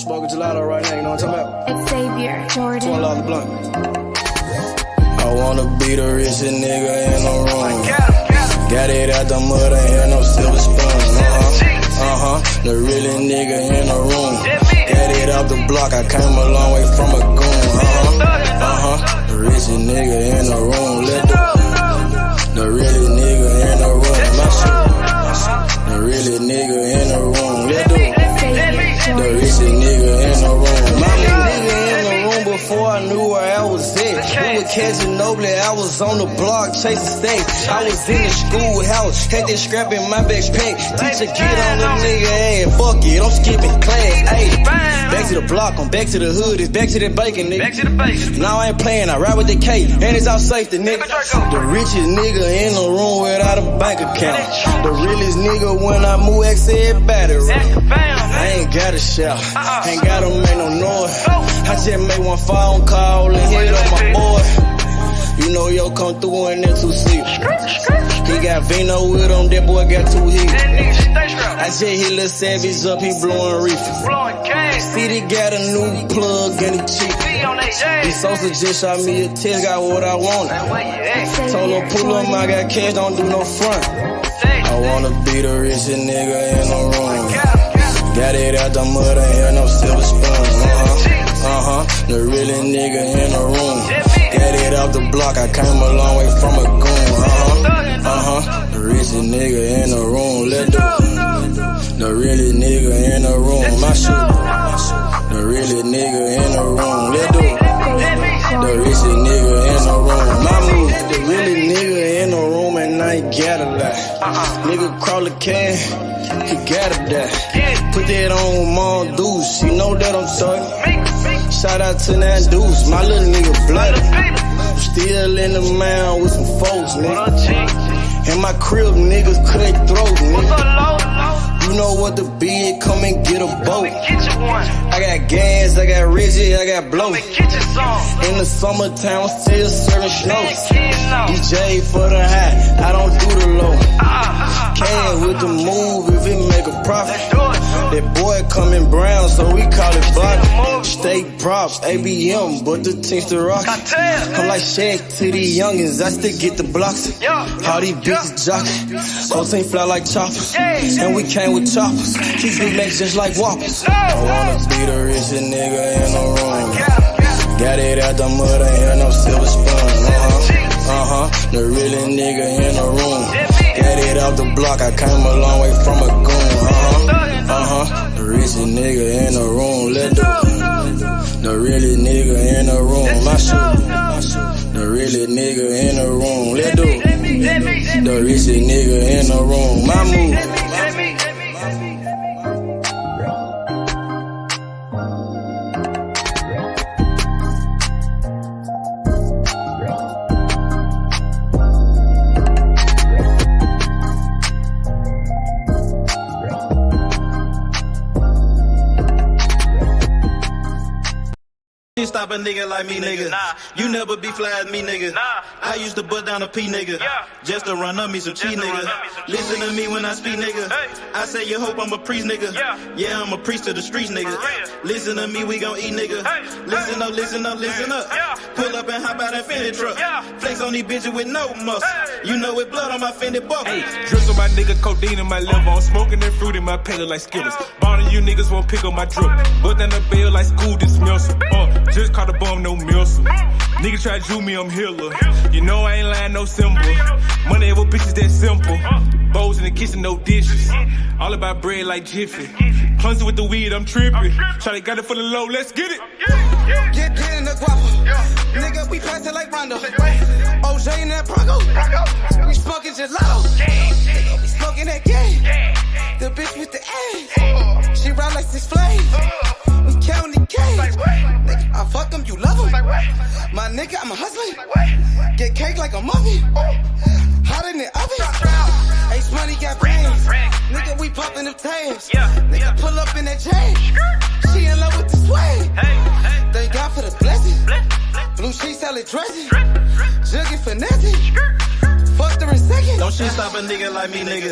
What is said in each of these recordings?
smoking gelato right now, you know what I'm talking about? It's Xavier, Jordan. $12 a blunt. I wanna be the richest nigga in the room. Got it out the mud, ain't had no silver spoon. The realest nigga in the room. Got it out the block, I came a long way from a goon. The richest nigga in the room. The realest nigga in the room. My shit. The realest nigga in the room. The richest nigga in the room. My nigga in the room before I knew where I was at. We were catching Nobly, I was on the block chasing stacks. I was in the schoolhouse, had that scrap in my backpack. Teacher get on the nigga ass, fuck it, I'm skipping class. Ayy, back to the block, I'm back to the hood, it's back to that bacon, nigga. Back to the bacon. Now I ain't playing, I ride with the K, and it's all safety, nigga. The richest nigga in the room without a bank account. The realest nigga when I move, XL battery. I ain't gotta shout, ain't gotta make no noise. I just made one phone call and hit up my boy. You know yo come through in that 2-seater. He got Vino with him, that boy got 2 hits. I just hit Lil Savage up, he blowing reefer. City got a new plug and he cheap. He Sosa just shot me a test, got what I wanted. Told him pull up, I got cash, don't do no front. I wanna be the richest nigga in the room. Got it out the mud, ain't had no silver spoon. The realest nigga in the room. Got it off the block, I came a long way from a goon. The richest nigga in the room. The realest nigga in the room. My shit. The realest nigga in the room. The richest nigga in the room. My move. The realest nigga in the room and I ain't gotta lie. Nigga crawl a can, he gotta die. Put that on Mom Deuce, she know that I'm talking. Shout out to that Deuce, my little nigga bloody. Still in the mound with some folks, nigga. In my crib, niggas cut throats, nigga. You know what the bid, come and get a boat. I got gas, I got Reggie, I got blow. In the summertime, I'm still serving snow. DJ for the high, I don't do the low. Can with the move if it make a profit. That boy coming brown, so we call it block. Steak props, ABM, but the team's the rock. I'm like Shaq to the youngins, I still get the blocks. All these bitches jockey, whole team fly like choppers. And we came with choppers, keep big legs just like whoppers. I wanna be the richest nigga in the room. Got it out the mud, ain't had no silver spoon. The realest nigga in the room. Got it out the block, I came a long way from a goon. The richest nigga in the room. The realest nigga in the room. My shit. The realest nigga in the room. The richest nigga in the room. My move. Stop a nigga like me, nigga. You never be fly as me, nigga. I used to bust down a P, nigga. Just to run up me some cheese, nigga. Listen to me when I speak, nigga. I say you hope I'm a priest, nigga. Yeah, I'm a priest to the streets, nigga. Listen to me, we gon' eat, nigga. Listen up, listen up, listen up. Pull up and hop out that Fendi truck. Flex on these bitches with no muscle. You know it blood on my Fendi buckle. Drips on my nigga, codeine in my liver. I'm smoking that fruit in my pedal like Skittles. Bonding you niggas won't pick up my drip. Bust down the bell like school dismissal. Just caught a bum, no missile. Nigga try to shoot me, I'm healer. You know I ain't lying, no symbol. Money ever bitches that simple. Bowls in the kitchen, no dishes. All about bread like Jiffy. Clumsy with the weed, I'm tripping. Shawty got it for the low, let's get it. Get in the guapa. Nigga, we passing like Rondo. OJ in that Bronco. We smoking gelato. We smoking that game. The bitch with the ass. She ride like 6 Flames. We counting the game. Nigga, I fuck him, you love him. My nigga, I'm a hustler. Get cake like a muffin. Hot in the oven. Ace money got brains. Nigga, we popping them tags. Nigga, pull up in that chain. She in love with the swag. Thank God for the blessing. Blue sheets, salad dressing. Jugging finessing. Fucked her in second. Don't shit stop a nigga like me, nigga.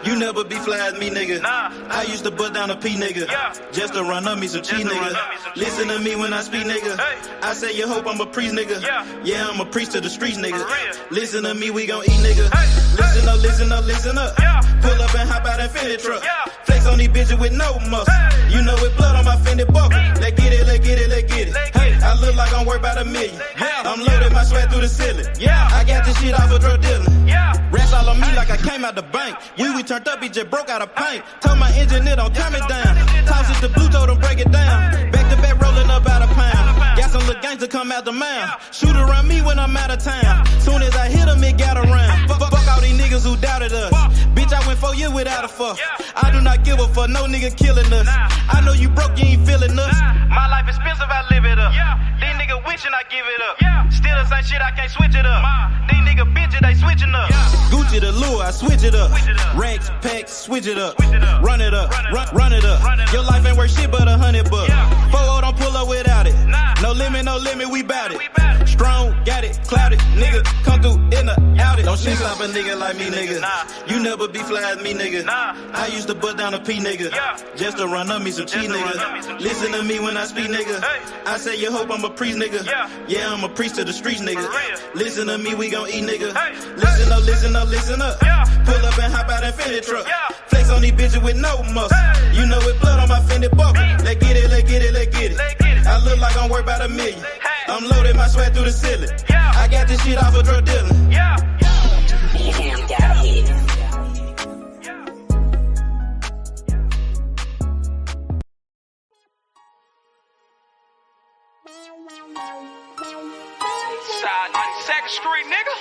You never be fly as me, nigga. I used to bust down a P, nigga. Just to run up me some cheese, nigga. Listen to me when I speak, nigga. I say you hope I'm a priest, nigga. Yeah, I'm a priest to the streets, nigga. Listen to me, we gon' eat, nigga. Listen up, listen up, listen up. Pull up and hop out that Fendi truck. Flex on these bitches with no muscle. You know with blood on my Fendi buckle. Let's get it, let's get it, let's get it. Hey, I look like I'm worth about $1 million. I'm loaded, my sweat through the ceiling. I got this shit off of drug dealing. Rest all on me like I came out the bank. We turned up, he just broke out of paint. Told my engineer don't turn it down. Toss it to blue, told him break it down. Back to back rolling up out of pound. Got some little gangs to come out the mouth. Shoot around me when I'm out of town. Soon as I hit him, it got around. Fuck all these niggas who doubted us. Bitch, I went 4 years without a fuck. I do not give a fuck, no nigga killing us. I know you broke, you ain't feeling us. My life expensive, I live it up. These niggas wishing I give it up. Still the same shit, I can't switch it up. These niggas bitches, they switching up. Gucci the lure, I switch it up. Racks, packs, switch it up. Run it up, run it up. Your life ain't worth shit but $100. 4-0 don't pull up without it. No limit, we bout it. Strong, got it, clouded. Nigga, come through in the out it. Don't shit stop a nigga like me, nigga. You never be fly as me, nigga. I used to bust down a P, nigga. Just to run up me some cheese, nigga. Listen to me when I speak, nigga. I say you hope I'm a priest, nigga. Yeah, I'm a priest to the streets, nigga. Listen to me, we gon' eat, nigga. Listen up, listen up, listen up. Pull up and hop out that Fendi truck. Flex on these bitches with no muscle. You know with blood on my Fendi buckle. Let's get it, let's get it, let's get it. I look like I'm worth about $1 million. I'm loaded, my sweat through the ceiling. I got this shit off of drug dealing. Damn, got it. Side 92nd Street, nigga.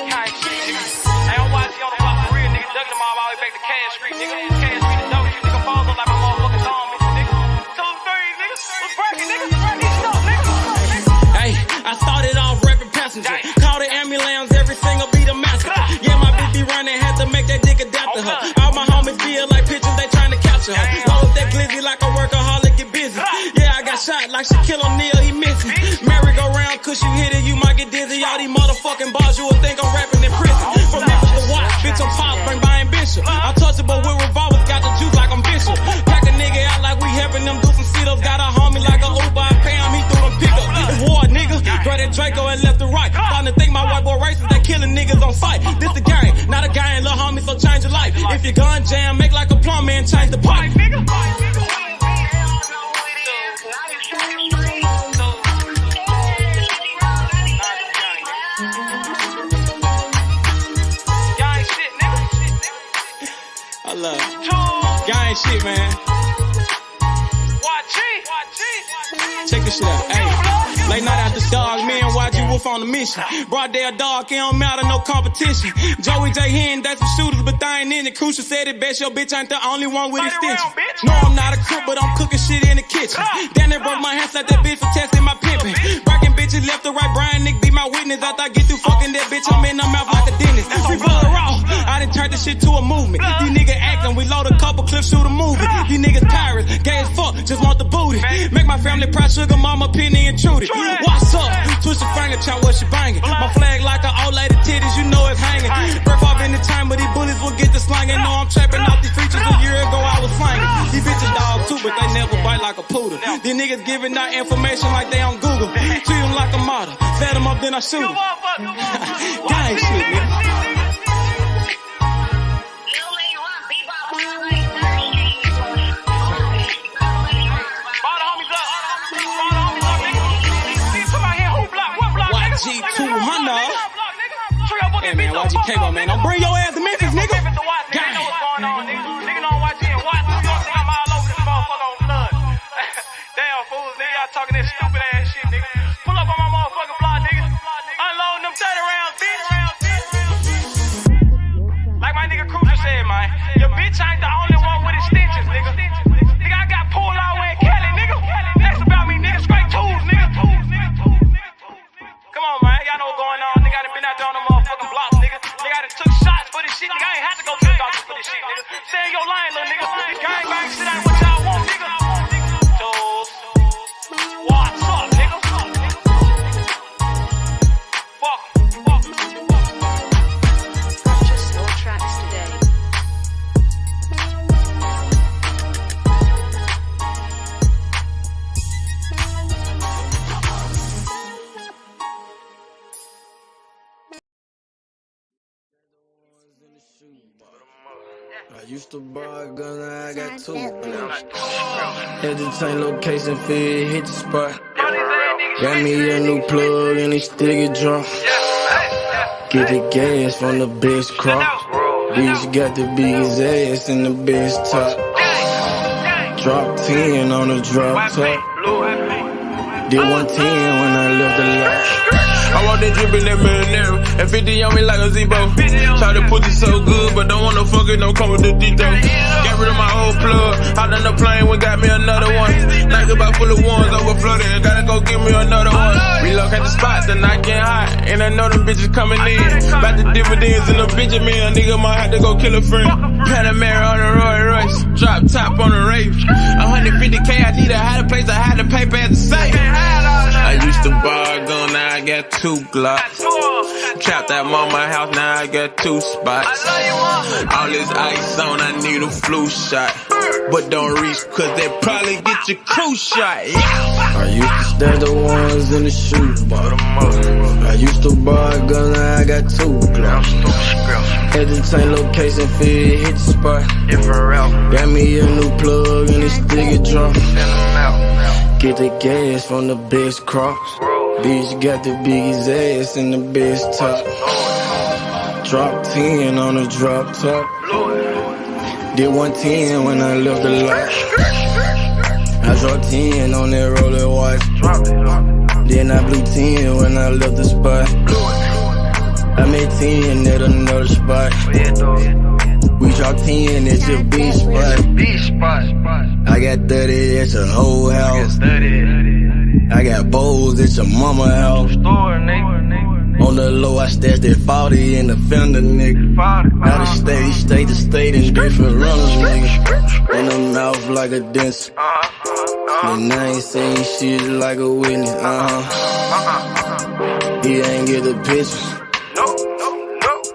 Can't shit, nigga. Hey, I'm watching on the block for real, nigga. Ducking them all the way back to Cash Street, nigga. Cash Street to W, nigga. Falls up like my motherfucking thumb, nigga. 2, 3, nigga. What's breaking, nigga? Break this stuff, nigga. Hey, I started off rapping passenger. Call the ambulance, every single beat a massacre. Yeah, my bitch be running, had to make that dick adapt to her. All my homies feel like pictures, they trying to capture her. Roll up that glizzy like a workaholic, get busy. Yeah, I got shot like Shaquille O'Neal, he missing. Merry-go-round, cause you hit it, you might get dizzy. All these motherfucking bars, you would think I'm rapping in prison. From Memphis to Watts, bitch, I'm pop, bring by ambition. I'm touchable with revolvers, got the juice like I'm Bishop. Pack a nigga out like we helping them do some sit-ups. Got a homie like a Uber, I pay him, he threw them pickups. It's war, nigga. Grab that Draco and left to right. Starting to think my white boy racist, they killing niggas on sight. This the gang, not a guy and little homie, so change your life. If your gun jam, make like a plumber and change the pipe. I love it. Gang shit, man. Check this shit out. Hey, late night after dog, me and YG Wolf on the mission. Broad day of dog, it don't matter, no competition. Joey J. Hen, that's some shooters, but they ain't in it. Crucial said it best, your bitch ain't the only one with extension. No, I'm not a cook, but I'm cooking shit in the kitchen. Then they broke my hands like that bitch for testing my pimping. Breaking bitches left to right, Brian Nick be my witness. After I get through fucking that bitch, I'm in the mouth like a dentist. We blood raw, I done turned this shit to a movement. These niggas acting, we load a couple clips, shoot a movie. These niggas pirates, gay as fuck, just want the booty. Make my family proud, sugar mama, penny and Trudy. What's up? Twist your finger, chop what she banging. My flag like an old lady titties, you know it's hanging. Breath off in the time, but these bullies will get the slanging. Know I'm trapping off these features. A year ago I was slanging. These bitches dog too, but they never bite like a poodle. These niggas giving out information like they on Google. Treat them like a model. Set them up, then I shoot them. Gang shit, nigga. G200. Hey man, YGK, man. Don't bring your ass to Memphis, nigga. Gang. Nigga don't watch it and watch. You don't think I'm all over this motherfucker on blood. Damn fools, nigga. Y'all talking that stupid ass shit, nigga. Pull up on my motherfucking block, nigga. Unloading them 30 rounds, bitch. Like my nigga Cruz said, man. Your bitch ain't the only one with extensions, nigga. Nigga, I got pulled out in Cali, nigga. That's about me, nigga. Straight tools, nigga. Come on, man. Y'all know what's going on. Nigga, I done been out there on the motherfucking blocks, nigga. Nigga, I done took shots for this shit. Nigga, I ain't had to go to the doctor for this shit, nigga. Stay in your line, little nigga. Gang bang shit ain't what y'all want, nigga. Tools. What's up? I used to buy a gun, now I got two. Had to change location, feed, hit the spot. Got me a new plug and it still get drunk. Get the gas from the best crop. Bitch got the biggest ass and the best top. Drop 10 on the drop top. Did 110 when I left the lot. I want that drip in that marinara, and 50 on me like a Zebo. Try to put it so good, but don't want no fucking, don't come with the detail. Got rid of my old plug, hopped on the plane, we got me another one. Night about full of ones, overflooded, gotta go get me another one. Relocate the spot, the night getting hot, and I know them bitches coming in. About the dividends in the Benjamin, nigga might have to go kill a friend. Panamera on the Roy Royce, drop top on the Wraith. 150K, I need a higher place, I had to pay at the safe. I used to buy a gun, now I got 2 Glocks. Trapped at mama house, now I got 2 spots. All this ice on, I need a flu shot. But don't reach, cause they probably get your crew shot. Yeah. I used to stash the ones in the shoebox. I used to buy a gun, now I got 2 Glocks. Had to change location, feed, hit the spot. Got me a new plug and it still get drunk. Get the gas from the best crops. Bitch got the biggest ass and the best top. Drop 10 on the drop top. Did 110 when I left the lot. I dropped 10 on that roller watch. Then I blew 10 when I left the spot. I made 10 at another spot. We dropped 10 at your beach spot. I got 30 at your whole house. I got bowls at your mama house. On the low, I stashed that 40 in the fender, nigga. Out of state to state in different runners, nigga. In the mouth like a dentist. And I ain't saying shit like a witness, He ain't get the picture.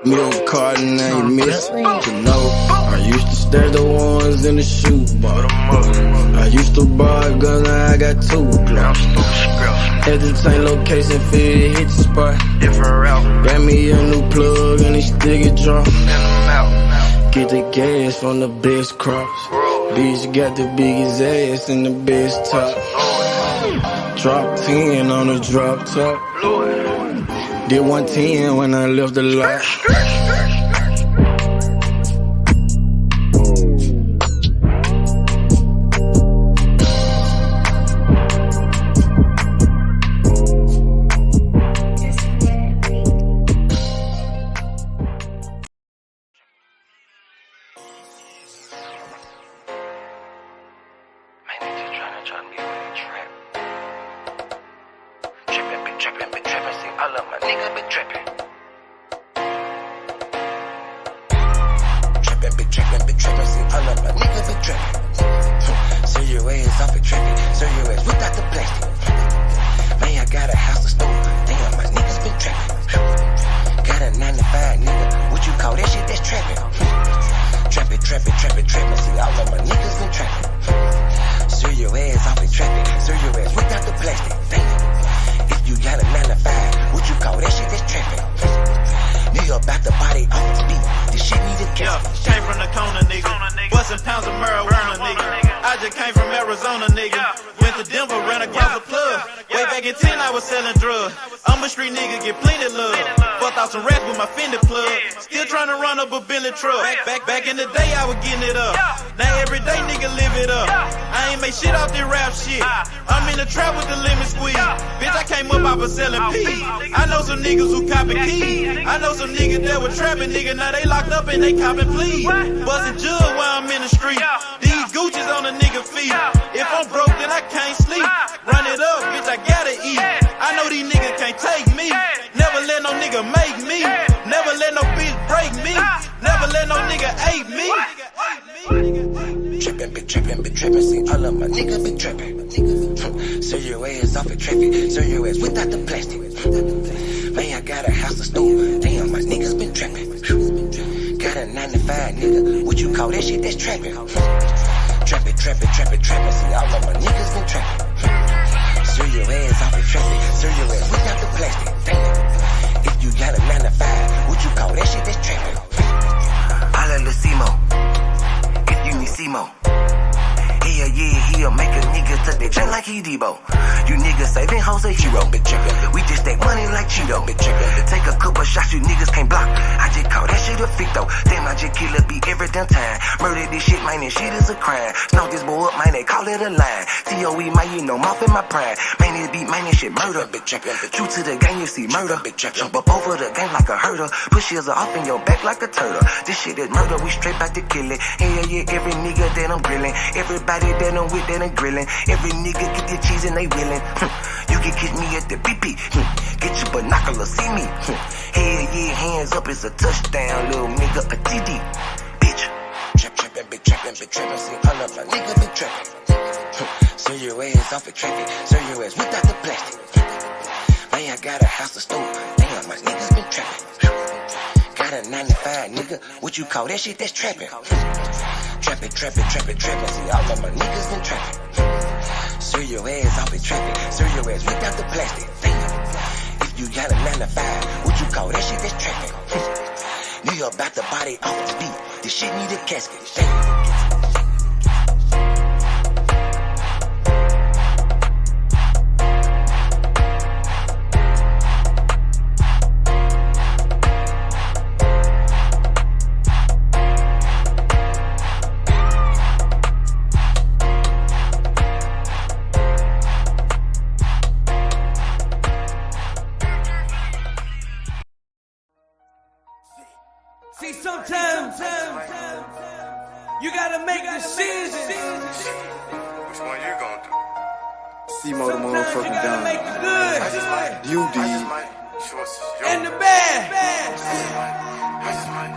Milk carton ain't missing. You know, I used to stash the ones in the shoebox. I used to buy a gun, now I got 2 Glocks. Had to change location, feed, hit the spot. Got me a new plug and it still get drunk. Get the gas from the best crops. Bitch got the biggest ass and the best top. Drop 10 on the drop top. Did 110 when I left the lot. Back in the day, I was getting it up. Now every day, nigga live it up. I ain't make shit off this rap shit. I'm in the trap with the lemon squeeze. Bitch, I came up off of selling peas. I know some niggas who copy keys. I know some niggas that were trapping, nigga. Now they locked up and they copping pleas. Bustin' jug while I'm in the street. These Gucci's on a nigga feet. If I'm broke, then I can't sleep. Run it up, bitch, I gotta eat. I know these niggas can't take me. Never let no nigga make me. Never let no bitch break me. Never let no nigga ape me. Trippin', been trippin', see all of my niggas been trippin'. Serve your ass off at traffic, serve your ass without the plastic. Man, I got a house, a store, damn, my niggas been trappin'. Got a 9 to 5, nigga, what you call that shit, that's trappin'. Trappin', see all of my niggas been trappin'. Serve your ass off at traffic, serve your ass without the plastic. Damn, if you got a 9 to 5, what you call that shit, that's trappin'. Holla, Lucimo. Nike Debo. You niggas saving hoes a hero. We just take money like Cheeto. Take a couple shots you niggas can't block. I just call that shit a fit though. Damn, I just kill a beat every damn time. Murder this shit, man, this shit is a crime. Snout this boy up, man, they call it a line. COE, man, you know, mouth in my prime. Man, this beat, man, this shit murder. True to the game, you see murder. Jump up over the game like a herder. Push yours off in your back like a turtle. This shit is murder, we straight back to kill it. Hell yeah, every nigga that I'm grilling. Everybody that I'm with that I'm grilling. Every nigga get the cheese and they willing. You can catch me at the BP. Get your binoculars, see me. Hell yeah, hands up, it's a touchdown, little nigga, a TD. Bitch. Trappin', big trappin', see all of my nigga been trappin'. Serve your ass off a traffic. Serve your ass without the plastic. Man, I got a house of store. Damn, my niggas been trappin'. Got a 9 to 5, nigga. What you call that shit? That's trappin'. Trappin'. See, all of my niggas been trappin'. Serve your ass off in traffic. Serve your ass without the plastic. Damn. If you got a 9 to 5, what you call that shit? That's trappin'. You about the body off the beat. This shit need a casket. Damn. See, sometimes you gotta make decisions. Which one you gonna do? C-Mo the motherfucking gotta make the good You did. and the bad.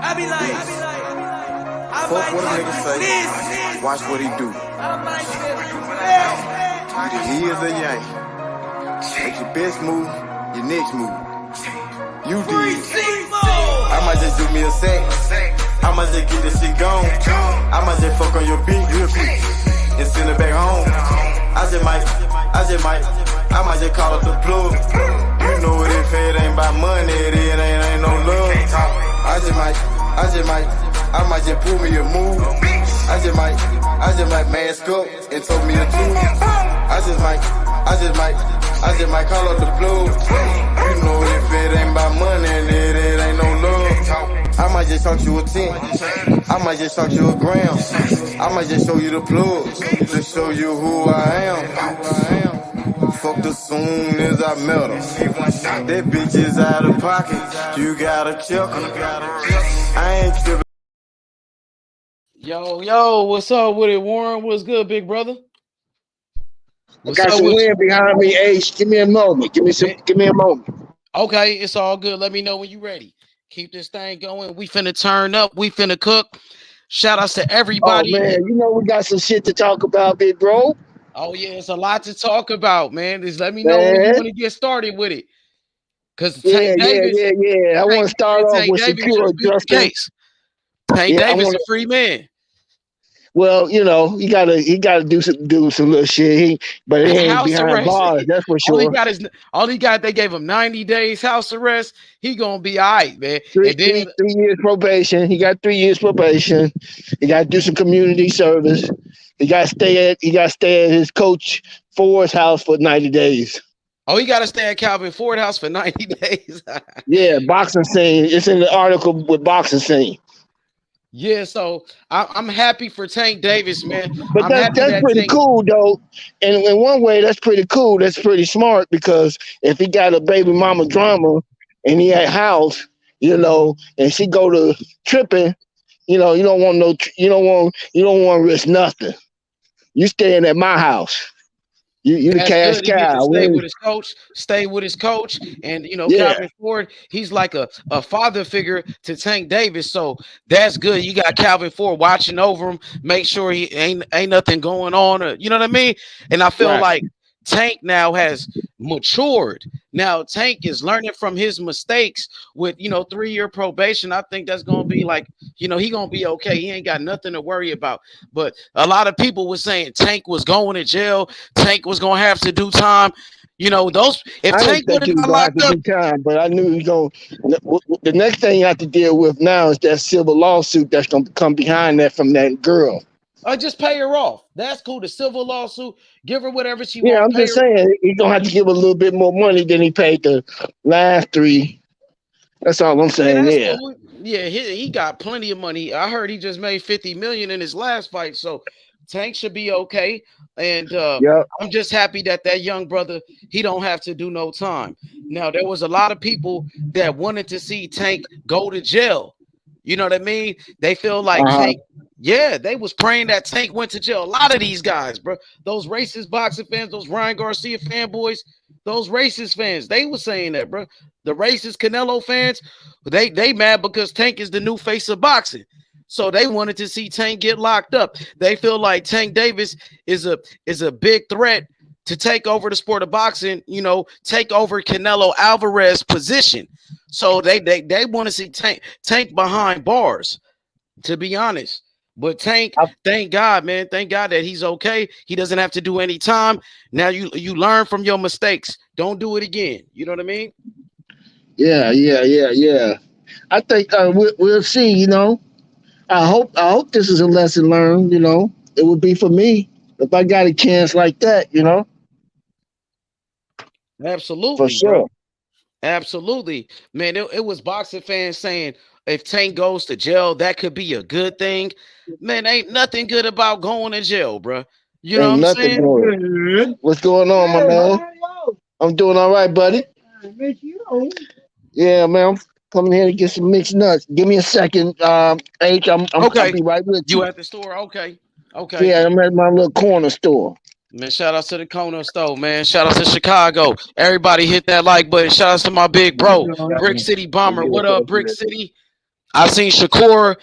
I be like, I Fuck might what a do nigga say. this. Watch what he do. I might do that. Either he is a yank. Make your best move, your next move. You did. I might just do me a sec. I might just get this shit gone. I might just fuck on your beat real quick and send it back home. I might just call up the plug. You know what, if it ain't about money, it ain't no love. I might just pull me a move. I just might mask up and told me a tune. I just might call up the plug. You know if it ain't about money, it ain't no love. I might just talk you a 10. I might just talk you a gram. I might just show you the plug to show you who I am. Fucked her soon as I met her. That bitch is out of pocket. You gotta check her. I ain't tripping. Yo, what's up with it, Warren? What's good, big brother? I got some wind behind me, Ace. Give me a moment. Give me a moment. Okay, it's all good. Let me know when you're ready. Keep this thing going. We finna turn up. We finna cook. Shout outs to everybody. Oh man, you know we got some shit to talk about, big bro. Oh yeah, it's a lot to talk about, man. Just let me know when you want to get started with it. Cause yeah. I want to start off with secure justice. Tank Davis is a free man. Well, you know, he gotta do some little shit. But it ain't behind bars, that's for sure. All he got, they gave him 90 days house arrest. He gonna be all right, man. Three years probation. He got 3 years probation. He got to do some community service. He got to stay at his coach Ford's house for 90 days. Oh, he got to stay at Calvin Ford house for 90 days. Yeah, boxing scene. It's in the article with boxing scene. Yeah, so I'm happy for Tank Davis, man. But that's pretty cool, though. And in one way, that's pretty cool. That's pretty smart, because if he got a baby mama drama and he at house, you know, and she go to tripping, you know, you don't want to risk nothing. You staying at my house. You the cash cow. Stay with his coach, and you know, Calvin Ford, he's like a father figure to Tank Davis, so that's good. You got Calvin Ford watching over him, make sure he ain't nothing going on, or, you know what I mean? And I feel like Tank now has matured. Now Tank is learning from his mistakes with, you know, 3-year probation. I think that's gonna be like, you know, he gonna be okay. He ain't got nothing to worry about. But a lot of people were saying Tank was going to jail. Tank was gonna have to do time. You know, Tank would have got locked up, time, but I knew he going. The next thing you have to deal with now is that civil lawsuit that's gonna come behind that from that girl. Just pay her off. That's cool. The civil lawsuit, give her whatever she Yeah, wants. I'm just saying he's gonna have to give a little bit more money than he paid the last 3. That's all I'm saying. Yeah. Cool. Yeah, he got plenty of money. I heard he just made $50 million in his last fight, so Tank should be okay. And I'm just happy that young brother, he don't have to do no time. Now, there was a lot of people that wanted to see Tank go to jail. You know what I mean? They feel like Tank. Yeah, they was praying that Tank went to jail. A lot of these guys, bro, those racist boxing fans, those Ryan Garcia fanboys, those racist fans, they were saying that, bro. The racist Canelo fans, they mad because Tank is the new face of boxing. So they wanted to see Tank get locked up. They feel like Tank Davis is a big threat to take over the sport of boxing, you know, take over Canelo Alvarez's position. So they want to see Tank behind bars, to be honest. But Tank, thank God, man. Thank God that he's okay. He doesn't have to do any time. Now you learn from your mistakes. Don't do it again. You know what I mean? Yeah. I think we'll see, you know. I hope this is a lesson learned, you know. It would be for me if I got a chance like that, you know. Absolutely, for sure. bro. Absolutely, man. It was boxing fans saying if Tank goes to jail, that could be a good thing. Man, ain't nothing good about going to jail, bro. You know what I'm saying? Good. What's going on, my man? I'm doing all right, buddy. Yeah, man. I'm coming here to get some mixed nuts. Give me a second, H. I'll be right with you. You at the store? Okay. Okay. Yeah, I'm at my little corner store. Man, shout out to the corner store, man. Shout out to Chicago. Everybody hit that like button. Shout out to my big bro, Brick City Bomber. What up, Brick City? I seen Shakur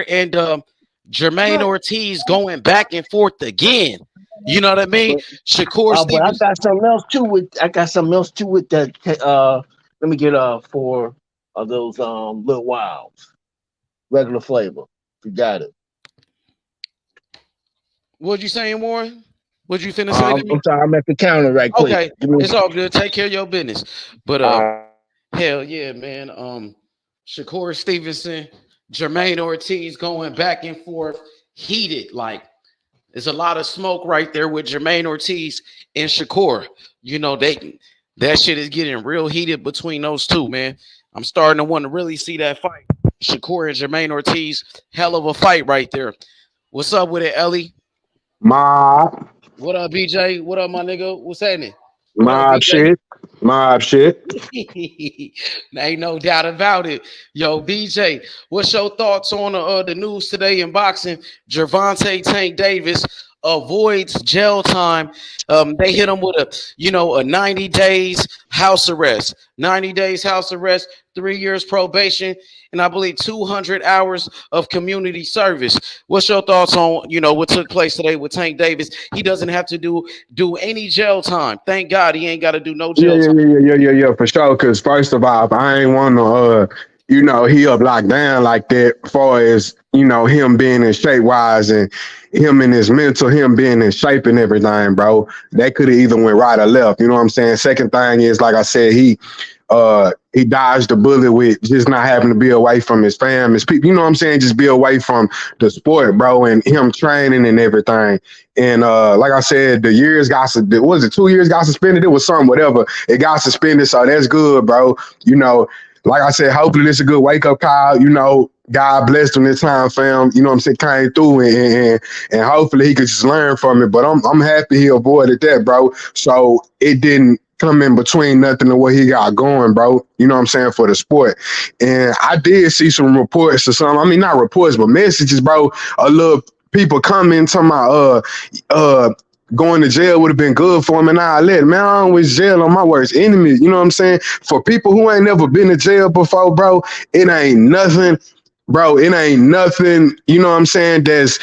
and Jermaine Ortiz going back and forth again. You know what I mean? Shakur But I got something else too with that. Let me get 4 of those little wilds, regular flavor. You got it. What you saying, Warren? What you finna say? I'm sorry, I'm at the counter right quick. Okay, it's all good. Take care of your business. But hell yeah, man. Shakur Stevenson, Jermaine Ortiz going back and forth, heated. Like there's a lot of smoke right there with Jermaine Ortiz and Shakur. You know, that shit is getting real heated between those two, man. I'm starting to want to really see that fight. Shakur and Jermaine Ortiz, hell of a fight right there. What's up with it, Ellie? Mob. What up, BJ? What up, my nigga? What's happening? Mob shit. Ain't no doubt about it. Yo, BJ, what's your thoughts on the news today in boxing? Gervonta Tank Davis avoids jail time. They hit him with a 90 days house arrest. 90 days house arrest, 3 years probation, and I believe 200 hours of community service. What's your thoughts on, what took place today with Tank Davis? He doesn't have to do any jail time. Thank God he ain't got to do no jail time. Yeah, for sure. Because first of all, I ain't want to, he up locked down like that as far as, him being in shape wise and him in his mental, him being in shape and everything, bro. That could have either went right or left. You know what I'm saying? Second thing is, like I said, he dodged the bullet with just not having to be away from his fam, his people, you know what I'm saying? Just be away from the sport, bro, and him training and everything. And like I said, the years got, 2 years got suspended? It was something, whatever. It got suspended, so that's good, bro. Like I said, hopefully this is a good wake-up call, God blessed him this time, fam. You know what I'm saying? Came through and hopefully he could just learn from it. But I'm happy he avoided that, bro. So it didn't come in between nothing to what he got going, bro. You know what I'm saying? For the sport. And I did see some reports or something. I mean, not reports, but messages, bro. A little people coming to my going to jail would have been good for him, and I let, man, I don't wish jail on my worst enemy. You know what I'm saying? For people who ain't never been to jail before, bro, it ain't nothing. Bro, it ain't nothing, you know what I'm saying, that's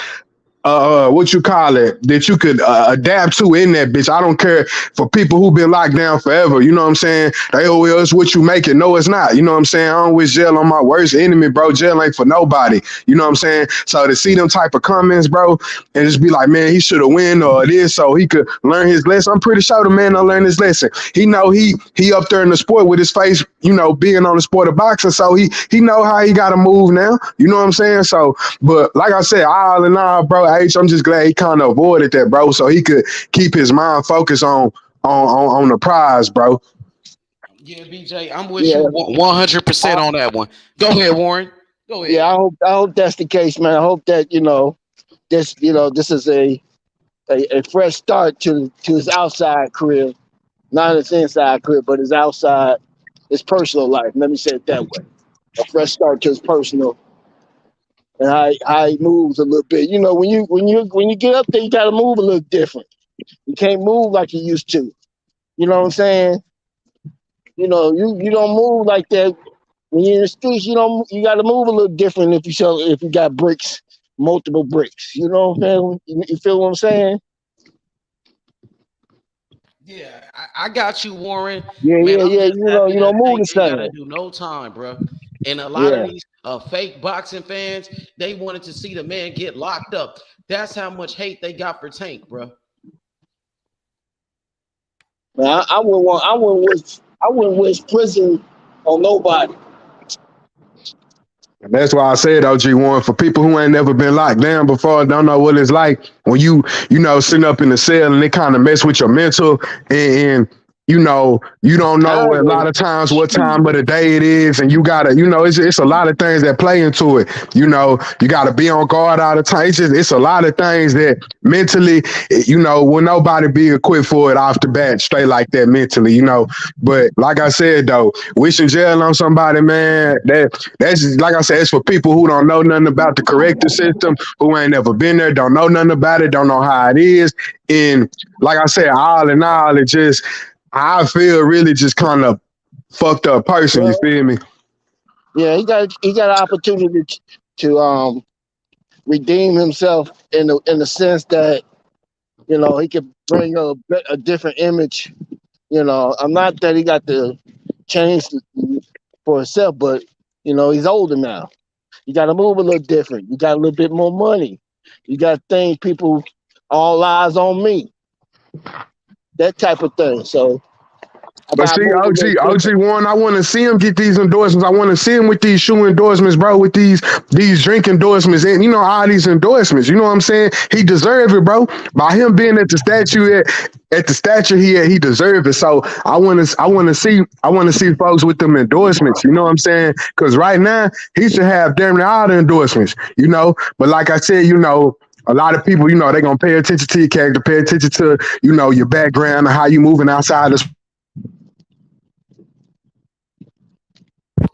what you call it, that you could adapt to in that bitch. I don't care for people who've been locked down forever. You know what I'm saying? They always, it's what you make it. No, it's not. You know what I'm saying? I don't wish jail on my worst enemy, bro. Jail ain't for nobody. You know what I'm saying? So to see them type of comments, bro, and just be like, man, he should have win or this so he could learn his lesson. I'm pretty sure the man done learn his lesson. He know he up there in the sport with his face, being on the sport of boxing. So he know how he got to move now. You know what I'm saying? So, but like I said, all in all, bro, H. I'm just glad he kind of avoided that, bro, so he could keep his mind focused on the prize, bro. Yeah, BJ, I'm with you 100% on that one. Go ahead, Warren. Go ahead. Yeah, I hope that's the case, man. I hope that this is a fresh start to his outside career, not his inside career, but his outside, his personal life. Let me say it that way. A fresh start to his personal, and how he moves a little bit. When you get up there, you got to move a little different. You can't move like you used to. You know what I'm saying? You don't move like that when you're in the streets. You got to move a little different if you got bricks, multiple bricks. You know what I'm saying? You feel what I'm saying? Yeah, I got you, Warren. Yeah. You don't move the same. Gotta do no time, bro. And a lot of these fake boxing fans, they wanted to see the man get locked up. That's how much hate they got for Tank, bro. Man, I wouldn't wish prison on nobody. And that's why I said, OG1, for people who ain't never been locked down before, don't know what it's like when you sitting up in the cell and they kind of mess with your mental and you don't know a lot of times what time of the day it is, and you gotta, it's a lot of things that play into it. You gotta be on guard all the time. It's a lot of things that mentally, will nobody be equipped for it off the bat straight like that mentally, But like I said though, wishing jail on somebody, man, that's like I said, it's for people who don't know nothing about the corrective system, who ain't never been there, don't know nothing about it, don't know how it is. And like I said, all in all, I feel really just kind of fucked up person. You feel me? Yeah, he got an opportunity to redeem himself in the sense that he could bring a different image. I'm not that he got to change for himself, but he's older now. You got to move a little different. You got a little bit more money. You got things people, all eyes on me. That type of thing. So, but see, OG1, I want to see him get these endorsements. I want to see him with these shoe endorsements, bro, with these drink endorsements and all these endorsements. You know what I'm saying? He deserved it, bro. By him being at the statue at the stature he deserved it. So I want to see folks with them endorsements. You know what I'm saying? Because right now he should have damn near all the endorsements. But like I said, a lot of people, they're going to pay attention to your character, pay attention to, your background and how you moving outside this.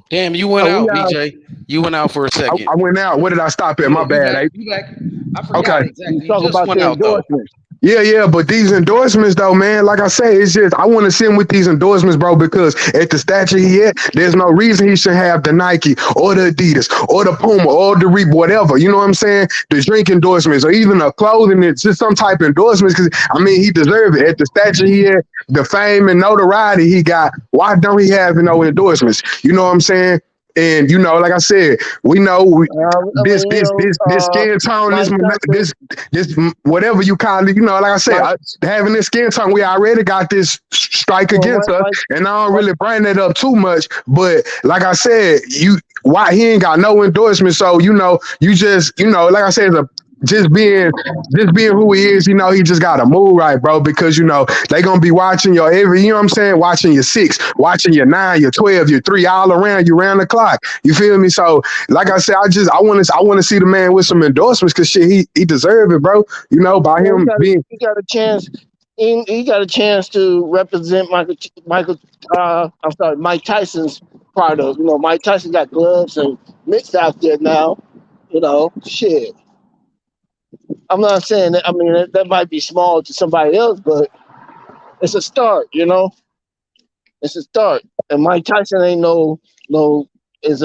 Damn, you went out, BJ. You went out for a second. I went out. What did I stop at? My bad. You back. I forgot exactly. You talk about the endorsements. Yeah, but these endorsements though, man, like I say, it's just I want to see him with these endorsements, bro, because at the stature he at, there's no reason he should have the Nike or the Adidas or the Puma or the Reebok, whatever. You know what I'm saying? The drink endorsements or even the clothing, it's just some type of endorsements because he deserves it. At the stature he at, the fame and notoriety he got, why don't he have no endorsements? You know what I'm saying? And like I said, we know this skin tone, this whatever you call it, like I said, having this skin tone, we already got this strike against us, and I don't really bring that up too much. But like I said, why he ain't got no endorsement, so you just like I said, just being who he is, he just gotta move right, bro, because they gonna be watching your every, you know what I'm saying, watching your 6, watching your 9, your 12, your 3, all around you around the clock. You feel me? So like I said, I want to see the man with some endorsements because shit, he deserve it, bro. By him being he got a chance. He got a chance to represent Mike Tyson's product. Mike Tyson got gloves and mitts out there now. Shit. I'm not saying that. That might be small to somebody else, but it's a start. It's a start. And Mike Tyson ain't his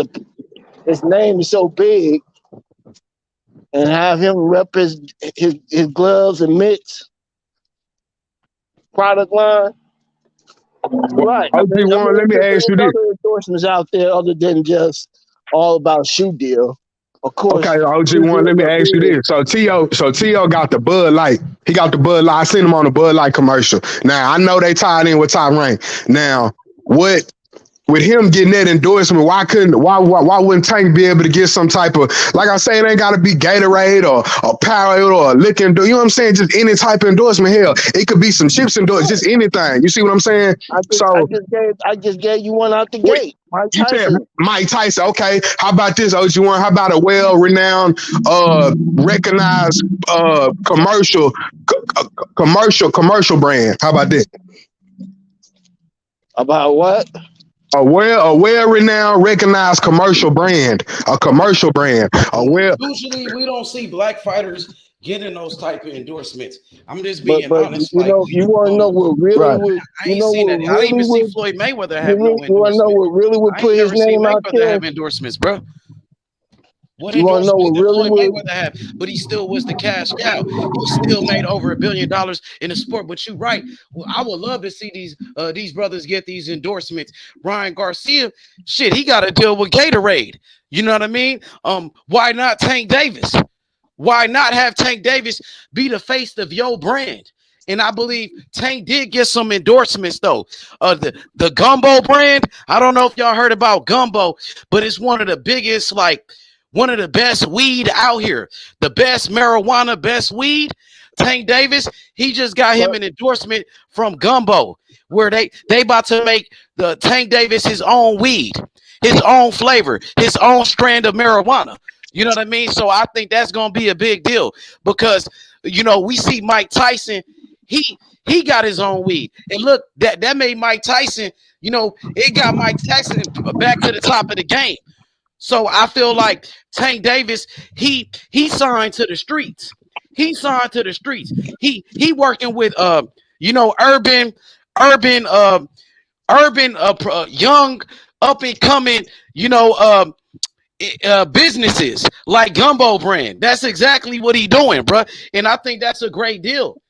name is so big, and have him rep his gloves and mitts product line. Right. Let me ask you this: other endorsements out there other than just all about shoe deal. Of course. Okay, OG1, let me ask you this. So T.O. got the Bud Light. He got the Bud Light. I seen him on the Bud Light commercial. Now, I know they tied in with Top Rank. Now, what with him getting that endorsement, why wouldn't Tank be able to get some type of, like I say, it ain't gotta be Gatorade or Powerade or a liquor, you know what I'm saying? Just any type of endorsement. Hell, it could be some chips endorsement, just anything. You see what I'm saying? I just gave you one out the gate. Mike You said Tyson. Mike Tyson. Okay, how about this, OG1? How about a well-renowned, recognized commercial brand? How about this? About what? A well-renowned, recognized commercial brand. A commercial brand. Usually we don't see black fighters getting those type of endorsements. I'm just being honest. You want to know what really would? I ain't seen that. I didn't even see Floyd Mayweather have no endorsements. You want to know what really would put his name out there? Have endorsements, bro. What you want to know what really Floyd Mayweather have? But he still was the cash cow. He still made over $1 billion in the sport. But you're right. Well, I would love to see these brothers get these endorsements. Ryan Garcia, shit, he got to deal with Gatorade. You know what I mean? Why not Tank Davis? Why not have Tank Davis be the face of your brand? And I believe Tank did get some endorsements, though. The Gumbo brand, I don't know if y'all heard about Gumbo, but it's one of the biggest, one of the best weed out here. The best marijuana, best weed. Tank Davis, he just got him an endorsement from Gumbo, where they about to make the Tank Davis his own weed, his own flavor, his own strand of marijuana. You know what I mean? So I think that's going to be a big deal because, we see Mike Tyson, he got his own weed. And look, that made Mike Tyson, it got Mike Tyson back to the top of the game. So I feel like Tank Davis, he signed to the streets. He signed to the streets. He working with urban young up and coming, businesses like Gumbo brand. That's exactly what he doing, bro. And I think that's a great deal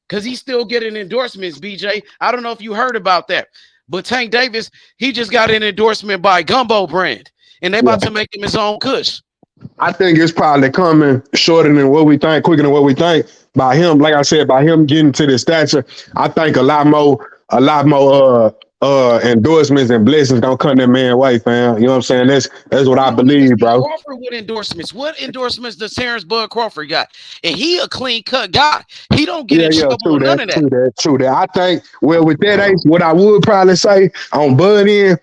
because he's still getting endorsements, BJ. I don't know if you heard about that, but Tank Davis, he just got an endorsement by Gumbo brand, and they about to make him his own kush. I think it's probably coming shorter than what we think, quicker than what we think. By him, like I said, by him getting to this stature, I think a lot more endorsements and blessings gonna come that man way, fam. You know what I'm saying? That's what I believe, bro. Crawford with endorsements. What endorsements does Terence Bud Crawford got? And he a clean cut guy. He don't get in trouble with none of that. True that. I think with that Ace, what I would probably say on Bud end,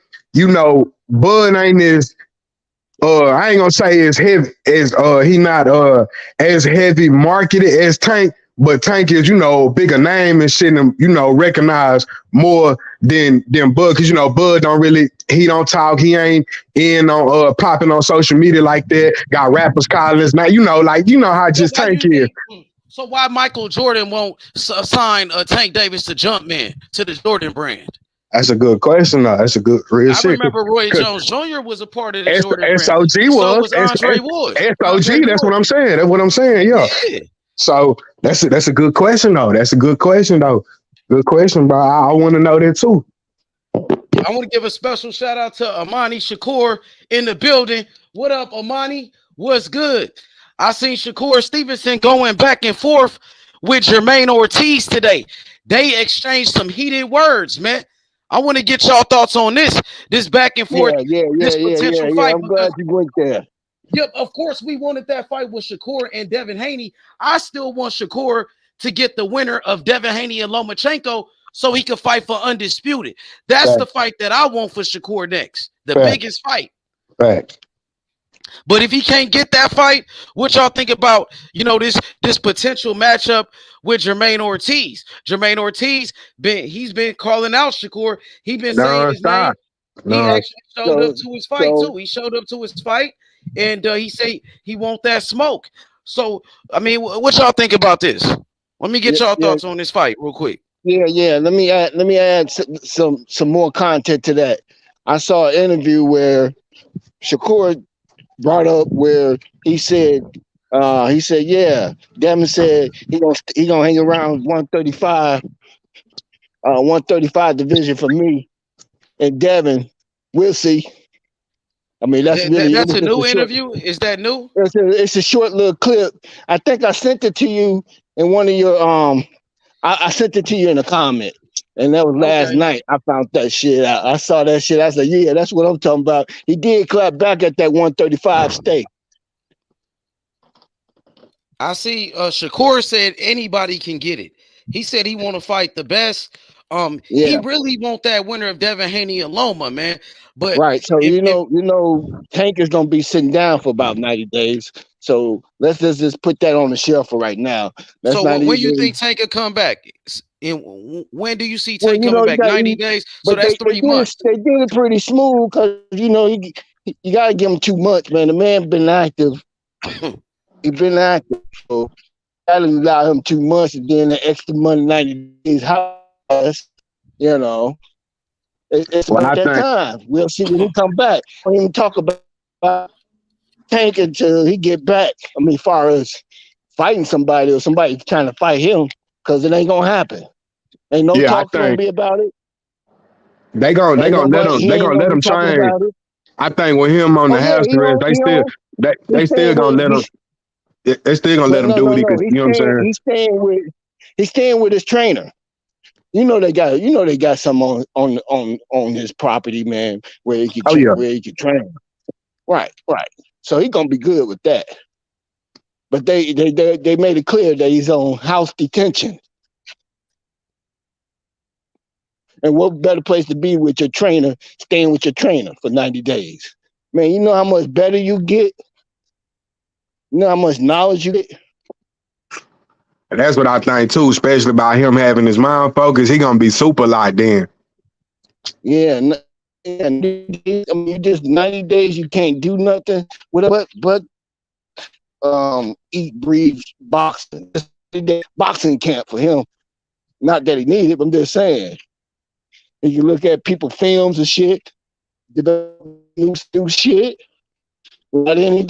Bud ain't as I ain't gonna say as heavy as he not as heavy marketed as Tank. But Tank is, bigger name and shit, and recognized more than Bud, because Bud he don't talk, he ain't in on popping on social media like that. Got rappers calling us now, how just Tank is. So why Michael Jordan won't sign Tank Davis to Jumpman to the Jordan brand? That's a good question, though. That's a good real shit. I remember Roy Jones Jr. was a part of the Jordan SOG brand. was. So was Andre Wood. SOG, that's what I'm saying. That's what I'm saying, yeah. So that's a good question, though. That's a good question, though. Good question, bro. I want to know that, too. I want to give a special shout out to Amani Shakur in the building. What up, Amani? What's good? I seen Shakur Stevenson going back and forth with Jermaine Ortiz today. They exchanged some heated words, man. I want to get y'all thoughts on this back and forth, this potential fight. I'm glad you went there. Yep, of course, we wanted that fight with Shakur and Devin Haney. I still want Shakur to get the winner of Devin Haney and Lomachenko so he could fight for undisputed. That's the fight that I want for Shakur next, the biggest fight. Right. But if he can't get that fight, what y'all think about, this potential matchup with Jermaine Ortiz? Jermaine Ortiz, he's been calling out Shakur. He been saying his name. He actually showed up to his fight, too. He showed up to his fight, and he said he want that smoke. So, I mean, what y'all think about this? Let me get y'all thoughts on this fight real quick. Yeah. Let me add some more content to that. I saw an interview where Shakur brought up where he said, Devin said he gonna hang around 135 division for me, and Devin, we'll see. I mean, that's a new interview. Is that new? It's a short little clip. I think I sent it to you in one of your I sent it to you in a comment. And that was last Okay. night. I found that shit out. I saw that shit. I said, yeah, that's what I'm talking about. He did clap back at that 135 stake. I see Shakur said anybody can get it. He said he want to fight the best. He really want that winner of Devin Haney and Loma, man. But right. So Tank is gonna be sitting down for about 90 days. So let's just put that on the shelf for right now. That's so when you think Tank will come back? And when do you see Tank coming back? 90 days. So that's 3 months. They did it pretty smooth because you gotta give him 2 months, man. The man been active. He's been active. So gotta allow him 2 months and then the extra money 90 days. It's about that time. We'll see when he come back. We don't even talk about Tank until he get back. I mean, as far as fighting somebody or somebody trying to fight him, because it ain't gonna happen. Ain't no talk gonna be about it. They gonna let him train. I think with him on the house arrest, they still gonna let him. They still gonna let him do what he could. You know what I'm saying? He's staying with his trainer. They got some on his property, man, where he can train. Right. So he's gonna be good with that. But they made it clear that he's on house detention. And what better place to be with your trainer, staying with your trainer for 90 days? Man, you know how much better you get? You know how much knowledge you get? And that's what I think too, especially about him having his mind focused. He gonna be super locked in. Yeah, I mean, just 90 days you can't do nothing but eat, breathe, boxing. Boxing camp for him. Not that he needed it, but I'm just saying. If you look at people films and shit, new shit, without any.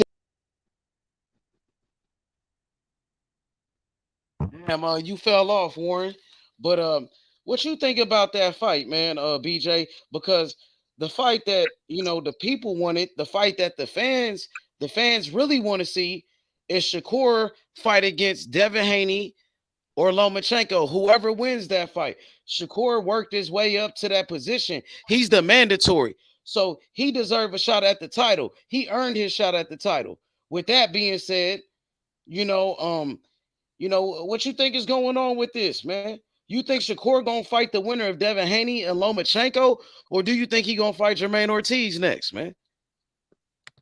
Damn, you fell off, Warren. But what you think about that fight, man, BJ? Because the fight that the people wanted, the fight that the fans really want to see is Shakur fight against Devin Haney or Lomachenko. Whoever wins that fight, Shakur worked his way up to that position. He's the mandatory, so he deserved a shot at the title. He earned his shot at the title. With that being said, what you think is going on with this, man? You think Shakur gonna fight the winner of Devin Haney and Lomachenko, or do you think he gonna fight Jermaine Ortiz next, man?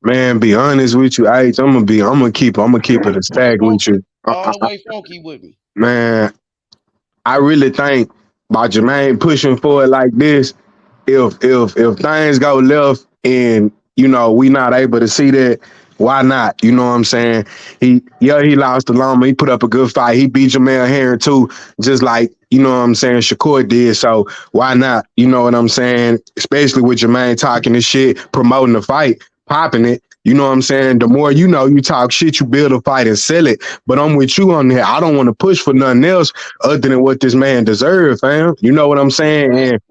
Man, be honest with you, I'm gonna keep it a stack with you. All the way funky with me. Man, I really think by Jermaine pushing for it like this, if things go left and we not able to see that, why not? You know what I'm saying? He lost to Loma. He put up a good fight. He beat Jamel Herring too, just like, you know what I'm saying, Shakur did. So why not? You know what I'm saying? Especially with Jermaine talking this shit, promoting the fight, popping it. You know what I'm saying? The more you talk shit, you build a fight and sell it. But I'm with you on that. I don't want to push for nothing else other than what this man deserves, fam. You know what I'm saying? And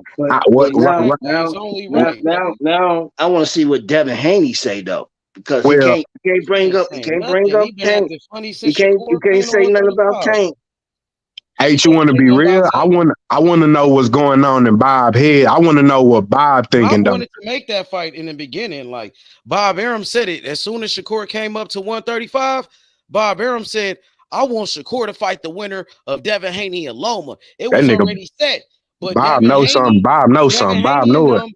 now I want to see what Devin Haney say though, because he can't bring up Tank. You can't say nothing about Tank. Hey, you want to be real? I want to know what's going on in Bob's head. I want to know what Bob thinking. I wanted to make that fight in the beginning. Like Bob Arum said it. As soon as Shakur came up to 135, Bob Arum said, I want Shakur to fight the winner of Devin Haney and Loma. It was already set. But Bob knows something. Bob knows something. Bob knows it.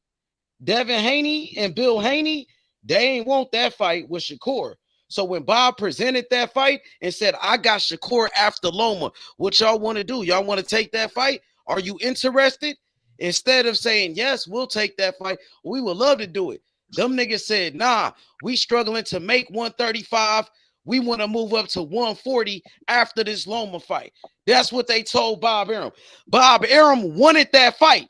Devin Haney and Bill Haney, they ain't want that fight with Shakur. So when Bob presented that fight and said, I got Shakur after Loma, what y'all want to do? Y'all want to take that fight? Are you interested? Instead of saying, yes, we'll take that fight, we would love to do it. Them niggas said, nah, we struggling to make 135. We want to move up to 140 after this Loma fight. That's what they told Bob Arum. Bob Arum wanted that fight.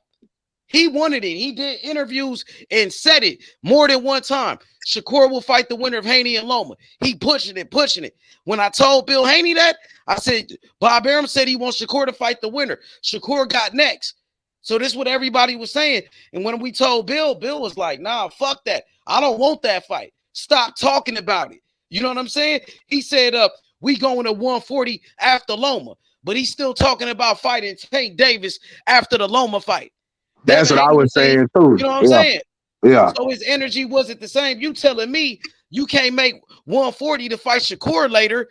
He wanted it. He did interviews and said it more than one time. Shakur will fight the winner of Haney and Loma. He pushing it. When I told Bill Haney that, I said, Bob Arum said he wants Shakur to fight the winner. Shakur got next. So this is what everybody was saying. And when we told Bill, Bill was like, nah, fuck that. I don't want that fight. Stop talking about it. You know what I'm saying? He said, we going to 140 after Loma. but he's still talking about fighting Tank Davis after the Loma fight. That's what I was saying too. You know what I'm saying? Yeah. So his energy wasn't the same. You telling me you can't make 140 to fight Shakur later.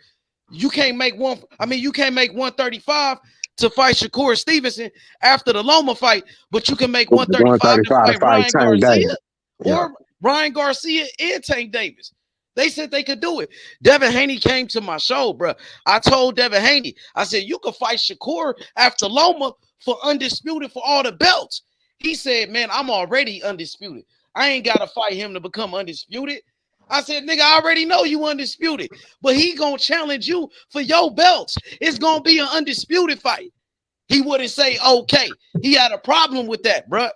You can't make 135 to fight Shakur Stevenson after the Loma fight, but you can make 135 to fight Ryan Garcia or Ryan Garcia and Tank Davis. They said they could do it. Devin Haney came to my show, bro. I told Devin Haney, I said, you could fight Shakur after Loma for undisputed for all the belts. He said, man, I'm already undisputed. I ain't got to fight him to become undisputed. I said, nigga, I already know you undisputed, but he gonna challenge you for your belts. It's gonna be an undisputed fight. He wouldn't say okay. He had a problem with that, bro.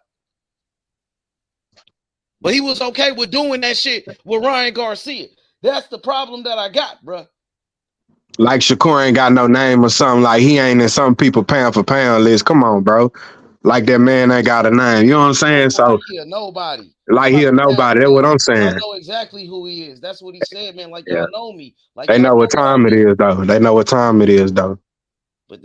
But he was okay with doing that shit with Ryan Garcia. That's the problem that I got, bro. Like Shakur ain't got no name or something. Like he ain't in some people pound for pound list. Come on, bro. Like that man ain't got a name. You know what I'm saying? So he a nobody. Like he a nobody. That's what I'm saying. I know exactly who he is. That's what he said, man. Like y'all know me. Like they know what time it is, though. They know what time it is, though. But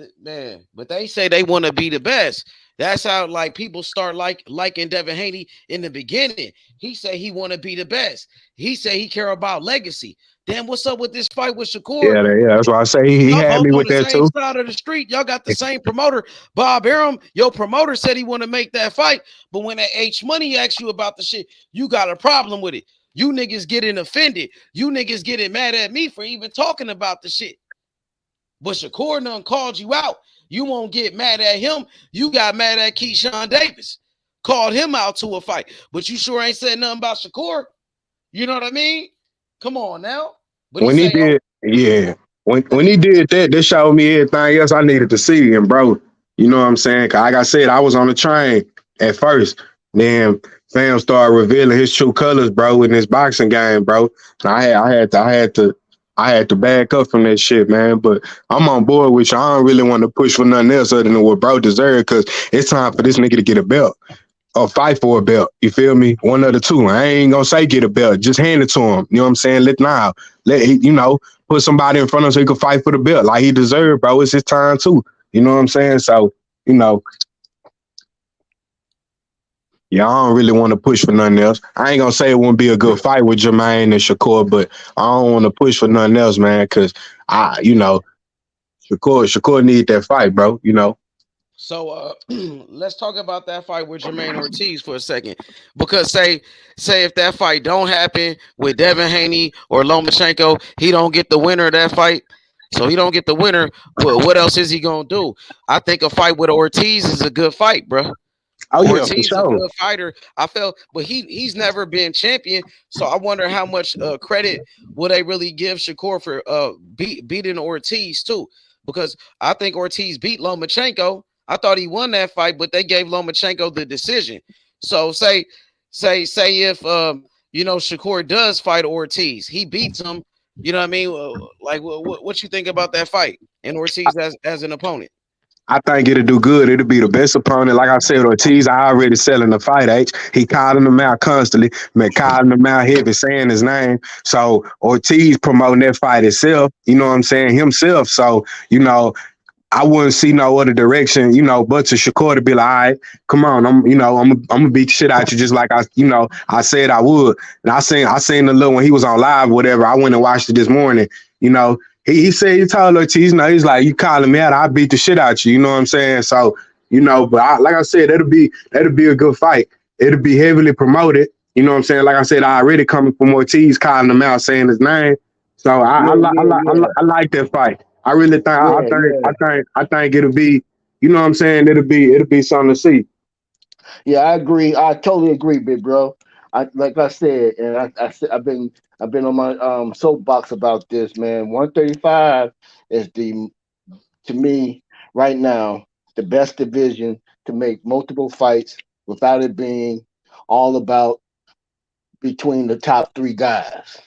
but they say they want to be the best. That's how like people start liking Devin Haney in the beginning. He said he want to be the best. He said he care about legacy. Damn, what's up with this fight with Shakur? Yeah, that's why I say he had me with that too. Side of the street, y'all got the same promoter, Bob Arum. Your promoter said he want to make that fight, but when that H Money asks you about the shit, you got a problem with it. You niggas getting offended. You niggas getting mad at me for even talking about the shit. But Shakur done called you out. You won't get mad at him. You got mad at Keyshawn Davis. Called him out to a fight. But you sure ain't said nothing about Shakur. You know what I mean? Come on now. But when he did that, this showed me everything else I needed to see. And bro, you know what I'm saying? Like I said, I was on the train at first. Then fam started revealing his true colors, bro, in this boxing game, bro. And I had to back up from that shit, man. But I'm on board with you. I don't really want to push for nothing else other than what bro deserves, because it's time for this nigga to get a belt or fight for a belt. You feel me? One of the two. I ain't gonna say get a belt. Just hand it to him. You know what I'm saying? Put somebody in front of him so he can fight for the belt like he deserved, bro. It's his time too. You know what I'm saying? So, I don't really want to push for nothing else. I ain't gonna say it wouldn't be a good fight with Jermaine and Shakur, but I don't want to push for nothing else, man, because Shakur need that fight, bro. So let's talk about that fight with Jermaine Ortiz for a second. Because say if that fight don't happen with Devin Haney or Lomachenko, he don't get the winner of that fight. So he don't get the winner. What else is he gonna do? I think a fight with Ortiz is a good fight, bro. Oh, yeah, Ortiz for sure. is a good fighter. I felt, but he's never been champion. So I wonder how much credit will they really give Shakur for beating Ortiz too? Because I think Ortiz beat Lomachenko. I thought he won that fight, but they gave Lomachenko the decision. So say if Shakur does fight Ortiz, he beats him. You know what I mean? What you think about that fight and Ortiz as an opponent? I think it'll do good. It'll be the best opponent. Like I said, Ortiz, I already selling the fight, H. He calling him out constantly, calling him out heavy, saying his name. So Ortiz promoting that fight itself, you know what I'm saying, himself. So, I wouldn't see no other direction, but to Shakur to be like, all right, come on, I'm gonna beat the shit out you just like I said I would. And I seen the little when he was on live, whatever. I went and watched it this morning. He said he told Ortiz, he's like, you calling me out, I beat the shit out you. You know what I'm saying? So, but like I said, that'll be a good fight. It'll be heavily promoted. You know what I'm saying? Like I said, I already coming from Ortiz, calling him out, saying his name. So I like that fight. I really think I think it'll be, you know what I'm saying? It'll be something to see. Yeah, I agree. I totally agree, big bro. Like I said, and I've been on my soapbox about this, man. 135 is to me right now the best division to make multiple fights without it being all about between the top three guys.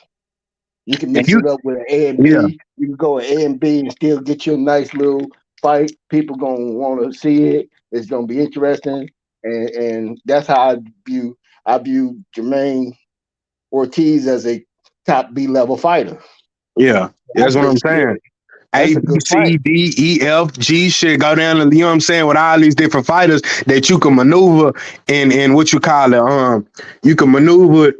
You can mix it up with an A and B. Yeah. You can go A and B and still get you a nice little fight. People gonna want to see it. It's gonna be interesting, and that's how I view Jermaine Ortiz as a top B level fighter. Yeah, that's what I'm saying. A, B, C, D, E, F, G shit go down to, you know what I'm saying, with all these different fighters that you can maneuver in what you call it. You can maneuver the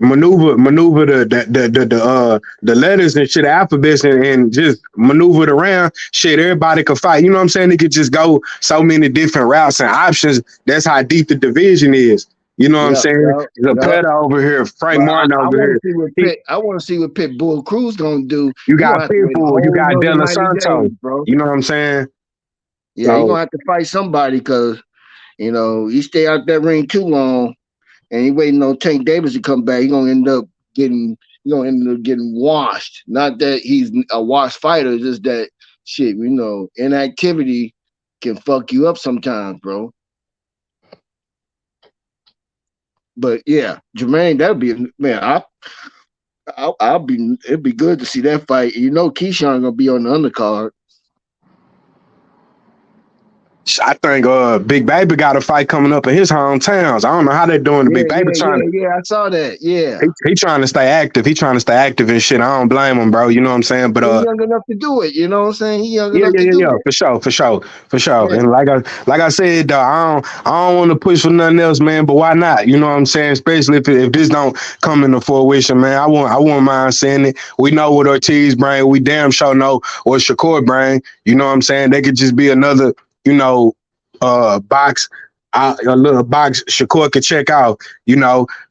letters and shit, the alphabets and just maneuver it around. Shit, everybody could fight. You know what I'm saying? They could just go so many different routes and options. That's how deep the division is. You know what I'm saying? The Petty over here, Frank Martin over here. I want to see what Pitbull Cruz gonna do. You got Pitbull, you got De La Santo. You know what I'm saying? Yeah, so, you're gonna have to fight somebody because he stay out that ring too long, and he waiting on Tank Davis to come back. He's gonna end up getting washed. Not that he's a washed fighter, it's just that shit. Inactivity can fuck you up sometimes, bro. But yeah, Jermaine, that'd be it'd be good to see that fight. Keyshawn gonna be on the undercard. I think Big Baby got a fight coming up in his hometowns. I don't know how they're doing. Big Baby I saw that. Yeah, he trying to stay active. He trying to stay active and shit. I don't blame him, bro. You know what I'm saying? But he's young enough to do it. You know what I'm saying? He young enough to do it. For sure. Yeah. And like I said, I don't want to push for nothing else, man. But why not? You know what I'm saying? Especially if this don't come into fruition, man. I won't mind saying it. We know what Ortiz bring. We damn sure know what Shakur bring. You know what I'm saying? They could just be another, box, a little box Shakur could check out.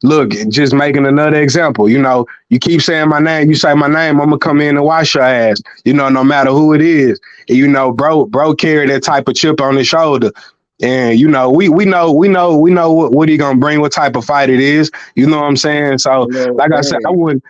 Look, just making another example. You keep saying my name, you say my name, I'm gonna come in and wash your ass. No matter who it is. Bro carry that type of chip on his shoulder. And we know what he gonna bring, what type of fight it is. You know what I'm saying? So like I said, I wouldn't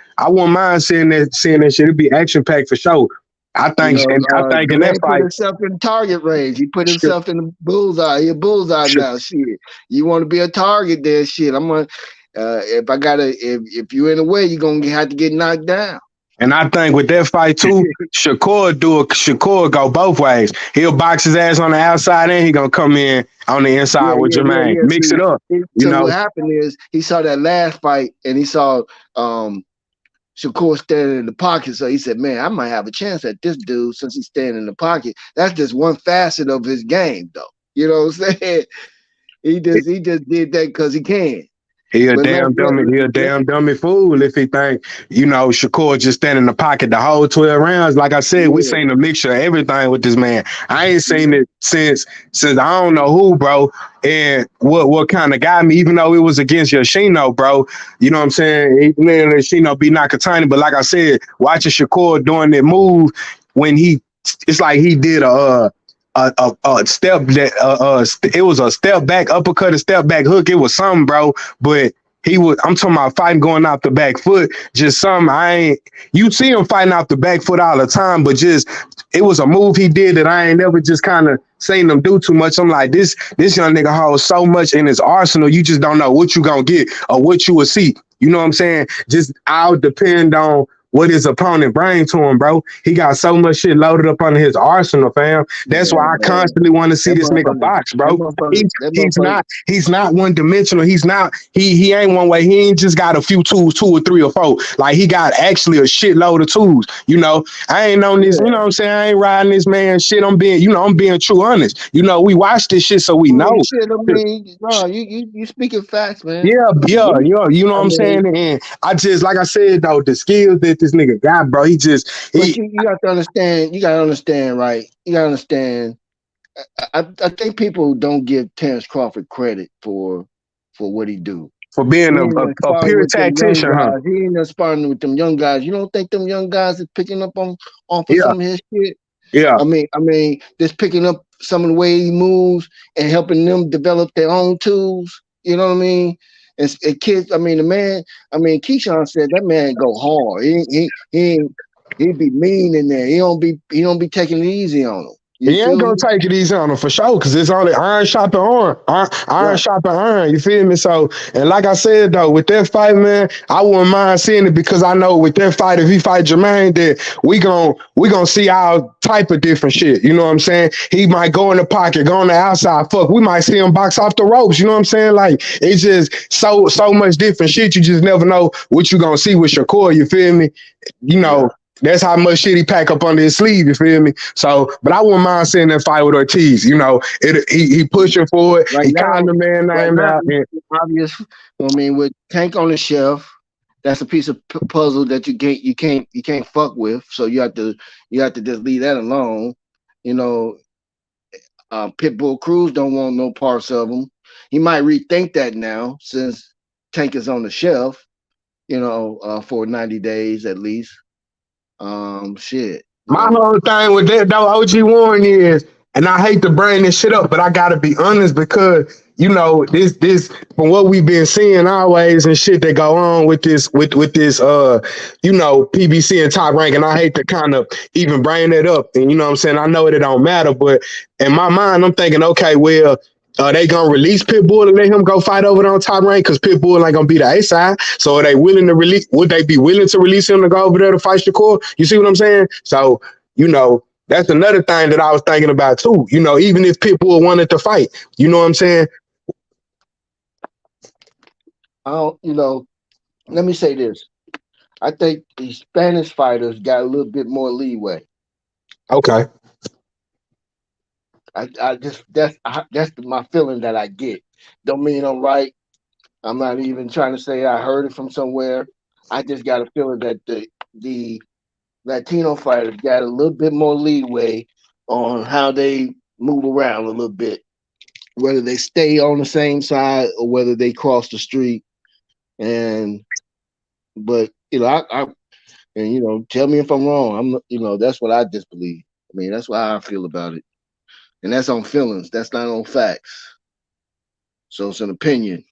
mind seeing that shit. It'd be action packed for sure. I think in that fight, he put himself in target range. He put himself in the bullseye. He a bullseye now. Shit, you want to be a target there? Shit, I'm gonna. If you're in the way, you're gonna have to get knocked down. And I think with that fight too, Shakur go both ways. He'll box his ass on the outside and he gonna come in on the inside with Jermaine. Mix it up. What happened is he saw that last fight and he saw Shakur standing in the pocket, so he said, "Man, I might have a chance at this dude since he's standing in the pocket." That's just one facet of his game, though. You know what I'm saying? He just did that because he can. He a damn dummy fool if he think, Shakur just stand in the pocket the whole 12 rounds. Like I said, we seen a mixture of everything with this man. I ain't seen it since I don't know who, bro. And what kind of got me, even though it was against Yoshino, bro, you know what I'm saying? Yoshino be Nakatani, but like I said, watching Shakur doing that move when it's like he did a step that it was a step back uppercut, a step back hook. It was something, bro. But I'm talking about fighting going out the back foot. Just something you see him fighting out the back foot all the time, but just it was a move he did that I ain't never just kind of seen him do too much. I'm like, this young nigga holds so much in his arsenal. You just don't know what you gonna get or what you will see. You know what I'm saying? Just I'll depend on what his opponent bring to him, bro. He got so much shit loaded up under his arsenal, fam. That's why I constantly want to see this nigga box, bro. He's not one dimensional. He ain't one way. He ain't just got a few tools, 2 or 3 or 4. Like he got actually a shitload of tools. I ain't on this, you know what I'm saying? I ain't riding this man shit. I'm being true honest. We watch this shit so we know. Shit, you speaking facts, man. Yeah, you know what I'm saying? And I just, like I said, though, the skills that this nigga got, bro, you got to understand, right? You got to understand. I think people don't give Terence Crawford credit for what he do. For being a pure tactician, huh? He ain't sparring with them young guys. You don't think them young guys is picking up on some of his shit? Yeah. I mean, just picking up some of the way he moves and helping them develop their own tools. You know what I mean? And kids, Keyshawn said that man go hard. He be mean in there. He don't be taking it easy on him. He ain't gonna take it easy on him for sure, because it's only iron sharpen iron sharpen iron. You feel me? So, and like I said though, with that fight, man, I wouldn't mind seeing it, because I know with that fight, if he fight Jermaine, that we gonna see all type of different shit. You know what I'm saying? He might go in the pocket, go on the outside. Fuck, we might see him box off the ropes. You know what I'm saying? Like, it's just so much different shit. You just never know what you gonna see with Shakur. You feel me? That's how much shit he pack up under his sleeve. You feel me? So, but I wouldn't mind seeing that fight with Ortiz. You know, he pushing for it. Right He now, calling the man name out. And, it's obvious. I mean, with Tank on the shelf, that's a piece of puzzle that you can't fuck with. So you have to just leave that alone. You know, Pitbull Cruz don't want no parts of him. He might rethink that now since Tank is on the shelf. You know, for 90 days at least. Shit. my whole thing with that though, OG Warren is, and I hate to bring this shit up, but I gotta be honest because you know this from what we've been seeing always and shit that go on with this you know PBC and Top Rank, and I hate to kind of even bring that up, and you know what I'm saying, I know it don't matter, but in my mind I'm thinking, okay, well, are they gonna release Pitbull and let him go fight over there on Top Rank? Because Pitbull ain't gonna be the A side. So are they willing to release? Would they be willing to release him to go over there to fight Shakur? You see what I'm saying? So you know that's another thing that I was thinking about too. You know, even if Pitbull wanted to fight, you know what I'm saying? You know, let me say this. I think these Spanish fighters got a little bit more leeway. Okay. I just that's my feeling that I get. Don't mean I'm right. I'm not even trying to say I heard it from somewhere. I just got a feeling that the Latino fighters got a little bit more leeway on how they move around a little bit, whether they stay on the same side or whether they cross the street. But you know, and you know, tell me if I'm wrong. You know, that's what I just believe. I mean, that's why I feel about it. And that's on feelings. That's not on facts. So it's an opinion.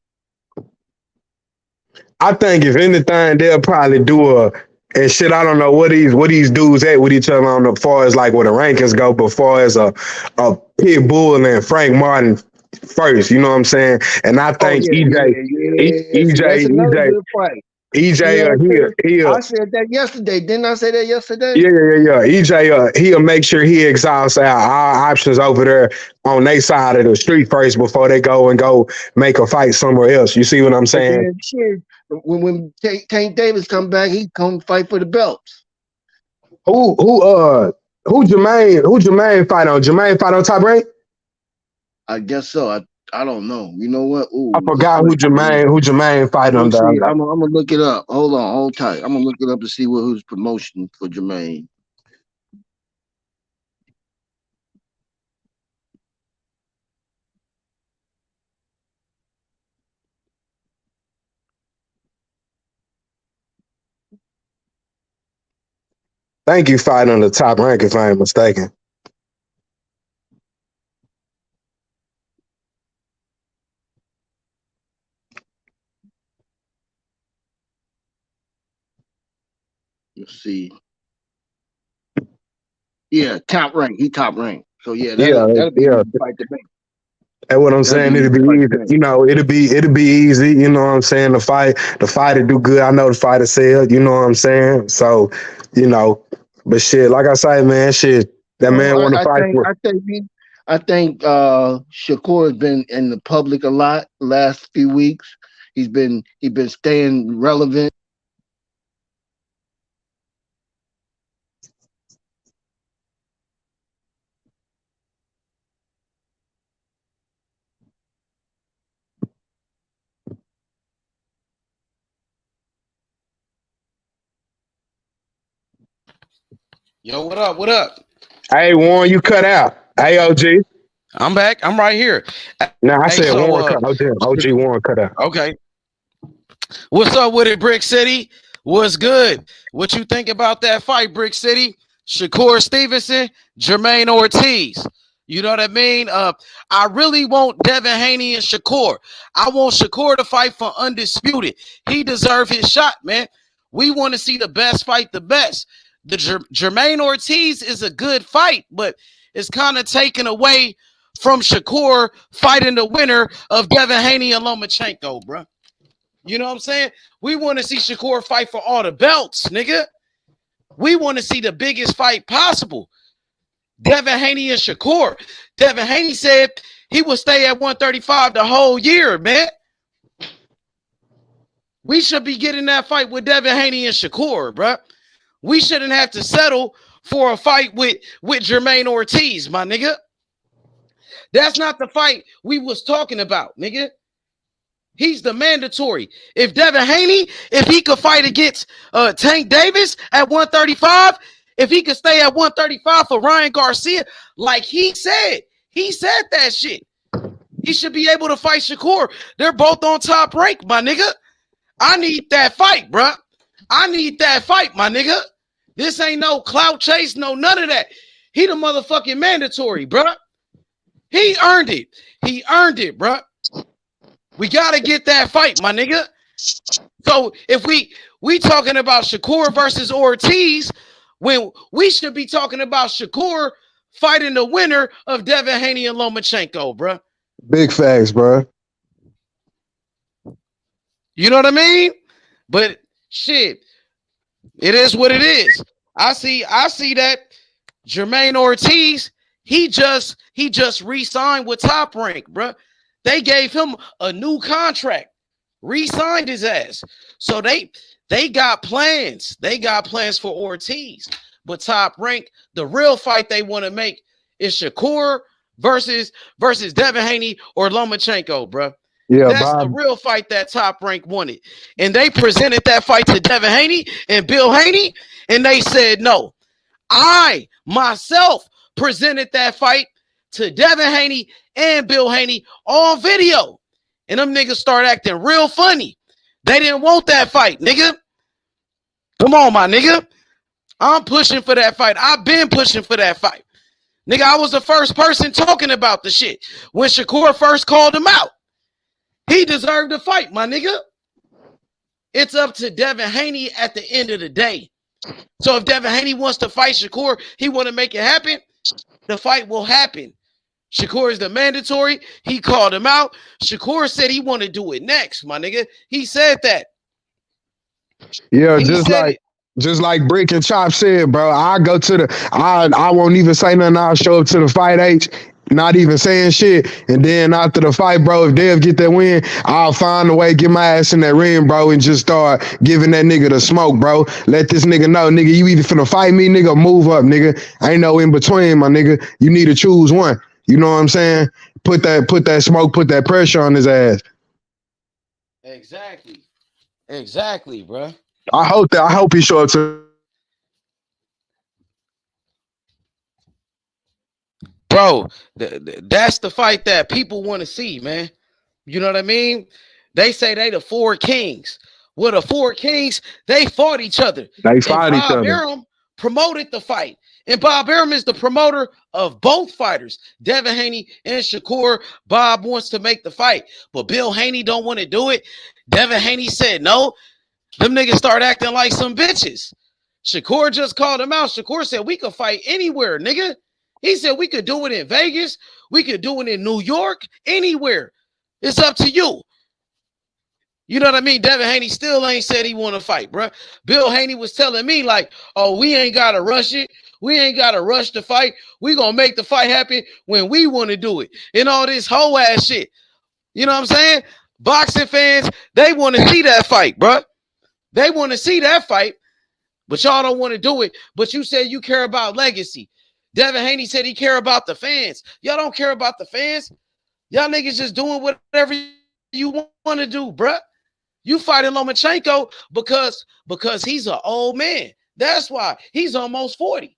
I think if anything, they'll probably do and shit. I don't know what these dudes at with each other on as far as like where the rankings go, but far as a Pitbull and Frank Martin first, you know what I'm saying? And I think EJ, I said that yesterday. Didn't I say that yesterday? Yeah. EJ, he'll make sure he exhausts our options over there on their side of the street first before they go make a fight somewhere else. You see what I'm saying? Then, when Tank Davis come back, he come fight for the belts. Who Jermaine fight on? Jermaine fight on Top Rank? I guess so. I don't know. You know what? Ooh, I forgot who Jermaine fight on. I'm gonna look it up. Hold tight. I'm gonna look it up to see who's promotion for Jermaine. Thank you, fight on the Top Rank, if I ain't mistaken. Let's see. Yeah, Top Rank. He Top Rank. So yeah, that'll be a fight to make. That's what I'm saying. It'll be easy. You know, it'll be easy. You know what I'm saying? The fighter do good. I know the fighter sell. You know what I'm saying? So, you know, but shit, like I say, man, shit, that man want to fight for. I think Shakur has been in the public a lot last few weeks. He's been staying relevant. Yo, what up? What up? Hey, Warren, you cut out. Hey, OG. I'm back. I'm right here. No, I said Warren cut out. OG Warren cut out. Okay. What's up with it, Brick City? What's good? What you think about that fight, Brick City? Shakur Stevenson, Jermaine Ortiz. You know what I mean? I really want Devin Haney and Shakur. I want Shakur to fight for undisputed. He deserves his shot, man. We want to see the best fight the best. The Jermaine Ortiz is a good fight, but it's kind of taken away from Shakur fighting the winner of Devin Haney and Lomachenko, bro. You know what I'm saying? We want to see Shakur fight for all the belts, nigga. We want to see the biggest fight possible. Devin Haney and Shakur. Devin Haney said he would stay at 135 the whole year, man. We should be getting that fight with Devin Haney and Shakur, bro. We shouldn't have to settle for a fight with Jermaine Ortiz, my nigga. That's not the fight we was talking about, nigga. He's the mandatory. If Devin Haney, if he could fight against Tank Davis at 135, if he could stay at 135 for Ryan Garcia, like he said that shit. He should be able to fight Shakur. They're both on Top Rank, my nigga. I need that fight, bruh. I need that fight, my nigga. This ain't no clout chase, no none of that. He the motherfucking mandatory, bruh. He earned it. He earned it, bruh. We gotta get that fight, my nigga. So if we talking about Shakur versus Ortiz, when we should be talking about Shakur fighting the winner of Devin Haney and Lomachenko, bruh. Big facts, bro. You know what I mean? But shit, it is what it is. I see that Jermaine Ortiz, he just re-signed with Top Rank, bruh. They gave him a new contract, re-signed his ass. So they got plans. They got plans for Ortiz. But Top Rank, the real fight they want to make is Shakur versus Devin Haney or Lomachenko, bro. Yeah, that's Bob. the real fight that Top Rank wanted. And they presented that fight to Devin Haney and Bill Haney, and they said no. I myself presented that fight to Devin Haney and Bill Haney on video. And them niggas start acting real funny. They didn't want that fight, nigga. Come on, my nigga. I'm pushing for that fight. I've been pushing for that fight. Nigga, I was the first person talking about the shit when Shakur first called him out. He deserved to fight, my nigga. It's up to Devin Haney at the end of the day. So if Devin Haney wants to fight Shakur, he want to make it happen, the fight will happen. Shakur is the mandatory. He called him out. Shakur said he want to do it next, my nigga. He said that. Yeah, just like Brick and Chop said, bro. I go to I won't even say nothing. I'll show up to the fight H, not even saying shit. And then after the fight, bro, if Dev get that win, I'll find a way, get my ass in that ring, bro, and just start giving that nigga the smoke, bro. Let this nigga know, nigga, you either finna fight me, nigga, move up, nigga. Ain't no in between, my nigga. You need to choose one. You know what I'm saying? Put that smoke, put that pressure on his ass. Exactly, bro. I hope he show up to. Bro, that's the fight that people want to see, man. You know what I mean? They say they the four kings. Well, the four kings, they fought each other. Bob Arum promoted the fight. And Bob Arum is the promoter of both fighters, Devin Haney and Shakur. Bob wants to make the fight, but Bill Haney don't want to do it. Devin Haney said no. Them niggas start acting like some bitches. Shakur just called him out. Shakur said we could fight anywhere, nigga. He said we could do it in Vegas. We could do it in New York, anywhere. It's up to you. You know what I mean? Devin Haney still ain't said he want to fight, bro. Bill Haney was telling me like, oh, we ain't got to rush it. We ain't got to rush the fight. We going to make the fight happen when we want to do it. And all this whole ass shit. You know what I'm saying? Boxing fans, they want to see that fight, bro. They want to see that fight, but y'all don't want to do it. But you said you care about legacy. Devin Haney said he care about the fans. Y'all don't care about the fans. Y'all niggas just doing whatever you want to do, bruh. You fighting Lomachenko because he's an old man. That's why he's almost 40.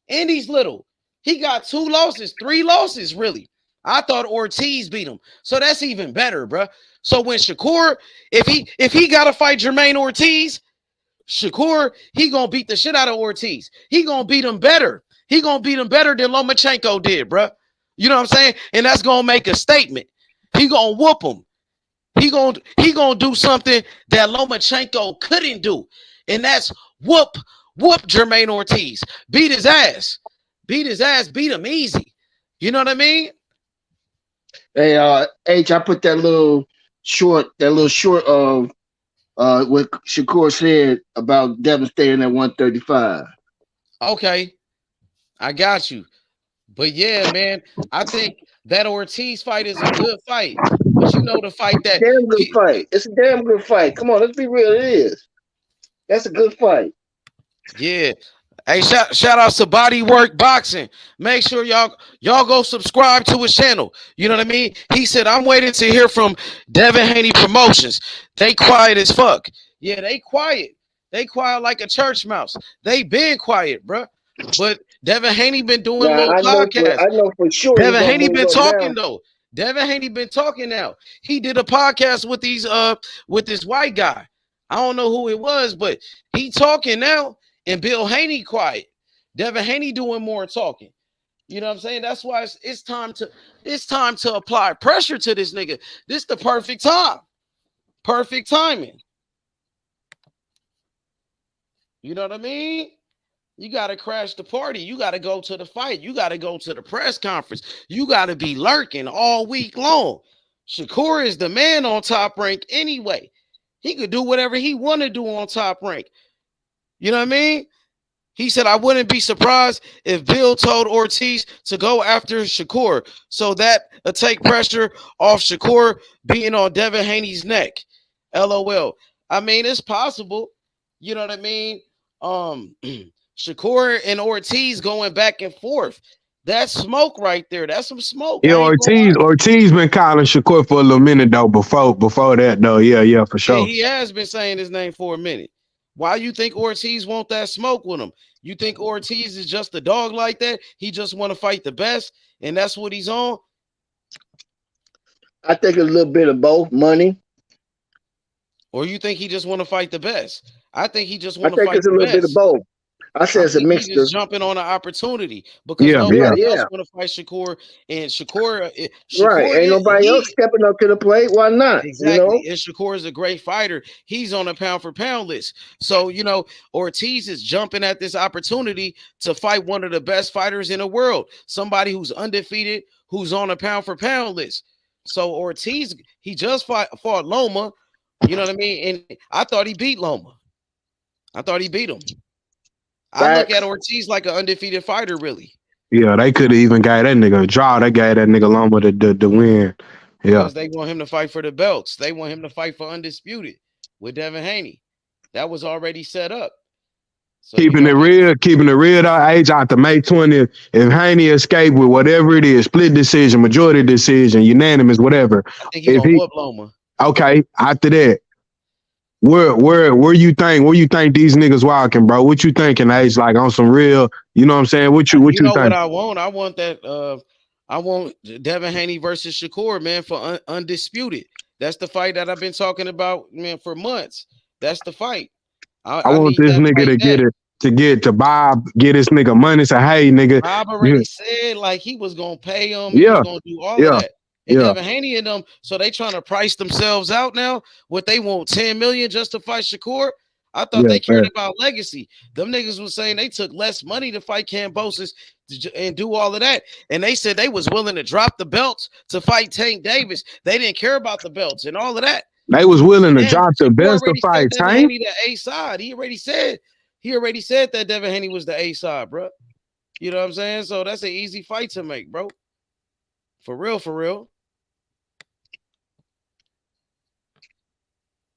And he's little. He got 3 losses, really. I thought Ortiz beat him. So that's even better, bruh. So when Shakur, if he got to fight Jermaine Ortiz, Shakur, he going to beat the shit out of Ortiz. He going to beat him better. He going to beat him better than Lomachenko did, bruh. You know what I'm saying? And that's going to make a statement. He going to whoop him. He going to do something that Lomachenko couldn't do. And that's whoop Jermaine Ortiz. Beat his ass. Beat him easy. You know what I mean? Hey, H, I put that little short of what Shakur said about Devin staying at 135. Okay. I got you. But yeah, man, I think that Ortiz fight is a good fight. But you know the fight that damn good fight. It's a damn good fight. Come on, let's be real. It is. That's a good fight. Yeah. Hey, shout out to Body Work Boxing. Make sure y'all go subscribe to his channel. You know what I mean? He said, I'm waiting to hear from Devin Haney Promotions. They quiet as fuck. Yeah, they quiet. They quiet like a church mouse. They been quiet, bro. But Devin Haney been doing Now little podcasts. I know for sure. Devin Haney been talking though. Devin Haney been talking now. He did a podcast with with this white guy. I don't know who it was, but he talking now. And Bill Haney quiet. Devin Haney doing more talking. You know what I'm saying? That's why it's time to apply pressure to this nigga. This the perfect time. Perfect timing. You know what I mean? You got to crash the party. You got to go to the fight. You got to go to the press conference. You got to be lurking all week long. Shakur is the man on Top Rank anyway. He could do whatever he want to do on Top Rank. You know what I mean? He said, I wouldn't be surprised if Bill told Ortiz to go after Shakur so that take pressure off Shakur being on Devin Haney's neck. LOL. I mean, it's possible. You know what I mean? Shakur and Ortiz going back and forth. That's smoke right there. That's some smoke. Yeah, Ortiz been calling Shakur for a little minute though. Before that though, yeah, for sure. Yeah, he has been saying his name for a minute. Why you think Ortiz want that smoke with him? You think Ortiz is just a dog like that? He just want to fight the best, and that's what he's on? I think a little bit of both, money. Or you think he just want to fight the best? I think he just want to fight the best. I think it's a little bit of both. I say it's a mixture. He's just jumping on an opportunity because nobody else want to fight Shakur, and Shakur right? Ain't nobody else stepping up to the plate. Why not? Exactly. You know? And Shakur is a great fighter. He's on a pound for pound list. So Ortiz is jumping at this opportunity to fight one of the best fighters in the world. Somebody who's undefeated, who's on a pound for pound list. So Ortiz, he just fought Loma. You know what I mean? And I thought he beat Loma. I thought he beat him. I look at Ortiz like an undefeated fighter, really. Yeah, they could have even got that nigga a draw. They gave that nigga Loma the win. Yeah. Because they want him to fight for the belts. They want him to fight for undisputed with Devin Haney. That was already set up. So, keeping it real though, age out to May 20th. If Haney escaped with whatever it is, split decision, majority decision, unanimous, whatever. I think he's gonna whoop Loma. Okay, after that. Where you think these niggas walking, bro? What you thinking, Age? Like on some real, you know what I'm saying? What you think? What I want? I want that. I want Devin Haney versus Shakur, man, for undisputed. That's the fight that I've been talking about, man, for months. That's the fight. I want this nigga to get it, to Bob, get this nigga money. Say, hey, nigga. Bob already said like he was gonna pay him. He was gonna do all of that. And Devin Haney and them, so they trying to price themselves out now. What they want, 10 million just to fight Shakur? I thought they cared about legacy. Them niggas was saying they took less money to fight Kambosos and do all of that. And they said they was willing to drop the belts to fight Tank Davis. They didn't care about the belts and all of that. They was willing to drop the belts to fight Tank. The A side. He already said that Devin Haney was the A side, bro. You know what I'm saying? So that's an easy fight to make, bro. For real.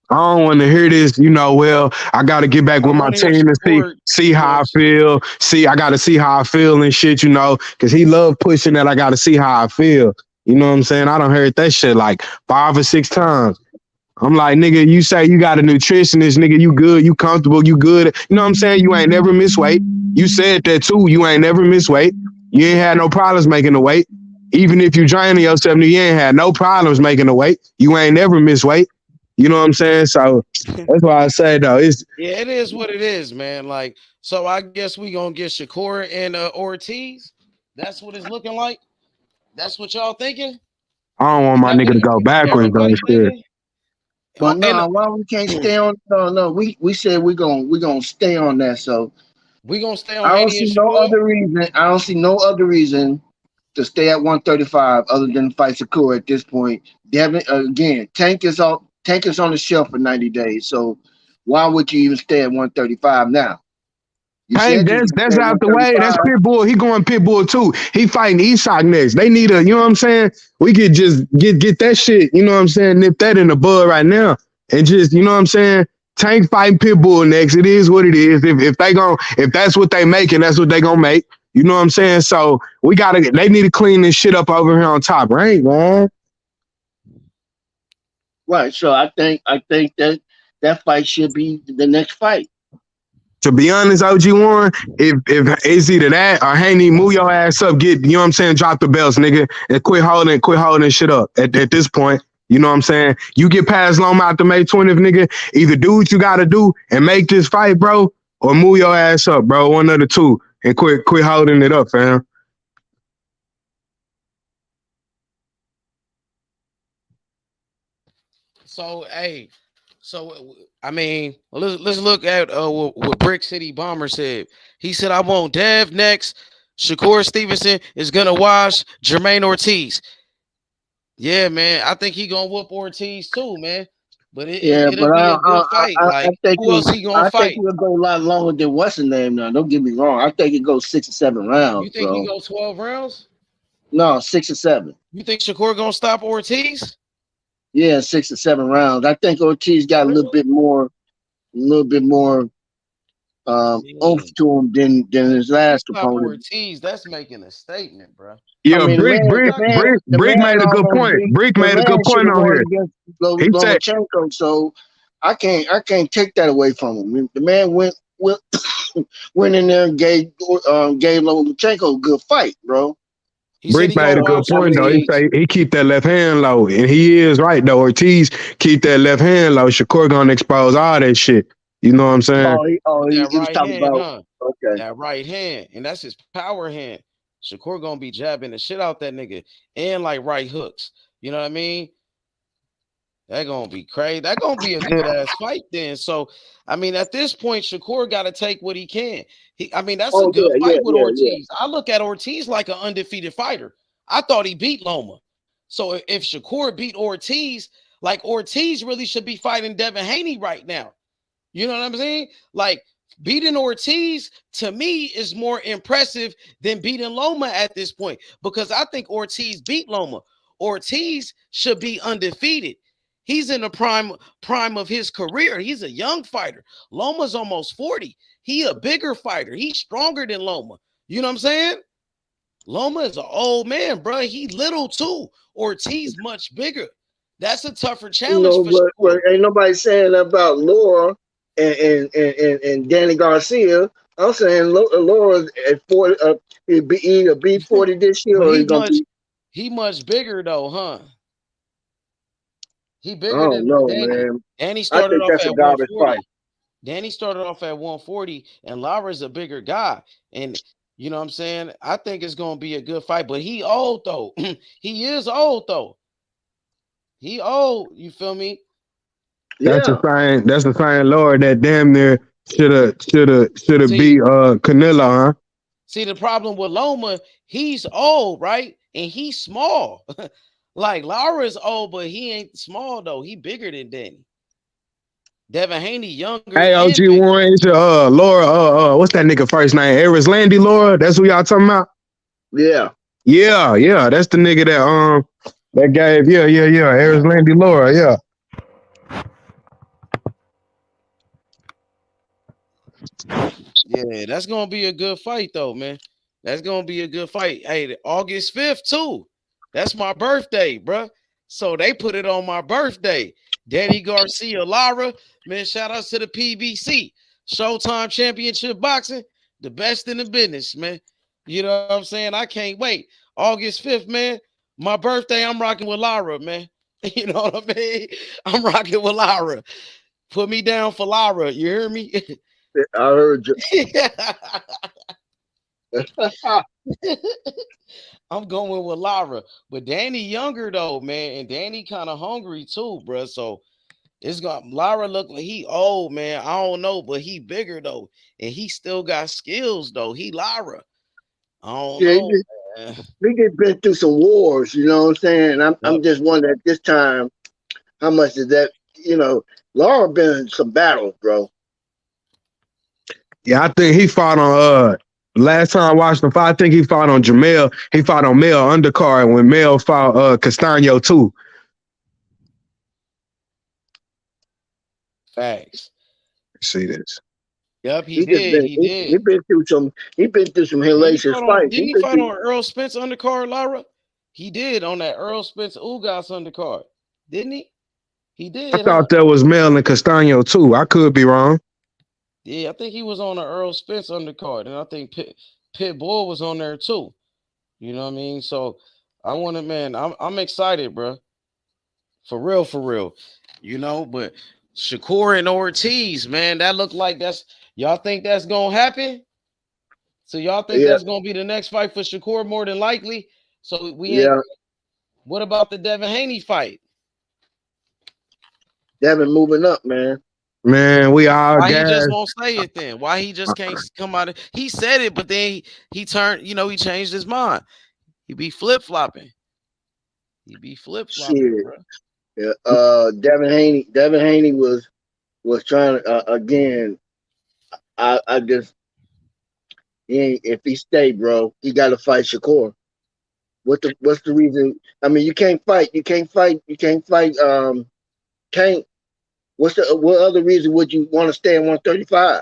I don't want to hear this, I got to get back with my team and see how I feel. I got to see how I feel and shit, because he loved pushing that. I got to see how I feel. You know what I'm saying? I done heard that shit like 5 or 6 times. I'm like, nigga, you say you got a nutritionist, nigga, you good, you comfortable, you good. You know what I'm saying? You ain't never miss weight. You said that too. You ain't never miss weight. You ain't had no problems making the weight. Even if you draining yourself, you ain't had no problems making the weight. You ain't never miss weight. You know what I'm saying? So that's why I say though, it is what it is, man. Like, so I guess we gonna get Shakur and Ortiz. That's what it's looking like. That's what y'all thinking. I don't want my nigga to go backwards, bro. But no, why we can't stay on? No. We said we gonna stay on that. So we gonna stay on. I don't see no other reason. I don't see no other reason to stay at 135 other than fight Shakur at this point. Devin, again, Tank is on the shelf for 90 days. So why would you even stay at 135 now? Hey, that's out the way. That's Pitbull. He going Pitbull too. He fighting Isak next. They need you know what I'm saying? We could just get that shit, you know what I'm saying, nip that in the bud right now. And just, you know what I'm saying? Tank fighting Pitbull next. It is what it is. If that's what they make, and that's what they gonna make. You know what I'm saying? So they need to clean this shit up over here on top, right, man? Right. So I think that fight should be the next fight. To be honest, OG1, if it's either that or Haney, move your ass up, you know what I'm saying, drop the belts, nigga, and quit holding shit up at this point. You know what I'm saying? You get past Loma out the May 20th, nigga. Either do what you gotta do and make this fight, bro, or move your ass up, bro. One of the two. And quit holding it up, fam. So, hey, I mean, let's look at what Brick City Bomber said. He said, I want Dev next. Shakur Stevenson is gonna watch Jermaine Ortiz. Yeah, man. I think he gonna whoop Ortiz too, man. But it'll be a good fight. I think who else he gonna fight? I think he'll go a lot longer than what's his name now. Don't get me wrong. I think it goes 6 or 7 rounds. You think he goes 12 rounds? No, 6 or 7. You think Shakur gonna stop Ortiz? Yeah, 6 or 7 rounds. I think Ortiz got a little bit more oomph to him than his last opponent. Ortiz, that's making a statement, bro. Yeah, I mean, Brick made a good point. Brick made a good point on here. He said, so I can't take that away from him. The man went in there and gave Lomachenko a good fight, bro. Brick made a good point though. He say he keep that left hand low, and he is right though. Ortiz keep that left hand low. Shakur gonna expose all that shit. You know what I'm saying? He was talking about that right hand, and that's his power hand. Shakur gonna be jabbing the shit out that nigga and like right hooks. You know what I mean? That gonna be crazy. That gonna be a good ass fight then. So, I mean, at this point, Shakur got to take what he can. That's a good fight with Ortiz. I look at Ortiz like an undefeated fighter. I thought he beat Loma. So if Shakur beat Ortiz, like Ortiz really should be fighting Devin Haney right now. You know what I'm saying? Like beating Ortiz to me is more impressive than beating Loma at this point because I think Ortiz beat Loma. Ortiz should be undefeated. He's in the prime of his career. He's a young fighter. Loma's almost 40. He a bigger fighter. He's stronger than Loma. You know what I'm saying? Loma is an old man, bro. He little too. Ortiz much bigger. That's a tougher challenge. But ain't nobody saying about Laura and Danny Garcia. I'm saying Laura at 40. He'll be 40 this year. Or he much bigger though, huh? He bigger than Danny. Man. Danny started off at 140. Danny started off at 140, and Lara's a bigger guy. And you know what I'm saying? I think it's gonna be a good fight, but he old though. He is old though. He old, you feel me? That's the sign, Lord, that damn near should have beat Canelo, huh? See, the problem with Loma, he's old, right? And he's small. Like Lara's old, but he ain't small though. He bigger than Danny. Devin Haney younger. Hey, OG1, it's Laura. What's that nigga first name? Eris Landy, Laura. That's who y'all talking about. Yeah. That's the nigga that gave. Eris Landy, Laura. Yeah. Yeah, that's gonna be a good fight though, man. That's gonna be a good fight. Hey, August 5th too. That's my birthday, bro. So they put it on my birthday. Danny Garcia, Lara, man, shout outs to the PBC. Showtime Championship Boxing, the best in the business, man. You know what I'm saying? I can't wait. August 5th, man, my birthday, I'm rocking with Lara, man. You know what I mean? I'm rocking with Lara. Put me down for Lara. You hear me? I heard you. I'm going with Lara, but Danny younger though, man, and Danny kind of hungry too, bro. So it's gonna Lara look like he old, man. I don't know, but he bigger though, and he still got skills though. He Lara. I don't know. We get been through some wars, you know what I'm saying? I'm just wondering at this time, how much is that? You know, Lara been in some battles, bro. Yeah, I think he fought on last time I watched him fight, I think he fought on Jamel. He fought on Mel undercard when Mel fought Castano too. Facts. see this. Yep, He just been He did. he been through some hellacious fights. Didn't he fight on Errol Spence undercard, Lara? He did on that Errol Spence Ugas undercard, didn't he? He did. I thought that was Mel and Castano too. I could be wrong. Yeah, I think he was on the Errol Spence undercard, and I think Pitbull was on there too. You know what I mean? So I want to, man. I'm excited, bro. For real. You know, but Shakur and Ortiz, man, that look like y'all think that's gonna happen? So y'all think that's gonna be the next fight for Shakur more than likely? So what about the Devin Haney fight? Devin moving up, man. Man, we all Why guys. he just won't say it then? Why he just can't come out he said it, but then he turned, he changed his mind. He be flip-flopping. Bro. Yeah, Devin Haney was trying to again. I just if he stayed, bro, he got to fight Shakur. What's the reason? I mean, you can't fight. Can't. What other reason would you want to stay in 135?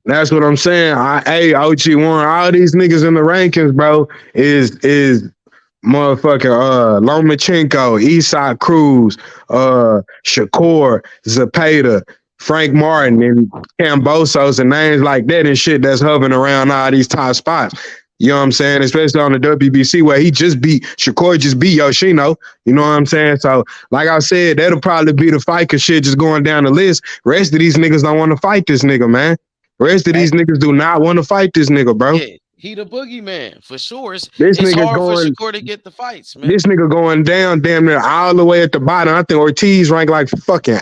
That's what I'm saying. Hey, OG1, all these niggas in the rankings, bro, is motherfucking Lomachenko, Eastside Cruz, Shakur, Zepeda, Frank Martin, and Cambosos and names like that and shit that's hovering around all these top spots. You know what I'm saying? Especially on the WBC where Shakur just beat Yoshino. You know what I'm saying? So, like I said, that'll probably be the fight because shit just going down the list. Rest of these niggas don't want to fight this nigga, man. Rest of these niggas do not want to fight this nigga, bro. Yeah, he the boogeyman for sure. It's nigga hard going, for Shakur to get the fights, man. This nigga going down damn near all the way at the bottom. I think Ortiz ranked like fucking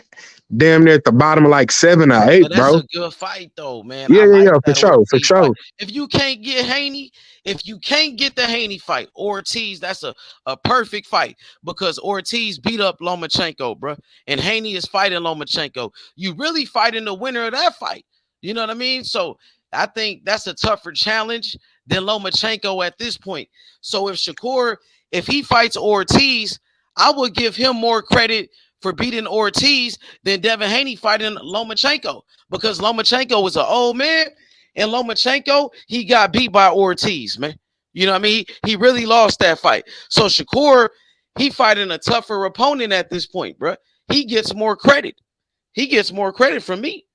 damn near at the bottom of like 7 or 8, that's bro. That's a good fight, though, man. Yeah, for sure. If you can't get Haney, if you can't get the Haney fight, Ortiz, that's a perfect fight because Ortiz beat up Lomachenko, bro, and Haney is fighting Lomachenko. You really fighting the winner of that fight. You know what I mean? So I think that's a tougher challenge than Lomachenko at this point. So if Shakur, if he fights Ortiz, I would give him more credit for beating Ortiz than Devin Haney fighting Lomachenko because Lomachenko was an old man and Lomachenko, he got beat by Ortiz, man. You know what I mean? He really lost that fight. So Shakur, he fighting a tougher opponent at this point, bro. He gets more credit. He gets more credit from me.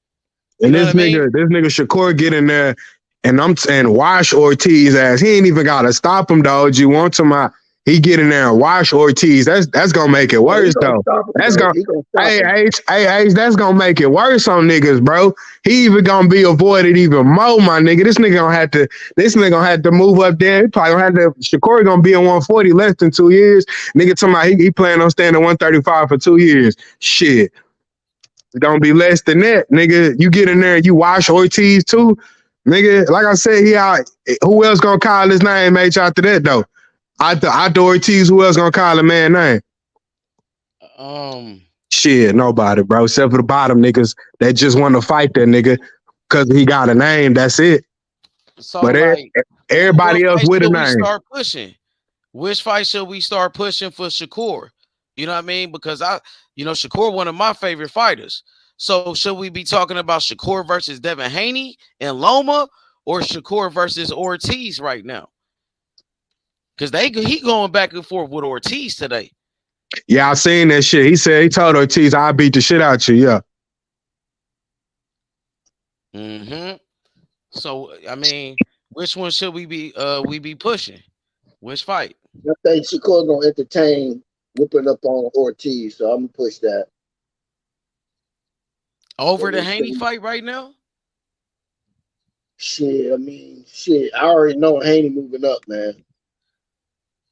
And this nigga Shakur get in there, and I'm saying wash Ortiz ass. He ain't even gotta stop him, dog. You want to he get in there and wash Ortiz. That's gonna make it worse, though. That's gonna that's gonna make it worse on niggas, bro. He even gonna be avoided even more, my nigga. This nigga gonna have to move up there. He probably gonna have to. Shakur gonna be in 140 less than 2 years. Nigga talking about he planning on staying at 135 for 2 years. Shit. It's gonna be less than that, nigga. You get in there and you wash Ortiz too, nigga. Like I said, he out. Who else gonna call his name, H, after that though? After Ortiz, who else gonna call a man name? Shit, nobody, bro. Except for the bottom niggas that just want to fight that nigga because he got a name. That's it. So but everybody else with a name. Start pushing. Which fight should we start pushing for Shakur? You know what I mean? Because Shakur, one of my favorite fighters. So should we be talking about Shakur versus Devin Haney and Loma or Shakur versus Ortiz right now? Because he going back and forth with Ortiz today. Yeah, I seen that shit. He told Ortiz, I'll beat the shit out you, yeah. Mm-hmm. So, I mean, which one should we be pushing? Which fight? I think Shakur gonna entertain whipping up on Ortiz, so I'm gonna push that. Over the Haney fight right now? Shit, I already know Haney moving up, man.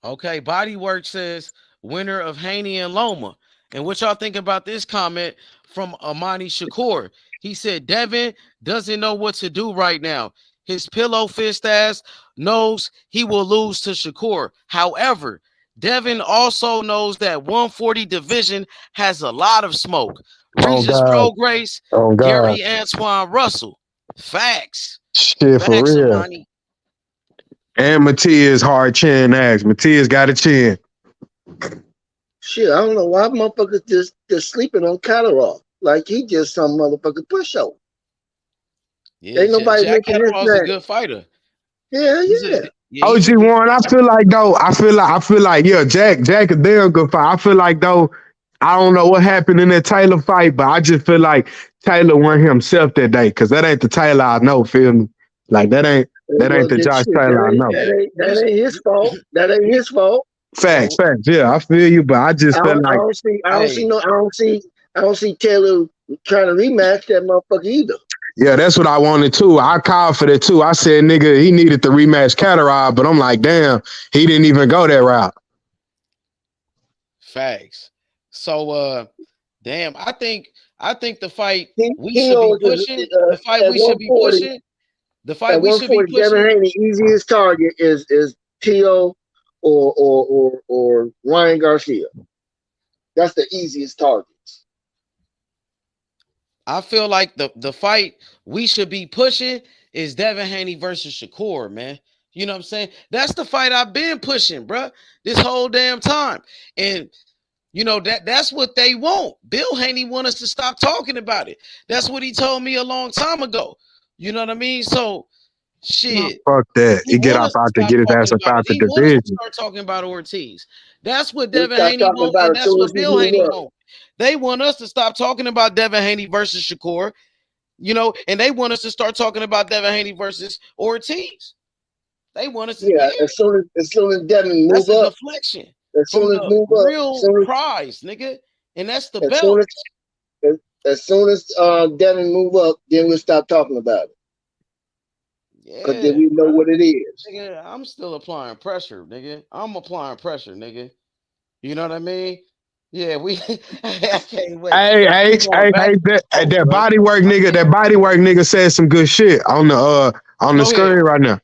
Okay, Bodywork says winner of Haney and Loma. And what y'all think about this comment from Amani Shakur? He said Devin doesn't know what to do right now. His pillow fist ass knows he will lose to Shakur. However, Devin also knows that 140 division has a lot of smoke. Regis Prograis, Gary Antoine Russell. Facts. Shit, for real. Amani. And Matias hard chin ass. Matias got a chin. Shit, I don't know why motherfuckers just sleeping on Catterall. like he just some motherfucking pushover. Yeah, Ain't nobody Jack making this Catterall's a man. good fighter. Yeah, He's yeah. he's a OG good Warren, I feel like though, I feel like yeah, Jack a damn good fight. I feel like though, I don't know what happened in that Taylor fight, but I just feel like Taylor won himself that day because that ain't the Taylor I know. Feel me? Like that ain't Well, the this Josh shit, Taylor I know. that ain't his fault. That ain't his fault. Facts. Yeah, I feel you, but I just feel like I don't see Taylor trying to rematch that motherfucker either. yeah, that's what I wanted too. I called for that too. I said, nigga, he needed to rematch Catterall, but I'm like, damn, he didn't even go that route. Facts. So damn, I think the fight we should be pushing. The fight we should be pushing. The fight we should be pushing. Devin Haney, easiest target is T.O. or Ryan Garcia. That's the easiest targets. I feel like the fight we should be pushing is Devin Haney versus Shakur, man. You know what I'm saying? That's the fight I've been pushing, bro, this whole damn time. And you know that's what they want. Bill Haney want us to stop talking about it. That's what he told me a long time ago. You know what I mean? So shit. Fuck that. He get off out to get his ass up out the division. Want us to start talking about Ortiz. That's what Devin Haney want, and that's what Bill Haney want. They want us to stop talking about Devin Haney versus Shakur, you know, and they want us to start talking about Devin Haney versus Ortiz. They want us to as soon as Devin move up, deflection. As soon as move up, real prize, nigga, and that's the belt. As soon as Devin move up, then we'll stop talking about it. Because then we know what it is. Nigga, I'm still applying pressure, nigga. I'm applying pressure, nigga. You know what I mean? Yeah, I can't wait. Hey, that body work nigga said some good shit on the screen right now.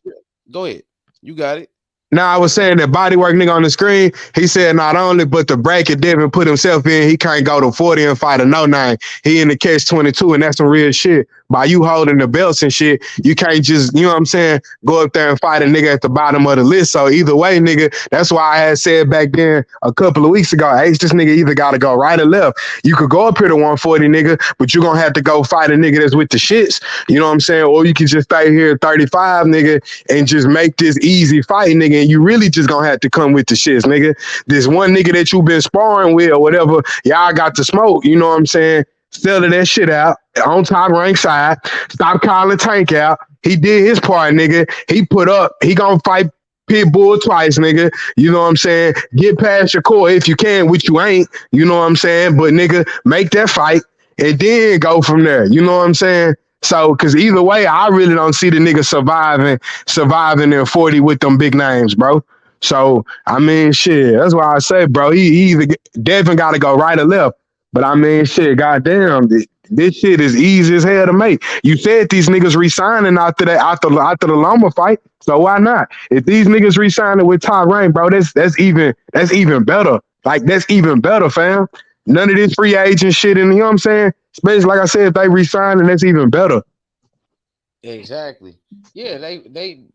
Go ahead. You got it. Now, I was saying that bodywork nigga on the screen, he said not only, but the bracket Devin put himself in, he can't go to 40 and fight a no-name. He in the catch 22, and that's some real shit. By you holding the belts and shit, you can't just, you know what I'm saying, go up there and fight a nigga at the bottom of the list. So either way, nigga, that's why I had said back then a couple of weeks ago, hey, this nigga either got to go right or left. You could go up here to 140, nigga, but you're going to have to go fight a nigga that's with the shits. You know what I'm saying? Or you can just stay here at 35, nigga, and just make this easy fight, nigga, and you really just going to have to come with the shits, nigga. This one nigga that you been sparring with or whatever, y'all got to smoke, you know what I'm saying? Selling that shit out on Top Rank side. Stop calling Tank out. He did his part, nigga. He put up. He gonna fight Pitbull twice, nigga. You know what I'm saying? Get past your core if you can, which you ain't. You know what I'm saying? But nigga, make that fight and then go from there. You know what I'm saying? So, because either way, I really don't see the nigga surviving in 40 with them big names, bro. So, I mean, shit. That's why I say, bro, he either Devin got to go right or left. But I mean, shit, goddamn, this shit is easy as hell to make. You said these niggas re-signing after the Loma fight, so why not? If these niggas re-signing with Top Rank, bro, that's even better. Like, that's even better, fam. None of this free agent shit, and you know what I'm saying? Especially, like I said, if they re-signing, that's even better. Exactly. Yeah, they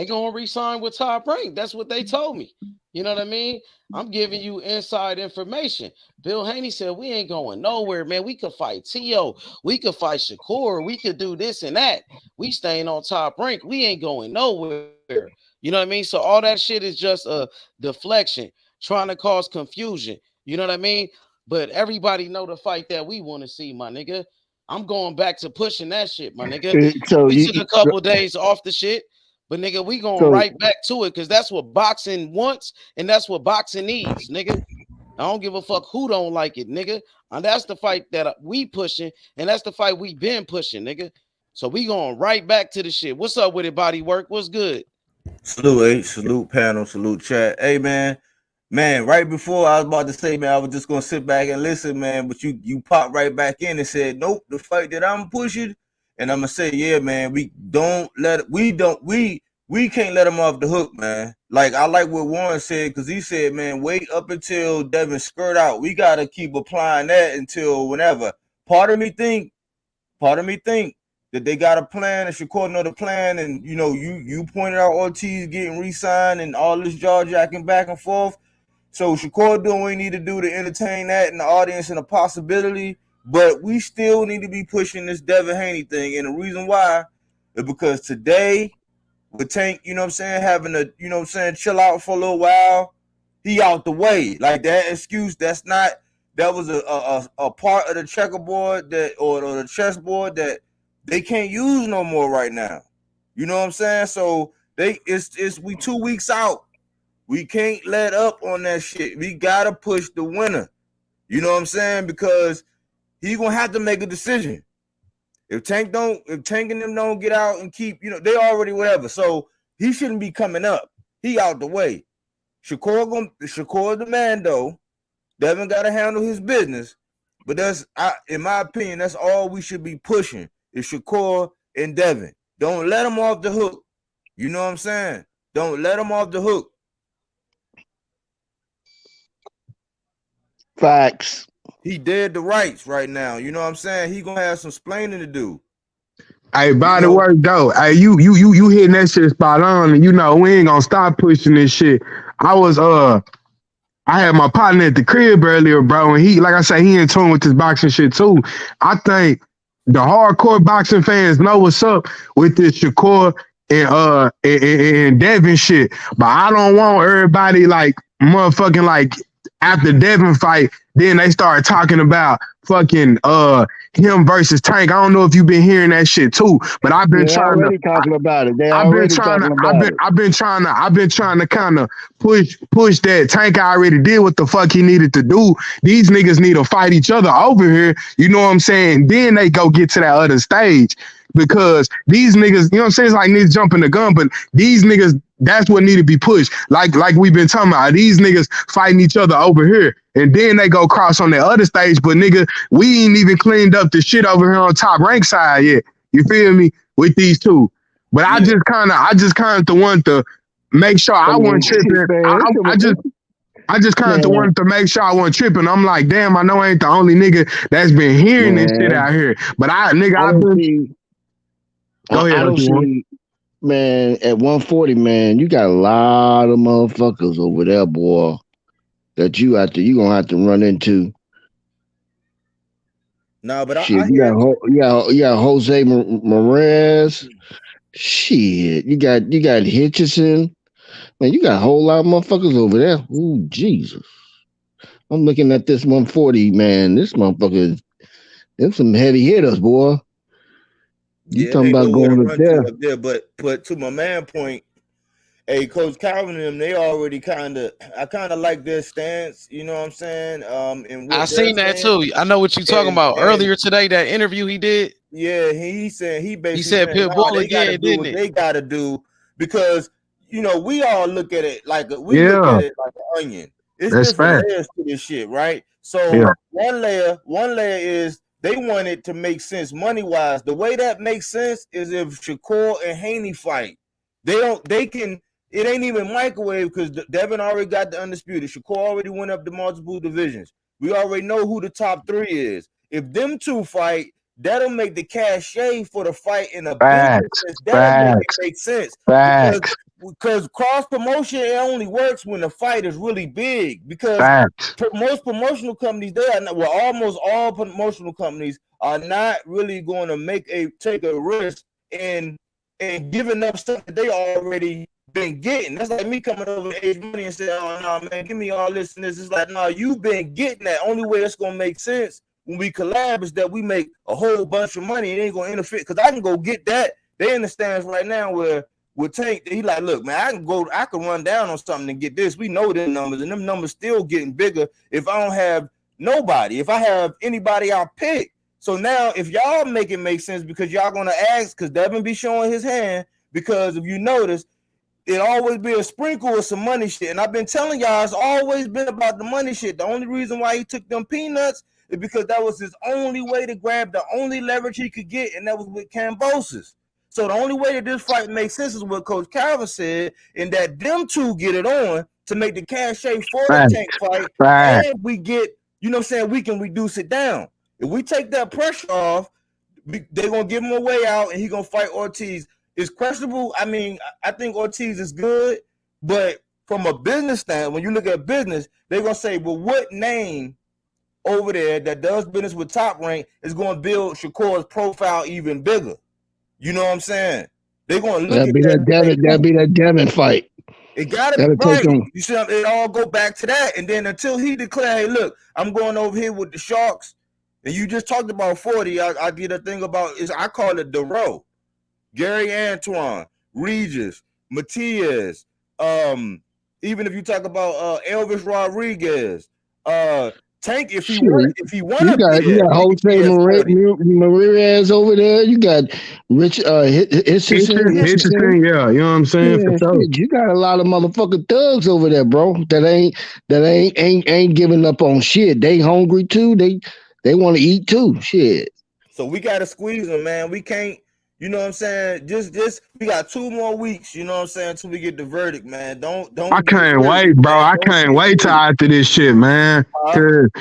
gonna re-sign with Top Rank. That's what they told me. You know what I mean? I'm giving you inside information. Bill Haney said we ain't going nowhere, man. We could fight T.O. We could fight Shakur. We could do this and that. We staying on Top Rank. We ain't going nowhere. You know what I mean? So all that shit is just a deflection, trying to cause confusion. You know what I mean? But everybody know the fight that we want to see, my nigga. I'm going back to pushing that shit, my nigga. So we took a couple of days off the shit, but nigga, we going right back to it because that's what boxing wants and that's what boxing needs, nigga. I don't give a fuck who don't like it, nigga. And that's the fight that we pushing, and that's the fight we been pushing, nigga. So we going right back to the shit. What's up with it, body work? What's good? Salute, salute panel, salute chat. Hey, man, right before I was about to say, man, I was just gonna sit back and listen, man, but you popped right back in and said, nope, the fight that I'm pushing, and I'm gonna say, yeah, man, we can't let him off the hook, man. Like, I like what Warren said, because he said, man, wait up until Devin skirt out. We gotta keep applying that until whenever. Part of me think that they got a plan and Shakur know the plan, and you know, you pointed out Ortiz getting re-signed and all this jaw jacking back and forth. So Shakur doing what we need to do to entertain that in the audience and a possibility. but we still need to be pushing this Devin Haney thing. And the reason why is because today, with Tank, you know what I'm saying, having to, you know what I'm saying, chill out for a little while, he out the way. Like that excuse, that was a part of the checkerboard that or the chessboard that they can't use no more right now. You know what I'm saying? So we 2 weeks out. We can't let up on that shit. We gotta push the winner. You know what I'm saying? Because he's gonna have to make a decision. If Tank and them don't get out and keep, you know, they already whatever. So he shouldn't be coming up. He out the way. Shakur the man though. Devin gotta handle his business. But in my opinion, that's all we should be pushing is Shakur and Devin. Don't let him off the hook. You know what I'm saying? Don't let him off the hook. Facts. He dead to rights right now. You know what I'm saying? He gonna have some explaining to do. Hey, by the way, though, hey, you hitting that shit spot on, and you know we ain't gonna stop pushing this shit. I had my partner at the crib earlier, bro, and he, like I say, he in tune with this boxing shit too. I think the hardcore boxing fans know what's up with this Shakur and Devin shit, but I don't want everybody like motherfucking like after Devin fight, then they started talking about fucking him versus Tank. I don't know if you've been hearing that shit too, but I've been talking about it. I've been trying to kind of push that. Tank already did what the fuck he needed to do. These niggas need to fight each other over here. You know what I'm saying? Then they go get to that other stage. Because these niggas, you know what I'm saying? It's like niggas jumping the gun, but these niggas, that's what need to be pushed. Like we've been talking about. These niggas fighting each other over here. And then they go cross on the other stage, but nigga, we ain't even cleaned up the shit over here on Top Rank side yet. You feel me? With these two. But I just kinda want to make sure I wasn't tripping. I just kind of wanted to make sure I wasn't tripping. I'm like, damn, I know I ain't the only nigga that's been hearing this shit out here. But Go ahead. I don't see, man, at 140, man, you got a lot of motherfuckers over there, boy, that you gonna have to run into. No, but shit, you got Jose Morrell. Shit, you got Hitchison. Man, you got a whole lot of motherfuckers over there. Ooh, Jesus. I'm looking at this 140, man. This motherfucker, them some heavy hitters, boy. You talking about going up there. But to my man point, hey, Coach Calvin and them, they already I kind of like their stance, you know what I'm saying? And I seen that too. I know what you're talking about. Earlier today, that interview he did. Yeah, he said Pitbull again, didn't it? They gotta do, because you know we all look at it like look at it like an onion. It's different layers to this shit, right? So one layer is they want it to make sense money-wise. The way that makes sense is if Shakur and Haney fight. It ain't even microwave because Devin already got the undisputed. Shakur already went up to multiple divisions. We already know who the top three is. If them two fight, that'll make the cachet for the fight in a business. That'll make sense. Because cross promotion, it only works when the fight is really big. Because most promotional companies, almost all promotional companies are not really going to take a risk in giving up stuff that they already been getting. That's like me coming over to Age Money and saying, "Oh no, man, give me all this and this." It's like, no, you've been getting that. Only way it's gonna make sense when we collab is that we make a whole bunch of money. It ain't gonna interfere because I can go get that. They in the stands right now where with Tank, he like, look, man, I can run down on something and get this. We know them numbers, and them numbers still getting bigger if I don't have nobody. If I have anybody I pick. So now if y'all make it make sense because y'all gonna ask, because Devin be showing his hand, because if you notice, it always be a sprinkle of some money shit. And I've been telling y'all it's always been about the money shit. The only reason why he took them peanuts is because that was his only way to grab the only leverage he could get, and that was with Kambosos. So the only way that this fight makes sense is what Coach Calvin said, and that them two get it on to make the cachet for the Tank fight. And we get, you know what I'm saying, we can reduce it down. If we take that pressure off, they're going to give him a way out, and he's going to fight Ortiz. It's questionable. I mean, I think Ortiz is good, but from a business standpoint, when you look at business, they're going to say, well, what name over there that does business with Top Rank is going to build Shakur's profile even bigger. You know what I'm saying? They're going to look That'd at be that. that'd be that Devin fight. It gotta That'll be right. take him. You see, it all go back to that, and then until he declare, "Hey, look, I'm going over here with the Sharks," and you just talked about 40. I did a thing about is I call it the row. Gary Antoine, Regis, Matias, even if you talk about Elvis Rodriguez, Tank, if he want you got Jose Maria over there. You got Rich Hitchison. Yeah, you know what I'm saying? Yeah, For sure. shit, you got a lot of motherfucking thugs over there, bro. That ain't giving up on shit. They hungry too. They want to eat too. Shit. So we gotta squeeze them, man. We can't. You know what I'm saying? Just we got 2 more weeks, you know what I'm saying, until we get the verdict, man. Don't I can't wait, bro. I can't wait till after this shit, man. I'm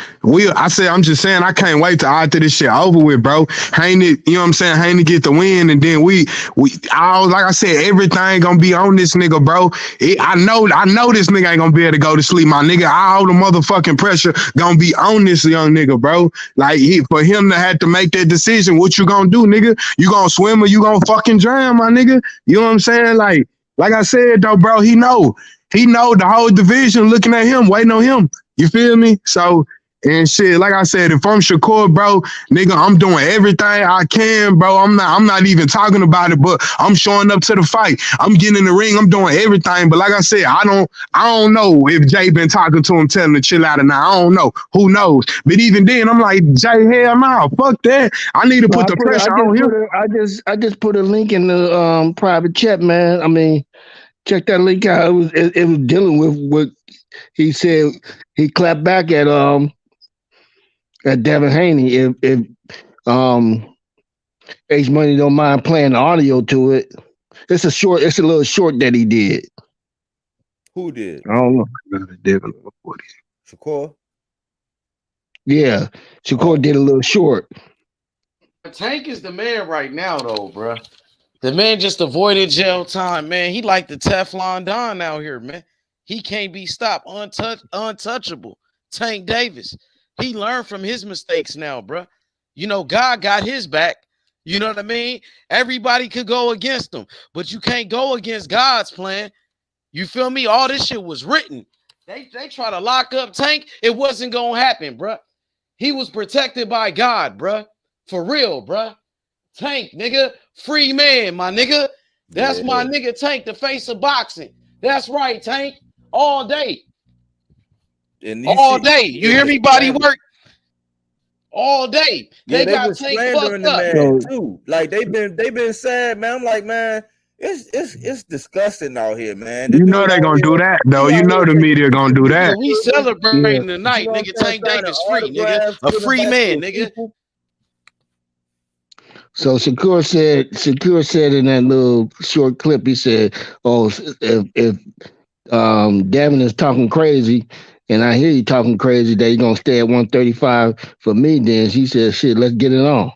just saying I can't wait till after this shit over with, bro. Ain't it, you know what I'm saying? Ain't to get the win, and then like I said, everything gonna be on this nigga, bro. I know this nigga ain't gonna be able to go to sleep, my nigga. All the motherfucking pressure gonna be on this young nigga, bro. Like for him to have to make that decision, what you gonna do, nigga? You gonna swim or you gonna fucking drown, my nigga? You know what I'm saying? Like I said though, bro, he know the whole division looking at him, waiting on him. You feel me? So, and shit, like I said, if I'm Shakur, bro, nigga, I'm doing everything I can, bro. I'm not even talking about it, but I'm showing up to the fight. I'm getting in the ring. I'm doing everything. But like I said, I don't know if Jay been talking to him, telling him to chill out or not. I don't know. Who knows? But even then, I'm like, Jay, hell no, fuck that. I need to put the pressure on him. I just put a link in the private chat, man. I mean, check that link out. It was dealing with what he said. He clapped back at Devin Haney if H Money don't mind playing the audio to it. It's a little short that he did. Who did? I don't know. Shakur? Yeah. Shakur did a little short. Tank is the man right now, though, bro. The man just avoided jail time, man. He like the Teflon Don out here, man. He can't be stopped, untouchable. Tank Davis. He learned from his mistakes now, bro. You know, God got his back. You know what I mean? Everybody could go against him, but you can't go against God's plan. You feel me? All this shit was written. They try to lock up Tank. It wasn't going to happen, bro. He was protected by God, bro. For real, bro. Tank, nigga. Free man, my nigga. That's my nigga Tank, the face of boxing. That's right, Tank. All day. All day. You hear me, body work? All day. They got Tank fucked up. Man too. Like they been sad, man. I'm like, man, it's disgusting out here, man. You know they gonna do that, though. You know the media gonna do that. We celebrating tonight, nigga. Tank Davis free, nigga. A free man, nigga. So Shakur said in that little short clip, he said, "Oh, if Devin is talking crazy, and I hear you talking crazy that you're gonna stay at 135 for me, then she said, shit, let's get it on.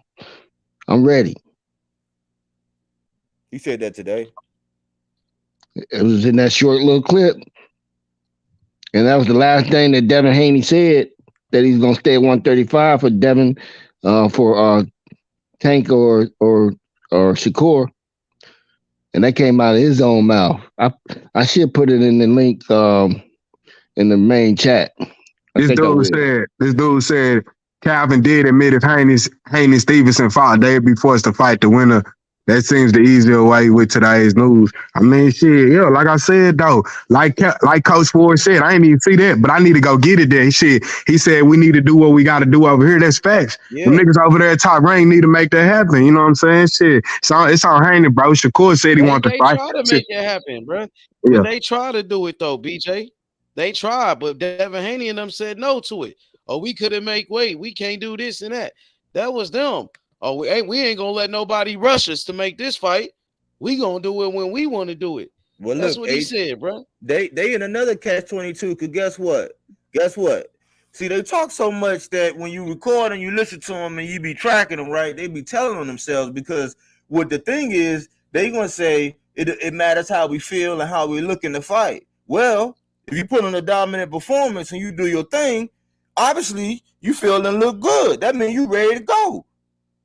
I'm ready." He said that today. It was in that short little clip. And that was the last thing that Devin Haney said, that he's gonna stay at 135 for Devin, for Tank or Shakur. And that came out of his own mouth. I should put it in the link in the main chat. This dude said Calvin did admit if Haney Stevenson fought, they'd be forced to fight the winner. That seems the easier way with today's news. I mean, shit, yeah, like I said, though, like Coach Ford said, I ain't even see that, but I need to go get it there. Shit, he said we need to do what we got to do over here. That's facts. Yeah. The niggas over there at Top Rank need to make that happen. You know what I'm saying? Shit, it's on Haney, bro. Shakur said he wanted to fight. They try to make it happen, bro. Yeah. They try to do it, though, BJ. They tried, but Devin Haney and them said no to it. Oh, we couldn't make weight. We can't do this and that. That was them. Oh, we ain't gonna let nobody rush us to make this fight. We gonna do it when we want to do it. Well, that's what he said, bro. They in another catch-22. Cause guess what? See, they talk so much that when you record and you listen to them and you be tracking them, right? They be telling on themselves, because what the thing is, they gonna say it matters how we feel and how we look in the fight. Well, if you put on a dominant performance and you do your thing, obviously you feeling look good. That means you ready to go.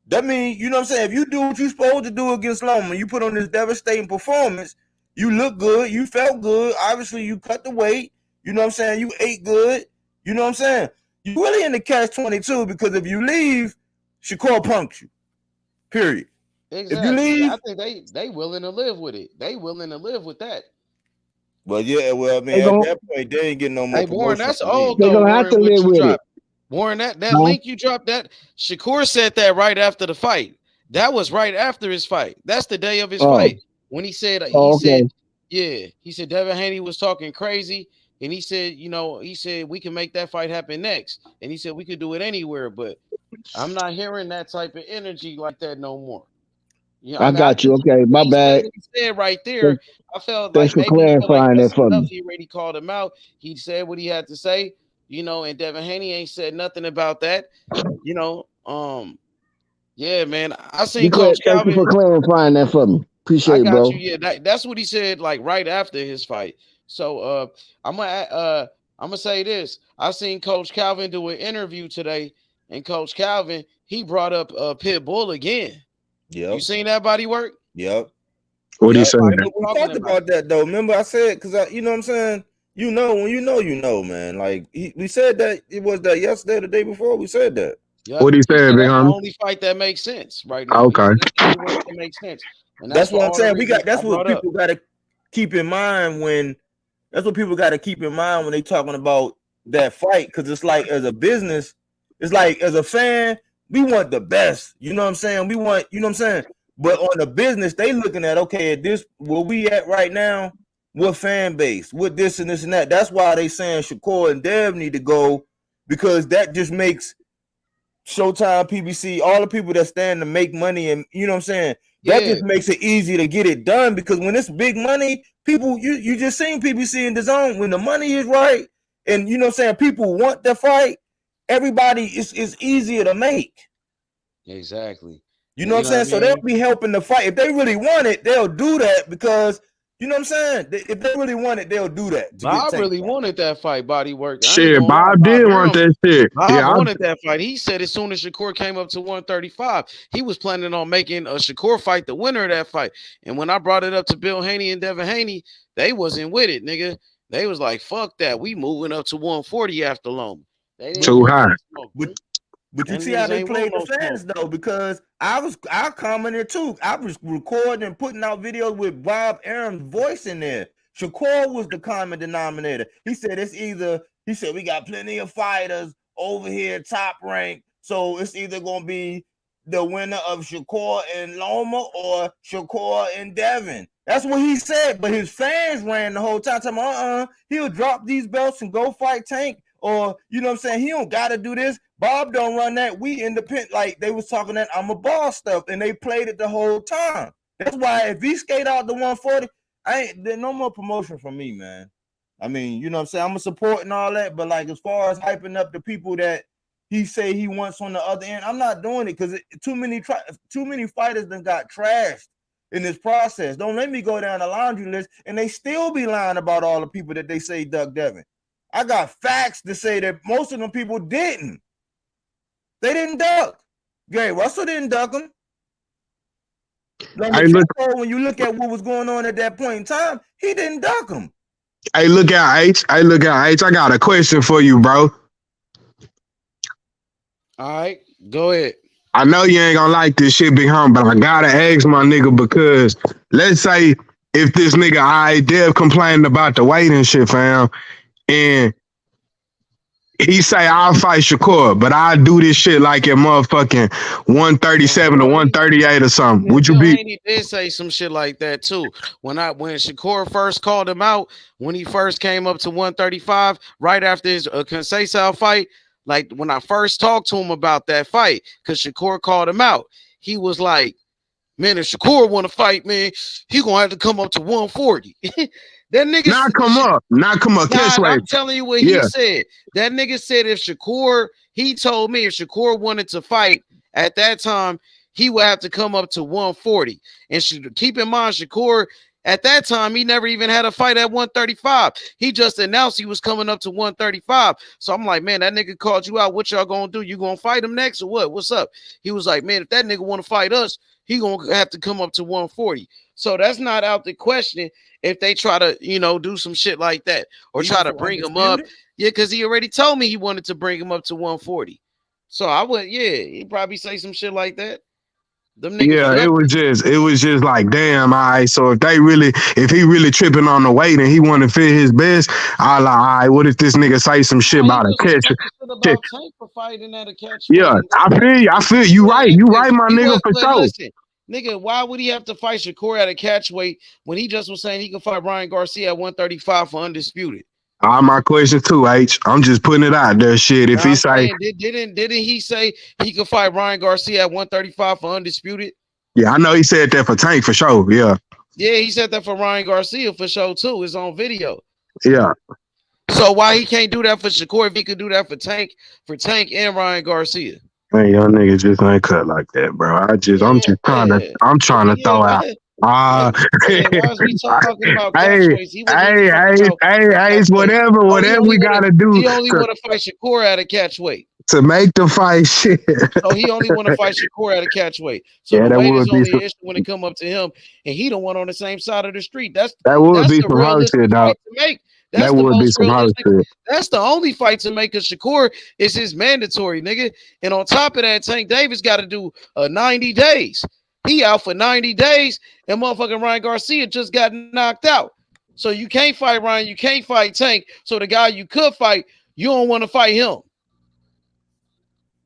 That means, you know what I'm saying, if you do what you're supposed to do against Loma, you put on this devastating performance, you look good, you felt good, obviously you cut the weight, you know what I'm saying, you ate good, you know what I'm saying. You really in the catch-22 because if you leave, Shakur punked you. Period. Exactly. If you leave, I think they willing to live with it. They willing to live with that. Well, yeah, well, I mean, at that point, they ain't getting no more Hey, Warren, promotion. that's from me. old They're though. gonna have Warren, to what live you with it. dropped. Warren, that link you dropped, that Shakur said that right after the fight. That was right after his fight. That's the day of his fight. When he said, okay. he said Devin Haney was talking crazy, and he said, he said we can make that fight happen next, and he said we could do it anywhere, but I'm not hearing that type of energy like that no more. Yeah, I got you. Okay, my bad. He said right there, I felt Thanks like for maybe he felt like clarifying that's that for enough. me. He already called him out. He said what he had to say, and Devin Haney ain't said nothing about that. Yeah, man. I seen Coach Thank you Calvin. for clarifying that for me. Appreciate I it, got bro. you. Yeah, that's what he said, like right after his fight. So I'm gonna say this. I seen Coach Calvin do an interview today, and Coach Calvin, he brought up Pitbull again. Yep. You seen that body work? Yep. What he said? We talked about that though. Remember, I said, because you know what I'm saying. When you know, man. Like we said that it was that yesterday, or the day before. We said that. Yep. What he said, big that's homie? the only fight that makes sense right now. Okay. That's the only one that makes sense. And That's what I'm saying. That's I what brought up. people got to keep in mind when. That's what people got to keep in mind when they talking about that fight, because it's like as a business, it's like as a fan, we want the best. You know what I'm saying? We want, you know what I'm saying? But on the business, they looking at, okay, at this where we at right now, what fan base, what this and this and that. That's why they saying Shakur and Dev need to go, because that just makes Showtime, PBC, all the people that stand to make money, and you know what I'm saying, that just makes it easy to get it done, because when it's big money, people, you just seen PBC in the zone, when the money is right, and you know what I'm saying, people want the fight, everybody is easier to make. Exactly. You know what I'm saying? So they'll be helping the fight. If they really want it, they'll do that, because you know what I'm saying? If they really want it, they'll do that. Bob really wanted that fight, body work. Shit, Bob did want that shit. Bob wanted that fight. He said as soon as Shakur came up to 135, he was planning on making a Shakur fight the winner of that fight. And when I brought it up to Bill Haney and Devin Haney, they wasn't with it, nigga. They was like, fuck that. We moving up to 140 after Loma. Too high. But you see how they played the fans though, because I commented too. I was recording and putting out videos with Bob Aaron's voice in there. Shakur was the common denominator. He said we got plenty of fighters over here top rank, so it's either gonna be the winner of Shakur and Loma or Shakur and Devin. That's what he said. But his fans ran the whole time. He'll drop these belts and go fight Tank. Or, you know what I'm saying? He don't got to do this. Bob don't run that. We independent. Like, they was talking that I'm a boss stuff, and they played it the whole time. That's why if he skate out the 140, there's no more promotion from me, man. I mean, you know what I'm saying? I'm a support and all that, but, like, as far as hyping up the people that he say he wants on the other end, I'm not doing it, because too many fighters done got trashed in this process. Don't let me go down the laundry list, and they still be lying about all the people that they say duck Devin. I got facts to say that most of them people didn't. They didn't duck. Gary Russell didn't duck them. When you look at what was going on at that point in time, he didn't duck them. Hey, look out, H. I got a question for you, bro. All right, go ahead. I know you ain't gonna like this shit, big homie, but I gotta ask my nigga, because let's say if this nigga Dev complaining about the weight and shit, fam, and he say I'll fight Shakur, but I do this shit like at motherfucking 137 to 138 or something. Would you be? He did say some shit like that too. When Shakur first called him out, when he first came up to 135, right after his Conceição fight, like when I first talked to him about that fight, because Shakur called him out, he was like, "Man, if Shakur want to fight, man, he gonna have to come up to 140." That nigga not come up. I'm telling you what he said. That nigga said he told me if Shakur wanted to fight at that time, he would have to come up to 140. And keep in mind, Shakur, At that time, he never even had a fight at 135. He just announced he was coming up to 135. So I'm like, man, that nigga called you out. What y'all gonna do? You gonna fight him next or what? What's up? He was like, man, if that nigga want to fight us, he gonna have to come up to 140. So that's not out the question if they try to, do some shit like that or try to bring him up. Yeah, because he already told me he wanted to bring him up to 140. So I would, he'd probably say some shit like that. Them niggas Yeah, it was just like, damn, all right. So if he really tripping on the weight and he want to fit his best, I like, all right, what if this nigga say some shit about a catch? Tank for fighting at a catch. Yeah, I feel you right. You right, my nigga, for sure. Listen, nigga, why would he have to fight Shakur at a catch weight when he just was saying he could fight Ryan Garcia at 135 for undisputed? My question too, H. I'm just putting it out there. Shit, if he say, didn't he say he could fight Ryan Garcia at 135 for undisputed? Yeah, I know he said that for Tank for sure. Yeah, he said that for Ryan Garcia for sure too. It's on video. Yeah. So why he can't do that for Shakur if he could do that for Tank and Ryan Garcia? Man, y'all niggas just ain't cut like that, bro. I'm just trying to throw out. Why is we talking about whatever we gotta do. He only want to fight Shakur at a catch weight. To make the fight shit. So he only want to fight Shakur at a catch weight. So the weight is only an issue when it come up to him, and he don't want on the same side of the street. That would be some hard shit, dog. That would be some hard shit. That's the only fight to make. Cause Shakur is his mandatory, nigga. And on top of that, Tank Davis got to do 90 days. He out for 90 days, and motherfucking Ryan Garcia just got knocked out. So you can't fight Ryan, you can't fight Tank. So the guy you could fight, you don't want to fight him.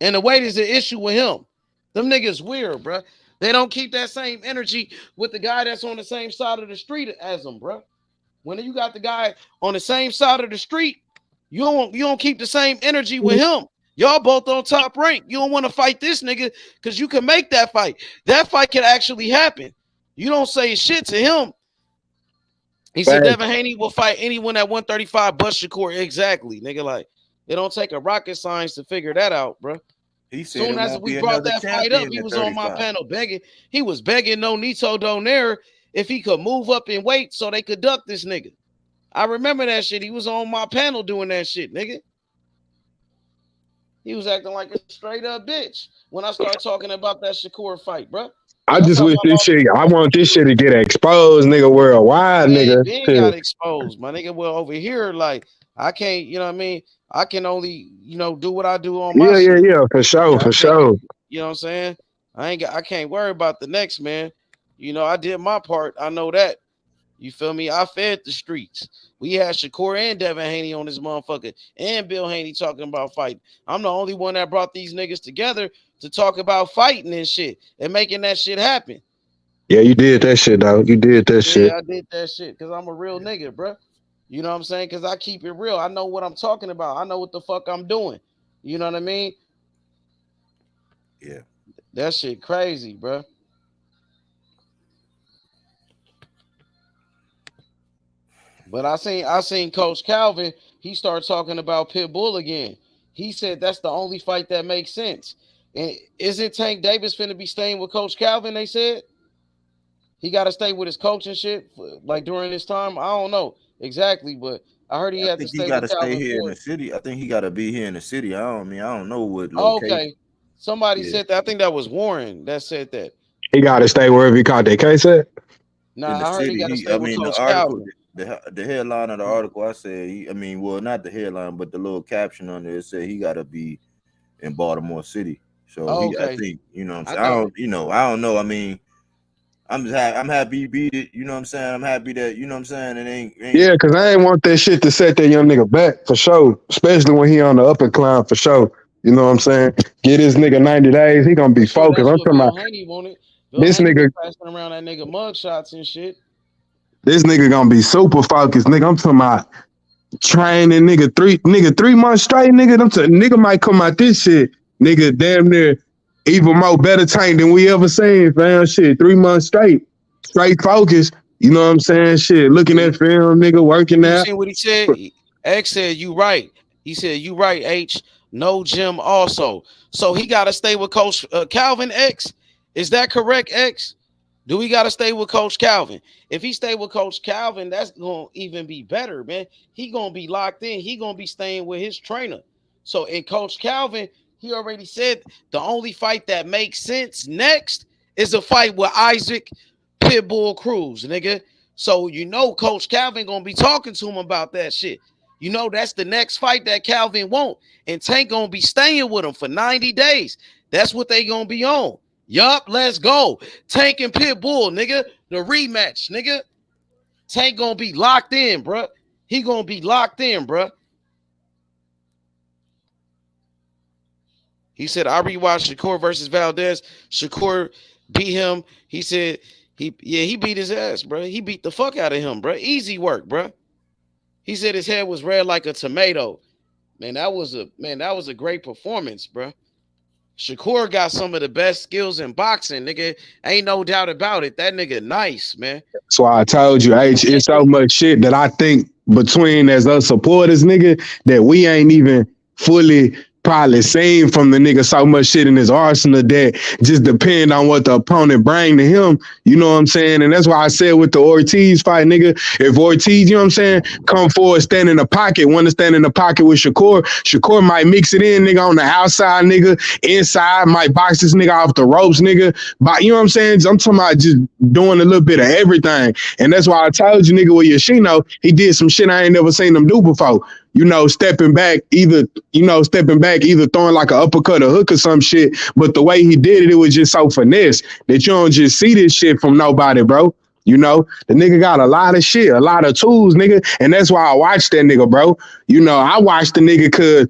And the weight is the issue with him. Them niggas weird, bro. They don't keep that same energy with the guy that's on the same side of the street as them, bro. When you got the guy on the same side of the street, you don't keep the same energy with him. Y'all both on top rank. You don't want to fight this nigga because you can make that fight. That fight can actually happen. You don't say shit to him. He said Devin Haney will fight anyone at 135 but Shakur. Exactly, nigga. Like, it don't take a rocket science to figure that out, bro. He said soon as we brought that fight up, he was on my panel begging. He was begging No Nito Donaire if he could move up in weight so they could duck this nigga. I remember that shit. He was on my panel doing that shit, nigga. He was acting like a straight up bitch when I started talking about that Shakur fight, bro. I just wish this shit. I want this shit to get exposed, nigga, worldwide, nigga. It got exposed, my nigga. Well, over here, like I can't, you know what I mean? I can only, do what I do on my shit. Yeah, for sure, for sure. You know what I'm saying? I can't worry about the next man. I did my part. I know that. You feel me? I fed the streets. We had Shakur and Devin Haney on this motherfucker and Bill Haney talking about fighting. I'm the only one that brought these niggas together to talk about fighting and shit and making that shit happen. Yeah, you did that shit, dog. You did that shit. Yeah, I did that shit because I'm a real nigga, bro. You know what I'm saying? Because I keep it real. I know what I'm talking about. I know what the fuck I'm doing. You know what I mean? Yeah. That shit crazy, bro. But I seen Coach Calvin. He started talking about Pitbull again. He said that's the only fight that makes sense. And isn't Tank Davis finna be staying with Coach Calvin? They said he got to stay with his coach and shit like during this time. I don't know exactly, but I heard he had to stay. He got to stay here in the city. I think he got to be here in the city. I don't know what location. Okay, somebody said that. I think that was Warren that said that. He got to stay wherever he caught that case at. Nah, I heard he got to stay with Coach Calvin. The headline of the article, I said, not the headline, but the little caption on there said he got to be in Baltimore City. So I think, what I'm saying? I don't know. I mean, I'm happy he beat it. You know what I'm saying? I'm happy that, you know what I'm saying? It ain't yeah, because I ain't want that shit to set that young nigga back for sure, especially when he on the up and climb for sure. You know what I'm saying? Get this nigga 90 days. He going to be focused. I'm talking about this nigga passing around that nigga mug shots and shit. This nigga gonna be super focused, nigga. I'm talking about training, nigga. 3 months straight, nigga. Nigga might come out this shit, nigga. Damn near even more better tank than we ever seen, fam. Shit, 3 months straight focus. You know what I'm saying? Shit, looking at film, nigga, working out. You see what he said? X said you right. He said you right. H no gym also. So he got to stay with Coach Calvin. X, is that correct? X. Do we got to stay with Coach Calvin? If he stay with Coach Calvin, that's going to even be better, man. He going to be locked in. He going to be staying with his trainer. So in Coach Calvin, he already said the only fight that makes sense next is a fight with Isaac Pitbull Cruz, nigga. So you know Coach Calvin going to be talking to him about that shit. You know that's the next fight that Calvin want. And Tank going to be staying with him for 90 days. That's what they going to be on. Yup, let's go. Tank and Pitbull, nigga. The rematch, nigga. Tank gonna be locked in, bruh. He gonna be locked in, bruh. He said, I rewatched Shakur versus Valdez. Shakur beat him. He said, he beat his ass, bruh. He beat the fuck out of him, bruh. Easy work, bruh. He said his head was red like a tomato. Man, that was a great performance, bruh. Shakur got some of the best skills in boxing, nigga. Ain't no doubt about it. That nigga nice, man. That's why I told you, H, it's so much shit that I think between as us supporters, nigga, that we ain't even fully probably seen from the nigga. So much shit in his arsenal that just depend on what the opponent bring to him. You know what I'm saying? And that's why I said with the Ortiz fight, nigga, if Ortiz, you know what I'm saying, come forward, stand in the pocket, want to stand in the pocket with Shakur might mix it in, nigga, on the outside, nigga, inside, might box this nigga off the ropes, nigga. But you know what I'm saying? I'm talking about just doing a little bit of everything. And that's why I told you, nigga, with Yoshino, he did some shit I ain't never seen him do before. You know, stepping back, either throwing like an uppercut or hook or some shit. But the way he did it, it was just so finesse that you don't just see this shit from nobody, bro. You know, the nigga got a lot of shit, a lot of tools, nigga. And that's why I watched that nigga, bro. You know, I watched the nigga because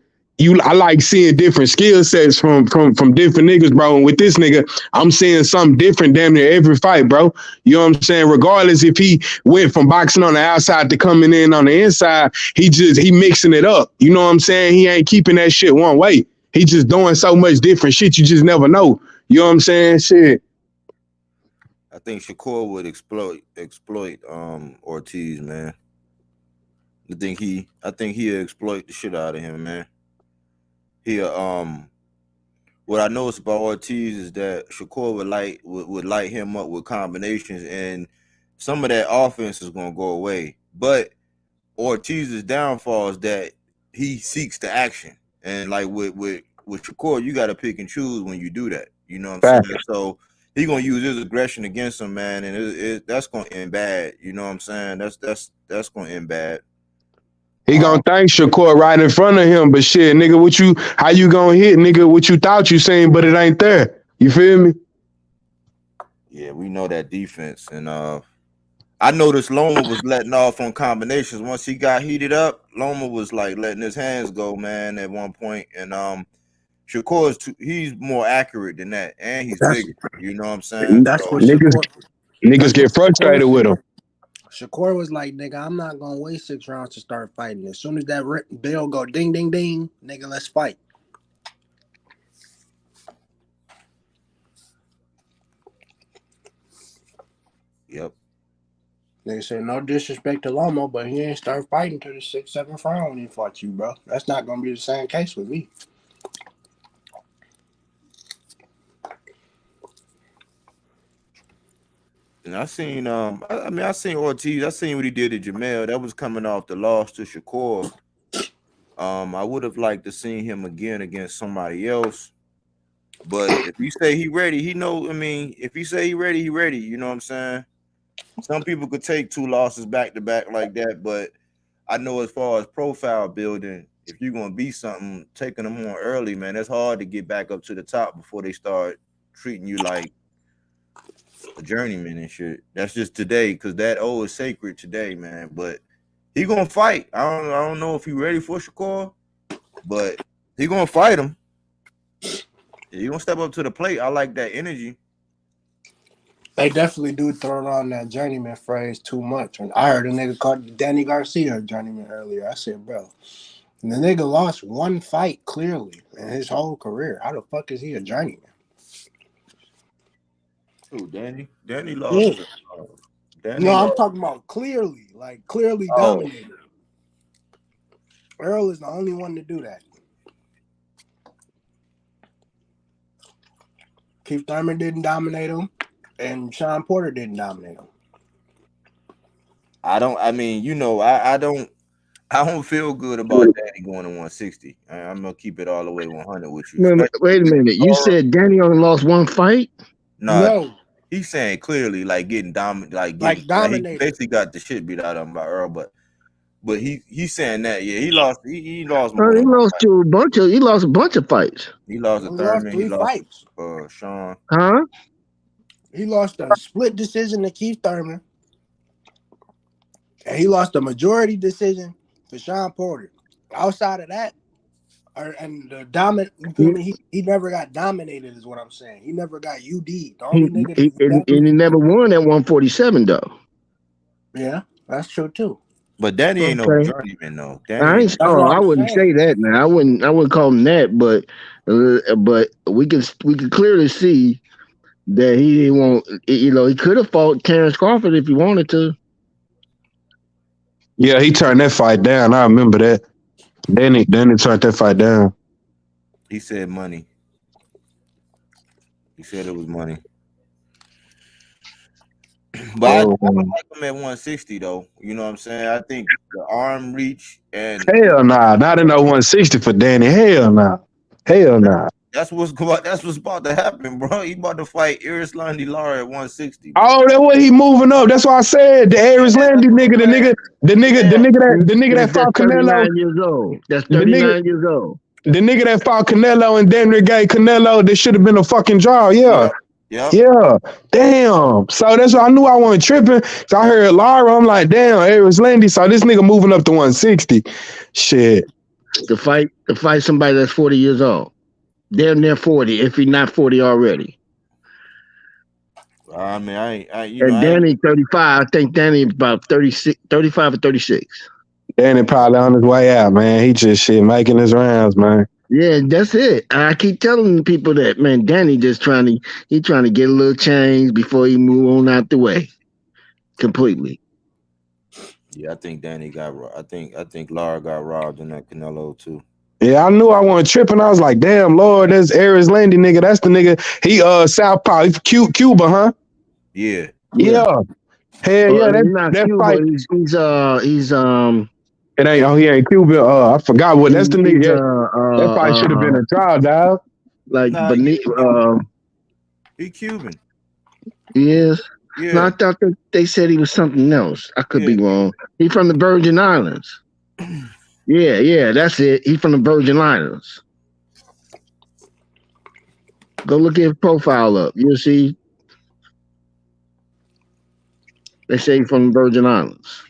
I like seeing different skill sets from different niggas, bro. And with this nigga, I'm seeing something different damn near every fight, bro. You know what I'm saying? Regardless if he went from boxing on the outside to coming in on the inside, he mixing it up. You know what I'm saying? He ain't keeping that shit one way. He just doing so much different shit you just never know. You know what I'm saying? Shit. I think Shakur would exploit Ortiz, man. I think he'll exploit the shit out of him, man. What I noticed about Ortiz is that Shakur would light him up with combinations, and some of that offense is gonna go away. But Ortiz's downfall is that he seeks the action, and like with Shakur, you got to pick and choose when you do that. You know what I'm saying? So he gonna use his aggression against him, man, and that's gonna end bad. You know what I'm saying? That's gonna end bad. He gonna thank Shakur right in front of him, but shit, nigga, how you gonna hit, nigga, what you thought you seen, but it ain't there. You feel me? Yeah, we know that defense, and I noticed Loma was letting off on combinations. Once he got heated up, Loma was like letting his hands go, man, at one point, and Shakur he's more accurate than that, and he's bigger. You know what I'm saying? That's what niggas get frustrated with him. Shakur was like, nigga, I'm not gonna wait 6 rounds to start fighting. As soon as that bell go ding, ding, ding, nigga, let's fight. Yep. They said no disrespect to Lomo, but he ain't start fighting till the 6th, 7th round when he fought you, bro. That's not gonna be the same case with me. And I seen I seen Ortiz. I seen what he did to Jamel. That was coming off the loss to Shakur. I would have liked to seen him again against somebody else. But if he say he ready, he know. I mean, if he say he ready, he ready. You know what I'm saying? Some people could take 2 losses back to back like that, but I know as far as profile building, if you're gonna be something, taking them on early, man, it's hard to get back up to the top before they start treating you like a journeyman and shit. That's just today, because that is sacred today, man. But he gonna fight. I don't know if he ready for Shakur, but he gonna fight him. He gonna step up to the plate. I like that energy. They definitely do throw around that journeyman phrase too much. And I heard a nigga called Danny Garcia a journeyman earlier. I said, bro, and the nigga lost 1 fight clearly in his whole career. How the fuck is he a journeyman? Who, Danny? Danny lost. Yeah. Danny I'm lost. talking about clearly dominated. Errol is the only one to do that. Keith Thurman didn't dominate him. And Sean Porter didn't dominate him. I don't feel good about Danny going to 160. I'm gonna keep it all the way 100 with you. Wait a minute. You said Danny only lost one fight? No. He's saying clearly like getting dominated, dominated. He basically got the shit beat out of him by Earl, but he's saying that he lost more. He lost a bunch of fights. He lost a Thurman. He lost Sean. Huh? He lost a split decision to Keith Thurman. And he lost a majority decision to Sean Porter. Outside of that, he never got dominated, is what I'm saying. He never got UD. The only nigga he never won at 147 though. Yeah, that's true too. But Danny ain't no journeyman though. I wouldn't say that, man. I wouldn't call him that, but we could clearly see that he didn't want. He could have fought Terence Crawford if he wanted to. Yeah, he turned that fight down. I remember that. Danny turned that fight down. He said money. He said it was money. But I like him at 160 though. You know what I'm saying? I think the arm reach and hell nah, not in no 160 for Danny. Hell nah. That's what's about to happen, bro. He about to fight Erislandy Lara at 160. Bro. Oh, that's what he moving up. That's why I said the Erislandy nigga, the nigga that fought Canelo. 39 years old. That's 39 years old. The nigga that fought Canelo and then gave Canelo, that should have been a fucking draw. Yeah. Yeah. Damn. So that's why I knew I wasn't tripping. So I heard Lara. I'm like, damn, Erislandy. So this nigga moving up to 160. Shit. To fight somebody that's 40 years old. Damn near 40, if he's not 40 already. I mean, and Danny 35. I think Danny about 36, 35 or 36. Danny probably on his way out, man. He just making his rounds, man. Yeah, that's it. I keep telling people that, man. Danny just trying to get a little change before he move on out the way, completely. Yeah, I think Danny got. I think Lara got robbed in that Canelo too. Yeah, I knew I wasn't tripping. I was like, damn, Lord, that's Erislandy nigga. That's the nigga. He Southpaw. He's Cuba, huh? Yeah. Hell yeah. That Cuba, fight. He's It ain't. He ain't Cuban. I forgot what. That's the nigga. That fight should have been a trial, dog. He Cuban. He is. Yeah. No, I thought they said he was something else. I could be wrong. He from the Virgin Islands. Yeah, that's it. He from the Virgin Islands. Go look his profile up. You'll see. They say he's from the Virgin Islands.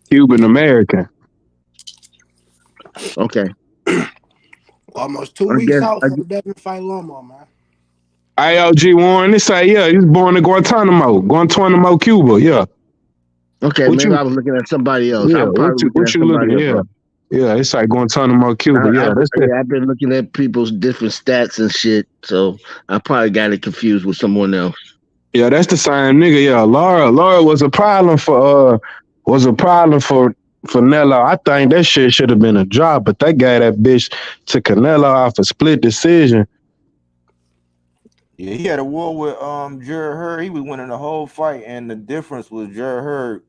Cuban American. Okay. Almost 2 weeks out from Devin fight Lomo, man. IOG Warren, they say, he was born in Guantanamo, Cuba, yeah. Okay, maybe I was looking at somebody else. Yeah, what you looking at? Yeah, it's like Guantanamo, Cuba, I've been looking at people's different stats and shit, so I probably got it confused with someone else. Yeah, that's the same nigga, yeah. Lara was a problem for Canelo. I think that shit should have been a drop, but they gave that bitch to Canelo off a split decision. Yeah, he had a war with Jared Hurd. He was winning the whole fight, and the difference was Jared Hurd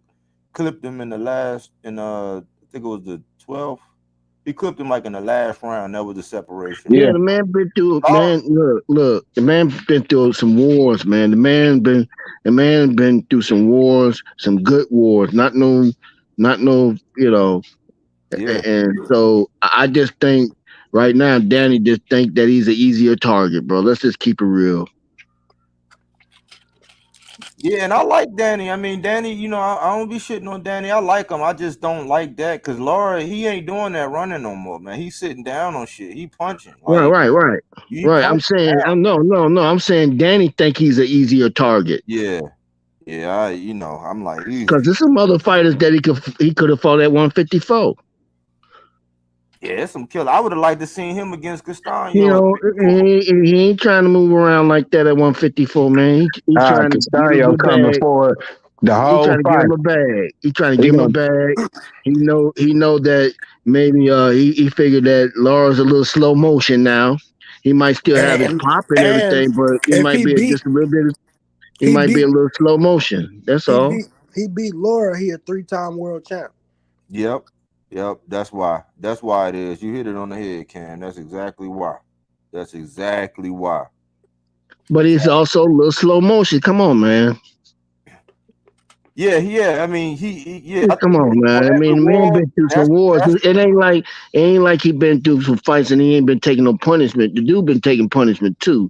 clipped him in the last, I think it was the 12th. He clipped him like in the last round. That was the separation. Yeah, the man been through. Look, the man been through some wars, man. The man been through some wars, some good wars. Not no, And so I just think. Right now, Danny just think that he's an easier target, bro. Let's just keep it real. Yeah, and I like Danny. I mean, Danny, I don't be shitting on Danny. I like him. I just don't like that because Lara, he ain't doing that running no more, man. He's sitting down on shit. He punching. Right. I'm saying, I'm saying Danny think he's an easier target. Yeah. I'm like, because there's some other fighters that he could have fought at 154. Yeah, it's some killer. I would have liked to see him against Castaño. He ain't trying to move around like that at 154, man. He's trying Castaño coming forward. The He whole trying to give fight. him a bag. He trying to He give him a gonna bag. He know that maybe he figured that Laura's a little slow motion now. He might still have his pop and And everything, but he if might be just a little bit. He he might be beat a little slow motion. That's he all. beat he beat Laura, he a 3-time world champ. Yep. That's why. That's why it is. You hit it on the head, Cam. That's exactly why. That's exactly why. But he's also a little slow motion. Come on, man. Yeah. I mean, yeah. I Come think on, for man. I that mean, man reward, been through some that's wars. It ain't like he been through some fights and he ain't been taking no punishment. The dude been taking punishment too.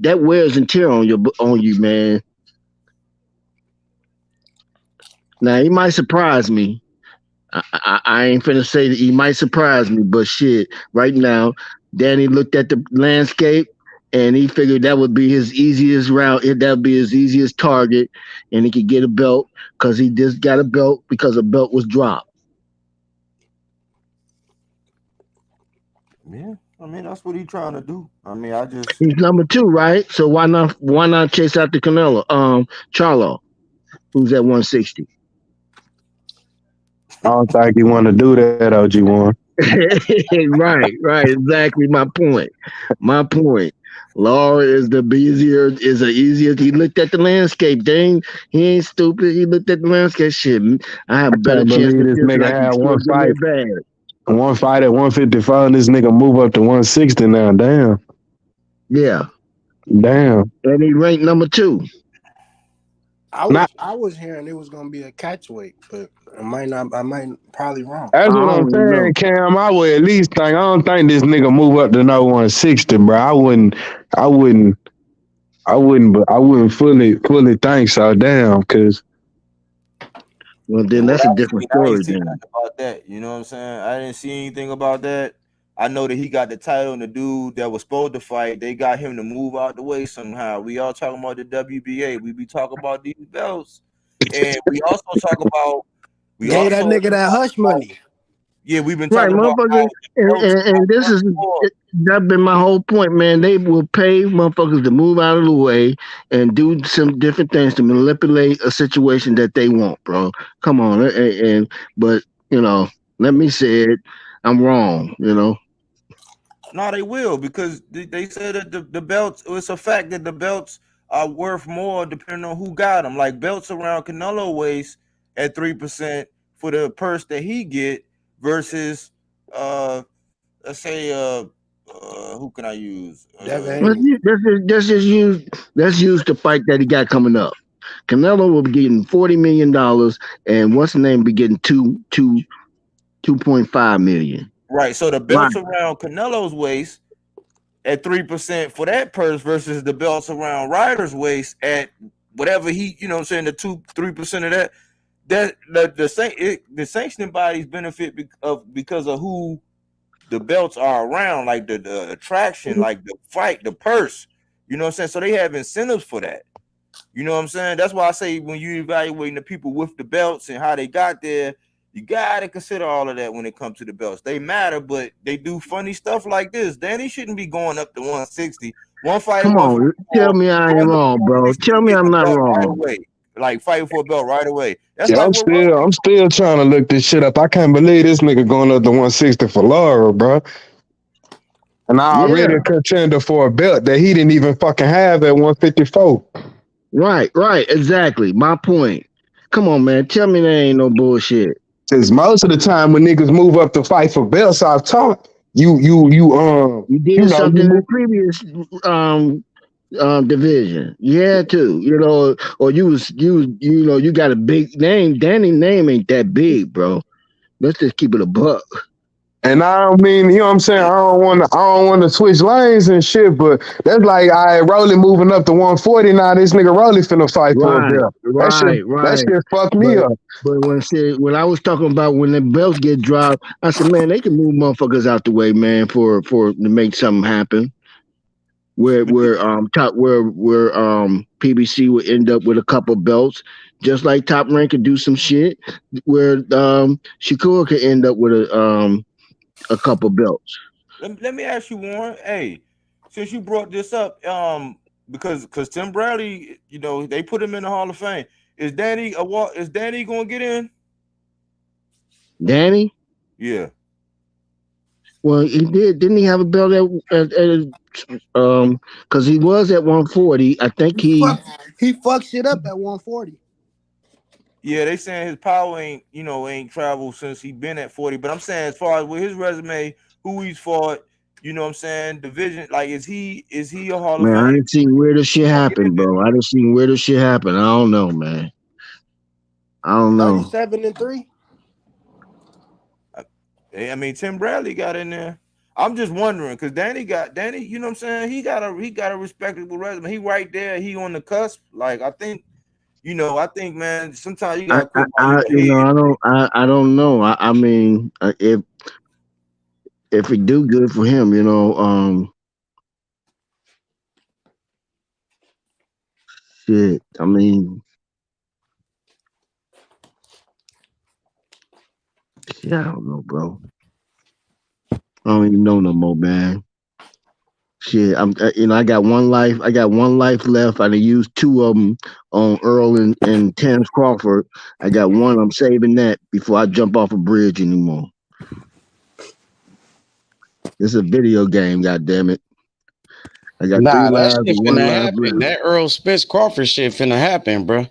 That wears and tear on you, man. Now he might surprise me. I ain't finna say that he might surprise me, but shit, right now, Danny looked at the landscape and he figured that would be his easiest route. That would be his easiest target, and he could get a belt because he just got a belt because a belt was dropped. yeah. I mean, that's what he's trying to do. I mean, He's number 2, right? So why not chase out the Canelo? Charlo, who's at 160. I don't think he want to do that, OG1. right, exactly my point. Law is the easier. He looked at the landscape. Dang, he ain't stupid. He looked at the landscape. Shit, I have I a better can't chance believe to this feel nigga like he had still give me a bag. one fight at 154, and this nigga move up to 160 now. Damn. Yeah. Damn. And he ranked number 2. I was hearing it was gonna be a catch weight, but I might probably wrong. That's what I'm saying, Cam. I would at least think. I don't think this nigga move up to no 160, bro. I wouldn't fully think so. Damn, because. Well, then that's a different I story. ain't seen Then nothing about that. You know what I'm saying? I didn't see anything about that. I know that he got the title and the dude that was supposed to fight, they got him to move out the way somehow. We all talking about the WBA. We be talking about these belts. And we also talk about Gave that nigga that hush money. Yeah, we've been right, talking about motherfuckers, and this is that been my whole point, man. They will pay motherfuckers to move out of the way and do some different things to manipulate a situation that they want, bro. Come on, but let me say it. I'm wrong, No, they will because they said that the belts. It's a fact that the belts are worth more depending on who got them. Like belts around Canelo waist at 3% for the purse that he get versus let's say who can I use? Let's use the fight that he got coming up. Canelo will be getting $40 million, and what's the name be getting 2.5 million. Right. So the belts around Canelo's waist at 3% for that purse versus the belts around Ryder's waist at whatever he, you know what I'm saying, the 3% of that the sanctioning bodies benefit because of who the belts are around, like the attraction, like the fight, the purse. You know what I'm saying? So they have incentives for that. You know what I'm saying? That's why I say when you evaluating the people with the belts and how they got there, you gotta consider all of that when it comes to the belts. They matter, but they do funny stuff like this. Danny shouldn't be going up to 160. One fight. Come on, tell me I ain't wrong, bro. Tell me I'm not wrong. Right away. Like fighting for a belt right away. That's Yeah, like I'm still trying to look this shit up. I can't believe this nigga going up to 160 for Laura, bro. And I already a contender for a belt that he didn't even fucking have at 154. Right, exactly. My point. Come on, man. Tell me there ain't no bullshit. Since most of the time when niggas move up to fight for belts, I've taught you did something in the previous division. You had to, or you got a big name. Danny's name ain't that big, bro. Let's just keep it a buck. And I don't mean, you know what I'm saying? I don't want to switch lanes and shit, but that's like Rolly moving up to 140 now. This nigga Rolly finna fight for a belt. That shit fucked me up. But when I was talking about when the belts get dropped, I said, man, they can move motherfuckers out the way, man, for to make something happen. Where PBC would end up with a couple belts, just like Top Rank could do some shit. Where Shakur could end up with a couple belts. Let me ask you, Warren. Hey, since you brought this up, because Tim Bradley, they put him in the Hall of Fame. Is Danny Is Danny gonna get in? Danny? Yeah. Well, he did. Didn't he have a belt because he was at 140. I think He fucked shit up at 140. Yeah, they saying his power ain't traveled since he been at 40. But I'm saying as far as with his resume, who he's fought, you know what I'm saying, division, like is he a Hall of Man, I Fame? didn't see weirder shit happen, bro. I didn't see weirder shit happen. I don't know, man. I don't know. 37-3. I mean, Tim Bradley got in there. I'm just wondering because Danny, you know what I'm saying? He got a respectable resume. He right there. He on the cusp. Like I think, man, sometimes you gotta quit by your head. I don't know. I mean, if we do good for him, shit. I mean, shit, I don't know, bro. I don't even know no more, man. Shit, I got one life. I got one life left. I done used two of them on Earl and Terence Crawford. I got one. I'm saving that before I jump off a bridge anymore. This is a video game, goddammit. I got 3 that lives shit and 1 finna life happen. left. That Errol Spence Crawford shit finna happen, bro.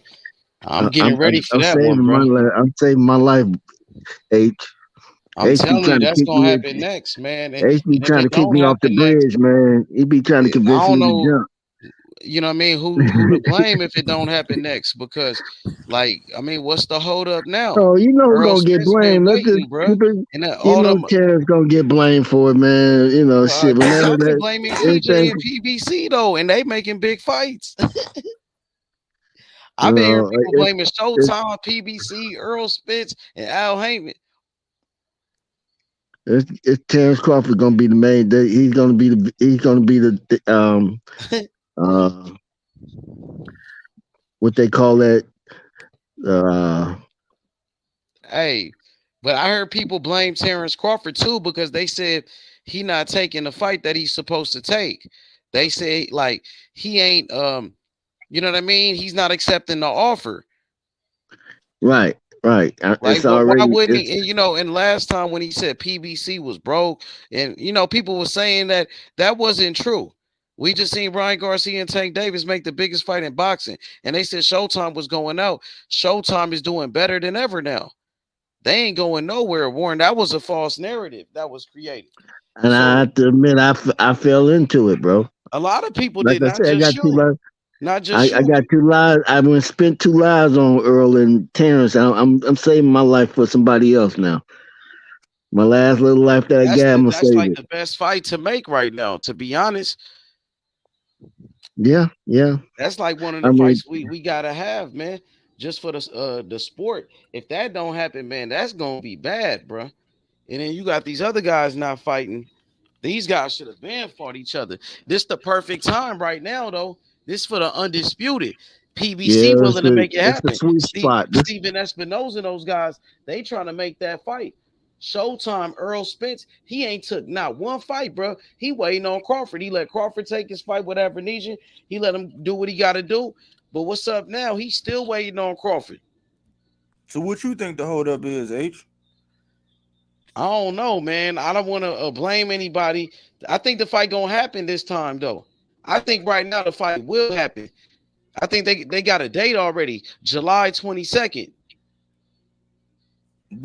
I'm getting ready for I'm that saving one, bro. my life. I'm saving my life, H. I'm H be telling you, trying to that's kick gonna me. happen next, man. And H be if trying it to kick don't me off the happen next, bridge, man. He be trying to I convince don't me to know. jump. You know what I mean? Who to blame if it don't happen next? Because, like, I mean, what's the hold up now? Oh, you know who's Errol gonna get Spence been blamed. Let's just waiting, bro. keep it. And You all know, them, Terrence gonna get blamed for it, man. Shit. cause Whenever y'all been that blaming TJ anything, and PBC though, and they making big fights. I've been hearing people it, blaming it, Showtime, PBC, Errol Spence, and Al Heyman. it's Terrence Crawford gonna be the main. He's gonna be the uh what they call that uh Hey, but I heard people blame Terence Crawford too because they said he not taking the fight that he's supposed to take. They say like he ain't you know what I mean? He's not accepting the offer. right. Right. It's But why already wouldn't it's he? And last time when he said PBC was broke, and people were saying that wasn't true. We just seen Ryan Garcia and Tank Davis make the biggest fight in boxing, and they said Showtime was going out. Showtime is doing better than ever now. They ain't going nowhere, Warren. That was a false narrative that was created. and I So have to admit I fell into it, bro. a lot of people Like did, I not said, I just got two you. lives. Not just I you. got 2 lives. I went spent 2 lives on Earl and Terrence. I'm saving my life for somebody else now. My last little life that I got, I'm gonna That's save like it. the best fight to make right now, to be honest. Yeah. That's like one of I the mean, fights we gotta have, man. Just for the sport. If that don't happen, man, that's gonna be bad, bro. And then you got these other guys not fighting. These guys should have been fought each other. This the perfect time right now, though. This for the undisputed. yeah, PBC willing to make it it's the happen. sweet spot. Steven Espinoza and those guys, they trying to make that fight. Showtime, Errol Spence, he ain't took not one fight, bro. He waiting on Crawford. He let Crawford take his fight with Avernesia. He let him do what he got to do. But what's up now? He's still waiting on Crawford. So what you think the hold up is, H? I don't know, man. I don't want to blame anybody. I think the fight gonna happen this time, though. I think right now the fight will happen. I think they got a date already, July 22nd.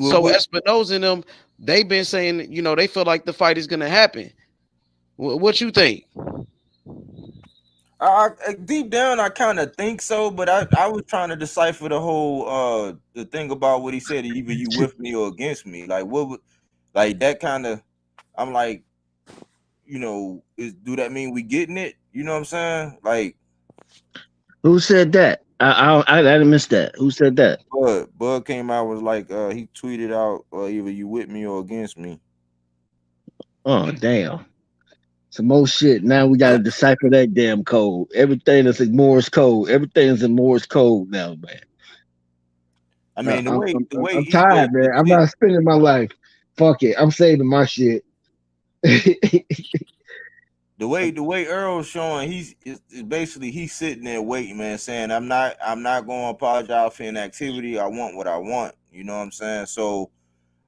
So Espinoza and them, they've been saying, they feel like the fight is gonna happen. What you think? Deep down, I kind of think so, but I was trying to decipher the whole the thing about what he said. Either you with me or against me. Like what would like that kind of? I'm like, do that mean we getting it? You know what I'm saying? Like, who said that? I didn't miss that. Who said that? Bud came out was like he tweeted out either you with me or against me. Oh damn! Some more shit. Now we gotta decipher that damn code. Everything is in Morse code. Everything is in Morse code now, man. I mean, the way I'm tired, man. I'm not spending my life. Fuck it. I'm saving my shit. The way Earl's showing, he's basically he's sitting there waiting, man, saying I'm not going to apologize for inactivity. I want what I want. You know what I'm saying? So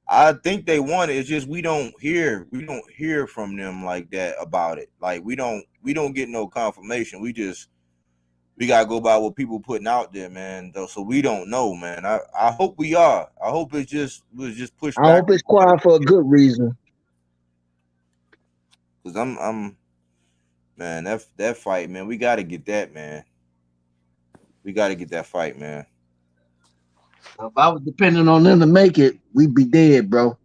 I think they want it. It's just we don't hear from them like that about it. Like we don't get no confirmation. We gotta go by what people putting out there, man. So we don't know, man. I hope we are. I hope was just pushed I back. hope it's quiet for a good reason. Cause I'm man, that fight, man. We gotta get that, man. We gotta get that fight, man. If I was depending on them to make it, we'd be dead, bro.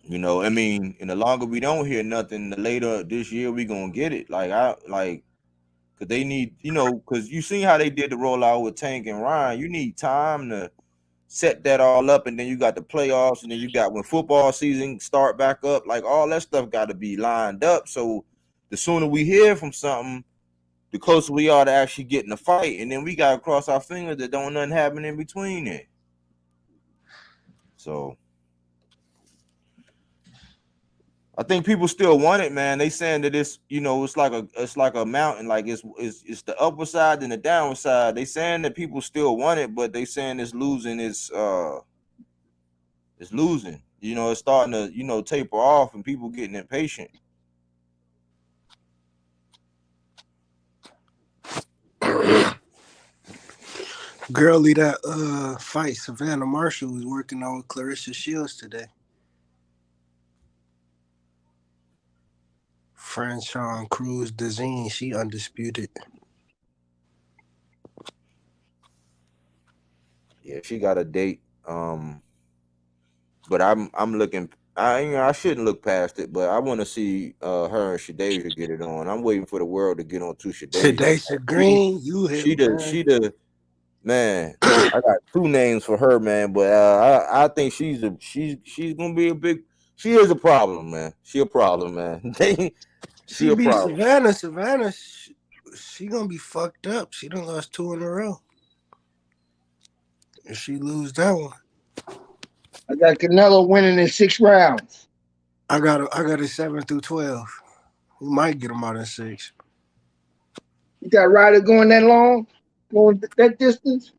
You know, I mean, and the longer we don't hear nothing, the later this year we gonna get it. Cause they need, you know, cause you seen how they did the rollout with Tank and Ryan. You need time to set that all up, and then you got the playoffs, and then you got when football season start back up. Like all that stuff got to be lined up. So the sooner we hear from something, the closer we are to actually getting a fight, and then we got to cross our fingers that don't nothing happen in between it. So I think people still want it, man. They saying that it's, you know, it's like a mountain, like it's the upper side and the downward side. They saying that people still want it, but they saying it's losing it's losing. You know, it's starting to, you know, taper off and people getting impatient. Girlie that fight Savannah Marshall was working on with Clarissa Shields today. Franchon Cruz Dezine, she undisputed. Yeah, she got a date. But I'm looking. I shouldn't look past it, but I want to see her and Shadeja get it on. I'm waiting for the world to get on to Shadeja. Shadeja Green, you hit She the man. I got two names for her, man, but I think she's gonna be a big. She is a problem, man. She a problem, man. She a beat problem. Savannah, she gonna be fucked up. She done lost 2 in a row. If she lose that one, I got Canelo winning in 6 rounds. I got a 7 through 12. We might get him out in 6. You got Ryder going that long, going that distance.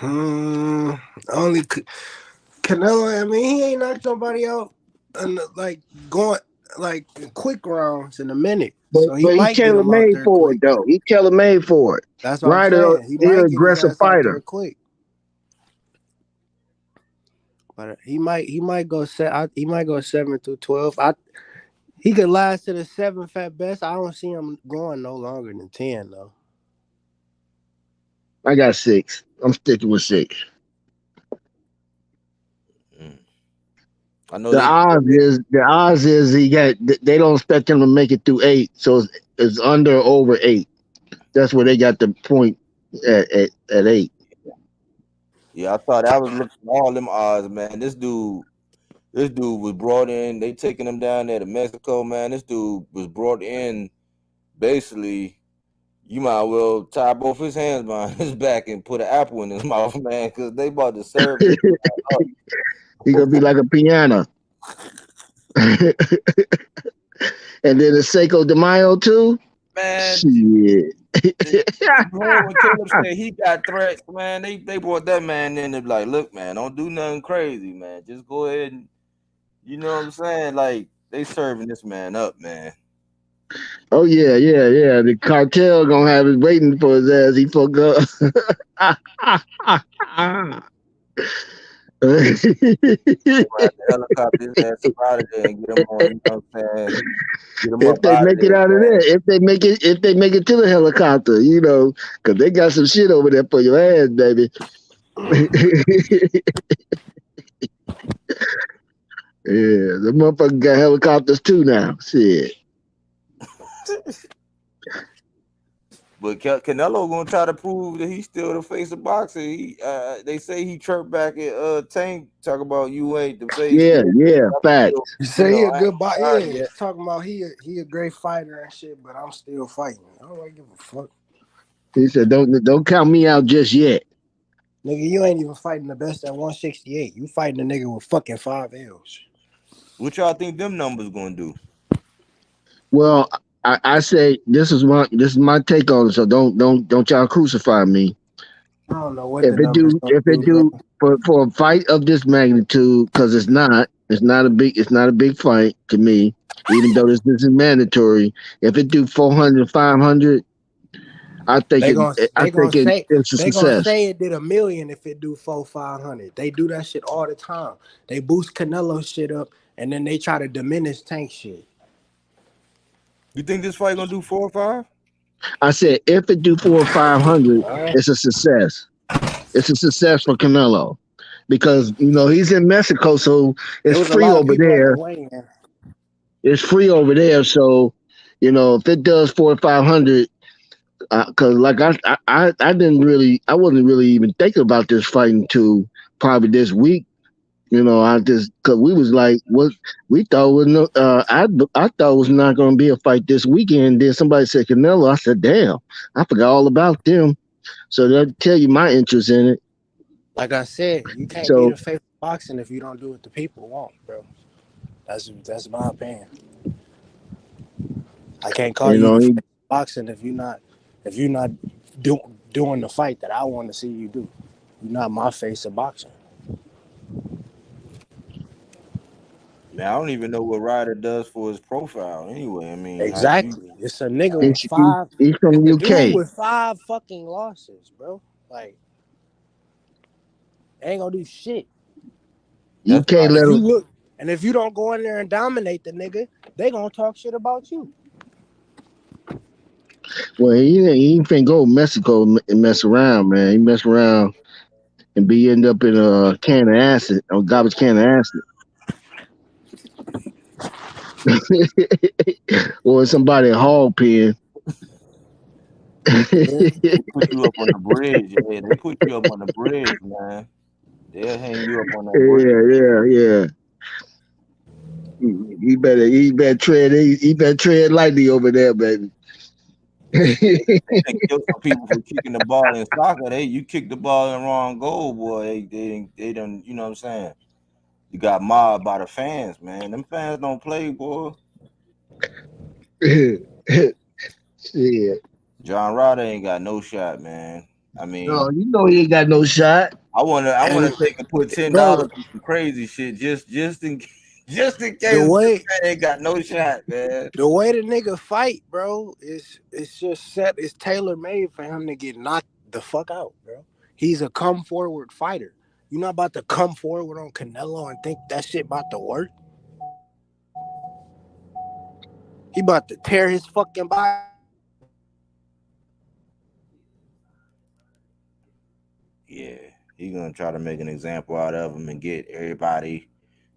Only Canelo. I mean, he ain't knocked nobody out, and going in quick rounds in a minute. But he's tailor made for it, though. He's tailor made for it. That's what Ryder, I'm saying. He he's might an get aggressive his ass out there fighter. quick. But he might go 7 through 12. He could last to the 7th at best. I don't see him going no longer than 10 though. I got 6. I'm sticking with 6. I know the odds is they don't expect him to make it through 8, so it's under or over 8. That's where they got the point at 8. Yeah, I thought I was looking at all them odds, man. This dude was brought in. They taking him down there to Mexico, man. This dude was brought in. Basically, you might well tie both his hands behind his back and put an apple in his mouth, man, because they about to serve him. He gonna be like a piano. And then the Seiko de Mayo too. Man, shit. When Caleb said he got threats, man, they brought that man in and like, look, man, don't do nothing crazy, man. Just go ahead and, you know what I'm saying? Like, they serving this man up, man. Oh yeah. The cartel gonna have it waiting for his ass. He fuck up. Helicopter his ass up out of there and get him on, you know what I'm saying? If they make it out of there, if they make it to the helicopter, you know, because they got some shit over there for your ass, baby. Yeah, the motherfucker got helicopters too now. Shit. But Canelo gonna try to prove that he's still the face of boxing. They say he chirped back at Tank, talk about you ain't the face. Yeah, facts. You say he a good boxer. Yeah, talking about he a great fighter and shit, but I'm still fighting. I don't really give a fuck. He said, "Don't count me out just yet." Nigga, you ain't even fighting the best at 168. You fighting a nigga with fucking 5 L's. What y'all think them numbers gonna do? Well, I say this is my take on it. So don't y'all crucify me. I don't know what the numbers gonna If it do, do for a fight of this magnitude, because it's not a big fight to me, even though this is mandatory. If it do 400, 500, I think it's a they gonna success. say it did $1 million if it do 400-500. They do that shit all the time. They boost Canelo shit up and then they try to diminish Tank shit. You think this fight gonna do 4 or 5? I said if it do 400 or 500, it's a success. It's a success for Canelo because he's in Mexico, so it's free over there. It's free over there, so if it does 400 or 500, because like I wasn't really even thinking about this fight until probably this week. Because we was like, what we thought was no, I thought it was not going to be a fight this weekend. Then somebody said Canelo. I said, damn, I forgot all about them. So that tell you my interest in it. Like I said, you can't be the face of boxing if you don't do what the people want, bro. That's my opinion. I can't call you the face of boxing if you're not doing the fight that I want to see you do. You're not my face of boxing. Man, I don't even know what Ryder does for his profile. Anyway, I mean, exactly. It's a nigga with 5. He's from UK. Dude with 5 fucking losses, bro. Like, ain't gonna do shit. You can't let him look. And if you don't go in there and dominate the nigga, they gonna talk shit about you. Well, he ain't finna go to Mexico and mess around, man. He mess around and end up in a can of acid, a garbage can of acid. Or somebody hog pen. They put you up on the bridge. Yeah, they put you up on the bridge, man. They'll hang you up on that bridge. Yeah. He better tread lightly over there, baby. They kill some people for kicking the ball in soccer. You kick the ball in the wrong goal, boy. They don't, you know what I'm saying? You got mobbed by the fans, man. Them fans don't play, boy. Yeah. John Ryder ain't got no shot, man. I mean, no, he ain't got no shot. I wanna take and put $10 for some crazy shit just in case the ain't got no shot, man. The way the nigga fight, bro, it's just set. It's tailor made for him to get knocked the fuck out, bro. He's a come forward fighter. You're not about to come forward on Canelo and think that shit about to work. He about to tear his fucking body. Yeah, he gonna try to make an example out of him and get everybody.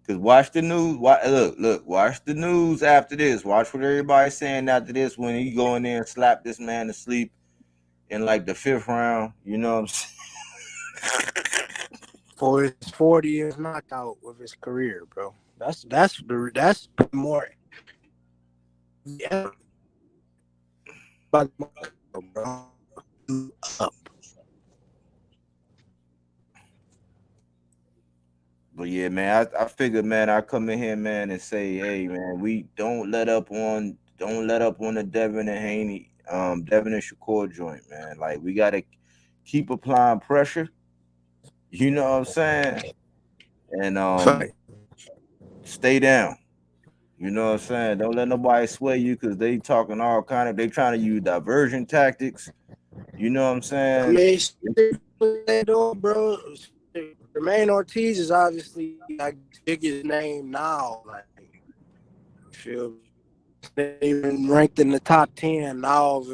Cause watch the news. Look. Watch the news after this. Watch what everybody's saying after this when he go in there and slap this man to sleep in like the 5th round. You know what I'm saying? For his 40 years knockout of his career, bro. That's more. Yeah. But bro, up. But yeah, man, I figured, man, I come in here, man, and say, hey, man, we don't let up on the Devin and Haney, Devin and Shakur joint, man. Like, we gotta keep applying pressure. You know what I'm saying? And stay down. You know what I'm saying? Don't let nobody sway you because they talking all kind of. They trying to use diversion tactics. You know what I'm saying? They doing, bro. Jermaine Ortiz is obviously like the biggest name now. Like, feel they even ranked in the top 10 now.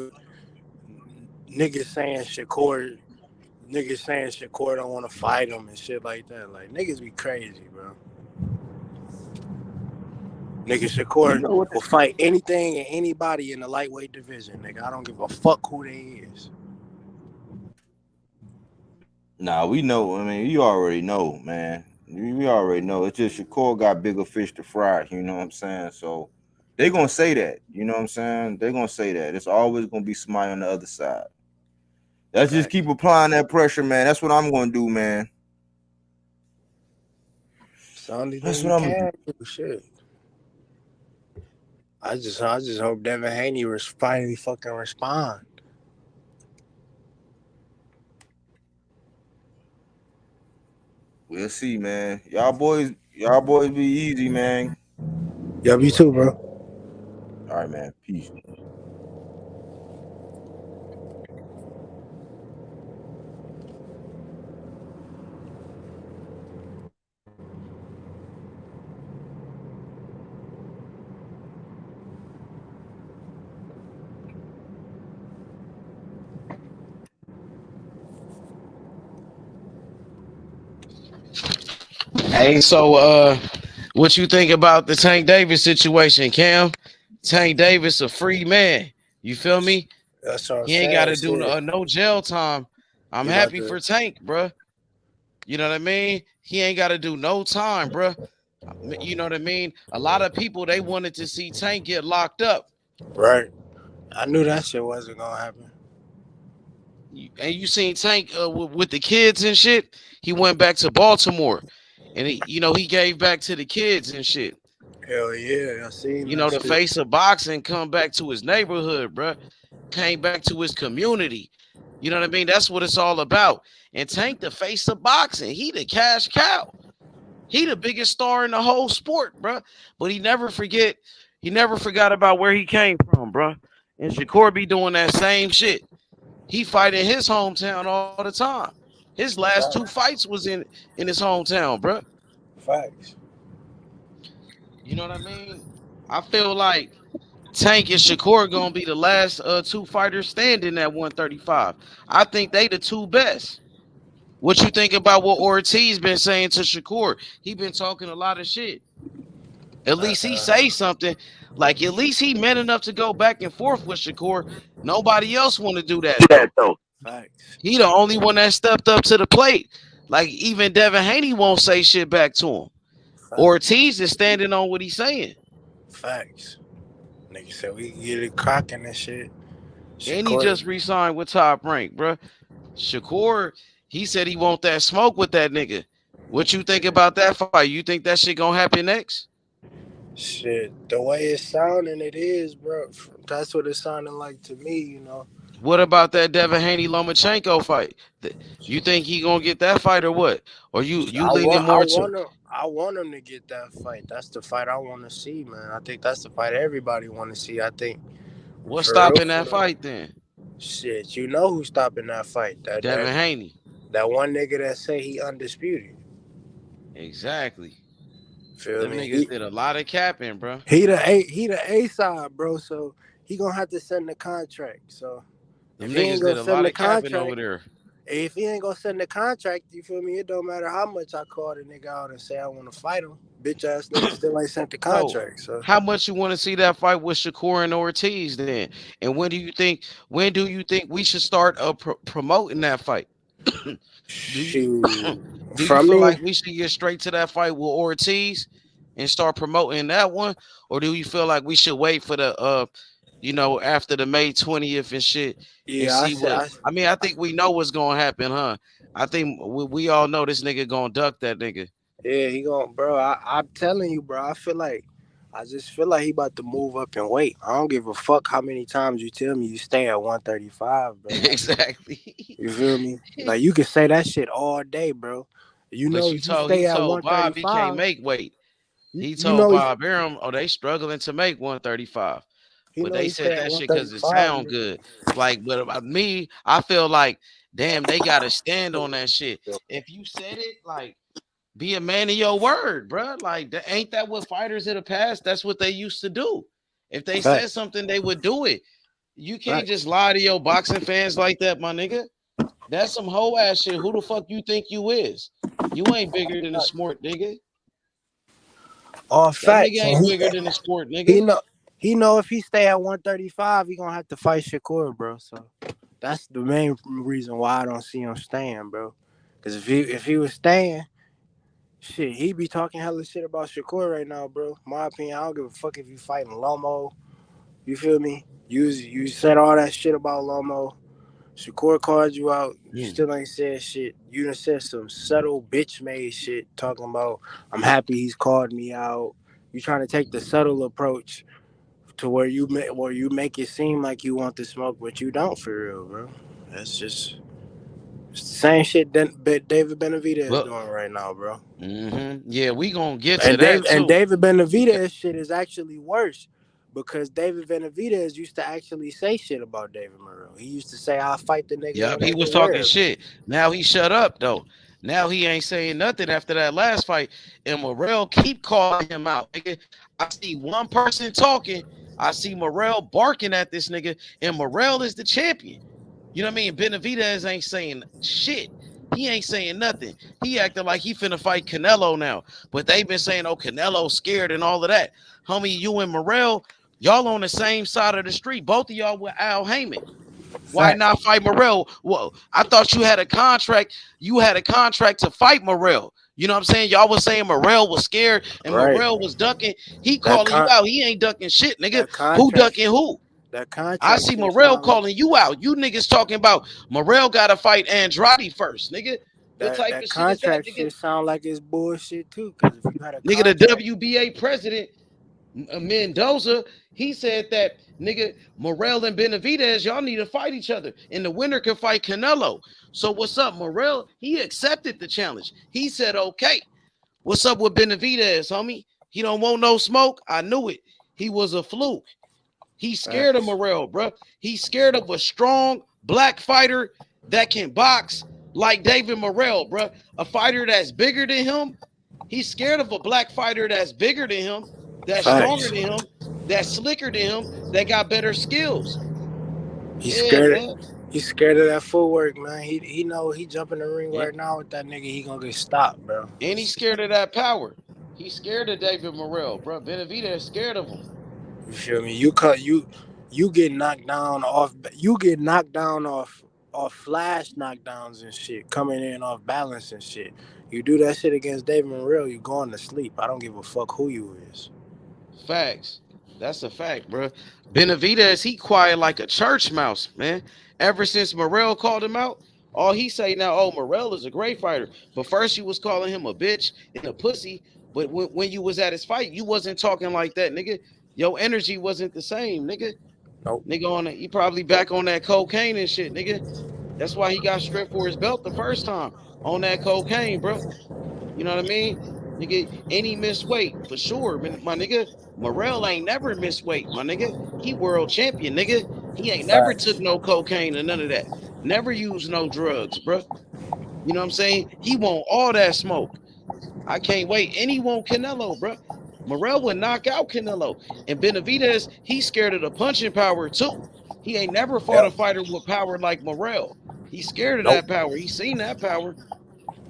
Niggas saying Shakur don't want to fight him and shit like that. Like, niggas be crazy, bro. Nigga, Shakur will fight anything and anybody in the lightweight division, nigga. I don't give a fuck who they is. Nah, we know. I mean, you already know, man. We already know. It's just Shakur got bigger fish to fry. You know what I'm saying? So they gonna say that. You know what I'm saying? They're gonna say that. It's always gonna be somebody on the other side. Let's just keep applying that pressure, man. That's what I'm gonna do, man. It's the only That's thing what you I'm gonna can do. Shit. I just hope Devin Haney finally fucking respond. We'll see, man. Y'all boys be easy, man. Yo, you too, bro. All right, man. Peace. Hey, so what you think about the Tank Davis situation, Cam? Tank Davis a free man. You feel me? That's what I'm He ain't got saying. to do no jail time. I'm He about happy to- for Tank, bruh. You know what I mean? He ain't got to do no time, bruh. You know what I mean? A lot of people, they wanted to see Tank get locked up. Right. I knew that shit wasn't gonna happen. And you seen Tank with the kids and shit. He went back to Baltimore, and he gave back to the kids and shit. Hell yeah, I seen You that know, the shit. face of boxing come back to his neighborhood, bruh. Came back to his community. You know what I mean? That's what it's all about. And Tank, the face of boxing, he the cash cow. He the biggest star in the whole sport, bruh. But he never forgot about where he came from, bruh. And Shakur be doing that same shit. He fight in his hometown all the time. His last 2 fights was in his hometown, bruh. Facts. You know what I mean? I feel like Tank and Shakur gonna be the last 2 fighters standing at 135. I think they the 2 best. What you think about what Ortiz been saying to Shakur? He been talking a lot of shit. At least he say something. Like at least he man enough to go back and forth with Shakur. Nobody else want to do that though. Facts. He the only one that stepped up to the plate. Like even Devin Haney won't say shit back to him. Ortiz is standing on what he's saying. Facts. Nigga said we can get it cracking and shit. And he just re-signed with Top Rank, bro. Shakur, he said he want that smoke with that nigga. What you think about that fight? You think that shit gonna happen next? Shit, the way it's sounding, it is, bro. That's what it's sounding like to me, you know. What about that Devin Haney Lomachenko fight? You think he gonna get that fight or what? Or you leaning more to? I want him to get that fight. That's the fight I want to see, man. I think that's the fight everybody want to see. I think. What's stopping that fight then? Shit, you know who's stopping that fight? Devin Haney. That one nigga that say he undisputed. Exactly. Feel Them me? niggas did a lot of capping, bro. He the A side, bro. So he gonna have to send the contract. So them niggas did a lot of capping over there. If he ain't gonna send the contract, you feel me? It don't matter how much I call the nigga out and say I want to fight him. Bitch ass nigga still ain't sent the contract. So how much you want to see that fight with Shakur and Ortiz then? And when do you think we should start promoting that fight? do you feel like we should get straight to that fight with Ortiz and start promoting that one, or do you feel like we should wait for the after the May 20th and shit? Yeah, and see I think we know what's gonna happen, huh? I think we all know this nigga gonna duck that nigga. Yeah, he gonna, bro. I'm telling you, bro. I just feel like he about to move up and weight. I don't give a fuck how many times you tell me you stay at 135, bro. Exactly. You feel me? Like you can say that shit all day, bro. You know, he told Bob he can't make weight. He told Bob Arum, they struggling to make 135. But they said that shit because it sound good. Like, but about me, I feel like, damn, they gotta stand on that shit. If you said it, like, be a man of your word, bro. Like, ain't that what fighters of the past? That's what they used to do. If they said something, they would do it. You can't just lie to your boxing fans like that, my nigga. That's some hoe ass shit. Who the fuck you think you is? You ain't bigger than the sport, nigga. All facts. Nigga ain't bigger than the sport, nigga. He know if he stay at 135, he gonna have to fight Shakur, bro. So that's the main reason why I don't see him staying, bro. Because if he was staying, shit, he be talking hella shit about Shakur right now, bro. My opinion, I don't give a fuck if you fighting Lomo. You feel me? You said all that shit about Lomo. Shakur called you out. You Mm. still ain't said shit. You done said some subtle bitch made shit talking about I'm happy he's called me out. You trying to take the subtle approach to where you make it seem like you want the smoke, but you don't for real, bro. That's just it's the same shit that David Benavidez is doing right now, bro. Yeah, we gonna get to that too. And David Benavidez shit is actually worse because David Benavidez used to actually say shit about David Morrell. He used to say, "I'll fight the nigga." Yep, he was talking shit. Now he shut up though. Now he ain't saying nothing after that last fight. And Morrell keep calling him out. Nigga, I see one person talking. I see Morrell barking at this nigga, and Morrell is the champion. You know what I mean? Benavidez ain't saying shit. He ain't saying nothing. He acting like he finna fight Canelo now. But they've been saying, oh, Canelo's scared and all of that. Homie, you and Morrell, y'all on the same side of the street. Both of y'all with Al Heyman. Why not fight Morrell? Well, I thought you had a contract. You had a contract to fight Morrell. You know what I'm saying? Y'all was saying Morrell was scared and Morrell was ducking. He calling you out. He ain't ducking shit, nigga. Who ducking who? That contract. I see Morrell calling you out. You niggas talking about Morrell got to fight Andrade first, nigga. That contract shit sound like it's bullshit too. Because if you had a nigga, the WBA president Mendoza, he said that nigga Morrell and Benavidez, y'all need to fight each other, and the winner can fight Canelo. So what's up, Morrell? He accepted the challenge. He said, okay. What's up with Benavidez, homie? He don't want no smoke. I knew it. He was a fluke. He's scared of Morrell, bro. He's scared of a strong black fighter that can box like David Morrell, bro. A fighter that's bigger than him. He's scared of a black fighter that's bigger than him, that's stronger than him, that's slicker than him, that got better skills. He's scared. He's scared of that footwork, man. He know he jump in the ring right now with that nigga. He gonna get stopped, bro. And he's scared of that power. He's scared of David Morrell, bro. Benavidez scared of him. You feel me? You get knocked down off. You get knocked down off flash knockdowns and shit, coming in off balance and shit. You do that shit against David Morrell, you going to sleep. I don't give a fuck who you is. Facts. That's a fact, bro. Benavidez, he quiet like a church mouse, man. Ever since Morrell called him out, all he say now, oh, Morrell is a great fighter. But first you was calling him a bitch and a pussy. But when you was at his fight, you wasn't talking like that, nigga. Your energy wasn't the same, nigga. Nope. Nigga, he probably back on that cocaine and shit, nigga. That's why he got stripped for his belt the first time on that cocaine, bro. You know what I mean? Nigga, and he missed weight for sure. My nigga, Morrell ain't never missed weight, my nigga. He world champion, nigga. He ain't never took no cocaine or none of that. Never used no drugs, bro. You know what I'm saying? He want all that smoke. I can't wait. And he want Canelo, bro. Morrell would knock out Canelo. And Benavidez, he's scared of the punching power too. He ain't never fought a fighter with power like Morrell. He's scared of that power. He's seen that power.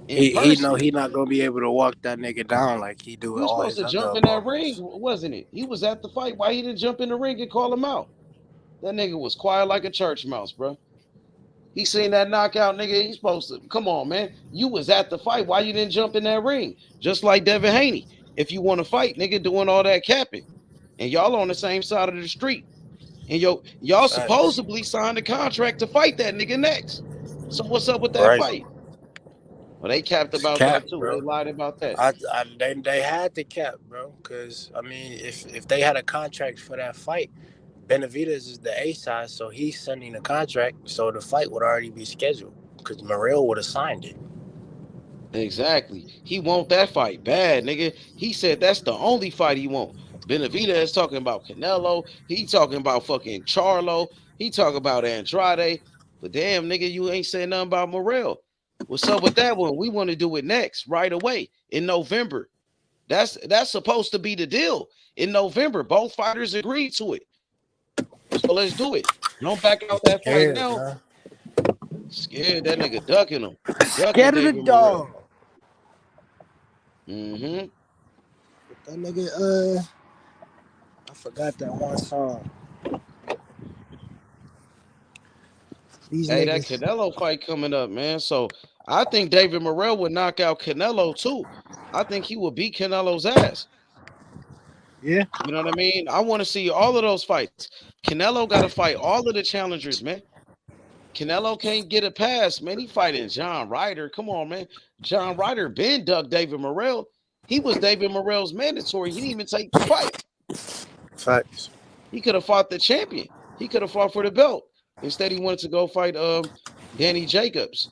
He know he not gonna be able to walk that nigga down like he do. He was supposed to jump in that ring, wasn't it? He was at the fight. Why he didn't jump in the ring and call him out? That nigga was quiet like a church mouse, bro. He seen that knockout, nigga. He's supposed to. Come on, man. You was at the fight. Why you didn't jump in that ring? Just like Devin Haney. If you want to fight, nigga, doing all that capping, and y'all on the same side of the street, and y'all supposedly signed a contract to fight that nigga next. So what's up with that fight? Well, they capped about that too. Bro. They lied about that. They had to cap, bro. Because I mean, if they had a contract for that fight, Benavidez is the A side, so he's sending a contract, so the fight would already be scheduled because Morrell would have signed it. Exactly. He want that fight bad, nigga. He said that's the only fight he want. Benavidez talking about Canelo. He talking about fucking Charlo. He talking about Andrade. But damn, nigga, you ain't saying nothing about Morrell. What's up with that one? We want to do it next, right away, in November. That's supposed to be the deal. In November, both fighters agreed to it. So let's do it. Don't back out that fight now. Man. Scared that nigga ducking him. Scared of the dog. Mm-hmm. That nigga, I forgot that one song. Hey, that Canelo fight coming up, man. So I think David Morrell would knock out Canelo too. I think he would beat Canelo's ass. Yeah. You know what I mean? I want to see all of those fights. Canelo got to fight all of the challengers, man. Canelo can't get a pass, man. He fighting John Ryder. Come on, man. John Ryder been ducked David Morrell. He was David Morrell's mandatory. He didn't even take the fight. Facts. He could have fought the champion. He could have fought for the belt. Instead, he wanted to go fight Danny Jacobs.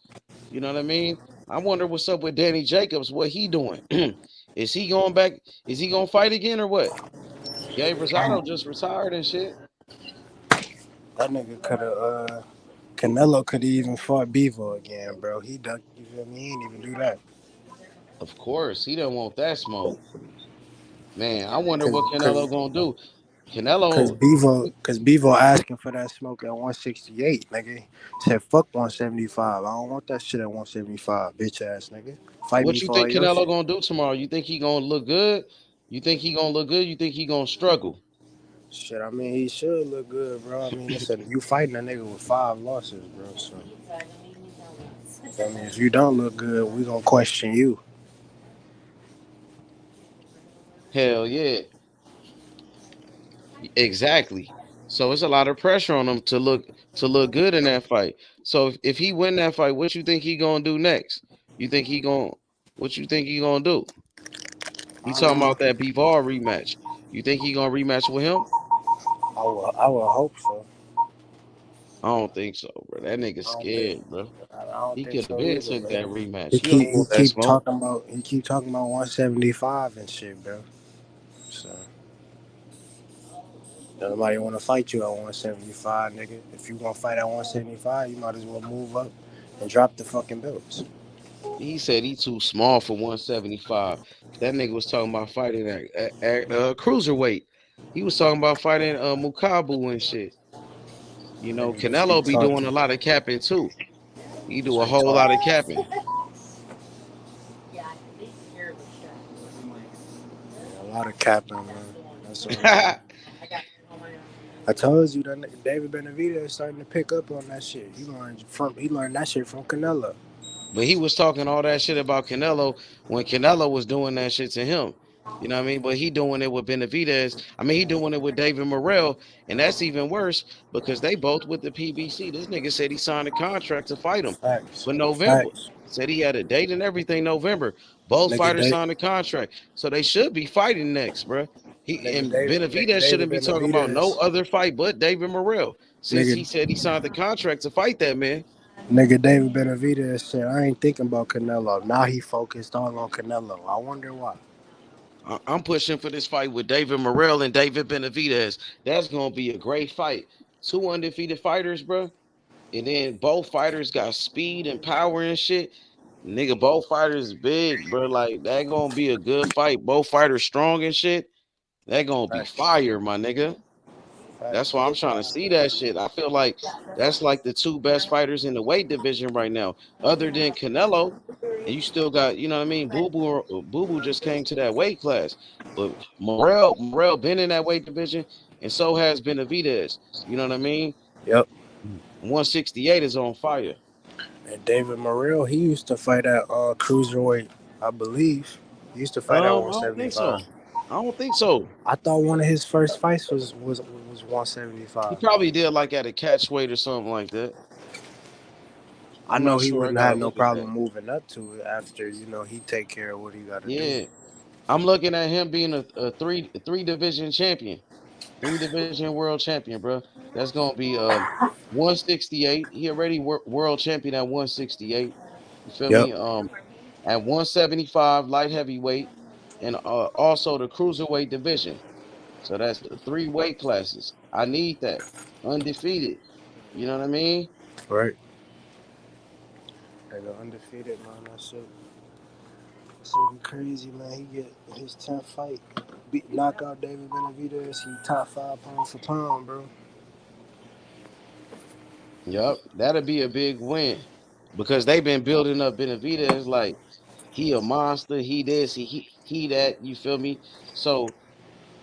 You know what I mean? I wonder what's up with Danny Jacobs. What he doing? Is he going back? Is he gonna fight again or what? Gabe Rosado just retired and shit. That nigga could have Canelo could have even fought Bevo again, bro. He ducked, you feel me? He didn't even do that. Of course, he don't want that smoke. Man, I wonder what Canelo gonna do. Canelo, Cause Bevo asking for that smoke at 168, nigga. Said fuck 175. I don't want that shit at 175, bitch ass nigga. Fight what me you for all think your Canelo shit. gonna do tomorrow? You think he gonna look good? You think he gonna look good? You think he gonna struggle? Shit, I mean he should look good, bro. I mean, listen, you fighting a nigga with 5 losses, bro. So I mean, if you don't look good, we gonna question you. Hell yeah, exactly. So it's a lot of pressure on him to look good in that fight. So if he win that fight, what you think he gonna do next? You think he gonna what you think he gonna do? He talking about that Bivol rematch. You think he gonna rematch with him? I will hope so. I don't think so, bro. That nigga scared, bro. I don't He think could have so been either, took bro. that rematch. He He don't keep he want that keep smoke. talking about 175 and shit, bro. So nobody want to fight you at 175, nigga. If you gonna fight at 175, you might as well move up and drop the fucking belts. He said he too small for 175. That nigga was talking about fighting at cruiserweight. He was talking about fighting Mukabu and shit. You know, Nigga just keep Canelo be doing talking. a lot of capping too. He do a Straight whole lot talk. of capping. A lot of capping, man. That's all. I told you that nigga David Benavidez is starting to pick up on that shit. He learned that shit from Canelo. But he was talking all that shit about Canelo when Canelo was doing that shit to him. You know what I mean? But he doing it with Benavidez. I mean, he doing it with David Morrell, and that's even worse because they both with the PBC. This nigga said he signed a contract to fight him Facts. for November. Facts. Said he had a date and everything November. Both Nigga, fighters signed a contract, so they should be fighting next, bro. Benavidez David shouldn't be talking about no Benavidez. other fight but David Morrell since Nigga, he said he signed the contract to fight that man. Nigga David Benavidez said, I ain't thinking about Canelo. Now he focused all on Canelo. I wonder why. I'm pushing for this fight with David Morrell and David Benavidez. That's gonna be a great fight. Two undefeated fighters, bro. And then both fighters got speed and power and shit. Nigga, both fighters big, bro. Like that gonna be a good fight. Both fighters strong and shit. That gonna be Facts. fire, my nigga. That's Facts. why I'm trying to see that shit. I feel like that's like the two best fighters in the weight division right now, other than Canelo. And you still got, you know what I mean? Boo Boo just came to that weight class, but Morrell been in that weight division, and so has Benavidez. You know what I mean? Yep. 168 is on fire. And David Morrell, he used to fight at cruiserweight, I believe. He used to fight at I don't think so. 175. I don't think so. I thought one of his first fights was He 175. probably did like at a catch weight or something like that. I I'm know not he sure. I wouldn't gotta have no look at that. problem moving up to it after, he take care of what he got to do. Yeah, I'm looking at him being a three division champion. Three division world champion, bro. That's gonna be 168. He already world champion at 168. You feel Yep. me? At 175 light heavyweight, and also the cruiserweight division. So that's the three weight classes. I need that undefeated. You know what I mean? Right. They go undefeated, man. That's crazy, man. He get his 10th fight. Knock out David Benavidez. He top 5 pound for pound, bro. Yep, that'll be a big win because they've been building up Benavidez like he a monster. He this, he that. You feel me? So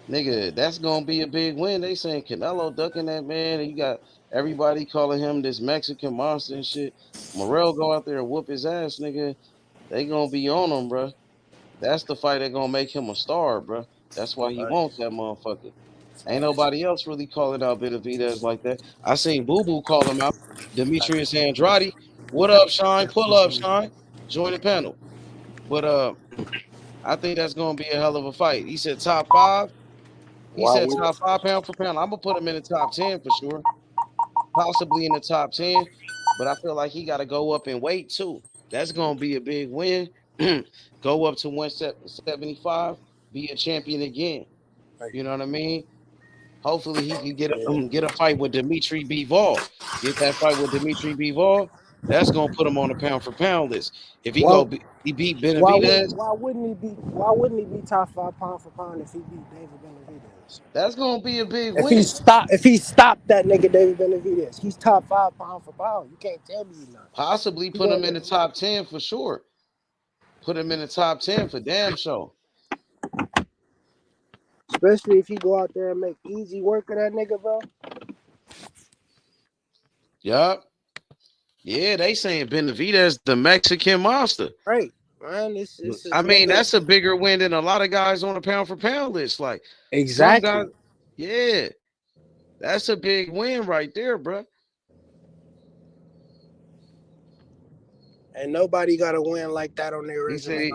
nigga, that's gonna be a big win. They saying Canelo ducking that man, and you got everybody calling him this Mexican monster and shit. Morrell go out there and whoop his ass, nigga. They gonna be on him, bro. That's the fight that gonna make him a star, bro. That's why he wants Facts. that motherfucker. Ain't nobody else really calling out Benavidez like that. I seen Boo Boo call him out. Demetrius Andrade. What up, Shine? Pull up, Shine. Join the panel. But I think that's gonna be a hell of a fight. He said top 5. He Why said would top 5 pound for pound. I'm gonna put him in the top 10 for sure. Possibly in the top 10. But I feel like he got to go up in weight too. That's gonna be a big win. Go up to 175, be a champion again. You know what I mean? Hopefully he can get a fight with Dimitri Bivol. Get that fight with Dimitri Bivol. That's gonna put him on the pound for pound list. If he Well, he beat Benavidez, why wouldn't he be top 5 pound for pound if he beat David Benavidez? that's gonna be a big If win. he stopped that nigga David Benavidez, he's top 5 pound for pound. You can't tell me he's not. Possibly put him in the top 10 for sure. Put him in the top 10 for damn sure. Especially if he go out there and make easy work of that nigga, bro. Yup. Yeah, they saying Benavidez the Mexican monster. Right, man. I mean, that's a bigger win than a lot of guys on the pound for pound list. Like exactly. Guys, yeah, that's a big win right there, bro. And nobody got a win like that on their resume.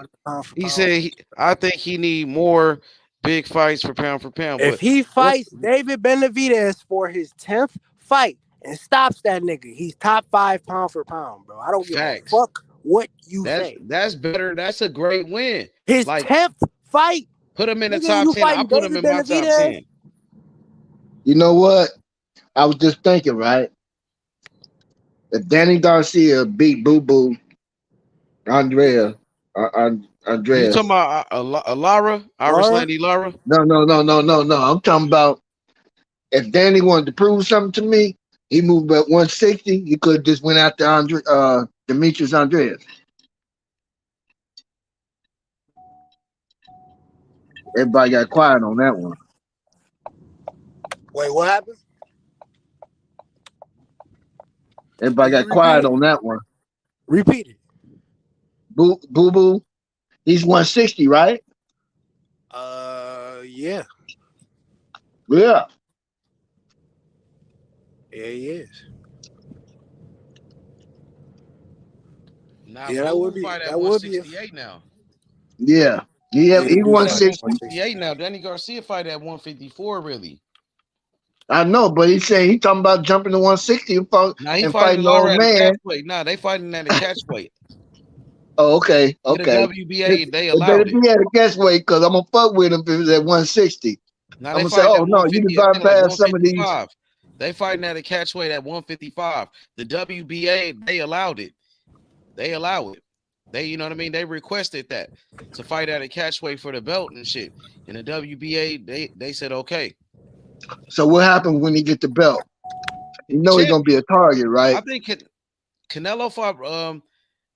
He said, I think he need more big fights for pound. If he fights David Benavidez for his 10th fight and stops that nigga, he's top 5 pound for pound, bro. I don't give a fuck what you say. That's better. That's a great win. His 10th fight. Put him in the top 10. I put him in my top 10. You know what? I was just thinking, right? If Danny Garcia beat Boo Boo Andreas. You talking about Lara? Irish Lara? No. I'm talking about if Danny wanted to prove something to me, he moved at 160. You could have just went after Demetrius Andreas. Everybody got quiet on that one. Wait, what happened? Everybody got quiet on that one. Repeat it. Boo Boo, he's 160, right? Yeah. Yeah. Yeah, he is. Nah, yeah, that would be fight at that would be 168 now. Yeah. He 160. 168 now. Danny Garcia fight at 154, really. I know, but he's saying he's talking about jumping to 160 and fighting old man. Nah, they fighting at a catch weight. Oh, okay. The WBA, they allowed it. He had a catch weight because I'm gonna fuck with him if it was at 160. Now I'm gonna say, oh no, you can bypass some of these. They fighting at a catch weight at 155. The WBA, they allowed it. They allow it. They, you know what I mean? They requested that to fight at a catch weight for the belt and shit. And the WBA, they said okay. So what happened when he get the belt? You know he's gonna be a target, right? I think Canelo fought.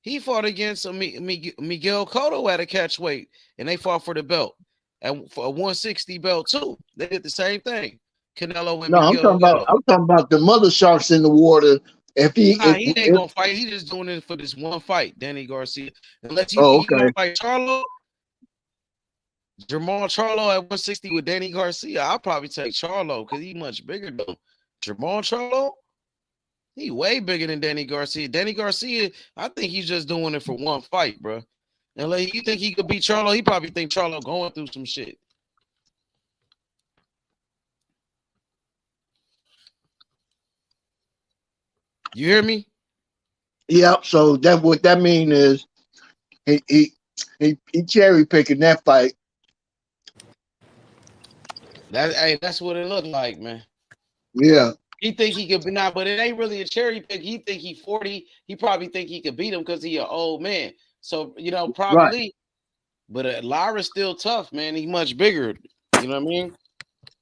He fought against Miguel Cotto at a catch weight, and they fought for the belt and for a 160 belt too. They did the same thing. Canelo and Miguel I'm talking about the mother sharks in the water. If he ain't gonna fight, he just doing it for this one fight, Danny Garcia. Unless you gonna fight Charlo, Jamal Charlo at 160 with Danny Garcia, I'll probably take Charlo because he's much bigger though. Jamal Charlo, he way bigger than Danny Garcia. Danny Garcia, I think he's just doing it for one fight, bro. And like, you think he could beat Charlo? He probably think Charlo going through some shit. You hear me? Yeah. So that what that mean is he cherry picking that fight. That's what it looked like, man. Yeah. He think he could be not, but it ain't really a cherry pick. He think he 40. He probably think he could beat him because he an old man. So probably. Right. But Lara's still tough, man. He's much bigger. You know what I mean?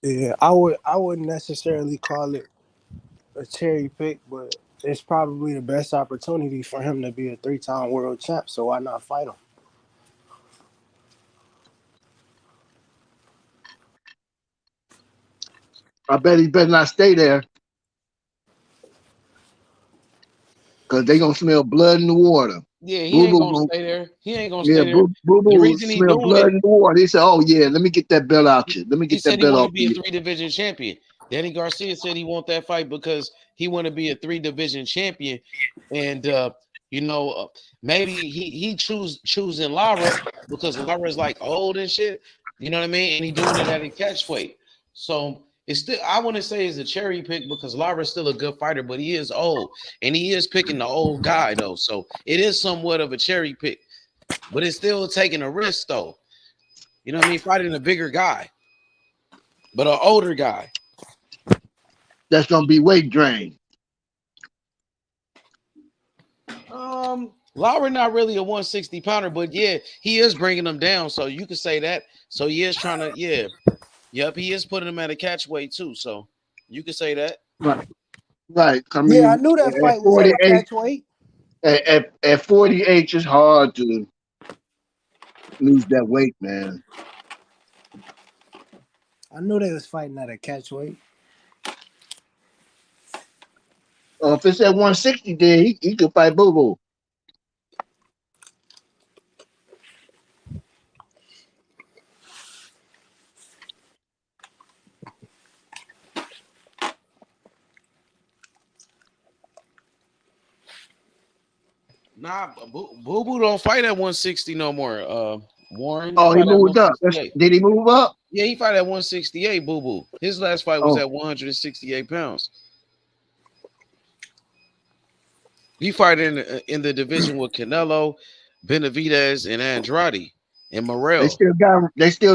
Yeah, I wouldn't necessarily call it a cherry pick, but it's probably the best opportunity for him to be a 3-time world champ. So why not fight him? I bet he better not stay there. Because they're going to smell blood in the water. Yeah, he Boo ain't Boo gonna gon' stay there. He ain't gonna yeah, stay there. Boo Boo The will reason he smell doing blood it, in the water. He said, "Oh yeah, let me get that belt out you. Let me he get said that he belt want to off be a you." 3 division champion. Danny Garcia said he want that fight because he want to be a 3 division champion, and maybe he choosing Lara because Lara is like old and shit. You know what I mean? And he doing it at a catch weight. So it's still, I wouldn't say it's a cherry pick because Lara's still a good fighter, but he is old and he is picking the old guy though. So it is somewhat of a cherry pick, but it's still taking a risk though. You know what I mean? Fighting a bigger guy, but an older guy. That's gonna be weight drain. Lowry not really a 160 pounder, but yeah, he is bringing them down. So you could say that. So he is trying to, yep, he is putting them at a catch weight too. So you could say that. Right, right. I Yeah, I mean, knew that at fight was at a 48, catch weight. at 48, it's hard to lose that weight, man. I knew they was fighting at a catch weight. If it's at 160, then he could fight Boo Boo. Nah, Boo Boo don't fight at 160 no more. Warren, he Oh, he fight at moved up. 168. Did he move up? Yeah, he fight at 168. Boo Boo. His last fight was Oh, at 168 pounds. He fight in the division with Canelo, Benavidez, and Andrade and they Morrell. still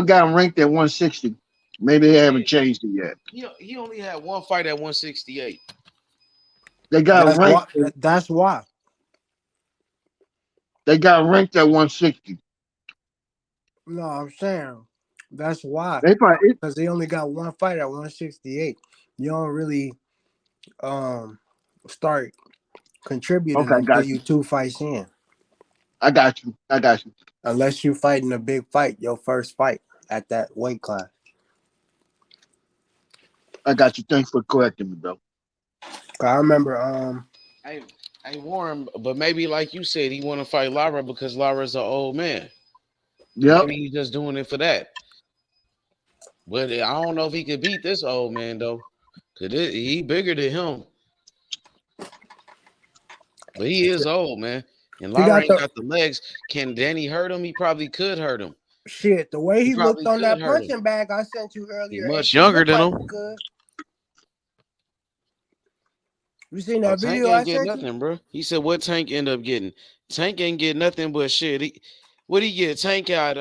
got him ranked at 160. Maybe they haven't changed it yet. He only had one fight at 168. They got him That's why. ranked. That's why. They got ranked at 160. No, I'm saying that's why. They fight it. Because they only got one fight at 168. You don't really start contributing Okay, until got you you. 2 fights in. I got you. I got you. Unless you fighting a big fight, your first fight at that weight class. I got you. Thanks for correcting me, bro. I remember Hey, Warren, but maybe like you said, he want to fight Lara because Lara's an old man. Yep. Maybe he's just doing it for that. But I don't know if he could beat this old man though, cause he bigger than him. But he is old, man, and he Lara got ain't the got the legs. Can Danny hurt him? He probably could hurt him. shit. The way He he looked probably on could that hurt him. punching bag I sent you He earlier, much he younger looked than like him. he could. You seen Oh, that Tank video I ain't get sent you? nothing, bro. He said what Tank end up getting? Tank ain't get nothing but shit. What he get? Tank got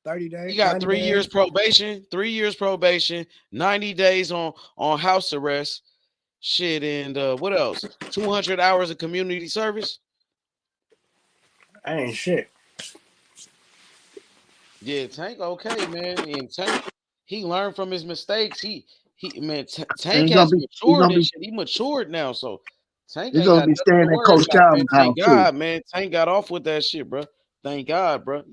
30 days, he got 90 3 years days. probation, 3 years probation, 90 days on house arrest. Shit, and what else? 200 hours of community service. Ain't shit. Yeah, Tank okay, man. And Tank, he learned from his mistakes. And Tank has matured and shit. He matured now, so Tank he's ain't gonna got be nothing staying to at worry Coach about, man. Calvin's house Thank too. God, man. Tank got off with that shit, bro. Thank God, bro.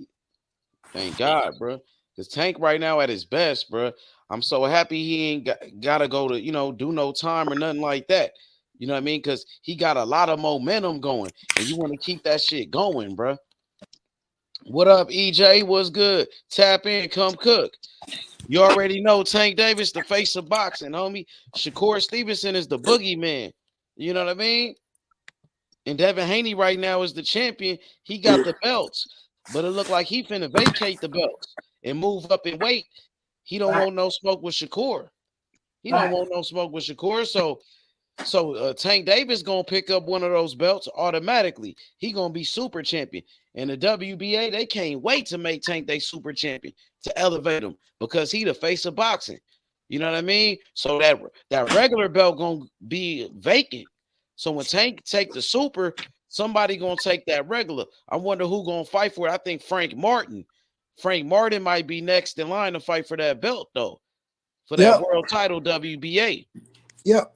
Thank God, bro. Because Tank right now at his best, bro. I'm so happy he ain't gotta go to, do no time or nothing like that. You know what I mean? Because he got a lot of momentum going, and you want to keep that shit going, bro. What up, EJ? What's good? Tap in, come cook. You already know Tank Davis, the face of boxing, homie. Shakur Stevenson is the boogeyman. You know what I mean? And Devin Haney right now is the champion. He got the belts, but it looked like he finna vacate the belts and move up in weight. He don't want no smoke with Shakur. He don't want no smoke with Shakur. So Tank Davis gonna pick up one of those belts automatically. He gonna be super champion. And the WBA, they can't wait to make Tank they super champion to elevate him because he the face of boxing. You know what I mean? So that regular belt gonna be vacant. So when Tank take the super, somebody gonna take that regular. I wonder who gonna fight for it. I think Frank Martin. Frank Martin might be next in line to fight for that belt though, for that world title WBA. Yep.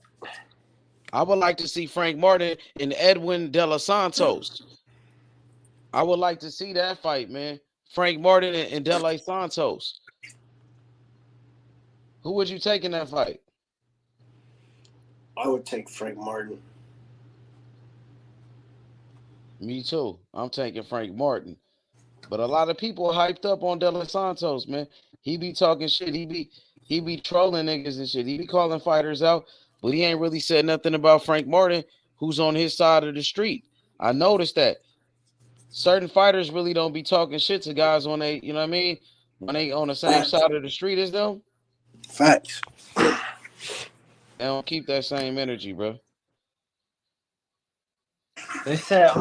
I would like to see Frank Martin and Edwin De Los Santos. I would like to see that fight, man. Frank Martin and De Los Santos. Who would you take in that fight? I would take Frank Martin. Me too. I'm taking Frank Martin. But a lot of people hyped up on De Los Santos, man. He be talking shit. He be trolling niggas and shit. He be calling fighters out, but he ain't really said nothing about Frank Martin, who's on his side of the street. I noticed that certain fighters really don't be talking shit to guys when they, you know what I mean, when they on the same side of the street as them. Facts. They don't keep that same energy, bro. They said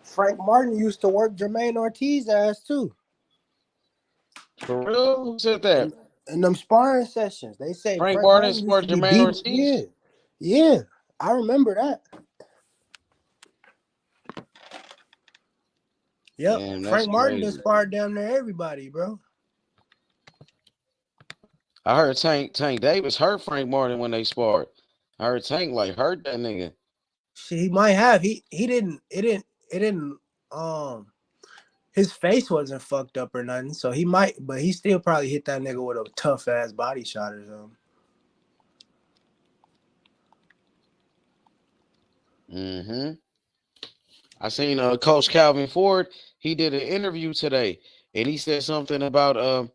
Frank Martin used to work Jermaine Ortiz ass too. For real? Who said that? In them sparring sessions, they say Frank Frank Martin Martin used sparred to be Jermaine beat. Ortiz? Yeah, I remember that. Yep, Damn, that's Frank Martin crazy. just sparred down there everybody, bro. I heard Tank Davis hurt Frank Martin when they sparred. I heard Tank like hurt that nigga. Shit, he might have. He didn't. It didn't. His face wasn't fucked up or nothing, so he might. But he still probably hit that nigga with a tough ass body shot or something. Mm-hmm. I seen Coach Calvin Ford. He did an interview today, and he said something about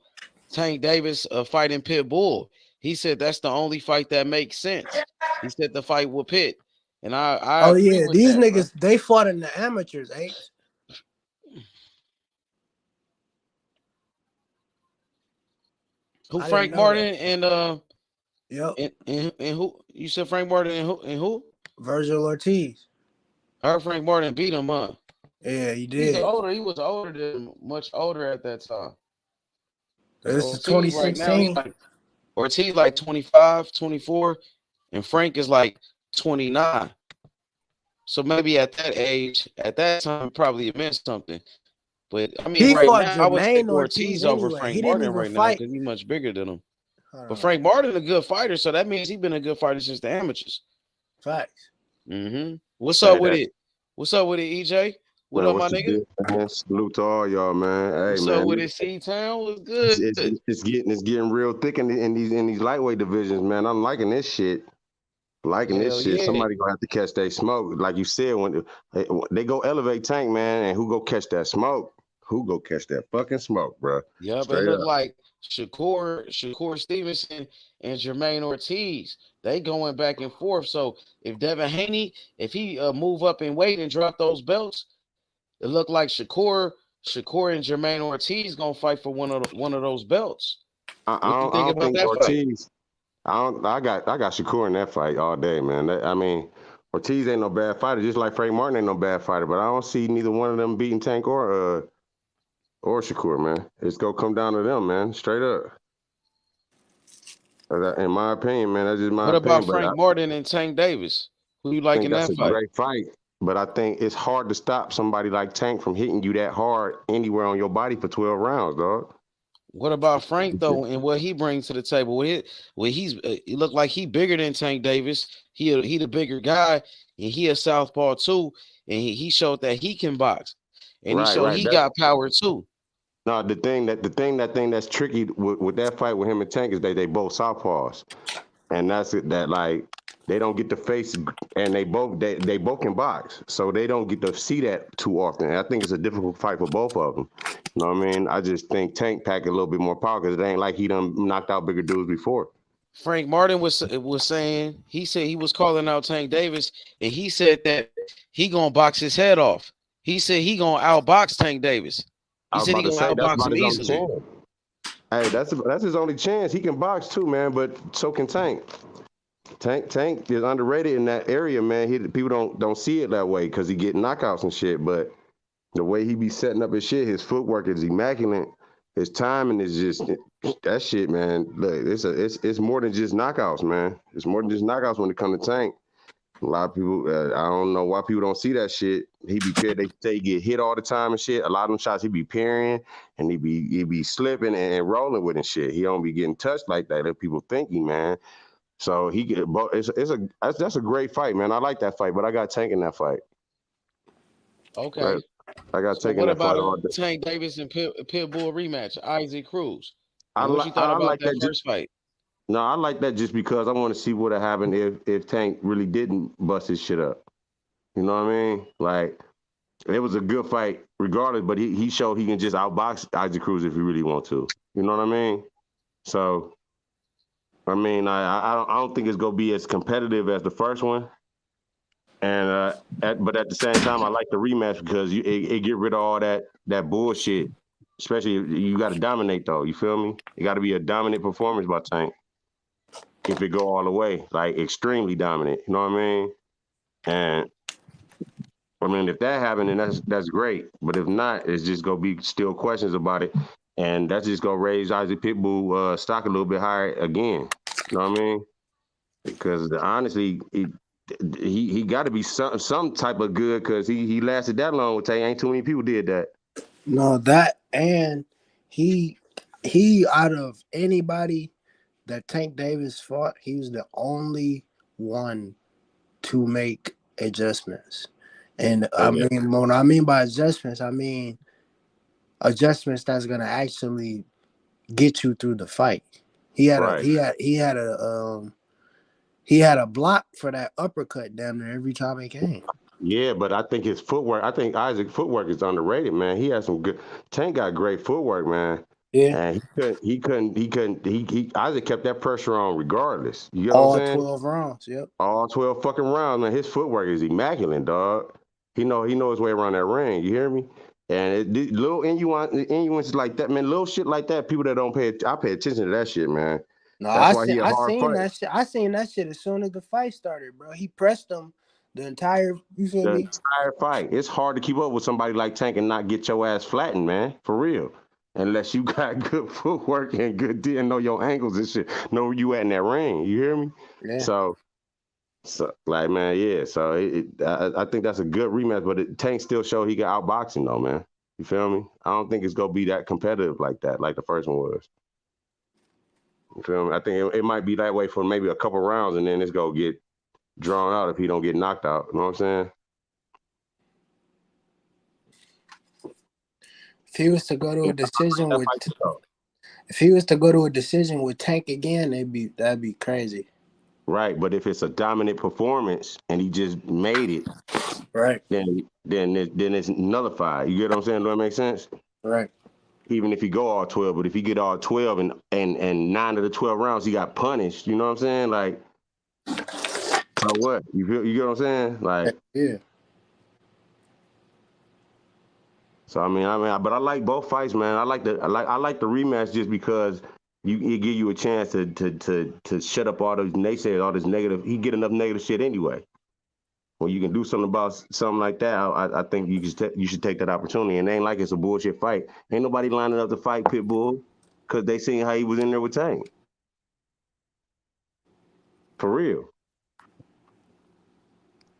Tank Davis fighting Pitbull. He said that's the only fight that makes sense. He said the fight with Pitt, and I Oh agree yeah, with these that, niggas bro. they fought in the amateurs, ain't? Who I didn't Frank know Martin that. Yep. And who you said Frank Martin and who? Virgil Ortiz. I heard Frank Martin beat him up. Yeah, he He's did. older. He was older than much older at that time. This is Ortiz right now, he's 2016. like Ortiz like 25, 24, and Frank is like 29. So maybe at that age, at that time, probably it meant something. But I mean, He right fought now, I would take Jermaine Ortiz Ortiz over anyway. He Frank didn't Martin even right now fight. because he's much bigger than him. Hold But on. Frank Martin a good fighter, so that means he's been a good fighter since the amateurs. Facts. Mm-hmm. What's Hey, up with that, it? What's up with it, EJ? What man, up, my what's the nigga? deal, man? Salute to all y'all, man. Hey, What's up man, with it, C-Town? What's it's, good? it's, it's getting real thick in these lightweight divisions, man. I'm liking this shit. Liking this Hell shit. yeah. Somebody gonna have to catch that smoke, like you said. When they go elevate Tank, man, and who go catch that smoke? Who go catch that fucking smoke, bro? Yep, it Straight looked up. like Shakur Stevenson and Jermaine Ortiz. They going back and forth. So if Devin Haney, if he move up in weight and drop those belts, it looked like Shakur and Jermaine Ortiz gonna fight for one of those belts. I What you don't, I think don't about think that fight? Ortiz. I got Shakur in that fight all day, man. I mean, Ortiz ain't no bad fighter, just like Frank Martin ain't no bad fighter. But I don't see neither one of them beating Tank or Shakur, man. It's gonna come down to them, man. Straight up. In my opinion, man, that's just my What about opinion. But I Frank Martin and Tank Davis? Who you like think in that's that a fight? great fight. But I think it's hard to stop somebody like Tank from hitting you that hard anywhere on your body for 12 rounds, dog. What about Frank though, and what he brings to the table? He looked like he bigger than Tank Davis. He the bigger guy, and he a southpaw too. And he showed that he can box, and he Right, showed right. he got power too. No, the thing that's tricky with that fight with him and Tank is they both southpaws, and that's it. That like they don't get to face, and they both can box, so they don't get to see that too often. And I think it's a difficult fight for both of them. You know what I mean? I just think Tank pack a little bit more power because it ain't like he done knocked out bigger dudes before. Frank Martin was saying he said he was calling out Tank Davis, and he said that he gonna box his head off. He said he gonna outbox Tank Davis. I He was said about he to gonna say that's outbox about him his only easily. chance. Hey, that's his only chance. He can box too, man, but so can Tank. Tank is underrated in that area, man. People don't see it that way because he get knockouts and shit. But the way he be setting up his shit, his footwork is immaculate. His timing is just that shit, man. Look, it's more than just knockouts, man. It's more than just knockouts when it comes to Tank. A lot of people, I don't know why people don't see that shit. He be they say he get hit all the time and shit. A lot of them shots he be parrying and he be slipping and rolling with and shit. He don't be getting touched like that. That people thinking, man. So he get that's a great fight, man. I like that fight, but I got Tank in that fight. Right? Okay. I got So Tank in what that about fight a all day. Tank Davis and Pitbull rematch? Isaac Cruz. I And what you thought about like that that. first fight? No, I like that just because I want to see what would happen if Tank really didn't bust his shit up. You know what I mean? Like It was a good fight regardless, but he showed he can just outbox Isaac Cruz if he really want to. You know what I mean? So, I mean, I don't think it's gonna be as competitive as the first one. And but at the same time, I like the rematch because it get rid of all that bullshit. Especially you got to dominate though. You feel me? It got to be a dominant performance by Tank. If it go all the way, like extremely dominant. You know what I mean? And I mean, if that happened, then that's great. But if not, it's just gonna be still questions about it, and that's just gonna raise Isaac Pitbull stock a little bit higher again. You know what I mean? Because honestly, he got to be some type of good because he lasted that long with Tank. Ain't too many people did that. No, that and he out of anybody that Tank Davis fought, he was the only one to make adjustments. And I mean, when I mean by adjustments, I mean adjustments that's gonna actually get you through the fight. He had a block for that uppercut damn near every time he came. Yeah, but I think his footwork. I think Isaac's footwork is underrated, man. He has some good. Tank got great footwork, man. Yeah, and he couldn't. Isaac kept that pressure on regardless. You know all what I'm saying? 12 rounds. Yep. All 12 fucking rounds, man. His footwork is immaculate, dog. He know his way around that ring. You hear me? And little innuences like that, man. Little shit like that. People that don't I pay attention to that shit, man. No, That's why he a hard seen fight. that shit. I seen that shit as soon as the fight started, bro. He pressed him the entire. You feel me? Entire fight. It's hard to keep up with somebody like Tank and not get your ass flattened, man. For real. Unless you got good footwork and good and know your angles and shit. Know where you at in that ring. You hear me? Yeah. So like, man, yeah. So I think that's a good rematch, but Tank still showed he got outboxing though, man. You feel me? I don't think it's gonna be that competitive like that, like the first one was. You feel me? I think it might be that way for maybe a couple rounds, and then it's gonna get drawn out if he don't get knocked out. You know what I'm saying? If he was to go to a decision with Tank again, that'd be crazy. Right, but if it's a dominant performance and he just made it, right, then it's nullified. You get what I'm saying? Does that make sense? Right. Even if he go all 12, but if he get all 12 and 9 of the 12 rounds he got punished, you know what I'm saying? Like, so what? You get what I'm saying? Like, yeah. So I mean, but I like both fights, man. I like the rematch just because it give you a chance to shut up all those naysayers, all this negative. He get enough negative shit anyway. When you can do something about something like that, I think you should take that opportunity. And it ain't like it's a bullshit fight. Ain't nobody lining up to fight Pitbull because they seen how he was in there with Tank. For real.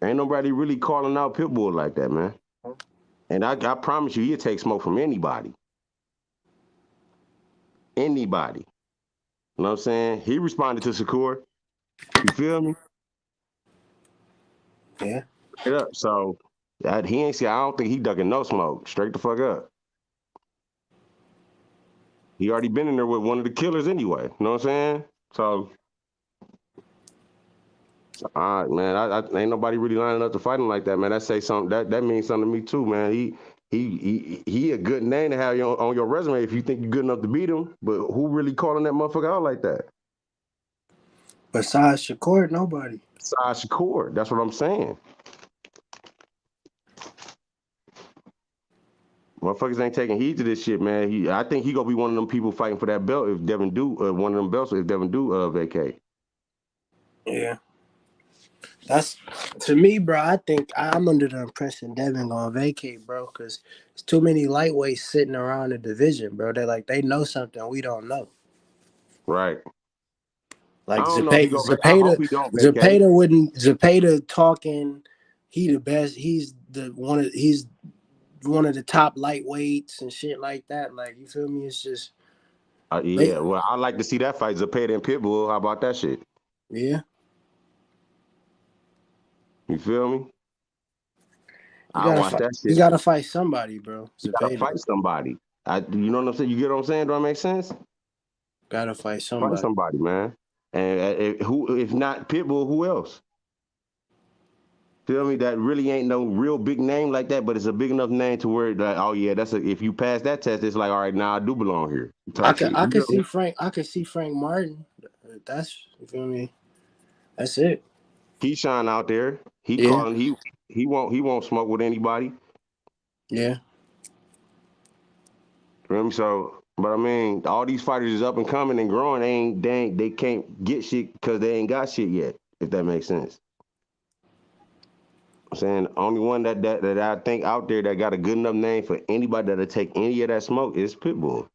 Ain't nobody really calling out Pitbull like that, man. And I promise you, he'll take smoke from anybody. Anybody. You know what I'm saying? He responded to Shakur. You feel me? Yeah. So he ain't see. I don't think he ducking no smoke. Straight the fuck up. He already been in there with one of the killers anyway. You know what I'm saying? So all right, man. I ain't nobody really lining up to fight him like that, man. That say something. That means something to me too, man. He a good name to have on your resume if you think you're good enough to beat him. But who really calling that motherfucker out like that? Besides Shakur, nobody. Besides Shakur, that's what I'm saying. Motherfuckers ain't taking heed to this shit, man. I think he gonna be one of them people fighting for that belt if Devin do one of them belts if Devin do vacate. Yeah. That's to me, bro. I think I'm under the impression Devin gonna vacate, bro, because there's too many lightweights sitting around the division, bro. They know something we don't know. Right. Like I hope he don't vacate. Zepeda talking. He the best. He's one of the top lightweights and shit like that. Like, you feel me? It's just yeah. Well, I like to see that fight, Zepeda and Pitbull. How about that shit? Yeah. You feel me? I watch that shit. You gotta fight somebody, bro. You gotta fight somebody. You know what I'm saying? You get what I'm saying? Do that make sense? Gotta fight somebody. Fight somebody, man. And who, if not Pitbull, who else? Feel me? That really ain't no real big name like that, but it's a big enough name to where like, oh yeah, if you pass that test, it's like, all right, now I do belong here. I can see Frank Martin. That's, you feel me? That's it. Keyshawn out there. He Yeah. calling. He won't smoke with anybody. Yeah. Feel me? So, but I mean, all these fighters is up and coming and growing. They can't get shit because they ain't got shit yet. If that makes sense. I'm saying the only one that I think out there that got a good enough name for anybody that'll take any of that smoke is Pitbull.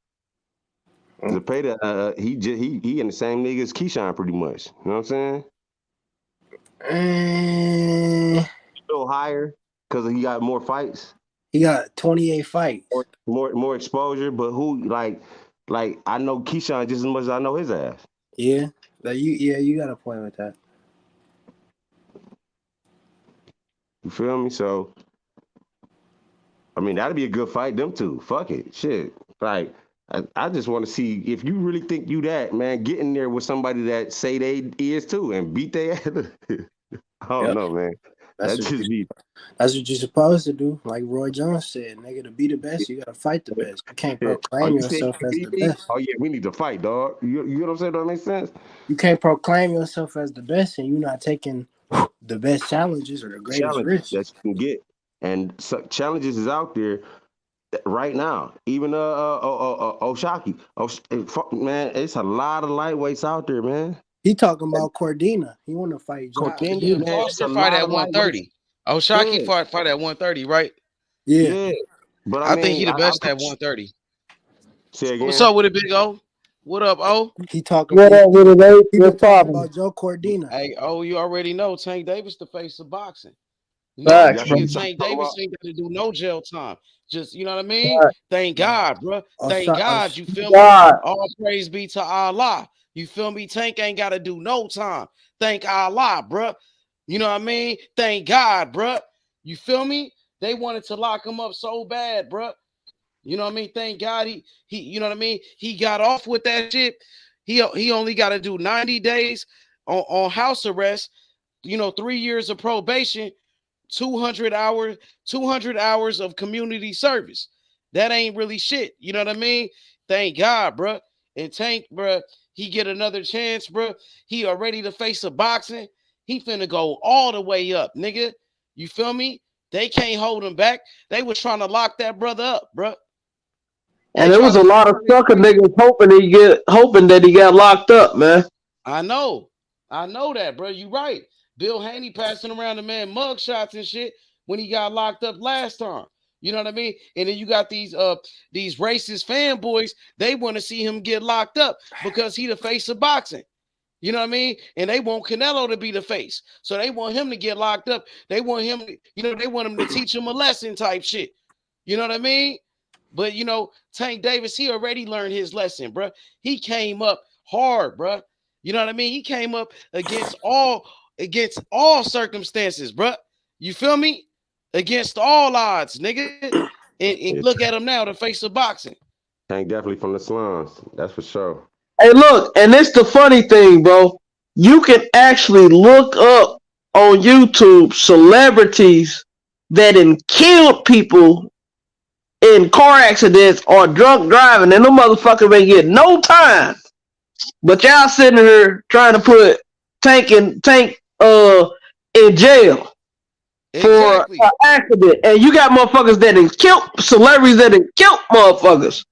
Zepeda, he in the same nigga as Keyshawn pretty much. You know what I'm saying? Still higher because he got more fights. He got 28 fights. More exposure, but who like I know Keyshawn just as much as I know his ass. Yeah. You got a point with that. You feel me? So I mean that'd be a good fight, them two. Fuck it. Shit. Like I just want to see if you really think you that, man, get in there with somebody that say they is too and beat their ass. I don't know, man. That's what you're supposed to do. Like Roy Jones said, nigga, to be the best, you gotta fight the best. You can't proclaim yourself as the best. Oh yeah, we need to fight, dog. You know what I'm saying? Does that make sense? You can't proclaim yourself as the best and you're not taking the best challenges or the greatest risks that you can get. And so, challenges is out there right now. Even Oshaki. Man, it's a lot of lightweights out there, man. He talking about Cordina. He want to fight Josh. Yeah, Foster fight at 130. Oshaki fight at 130, right? Yeah. But I think he the best at 130. Say again. What's up with it, Big O? What up, O? He talking. What up with it? He been talking about Joe Cordina. Hey, O, you already know Tank Davis the face of boxing. Facts, Tank Davis ain't got to do no jail time. Just, you know what I mean? Thank God, bro. Thank God. You feel me? All praise be to Allah. You feel me? Tank ain't got to do no time. Thank Allah, bro. You know what I mean? Thank God, bro. You feel me? They wanted to lock him up so bad, bro. You know what I mean? Thank God he you know what I mean? He got off with that shit. He only got to do 90 days on house arrest, 3 years of probation, 200 hours of community service. That ain't really shit. You know what I mean? Thank God, bro. And Tank, bro, he get another chance, bro. He already the face of boxing. He finna go all the way up, nigga. You feel me? They can't hold him back. They was trying to lock that brother up, bro. And there was a lot of sucker niggas hoping that he got locked up, man. I know that, bro. You right. Bill Haney passing around the man mug shots and shit when he got locked up last time. You know what I mean? And then you got these racist fanboys. They want to see him get locked up because he the face of boxing. You know what I mean? And they want Canelo to be the face. So they want him to get locked up. They want him, they want him to teach him a lesson type shit. You know what I mean? But, Tank Davis, he already learned his lesson, bro. He came up hard, bro. You know what I mean? He came up against all circumstances, bro. You feel me? Against all odds, nigga. And look at him now, the face of boxing. Tank definitely from the slums. That's for sure. Hey, look, and it's the funny thing, bro. You can actually look up on YouTube celebrities that killed people in car accidents or drunk driving, and them motherfuckers ain't get no time. But y'all sitting here trying to put Tank in jail for an accident, and you got motherfuckers that killed celebrities that killed motherfuckers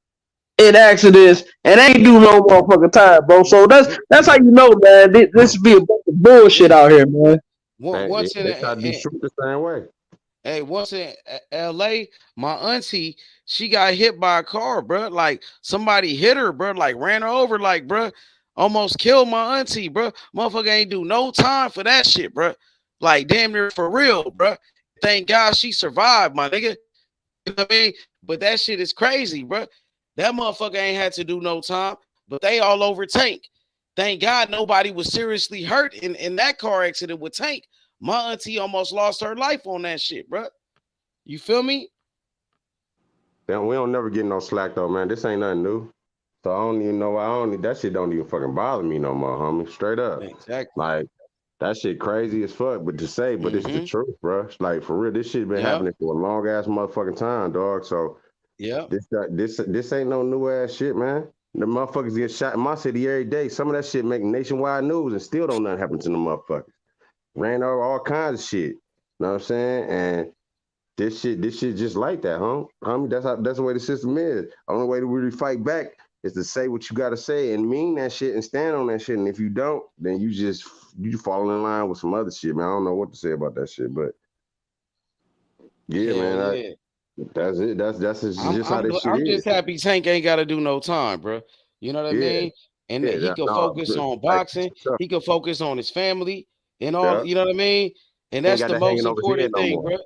in accidents, and they ain't do no motherfucking time, bro. So that's how you know, man. This be a bunch of bullshit out here, man. Once in the same way. Hey, once in LA, my auntie, she got hit by a car, bro. Like somebody hit her, bro. Like ran her over, like, bro. Almost killed my auntie, bro. Motherfucker ain't do no time for that shit, bro. Like damn near for real, bro. Thank God she survived, my nigga. You know what I mean? But that shit is crazy, bro. That motherfucker ain't had to do no time, but they all over Tank. Thank God nobody was seriously hurt in that car accident with Tank. My auntie almost lost her life on that shit, bro. You feel me? Damn, we don't never get no slack though, man. This ain't nothing new. So I don't even know. That shit don't even fucking bother me no more, homie. Straight up. Exactly. Like That shit crazy as fuck, but it's the truth, bro. Like for real, this shit been happening for a long ass motherfucking time, dog. So this ain't no new ass shit, man. The motherfuckers get shot in my city every day. Some of that shit make nationwide news and still don't nothing happen to the motherfuckers. Ran over all kinds of shit. Know what I'm saying? And this shit just like that, homie. That's the way the system is. The only way to really fight back is to say what you gotta say and mean that shit and stand on that shit. And if you don't, then you fall in line with some other shit, man. I don't know what to say about that shit, but man, that's it. That's just how this shit is. I'm just happy Tank ain't got to do no time, bro. You know what I mean? And he can focus on boxing. He can focus on his family and all. You know what I mean? And that's the most important thing, bro.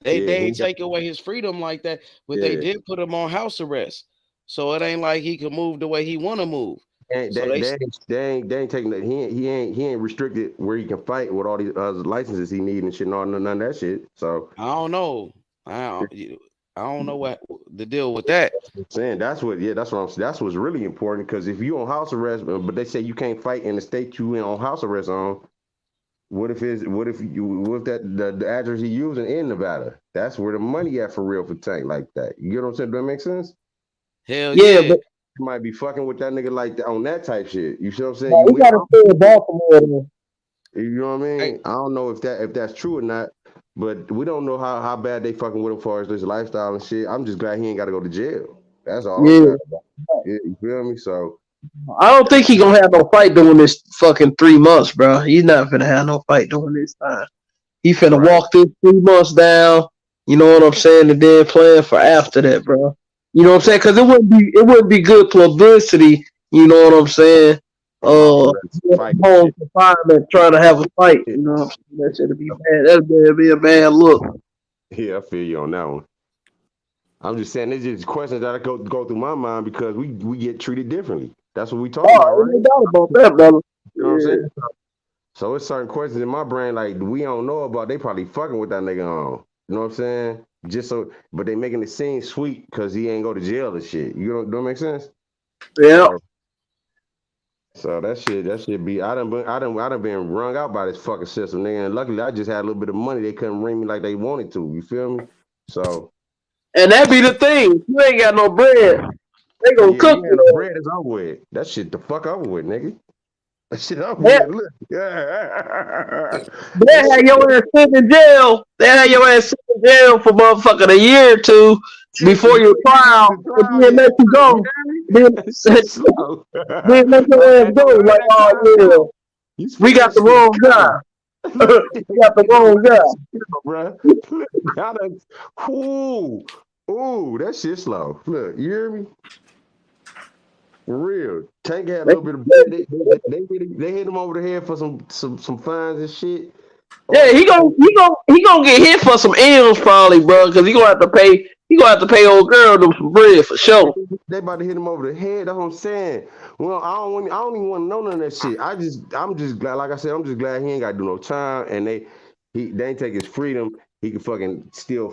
They ain't take away his freedom like that, but they did put him on house arrest. So it ain't like he can move the way he want to move. They ain't taking that. He ain't restricted where he can fight with all these licenses he need and shit. None of that shit. So I don't know. I don't know what the deal with that. That's what's really important, because if you on house arrest, but they say you can't fight in the state you in on house arrest on. What if the address he using in Nevada? That's where the money at for real for Tank like that. You get what I'm saying? Does that make sense? Hell yeah. But you might be fucking with that nigga like that on that type shit. You see what I'm saying? we gotta stay in Baltimore. You know what I mean? I don't know if that's true or not, but we don't know how bad they fucking with him as far as his lifestyle and shit. I'm just glad he ain't got to go to jail. That's all. Yeah, you feel me? So I don't think he gonna have no fight during this fucking 3 months, bro. He's not finna have no fight during this time. He finna walk this 3 months down. You know what I'm saying? And then plan for after that, bro. You know what I'm saying? Because it wouldn't be good publicity. You know what I'm saying? Home confinement, trying to have a fight. You know what I'm saying? That should be bad. That'd be a bad look. Yeah, I feel you on that one. I'm just saying, it's just questions that go through my mind because we get treated differently. That's what we talking about, right? No doubt about that, brother. You know what I'm saying? So it's certain questions in my brain like we don't know about. They probably fucking with that nigga on. You know what I'm saying? But they making it seem sweet because he ain't go to jail and shit. You know, don't make sense? Yeah. So that shit be. I done been wrung out by this fucking system, nigga. And luckily, I just had a little bit of money. They couldn't ring me like they wanted to. You feel me? So. And that be the thing. You ain't got no bread. They gonna cook you. The bread is over with. That shit the fuck over with, nigga. That shit over with. Look. They had your ass sitting in jail. They had your ass sitting in jail for motherfucking a year or two before your trial. And then let you go. Then let your ass go. Like, oh yeah. We got the wrong guy. We got the wrong guy. Ooh, that shit slow. Look, you hear me? For real. Tank had a little bit of they hit him over the head for some fines and shit. Yeah, he gonna get hit for some M's probably, bro, because he gonna have to pay old girl them some bread for sure. They about to hit him over the head. That's what I'm saying. Well, I don't even want to know none of that shit. I'm just glad, like I said, I'm just glad he ain't got to do no time, and they ain't take his freedom. He can still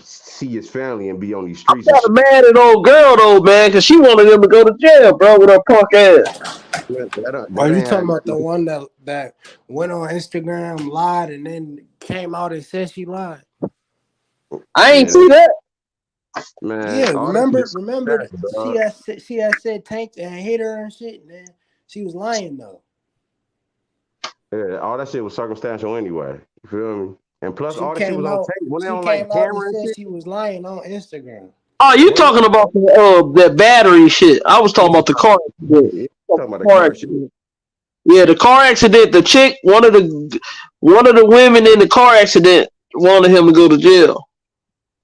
see his family and be on these streets. I'm not mad at old girl though, man, because she wanted him to go to jail, bro, with her punk ass. Are you talking about the one that went on Instagram, lied, and then came out and said she lied? I ain't see that. Man, yeah, remember she had said Tank and hit her and shit, man. She was lying though. Yeah, all that shit was circumstantial anyway. You feel me? And plus, all that shit was on tape. When she they on came like camera out and and said shit. she was lying on Instagram. Oh, you talking about the battery shit? I was talking about the car accident. Yeah, talking about the car accident. Yeah, the car accident. The chick, one of the women in the car accident wanted him to go to jail.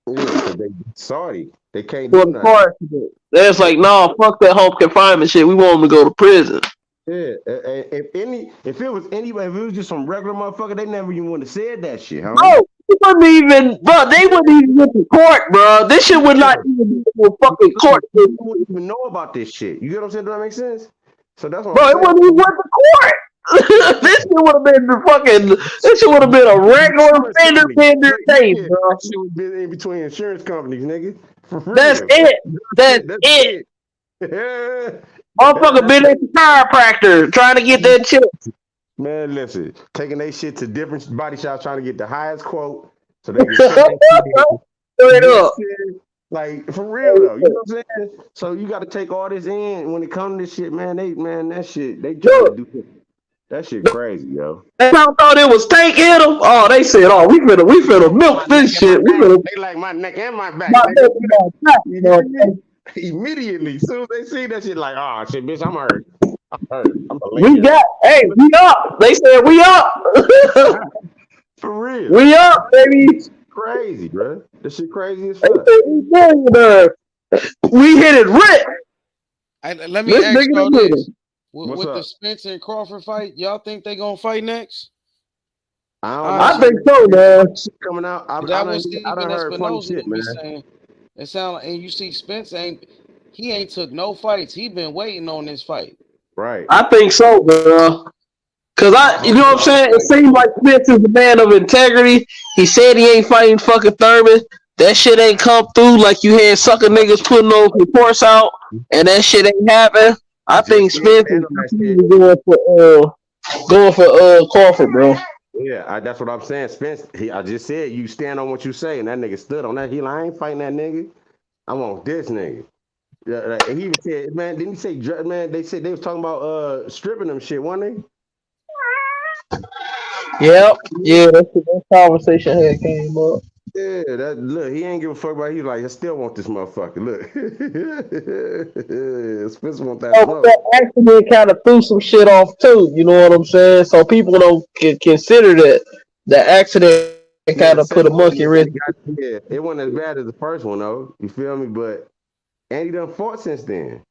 Yeah, because they sorry, they can't do nothing. Car accident. That's like, no, fuck that home confinement shit. We want him to go to prison. Yeah, if it was just some regular motherfucker, they never even would have said that shit, huh? No, they wouldn't even get to court, bro. This shit would not even be a fucking court. They wouldn't even know about this shit. You get what I'm saying? Does that make sense? So that's what bro, it wouldn't even went to court. This shit would have been a regular fender case, bro. That shit would have been in between insurance companies, nigga. That's it. That's it. Motherfucker been at the chiropractor trying to get that check. Man, listen, taking their shit to different body shops, trying to get the highest quote so they can shut that shit in. Straight You know up. what I'm saying? Like for real though, you know what I'm saying? So you got to take all this in when it comes to this shit, man. That shit, they trying to do that shit crazy, yo. They thought it was Tank hit him. Oh, they said, "Oh, we finna milk this shit. We finna They like my neck and my back. my neck and my back, You man." hear me? Immediately, soon as they see that shit, like, oh shit, bitch, I'm hurt. I'm hurt. I'm gonna lay We here. got, hey, we up. They said we up. For real. We up, baby. Crazy, bro. This shit crazy as They fuck. said we millionaire. We hit it rich. Let me This ask nigga y'all the this: What's with the up? Spence and Crawford fight, y'all think they gonna fight next? I don't I know. think so, man. Shit coming out. I That done was Steven heard funny Espinosa shit, be man. saying. It sound like, and you see Spence ain't took no fights. He been waiting on this fight. Right. I think so, bro. Cause you know what I'm saying? It seems like Spence is a man of integrity. He said he ain't fighting fucking Thurman. That shit ain't come through like you had sucker niggas putting those reports out, and that shit ain't happen. I think Spence is going for Crawford, bro. Yeah, that's what I'm saying. Spence, I just said you stand on what you say, and that nigga stood on that. He like, I ain't fighting that nigga. I want this nigga. Yeah, like, and he even said, man, didn't he say, man? They said they was talking about stripping them shit, wasn't they? Yep. Yeah, that conversation had came up. Yeah, look, he ain't give a fuck about it. He like, I still want this motherfucker. Look. Spence want that smoke. That accident kind of threw some shit off too, you know what I'm saying? So people don't consider that the accident kind of put a monkey wrench. Yeah, it wasn't as bad as the first one though. You feel me? But and he done fought since then.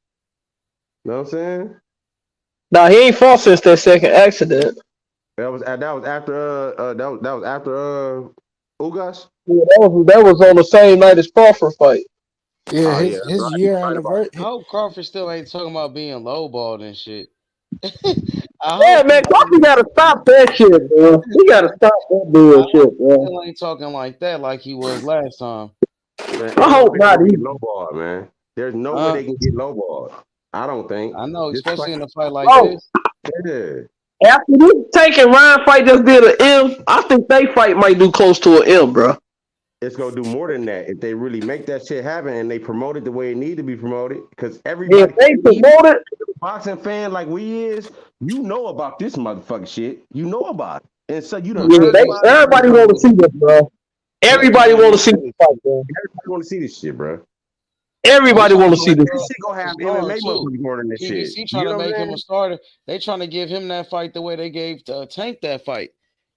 Know what I'm saying? Nah, he ain't fought since that second accident. That was after that was after Ugas. Yeah, that was on the same night as Crawford fight. Yeah, Oh yeah, his year anniversary. I hope Crawford still ain't talking about being lowballed and shit. Yeah, man, Crawford gotta stop that shit, bro. He gotta stop that bullshit, bro. Still ain't talking like that like he was last time. Man, I hope not. Get lowballed, man. There's no way they can get lowballed. I don't think. I know, especially in a fight like this. Yeah. After this Tank and Ryan fight just did an M, I think they fight might do close to an M, bro. It's gonna do more than that if they really make that shit happen and they promote it the way it need to be promoted. Because everybody, if they promote it, boxing fan like we is, you know about this motherfucking shit. You know about it, and so you don't. Everybody want to see this, bro. Everybody want to see this fight, bro. Everybody want to see this shit, bro. Everybody want to see this. This shit gonna have MMA motherfuckers more than this PBC shit. trying to make him a starter. They trying to give him that fight the way they gave Tank that fight,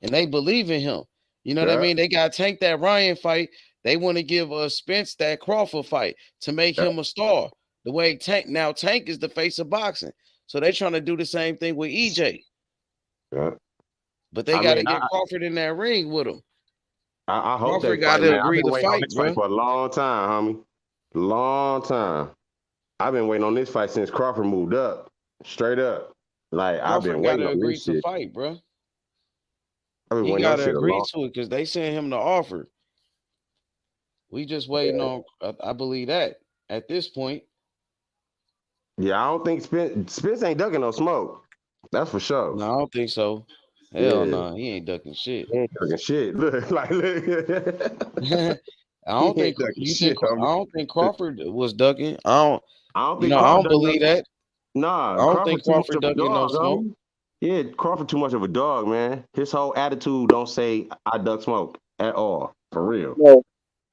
and they believe in him. You know what I mean? They got Tank that Ryan fight. They want to give Spence that Crawford fight to make him a star. The way Tank is the face of boxing, so they trying to do the same thing with EJ. Yeah. But they got to get Crawford in that ring with him. I hope Crawford they got to agree to fight, fight, bro. for a long time, homie. Long time. I've been waiting on this fight since Crawford moved up. Straight up. Like I've been waiting on this shit. Fight, bro. He got to agree to it because they sent him the offer. We just waiting on. I believe that at this point. Yeah, I don't think Spence ain't ducking no smoke. That's for sure. No, I don't think so. Hell no, he ain't ducking shit. He ain't ducking shit. Look, like look. I don't think Crawford was ducking. I don't believe that. Nah, I don't think Crawford ducking no smoke. Yeah, Crawford too much of a dog, man. His whole attitude don't say I duck smoke at all. For real. No.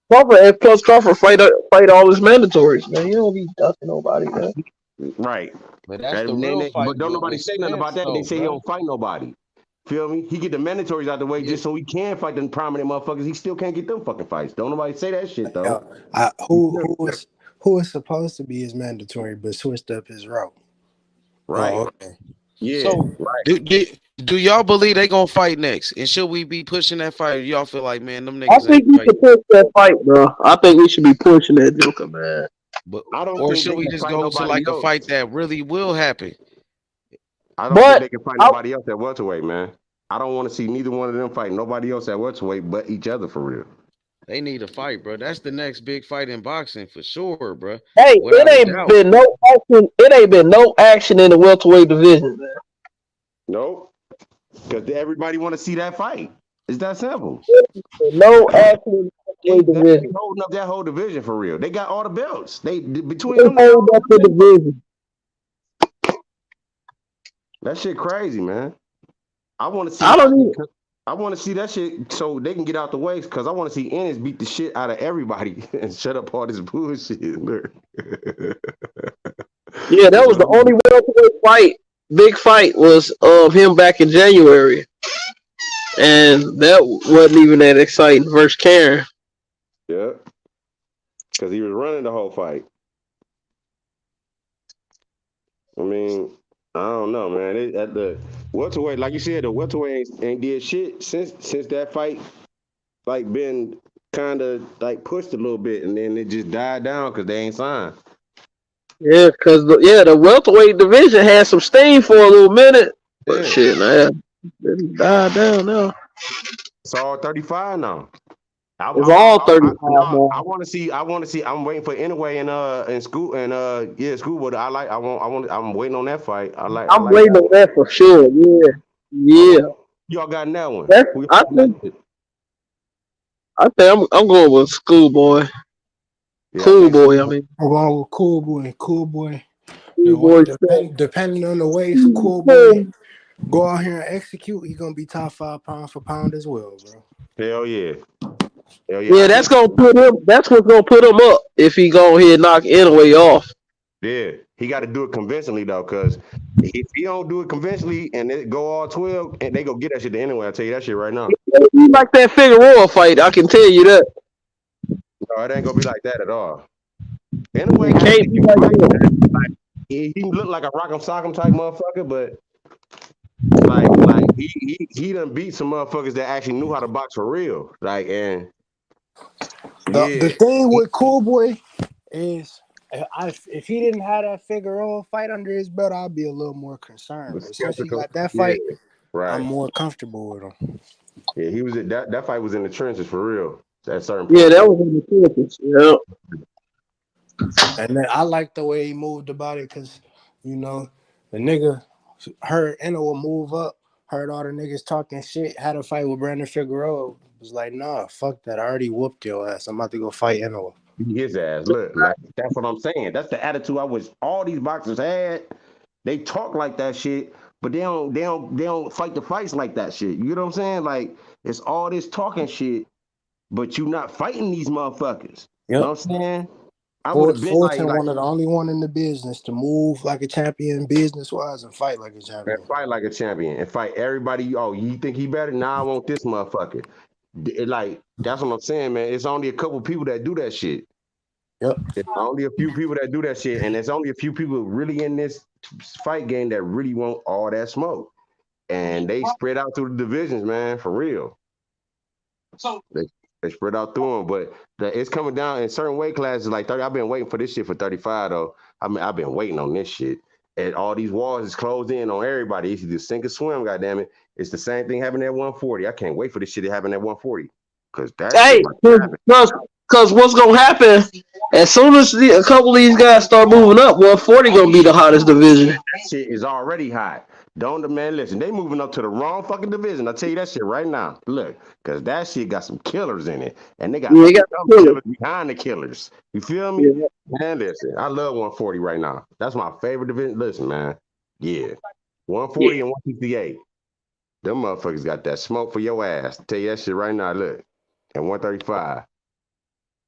Crawford fight all his mandatories, man. You don't be ducking nobody, man. Right. But that's the real fight. But don't nobody say nothing about that. They say he don't fight nobody. Feel me? He get the mandatories out the way just so he can fight them prominent motherfuckers. He still can't get them fucking fights. Don't nobody say that shit though. Who is supposed to be his mandatory but switched up his route? Right. Oh, okay. Yeah. So do y'all believe they gonna fight next? And should we be pushing that fight? Or y'all feel like, man, them niggas? I think we should push that fight, bro. I think we should be pushing that Joker, man. But I don't. Or should we just go to like a fight that really will happen? I don't think they can fight nobody else at welterweight, man. I don't want to see neither one of them fight nobody else at welterweight but each other for real. They need a fight, bro. That's the next big fight in boxing for sure, bro. Hey, it ain't been no action. It ain't been no action in the welterweight division, man. Nope. Because everybody want to see that fight. It's that simple. No actual division. Holding up that whole division for real. They got all the belts. They between They them. hold up the division. That shit crazy, man. I want to see. I want to see that shit so they can get out the way because I want to see Ennis beat the shit out of everybody and shut up all this bullshit. Yeah, that was the only welterweight fight. Big fight was of him back in January, and that wasn't even that exciting versus Karen. Yeah, because he was running the whole fight. I mean, I don't know, man. At the welterweight, like you said, the welterweight ain't did shit since that fight. Like been kind of like pushed a little bit, and then it just died down because they ain't signed. Yeah, because the welterweight division had some steam for a little minute, but shit, man, it died down now. It's all 35 now. It's all 35 now. I want to see. I'm waiting for Anyway in school and Schoolboy. I'm waiting on that fight. I'm waiting on that for sure. Yeah. Y'all got in that one. I think I'm going with Schoolboy. Yeah, Cool boy. I mean, I'm going with Cool Boy. Cool boy. Depending on the way Cool Boy go out here and execute, he's gonna be top 5 pound for pound as well, bro. Hell yeah. Yeah, that's gonna put him. That's what's gonna put him up if he go ahead and knock Anyway off. Yeah, he got to do it conventionally though, because if he don't do it conventionally and it go all 12, and they go get that shit to Anyway. I'll tell you that shit right now. He like that Figueroa fight. I can tell you that. No, it ain't gonna be like that at all. Anyway, he look like a rock'em sock'em type motherfucker, but like he done beat some motherfuckers that actually knew how to box for real. Like, and the thing with Cool Boy is if he didn't have that Figueroa fight under his belt, I'd be a little more concerned. But since he got that fight, right. I'm more comfortable with him. Yeah, he was that fight was in the trenches for real. At certain point. Yeah, that was in the trenches. Yeah. And then I like the way he moved about it because, you know, the nigga heard Eno move up, heard all the niggas talking shit, had a fight with Brandon Figueroa. Was like, nah, fuck that. I already whooped your ass. I'm about to go fight Eno. His ass. Look, like that's what I'm saying. That's the attitude I wish all these boxers had. They talk like that shit, but they don't fight the fights like that shit. You know what I'm saying? Like it's all this talking shit, but you not fighting these motherfuckers. You know what I'm saying? I would have been Fulton, one of the only one in the business to move like a champion business-wise and fight like a champion. And fight like a champion and fight everybody. Oh, you think he better? Nah, I want this motherfucker. Like, that's what I'm saying, man. It's only a couple people that do that shit. Yep. It's only a few people that do that shit. And there's only a few people really in this fight game that really want all that smoke. And they spread out through the divisions, man, for real. So they spread out through them, but it's coming down in certain weight classes like 30. I've been waiting for this shit for 35 though. I mean, I've been waiting on this shit. And all these walls is closed in on everybody. It's either sink or swim, goddammit. It's the same thing happening at 140. I can't wait for this shit to happen at 140. Cause because what's gonna happen as soon as a couple of these guys start moving up, 140 gonna be the hottest division. That shit is already hot. Don't man listen, they moving up to the wrong fucking division. I'll tell you that shit right now. Look, because that shit got some killers in it. And they got some killers behind the killers. You feel me? Yeah. Man, listen, I love 140 right now. That's my favorite division. Listen, man. Yeah. 140 and 168. Them motherfuckers got that smoke for your ass. I'll tell you that shit right now. Look. And 135.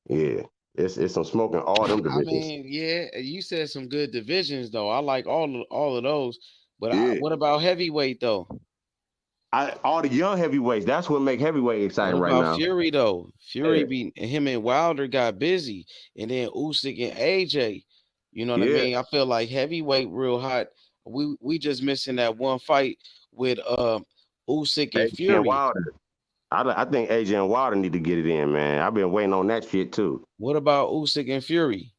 Yeah. It's some smoking all them divisions. I mean, yeah, you said some good divisions though. I like all of those. But what about heavyweight though? All the young heavyweights. That's what make heavyweight exciting right now. Fury though. Fury beat him and Wilder got busy, and then Usyk and AJ. You know what I mean? I feel like heavyweight real hot. We just missing that one fight with Usyk and Fury. And Wilder. I think AJ and Wilder need to get it in, man. I've been waiting on that shit too. What about Usyk and Fury?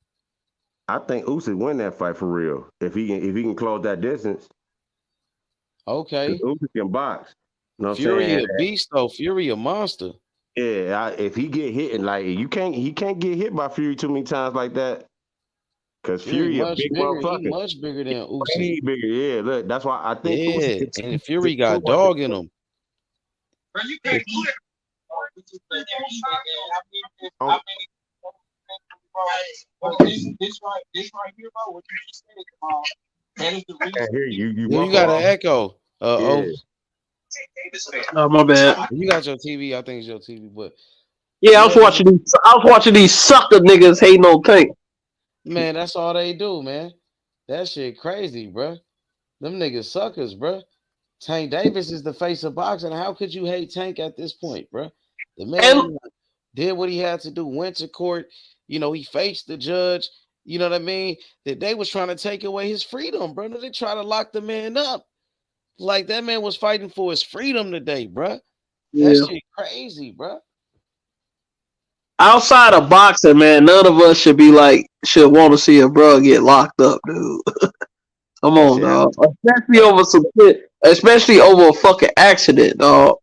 I think Usyk win that fight for real. If he can close that distance. Okay. Usyk can box. You know what Fury I'm saying? a beast though. Fury a monster. Yeah, if he get hit and like he can't get hit by Fury too many times like that. Cause Fury Fury a much big bigger. He motherfucker. much bigger than Way Usyk. bigger, yeah. Look, that's why I think Yeah, Usyk and is Fury got too much. dog in him. Um, This right here, bro. What you just said, that is the I reason. can't hear you. You You got muffled. an echo. Yeah. Oh my bad. You got your TV. I think it's your TV, but Yeah, yeah, man. I was watching these sucker niggas hating on Tank. Man, that's all they do, man. That shit crazy, bruh. Them niggas suckers, bruh. Tank Davis is the face of boxing. How could you hate Tank at this point, bruh? The And man did what he had to do, went to court. You know, he faced the judge. You know what I mean? That they was trying to take away his freedom, brother. They try to lock the man up. Like that man was fighting for his freedom today, bruh. That yeah. shit crazy, bruh. Outside of boxing, man, none of us should want to see a bro get locked up, dude. Come That on, shit dog. happened. Especially over some shit. Especially over a fucking accident, dog.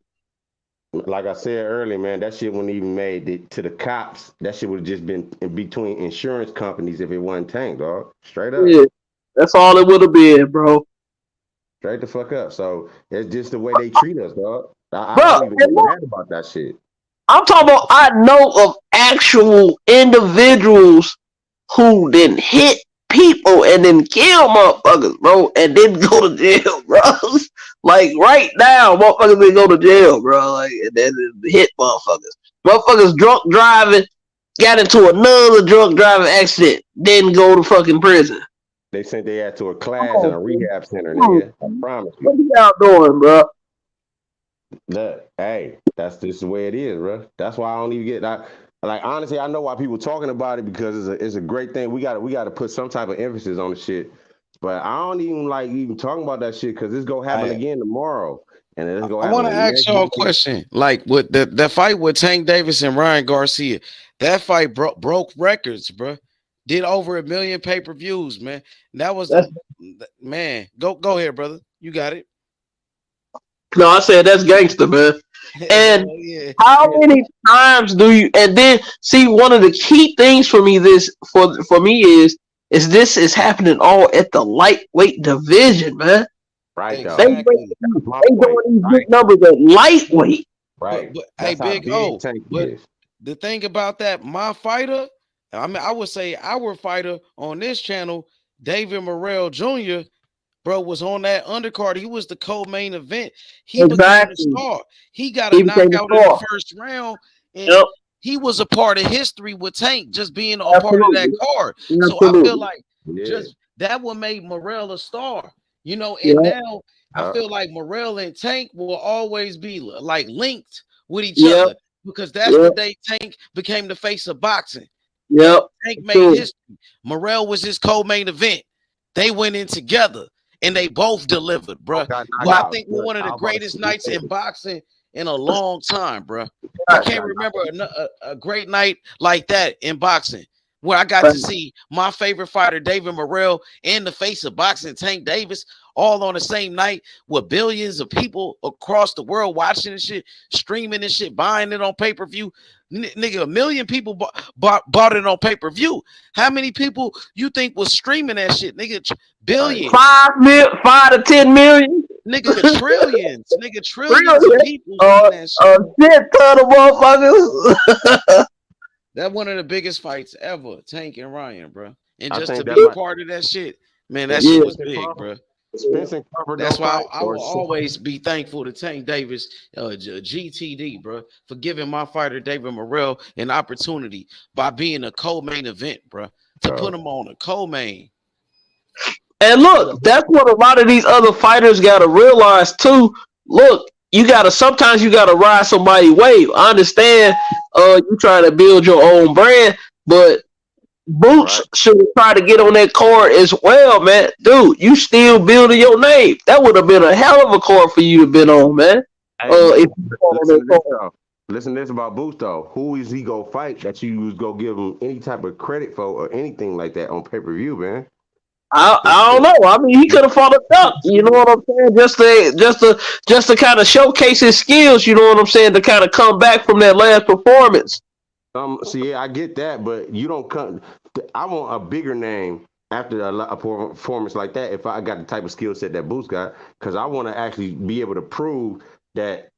Like I said earlier, man, that shit wouldn't even made it to the cops. That shit would have just been in between insurance companies if it wasn't Tank, dog. Straight up. Yeah, that's all it would have been, bro. Straight the fuck up. So it's just the way they treat us, dog. I Bro, don't even and get look, mad about that shit. I'm talking about. I know of actual individuals who then hit people and then kill motherfuckers, bro, and then go to jail, bro. Like right now, motherfuckers didn't go to jail, bro. Like and then hit motherfuckers. Motherfuckers drunk driving, got into another drunk driving accident, then go to fucking prison. They sent their ass to a class in a rehab center, What nigga. I promise you. are y'all doing, bro? Look, hey, that's just the way it is, bro. That's why I don't even get that. Like honestly, I know why people talking about it because it's a great thing. We got to put some type of emphasis on the shit. But I don't even like even talking about that shit because it's gonna happen again tomorrow, and it's gonna I happen. want to ask y'all a question. Like with the fight with Tank Davis and Ryan Garcia, that fight broke records, bro. Did over 1 million pay-per-views, man. That was man. Go ahead, brother. You got it. No, I said that's gangster, man. And how many times do you? And then see, one of the key things for me for me is this is happening all at the lightweight division, man. Right. They doing these big numbers at lightweight. Right. But hey, Big O. But the thing about that, my fighter, I mean, I would say our fighter on this channel, David Morrell Jr., bro, was on that undercard. He was the co-main event. He became a star. He got a knockout in the first round, and he was a part of history with Tank just being a part of that card. So I feel like just that what made Morrell a star, you know. And now I feel like Morrell and Tank will always be like linked with each other because that's the day Tank became the face of boxing. Tank made history. Morrell was his co-main event. They went in together. And they both delivered, bro. Well, I think we're one of the greatest nights in boxing in a long time, bro. I can't remember a great night like that in boxing where I got to see my favorite fighter, David Morrell, and the face of boxing, Tank Davis, all on the same night with billions of people across the world watching this shit, streaming this shit, buying it on pay-per-view. Nigga, 1 million people bought it on pay-per-view. How many people you think was streaming that shit? Nigga, billions. 5 to 10 million. Nigga, trillions. Nigga, trillions of people streaming that shit. Shit ton of motherfuckers. That's one of the biggest fights ever, Tank and Ryan, bro. And just to that be a part of that shit, man, that shit was big, bro. That's why I will always be thankful to Tank Davis, GTD, bro, for giving my fighter David Morrell an opportunity by being a co-main event, bro, to put him on a co-main. And look, that's what a lot of these other fighters got to realize too. Look, sometimes you gotta ride somebody's wave. I understand, you trying to build your own brand, but Boots should try to get on that card as well, man. Dude, you still building your name. That would have been a hell of a card for you to been on, man. Listen to this about Boots though. Who is he go fight that you was go give him any type of credit for or anything like that on pay-per-view, man? I don't know. I mean, he could have fought a duck. You know what I'm saying? Just to kind of showcase his skills. You know what I'm saying? To kind of come back from that last performance. See, I get that, but you don't come. I want a bigger name after a performance like that, if I got the type of skill set that Boots got, because I want to actually be able to prove that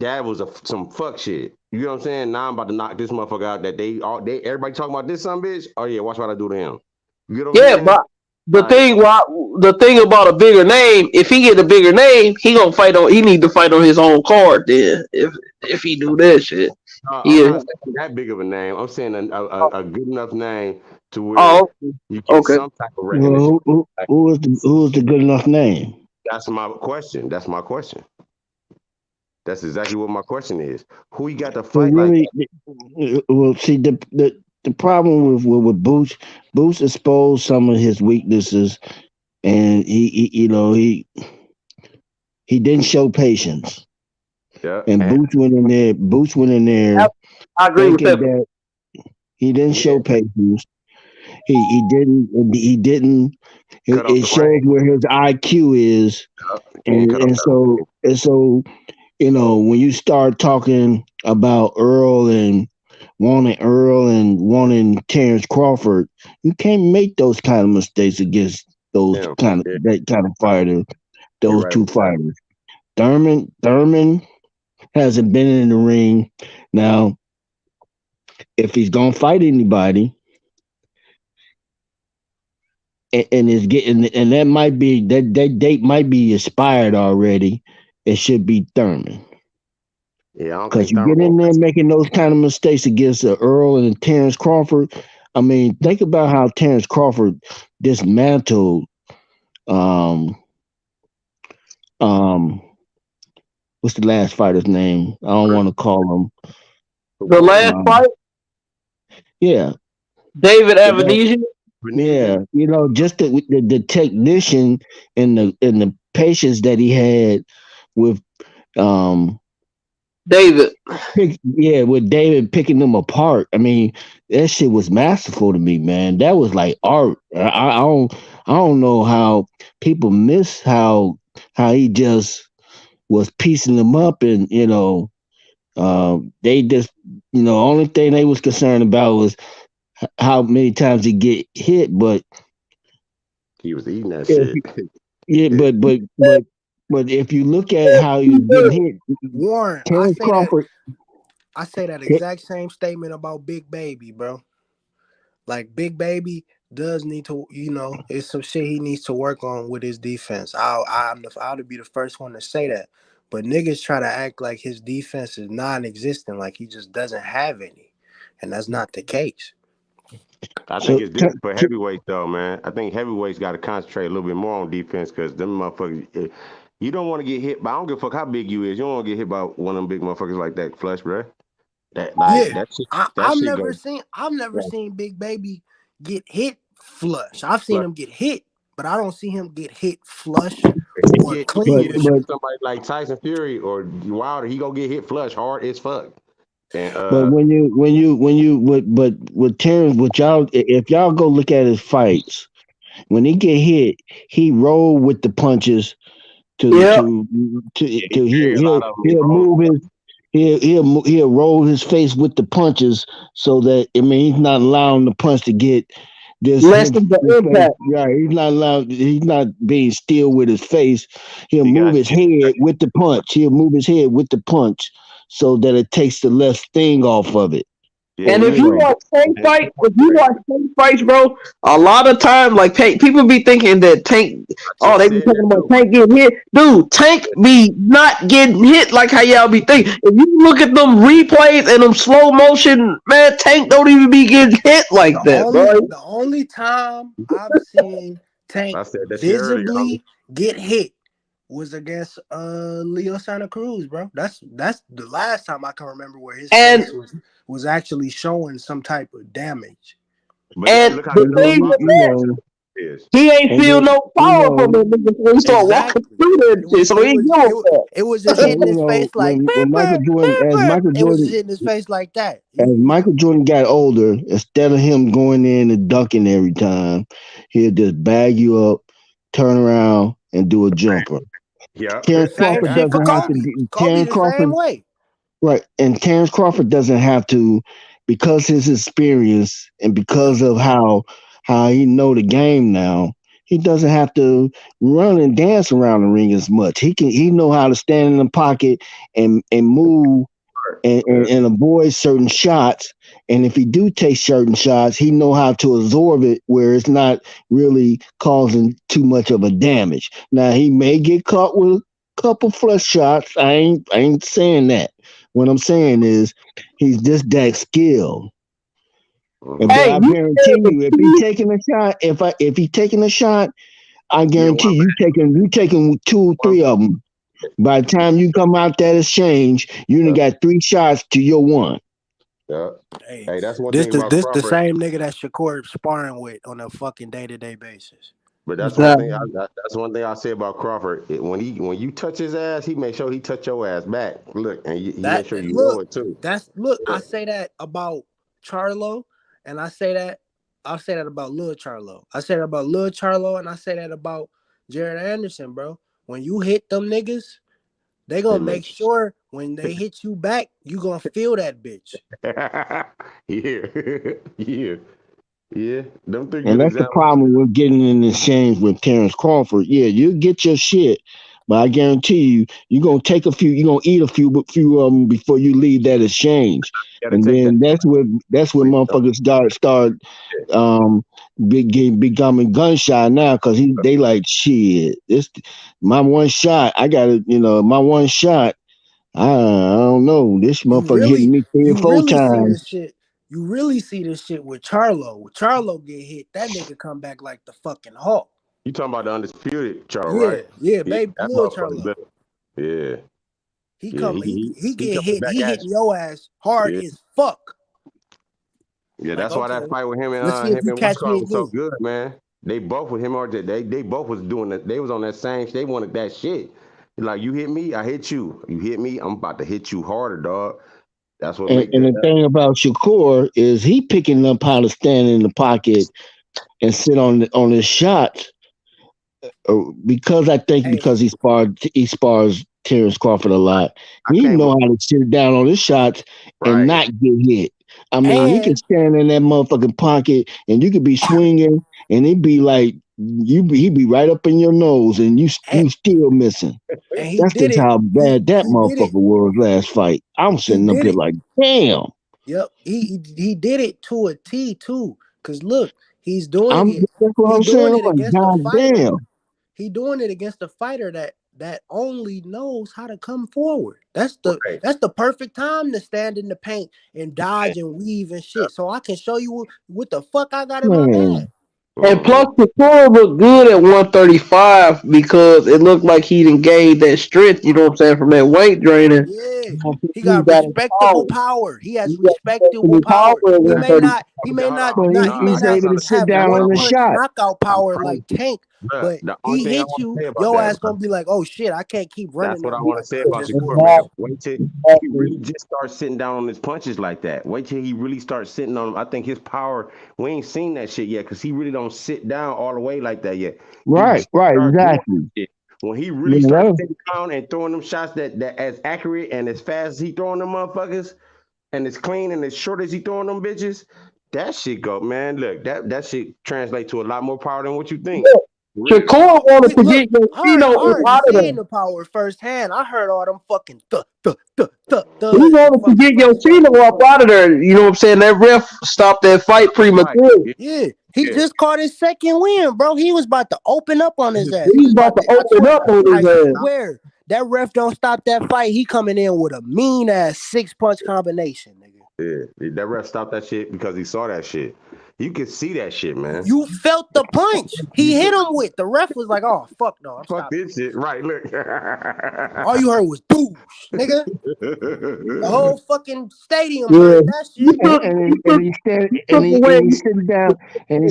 was some fuck shit. You know what I'm saying? Now I'm about to knock this motherfucker out. That they everybody talking about this son bitch. Oh yeah, watch what I do to him. You know what I'm saying? But the thing about a bigger name, if he get a bigger name, he gonna fight on. He need to fight on his own card. Then if he do that shit, I'm not saying that big of a name. I'm saying a good enough name to where you get some type of recognition. Well, who is the good enough name? That's my question. That's exactly what my question is. Who you got to fight really, like? Well, see the problem with Boots exposed some of his weaknesses, and he didn't show patience. Yeah, and Boots went in there. I agree with that. That he didn't show patience. He didn't. It shows where his IQ is, and so when you start talking about Errol and wanting Terence Crawford, you can't make those kind of mistakes against that kind of fighter. Those two fighters. Thurman hasn't been in the ring. Now, if he's gonna fight anybody, and is getting, and that date might be expired already, it should be Thurman. Yeah, because you get in there making those kind of mistakes against Earl and Terence Crawford. I mean, think about how Terence Crawford dismantled what's the last fighter's name? I don't want to call him the last fight. Yeah, David Benavidez. Yeah, just the technician and the patience that he had with David. With David picking them apart. I mean, that shit was masterful to me, man. That was like art. I don't know how people miss how he just was piecing them up, and they just only thing they was concerned about was how many times he get hit, but he was eating that shit. Yeah, but if you look at how he was getting hit, Warren, Terence Crawford. I say that exact same statement about Big Baby, bro. Like Big Baby does need to, it's some shit he needs to work on with his defense. I'll be the first one to say that. But niggas try to act like his defense is non-existent, like he just doesn't have any, and that's not the case. I think it's different for heavyweights, though, man. I think heavyweights got to concentrate a little bit more on defense because them motherfuckers. You don't want to get hit by. I don't give a fuck how big you is. You don't want to get hit by one of them big motherfuckers like that, flush, bro. I've never seen Big Baby get hit flush. I've seen him get hit, but I don't see him get hit flush or clean. Somebody like Tyson Fury or Wilder, he gonna get hit flush hard as fuck. And, but with Terrence, if y'all go look at his fights, when he get hit, he roll with the punches. He'll roll his face with the punches so that he's not allowing the punch to get this lessen the impact. Yeah, he's not being still with his face. He'll move his head with the punch so that it takes the less sting off of it. Yeah, and if you watch Tank fights, bro, a lot of time, like people be thinking that Tank, they be talking about Tank getting hit. Dude, Tank be not getting hit like how y'all be thinking. If you look at them replays and them slow motion, man, Tank don't even be getting hit like that, bro. The only time I've seen Tank visibly get hit was against Leo Santa Cruz, bro. That's the last time I can remember where his face was actually showing some type of damage. And the thing with that, he ain't feel no power from it before he started walking through that shit. So it was just hitting his face like Michael Jordan. It was just hitting his face like that. As Michael Jordan got older, instead of him going in and dunking every time, he'll just bag you up, turn around, and do a jumper. Yeah, Terence Crawford doesn't have to. Terence Crawford, same way. Right, and Terence Crawford doesn't have to, because his experience and because of how how he know the game now. He doesn't have to run and dance around the ring as much. He know how to stand in the pocket and move and avoid certain shots. And if he do take certain shots, he know how to absorb it where it's not really causing too much of a damage. Now he may get caught with a couple flush shots. I ain't saying that. What I'm saying is he's just that skilled. But I guarantee you, if he taking a shot, if he taking a shot, I guarantee you taking 2 or 3 of them. By the time you come out that exchange, you done got 3 shots to your 1. Yeah. Hey, that's one This thing about the Crawford. same nigga that Shakur sparring with on a fucking day-to-day basis. But that's one thing. That's one thing I say about Crawford. When you touch his ass, he make sure he touch your ass back. Look, and he make sure you know it too. I say that about Charlo, and I say that about Lil Charlo. I say that about Lil Charlo, and I say that about Jared Anderson, bro. When you hit them niggas, they gonna make sure when they hit you back, you gonna feel that bitch. Yeah. Them 3 And that's the problem with getting in exchange with Terence Crawford. Yeah, you get your shit, but I guarantee you, you're gonna take a few, you're gonna eat a few of them before you leave that exchange. And then that's when motherfuckers start becoming gun-shy now, because they like, shit, this my one shot. I gotta, my one shot. I don't know. This motherfucker hitting me 3 or 4 times. You really see this shit with Charlo. When Charlo get hit, that nigga come back like the fucking Hulk. You talking about the undisputed Charlo, right? Yeah, baby, Lil Charlo. Yeah. He get hit. He hitting your ass hard as fuck. Yeah, that's why that fight with him and Wisconsin was so good, man. They both with him or they both was doing that. They was on that same. They wanted that shit. Like, you hit me, I hit you. You hit me, I'm about to hit you harder, dog. That's what. And the thing about Shakur is he picking up how to stand in the pocket and sit on his shots. Because he spars Terence Crawford a lot. He know how to sit down on his shots and not get hit. I mean, he can stand in that motherfucking pocket and you could be swinging and it'd be like he'd be right up in your nose and you still missing. That's just how bad that motherfucker was last fight. I'm sitting up here like, damn. Yep, he did it to a T too. Cause look, he's doing it. That's what I'm saying. Against a fighter. He doing it against a fighter that only knows how to come forward. That's the perfect time to stand in the paint and dodge and weave and shit. So I can show you what the fuck I got in my bag. And plus, Shakur looked good at 135 because it looked like he didn't gain that strength, you know what I'm saying, from that weight training. Yeah, he got respectable power. He has respectable power. He may not have one-punch knockout power like Tank, but he hit you, your ass gonna be like, oh shit, I can't keep running. That's what I want to say about Shakur, man. Wait till he really just starts sitting down on his punches like that. Wait till he really starts sitting on them. I think his power, we ain't seen that shit yet because he really don't sit down all the way like that yet. Right, exactly. When he really starts sitting down and throwing them shots that as accurate and as fast as he throwing them motherfuckers, and as clean and as short as he throwing them bitches, that shit go, man. Look, that shit translates to a lot more power than what you think. Shakur wanted to get Yoshino seeing the power firsthand. I heard all them fucking He wanted to get Yoshino up out of there. You know what I'm saying? That ref stopped that fight prematurely. Yeah. He just caught his second win, bro. He was about to open up on his ass. He was about to open up on his ass. I swear, that ref don't stop that fight. He coming in with a mean ass 6-punch combination, nigga. Yeah, that ref stopped that shit because he saw that shit. You could see that shit, man. You felt the punch he hit him with. The ref was like, "Oh fuck no, fuck this shit." Right? Look, all you heard was "boosh," nigga. The whole fucking stadium heard that shit. And he's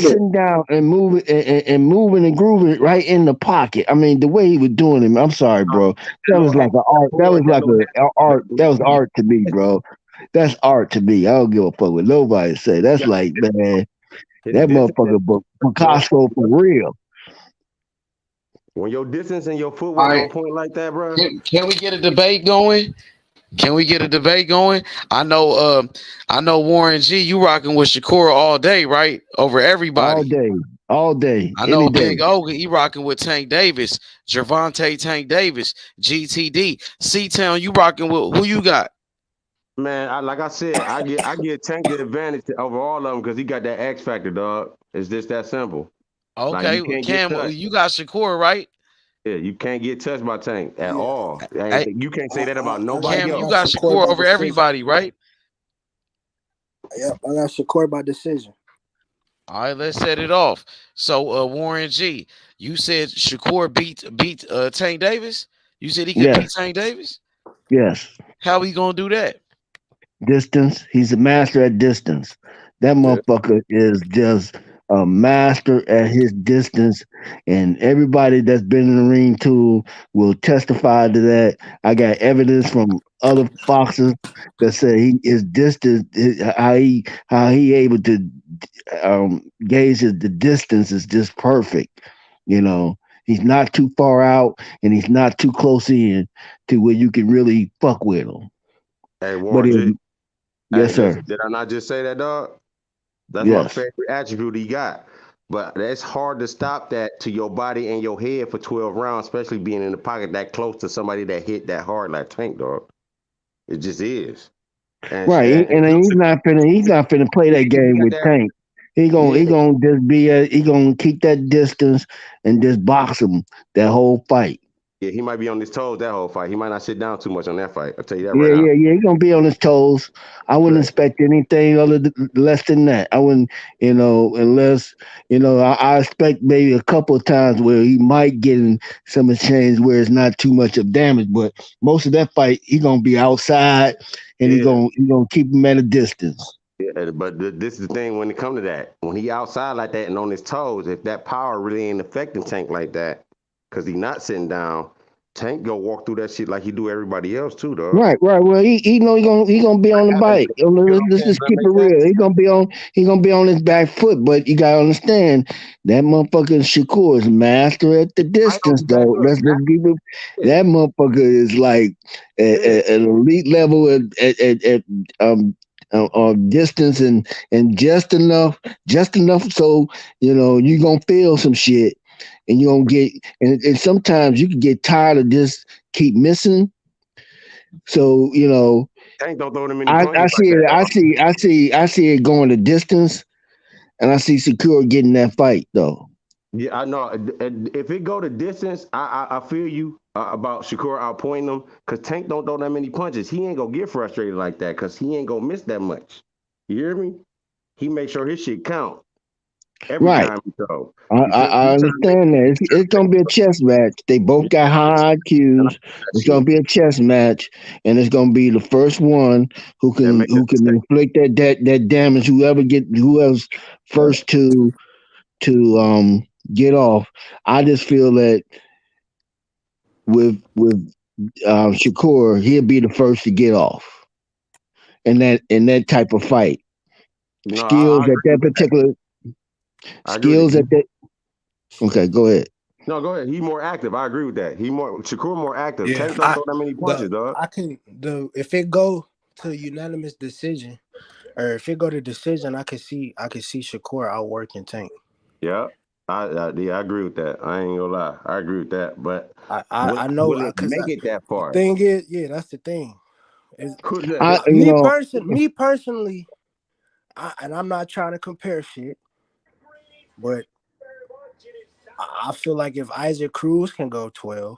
sitting down and moving and grooving right in the pocket. I mean, the way he was doing it, I'm sorry, bro. That was like an art. That was like an art. That was art to me, bro. That's art to me. I don't give a fuck what nobody say. That's like, man, that motherfucker Picasso for real. When your distance and your footwork on point like that, bro. Can we get a debate going? Can we get a debate going? I know Warren G, you rocking with Shakur all day, right? Over everybody. All day, I any know day. Big O, he rocking with Tank Davis, Gervonta Tank Davis, GTD. C-Town, you rocking with who you got? Man, like I said, I get Tank the advantage over all of them because he got that X factor, dog. It's just that simple. Like Okay, you can't get Cam, touched. you got Shakur, right? Yeah, you can't get touched by Tank at all. Hey, You can't say that about I nobody Cam, you else. got Shakur Shakur by over decision. everybody, right? Yep, I got Shakur by decision. All right, let's set it off. So, Warren G, you said Shakur beat Tank Davis. You said he could beat Yes, Tank Davis. yes. How he gonna do that? Distance. He's a master at distance. That Yeah. motherfucker is just a master at his distance, and everybody that's been in the ring too will testify to that. I got evidence from other foxes that say his distance, how he able to gauge the distance is just perfect. You know, he's not too far out, and he's not too close in to where you can really fuck with him. Hey, But Warren G. yes, Hey, sir. did I not just say that, dog? That's my Yes. favorite attribute he got. But it's hard to stop that to your body and your head for 12 rounds, especially being in the pocket that close to somebody that hit that hard like Tank, dog. It just is. Right, and he's not finna play that game with Tank. He gonna just he gonna keep that distance and just box him that whole fight. Yeah, he might be on his toes that whole fight. He might not sit down too much on that fight. I'll tell you that Yeah, right now. He gonna be on his toes. I wouldn't expect anything less than that. I wouldn't, unless I expect maybe a couple of times where he might get in some exchange where it's not too much of damage, but most of that fight he gonna be outside and he gonna keep him at a distance. Yeah, but this is the thing when it comes to that. When he outside like that and on his toes, if that power really ain't affecting Tank like that, because he not sitting down, Tank go walk through that shit like he do everybody else too, dog. Right. Well, he know he gonna be on the bike. Let's just keep it real. He gonna be on his back foot, but you gotta understand that motherfucker Shakur is master at the distance, though. Let's just keep it. That motherfucker is like at elite level at distance and just enough so you gonna feel some shit. And you don't get, and sometimes you can get tired of just keep missing. So Tank don't throw them any I punches see like it. that. I see it going the distance, and I see Shakur getting that fight though. Yeah, I know. If it go the distance, I feel you about Shakur outpointing him because Tank don't throw that many punches. He ain't gonna get frustrated like that because he ain't gonna miss that much. You hear me? He make sure his shit count every time he throw. I understand that. It's gonna be a chess match. They both got high IQs. It's gonna be a chess match, and it's gonna be the first one who can inflict that damage. Whoever's first to get off. I just feel that with Shakur, he'll be the first to get off in that type of fight. Skills at that particular. Skills at that. Okay, go ahead. No, go ahead. He more active. I agree with that. Shakur more active. Tank don't throw that many punches, dog. If it go to unanimous decision, or if it go to decision, I could see Shakur outworking Tank. Yeah. I agree with that. I ain't gonna lie. I agree with that. But I know will it make it that far? The thing is, that's the thing. Me personally, and I'm not trying to compare shit, but I feel like if Isaac Cruz can go 12,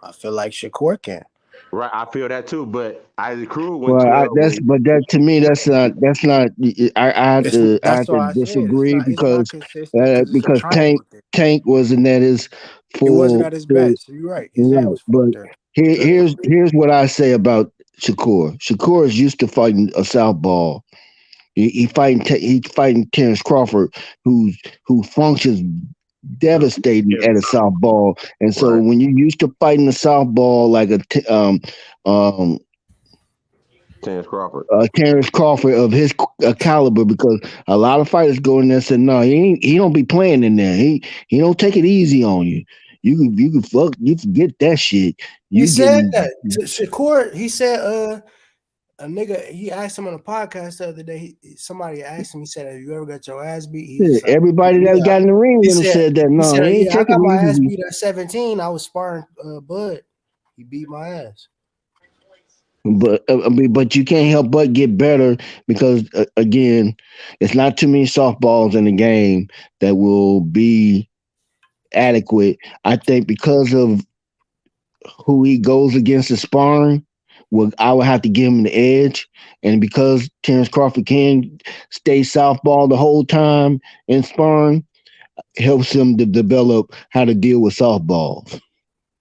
I feel like Shakur can. Right, I feel that too. But Isaac Cruz went Well, 12. that to me that's not. I have to disagree because Tank wasn't at his full. He wasn't at his best. So you're right. His head was fucked up. Here's what I say about Shakur. Shakur is used to fighting a southpaw. He's fighting Terence Crawford, who functions devastating at a southpaw. And so when you're used to fighting a southpaw like Terence Crawford of his caliber, because a lot of fighters go in there and say, no, he don't be playing in there. He don't take it easy on you. You can forget that shit. He said that to Shakur. He said a nigga, he asked him on a podcast the other day. Somebody asked him. He said, "Have you ever got your ass beat?" He Yeah, was like, everybody that "Yeah." got in the ring He with him said that. he No, said, he ain't "Yeah, I got taking my it ass easy. beat at 17. I was sparring Bud. He beat my ass." But you can't help but get better because again, it's not too many softballs in the game that will be adequate. I think because of who he goes against in sparring, I would have to give him the edge. And because Terence Crawford can stay southball the whole time in sparring, helps him to develop how to deal with softballs.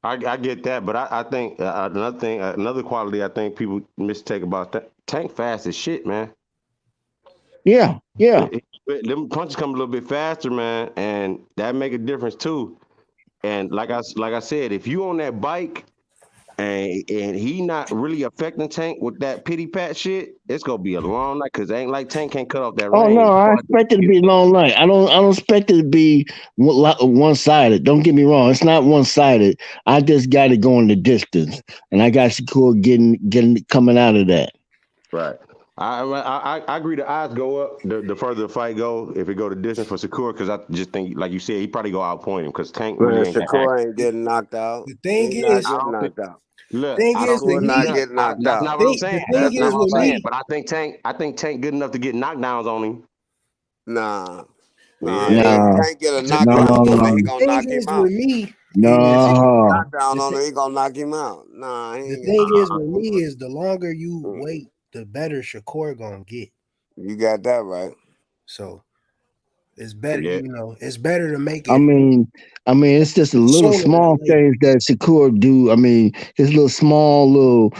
I get that, but I think another thing, another quality I think people mistake about Tank fast as shit, man. Yeah. Them punches come a little bit faster, man, and that make a difference too. And like I said, if you on that bike and he not really affecting Tank with that pity pat shit, it's gonna be a long night because ain't like Tank can't cut off that Oh no, range. I expect it to be a long night. I don't expect it to be one sided. Don't get me wrong, it's not one sided. I just got it going the distance, and I got Shakur getting coming out of that. Right. I agree. The odds go up the further the fight go. If it go to distance for Shakur, because I just think, like you said, he probably go outpoint him because Tank really Man, ain't that Shakur active. ain't getting knocked out. The thing He's not is, getting knocked out. Look, thing I is don't with think Shakur he's me, not not. getting knocked That's out. not what I'm saying. the thing That's not is what I'm with saying. me. But I think Tank good enough to get knockdowns on him. Nah. Yeah. Tank get a No, knockdown no, on him, he no, gonna Thing knock him is out. with me If he is get a no. knockdown the, on th- him, he gonna knock him out. Nah, he the ain't thing is getting with me is the longer you knocked out. wait, the better Shakur gonna get. You got that right. So it's better, Yeah. it's better to make I it mean, it's just a little sooner than small later. things that Shakur do. I mean, his little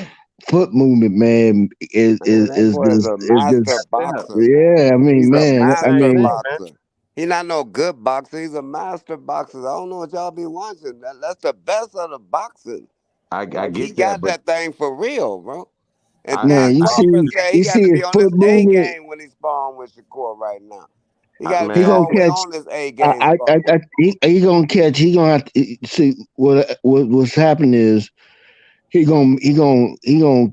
foot movement, man, Man, that boy is a is master just boxer. yeah. I mean, He's a man, I master mean, boxer. He's not no good boxer. He's a master boxer. I don't know what y'all be watching. That's the best of the boxing. I Like, he get that, got but that thing for real, bro. And man, Terence you Crawford see, said he got to his be on foot his A movement. game when he's sparring with Shakur right now. He got to He be gonna man, always catch. on his A game sparring. He gonna catch. He gonna have to see what's happening is he gonna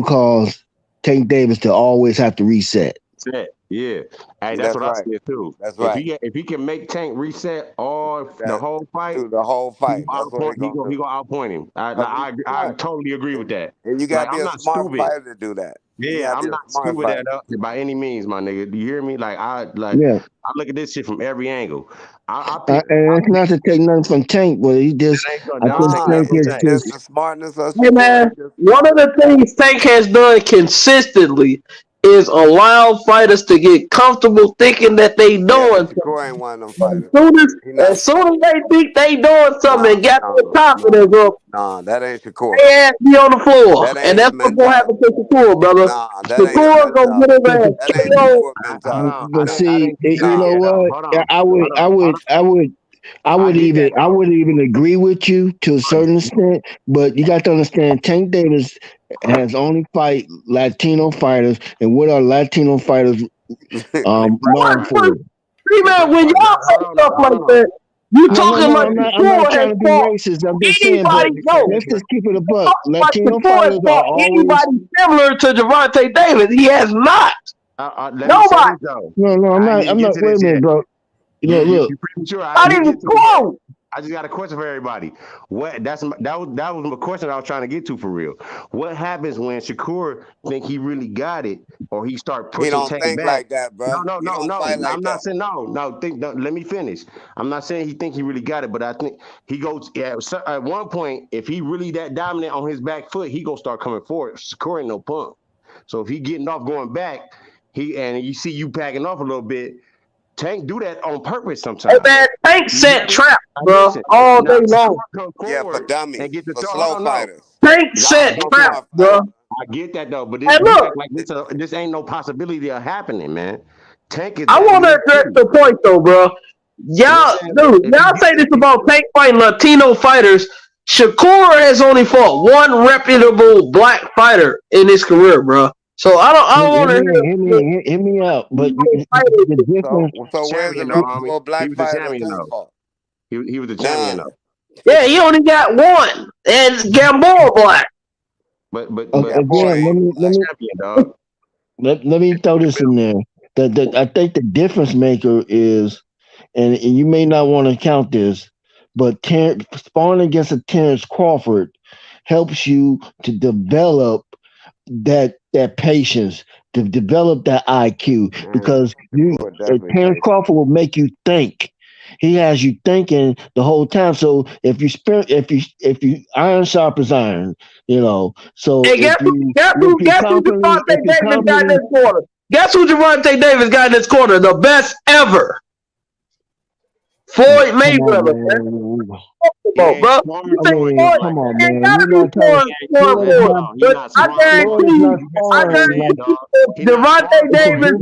cause Tank Davis to always have to reset. reset. Yeah. Hey, that's That's what I right. said too. That's right. If he can make Tank reset all the That whole fight, through the whole fight. That's what he he gonna do. gonna outpoint him. 'Cause he's I smart. totally agree with that. And you Like gotta be I'm a not smart stupid. fighter to do that. You Yeah, gotta be I'm a not smart stupid fighter. by any means, my nigga. Do you hear me? Like I Yeah, look at this shit from every angle. I and it's not to take nothing from Tank, but he just I I don't think take Nah, nothing Tank from is Tank. it's just the smartness of Hey Shakur. man, He's just one smart. of the things Tank has done consistently is allow fighters to get comfortable thinking that they Yeah, but doing something. Shakur ain't one of them But fighters. He as not. soon as they think they doing something and got their confidence up, That ain't Shakur. they ass be on the floor. That And ain't his that's what's gonna happen mentality. to Shakur, brother. Nah, that ain't his Shakur gonna get his mentality. ass That ain't KO. Shakur Hold mentality. on. but I see, didn't see you that know yet though. what? Hold on. I would Hold on. Hold on. I I would get that though. even agree with you to a certain extent, but you got to understand Tank Davis has only fight Latino fighters, and what are Latino fighters They pretty known fighters. for? See, They man, pretty when fighters. y'all say Hold on stuff now. Hold like on now. that, you I No, talking get like that. I'm not Shakur has trying to be fought racist. I'm just saying, but anybody. No, let's just keep it a buck. talking like Latino Shakur has fighters are fought always anybody similar to Gervonta Davis. He has not. Let me say Nobody. this though. no. I ain't I'm even get not. to Wait a this minute, yet. bro. You know, You look. premature. I Not ain't even even get to it yet. close. I just got a question for everybody. That was my question I was trying to get to for real. What happens when Shakur think he really got it, or he start He pushing don't Tank think back? like that, bro. He don't No. fight like I'm not that. saying no. Let me finish. I'm not saying he think he really got it, but I think he goes. Yeah, so at one point, if he really that dominant on his back foot, he gonna start coming forward. Shakur ain't no punk. So if he getting off going back, and you see you backing off a little bit. Tank do that on purpose Hey, sometimes. man, Tank You hear set me? traps, bro, Listen, all now day Shakur long. come Yeah, for forward dummies, and get the for throw. slow Hold on, no. fighters. Tank I set For get that. traps, smart bro. fighters. I get that though, but And you look, act like this ain't no possibility of happening, man. Tank is I that want to good address too. the point though, bro. You know what Y'all, I'm saying? dude, If he y'all get say this if he about Tank fighting Latino fighters. Shakur has only fought one reputable black fighter in his career, bro. So I don't want to Hear me out. But hear the difference. So where's the champion though, homie. reputable He black was the fighter champion Tank though. fought? He was the champion None. though. Yeah, he only got one, and Gamboa black. But Again, champion, dog. let me throw this in there. I think the difference maker is, and you may not want to count this, but sparring against a Terence Crawford helps you to develop that patience, to develop that IQ, because Terence Crawford will make you think. He has you thinking the whole time. So if you iron sharp as iron, So hey, guess who Gervonta Davis got in this corner? Guess who Gervonta Davis got in this corner? The best ever. Floyd Mayweather, man. Bro. Come on, man. I guarantee Gervonta Davis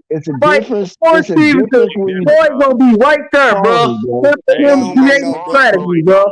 it's a difference. It's a difference when you Floyd gonna be right there, bro. Him creating strategy, bro.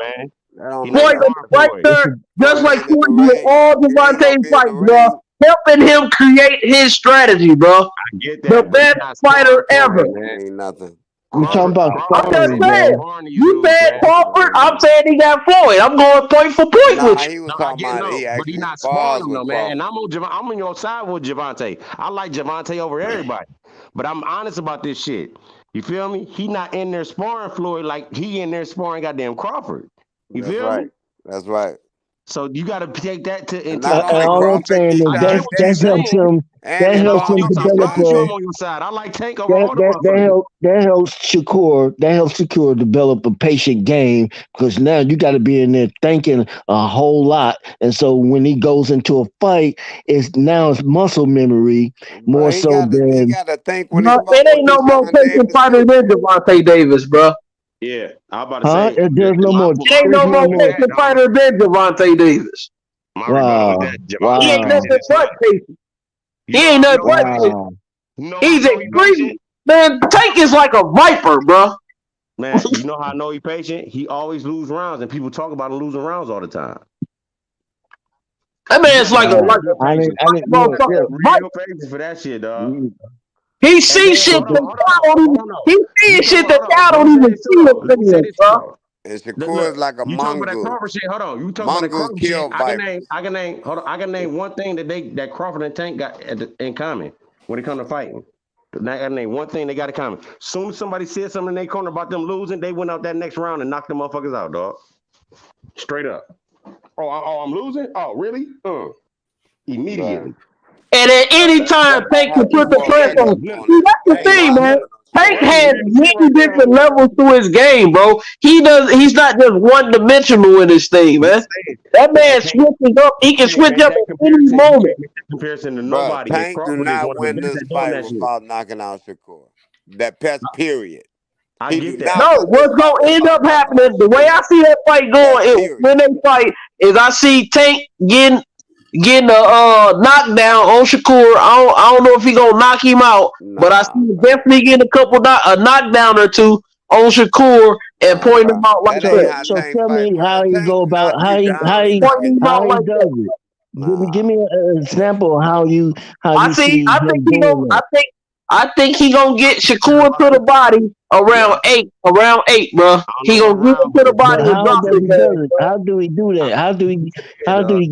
Floyd gonna be right there, just like Floyd did all Gervonta's fights, bro. Helping him create his strategy, bro. I get that. The best fighter ever. Ain't nothing. You talking about I'm just saying. You said Crawford. I'm saying he got Floyd. I'm going point for point with you. He was talking about but he's not sparring him, though, man. And I'm on your side with Gervonta. I like Gervonta over everybody. But I'm honest about this shit. You feel me? He not in there sparring Floyd like he in there sparring goddamn Crawford. You feel me? That's right. So you got to take that into all I'm saying is that helps him. That helps him develop on your side. I like Tank over all the that helps Shakur develop a patient game, because now you got to be in there thinking a whole lot, and so when he goes into a fight, it's muscle memory more so than. He got to think when it ain't no more patient fighter than Gervonta Davis, bro. Yeah, I'm about to say. There's no more. Ain't no more patient fighter than Gervonta Davis. Wow. He ain't nothing but patient. He ain't nothing but patient. He's extreme. Man, Tank is like a viper, bro. Man, you know how I know he's patient? He always lose rounds, and people talk about him losing rounds all the time. That man's like a motherfucker. Real patience for that shit, dog. He sees shit He sees shit that y'all don't even see, bro. And Shakur is like a mongoose. Hold on. You talking about the Crawford shit? I can name one thing that Crawford and Tank got in common when it comes to fighting. I can name one thing they got in common. Soon as somebody said something in their corner about them losing, they went out that next round and knocked them motherfuckers out, dog. Straight up. Oh, I'm losing? Oh, really? Immediately. And at any time, Tank can put the press on. See, that's the thing, man. Tank has many different levels to his game, bro. He's not just one dimensional in his thing, man. That man switches up. He can switch up at any moment. Comparison to nobody. Tank do not win this fight without knocking out Shakur. That pest period. I get that. No, what's gonna end up happening? The way I see that fight going, when they fight, is I see Tank getting a knockdown on Shakur. I don't know if he gonna knock him out, but I see him definitely getting a knockdown or two on Shakur and point him out like that. So tell me how he go about how he does it. Give me an example of how you see. I think he gonna get Shakur to the body around eight, bro. He gonna get him to the body and drop it. How do he do that? How do he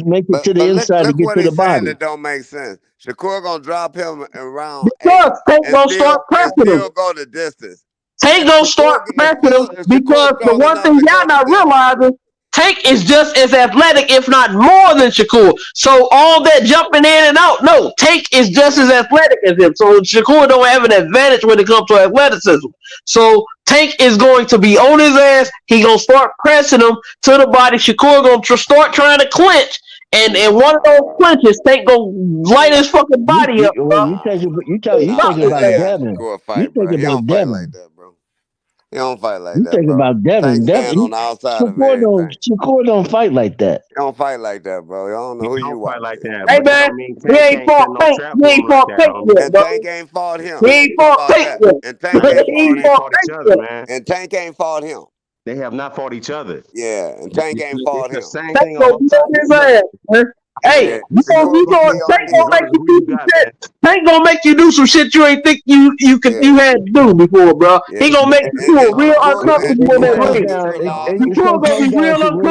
make it to the inside to get to the body? That don't make sense. Shakur gonna drop him around because Tank gonna start pressing him. Go the distance. Tank gonna start pressing him because the one thing y'all not realizing, Tank is just as athletic, if not more than Shakur. So all that jumping in and out, no, Tank is just as athletic as him. So Shakur don't have an advantage when it comes to athleticism. So Tank is going to be on his ass. He gonna start pressing him to the body. Shakur gonna start trying to clinch. And one of those clinches, Tank gonna light his fucking body up. You talking about Devin. You talking about Devin. He don't fight like that. You think about Devin. Devin on the outside Shakur don't fight like that. He don't fight like that, bro. You don't know who you fight like that. Hey man, he ain't fought Tank. He ain't fought Tank yet, bro. Tank ain't fought him. He ain't fought Tank yet. And Tank ain't fought each other, man. And Tank ain't fought him. They have not fought each other. Yeah, and Tank ain't fought him. Same thing on his ass, man. Hey, Tank gonna make you do some shit you ain't think you had to do before, bro. He gonna make you feel real uncomfortable in that ring. You gonna be real uncomfortable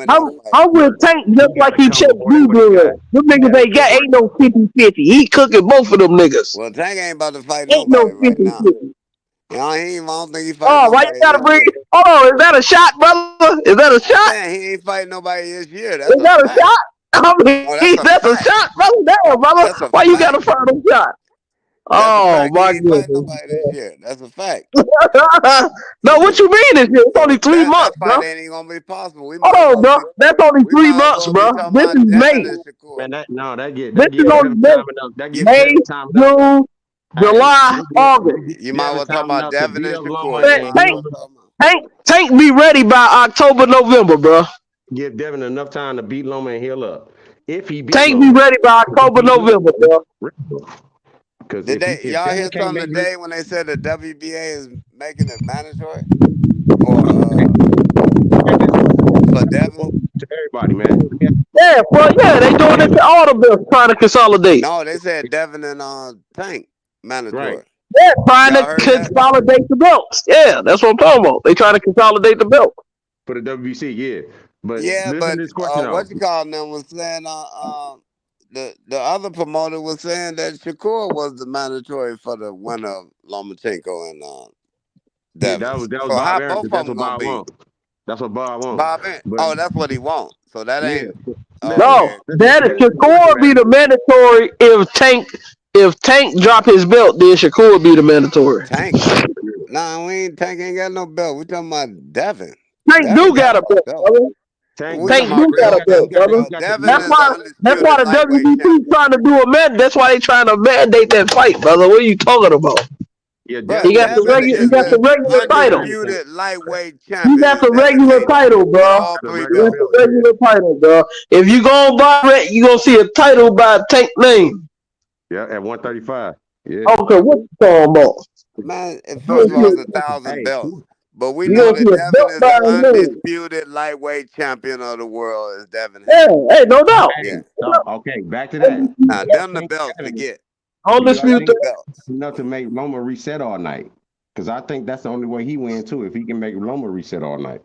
win that fight. I'm with Tank just like he checked you doing. Them niggas ain't no 50-50. He cooking both of them niggas. Well, Tank ain't about to fight Ain't nobody no right 50-50. now. I don't think he fighting Oh, why nobody you gotta this bring? year. Hold on, is that a shot, brother? Is that a I'm shot? saying he ain't fighting nobody this year. That's Is a that a fact. shot? I mean, Oh, that's a that's a fact. shot, brother. Damn, brother. That's a Why you fact. got to find a shot? That's a Oh fact. He my ain't fighting goodness. nobody this year. That's a fact. No, what you mean? It's only 3 months, That bro. fight ain't even gonna be possible. We Hold might as on, well bro. be That's only we 3 might as months, well be bro. talking This about is May. Devin and Shakur. Man, that This is give only Devin May. time enough. That give May, Devin time enough. June, Hey, July, August. You might as Devin well talk time about enough to Devin beat and up Loma Shakur. You Man, might and as give well him talk about. Tank be ready by October, November, bro. give Devin enough time to beat Loma and heal up. If he beat Tank be Loma, ready by October, November, bro. because Did they if y'all Devin hear can't something make this, today when they said the WBA is making it mandatory for Devin? to everybody, man. Yeah, well, yeah, they doing it to all the bills, trying to consolidate. No, they said Devin and Tank Right. mandatory. Yeah, trying Y'all to heard that? consolidate the belts. Yeah, that's what I'm talking about. They trying to consolidate the belt. For the WBC, yeah. But Yeah, listen but to this question though. what you call them was saying the other promoter was saying that Shakur was the mandatory for the winner of Lomachenko and Yeah, Devin. that was So Bob how Aaron, both 'cause of that's them what gonna Bob be? wants. That's what Bob wants. Bob Ant. But Oh, that's what he wants. So that yeah, ain't No, okay. that is Shakur be the mandatory if Tank drop his belt, then Shakur be the mandatory. Tank. Nah, Tank ain't got no belt. We talking about Devin. Tank Devin do got a belt, belt. brother. We Tank talking about do got real a belt, belts, brother. bro. Devin That's is the why undisputed the lightweight WBC champion. trying to do a man. That's why they trying to mandate that fight, brother. What are you talking about? Yeah, Bro, He got the Devin regular. He is got the the regular title. undisputed lightweight He champion. got Is the Devin regular Haney title, with bro. all the three regular That's belts. the belt, yeah. regular title, bro. If you go buy it, you gonna see a title by Tank name. Yeah, at 135. Yeah. Okay, what you talking about? Man, You first gonna of see all, it's a, 1,000 Hey, belts. But we you know gonna see that a Devin belt is by the his name. undisputed lightweight champion of the world. Is Devin Yeah, Haney. hey, no doubt. Yeah. hey, so okay, back to that. Now, Do y'all them the think belts to Devin, get. Don't do y'all Them dispute think the that. belts. enough to make Loma reset all night? Because I think that's the only way he wins too. If he can make Loma reset all night.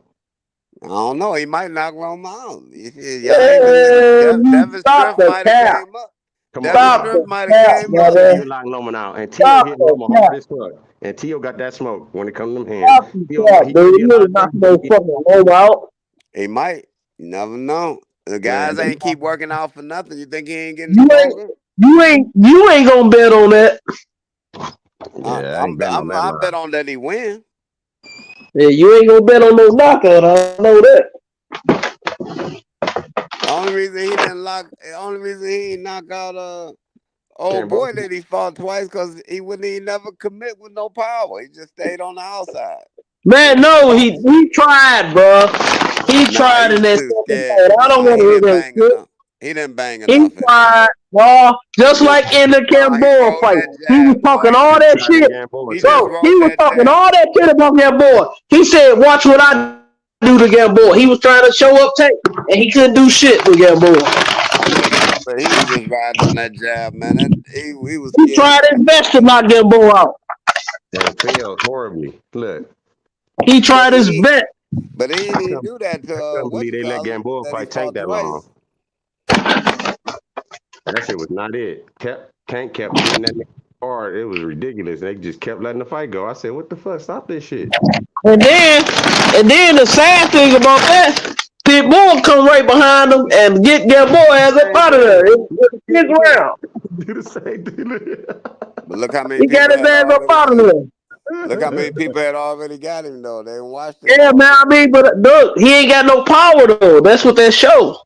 I don't know. He might knock Roma out. Y'all ain't been. You Devin stop Striff the might have cap. came up. Come on Devin now. Stop Striff the might have cap, came up. He brother. would lock Loma out. And Tio Stop hit the Loma cap. hard as fuck. And Tio got that smoke when it comes to them hands. Stop the cap, He might dude. be a You lot ain't of not things, but no fucking low out. He might. You never know. The man, guys ain't keep working out for nothing. You think he ain't getting You ain't stronger? you ain't gonna bet on that. yeah, I ain't betting on that I line. bet on that he win. Yeah, you ain't gonna bet on no knockout. I know that. The only reason he didn't knock out old boy that he fought twice because he never commit with no power. He just stayed on the outside. Man, no, he tried, bro. He Nah, tried he in was that too second scared. fight. I don't Nah, want he to hear didn't that bang shit. enough. He didn't bang He enough in it. tried, bro. Just like in the Nah, he Gamboa rolled fight. that He was jab, boy. talking all that shit. He just Bro, he rolled was that talking jab. all that shit about Gamboa. He said, watch what I do to Gamboa. He was trying to show up Tank, and he couldn't do shit with Gamboa. But he was just riding on that jab, man. He was He scared to tried his punch best to nobody. knock Gamboa out. And failed horribly. Look, He But tried his best. he didn't even do that I to couldn't what believe you they let call him Gamboa that he fight Tank fought that twice. long. That shit was not it. Tank kept hitting that nigga hard. It was ridiculous. They just kept letting the fight go. I said, what the fuck? Stop this shit. And then the sad thing about that, Pitbull come right behind him and get Gamboa ass up out of there. It's his round. Do the same thing. But look how many He got people his had ass up already out of got him. there. Look how many people had already got him though. They didn't watch him Yeah, man. already. I mean, but look, he ain't got no power though. That's what that show.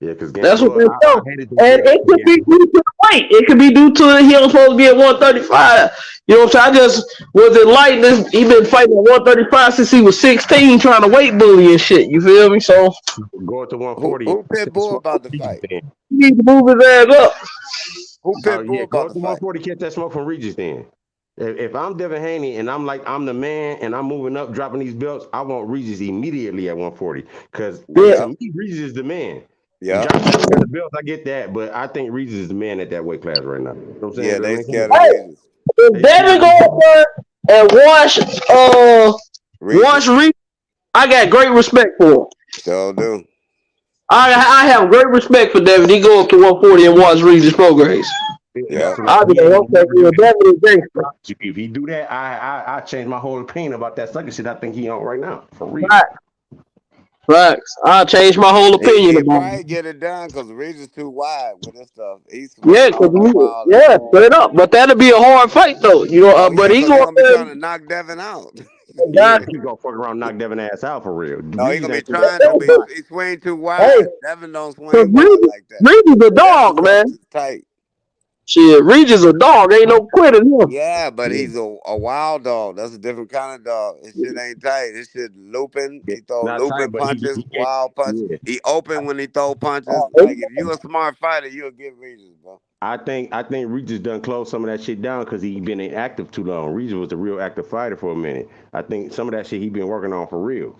Yeah, because That's what Gamboa, that I show. hated the And build it up to could be Gamboa. due to the weight. It could be due to he was supposed to be at 135. You know what I'm saying? I just was enlightened. He been fighting at 135 since he was 16, trying to weight bully and shit. You feel me? So Going to Who 140. Pitbull about to fight? he need to move his ass up. Who Oh, Pitbull yeah, go about up to to fight? 140, catch that smoke from Regis then. If I'm Devin Haney and I'm the man and I'm moving up, dropping these belts, I want Regis immediately at 140. Because Yeah. to me, Regis is the man. Yeah. Josh Allen got the belts, I get that, but I think Regis is the man at that weight class right now. You know what I'm saying? Yeah, Does that they make sense? scared of Hey, Regis. if Devin go up there and watch Reed, I got great respect for him. Sure do. I have great respect for Devin. He go up to 140 and watch Regis Prograis. Yeah. I'll be like, okay, well, Devin is gangster. If he do that, I change my whole opinion about that sucker shit I think he on right now. For real. Right. Facts. I changed my whole opinion He about probably it. get it done because Regis too wide with this stuff. He's Yeah, swinging all wild and yeah, shit. straight up. But that'd be a hard fight though, you know. Oh But yeah, he because go he up gonna be there trying and to knock Devin out. Yeah, got he gonna fuck around, knock Devin ass out for real. No, he Regis gonna be ain't finna trying to, but fight. he swing too hey, wide. Devin don't cause swing wide like that. Regis a Devin dog, jumps man. is tight. Shit, Regis a dog. Ain't no quitting him. Yeah, but Yeah. he's a wild dog. That's a different kind of dog. His shit ain't tight. His shit looping. Yeah, He throw not looping tight, but punches, he wild punch. yeah. He open when he throw punches. Oh, Like if you a smart fighter, you'll get Regis, bro. I think Regis done closed some of that shit down because he been inactive too long. Regis was a real active fighter for a minute. I think some of that shit he been working on for real.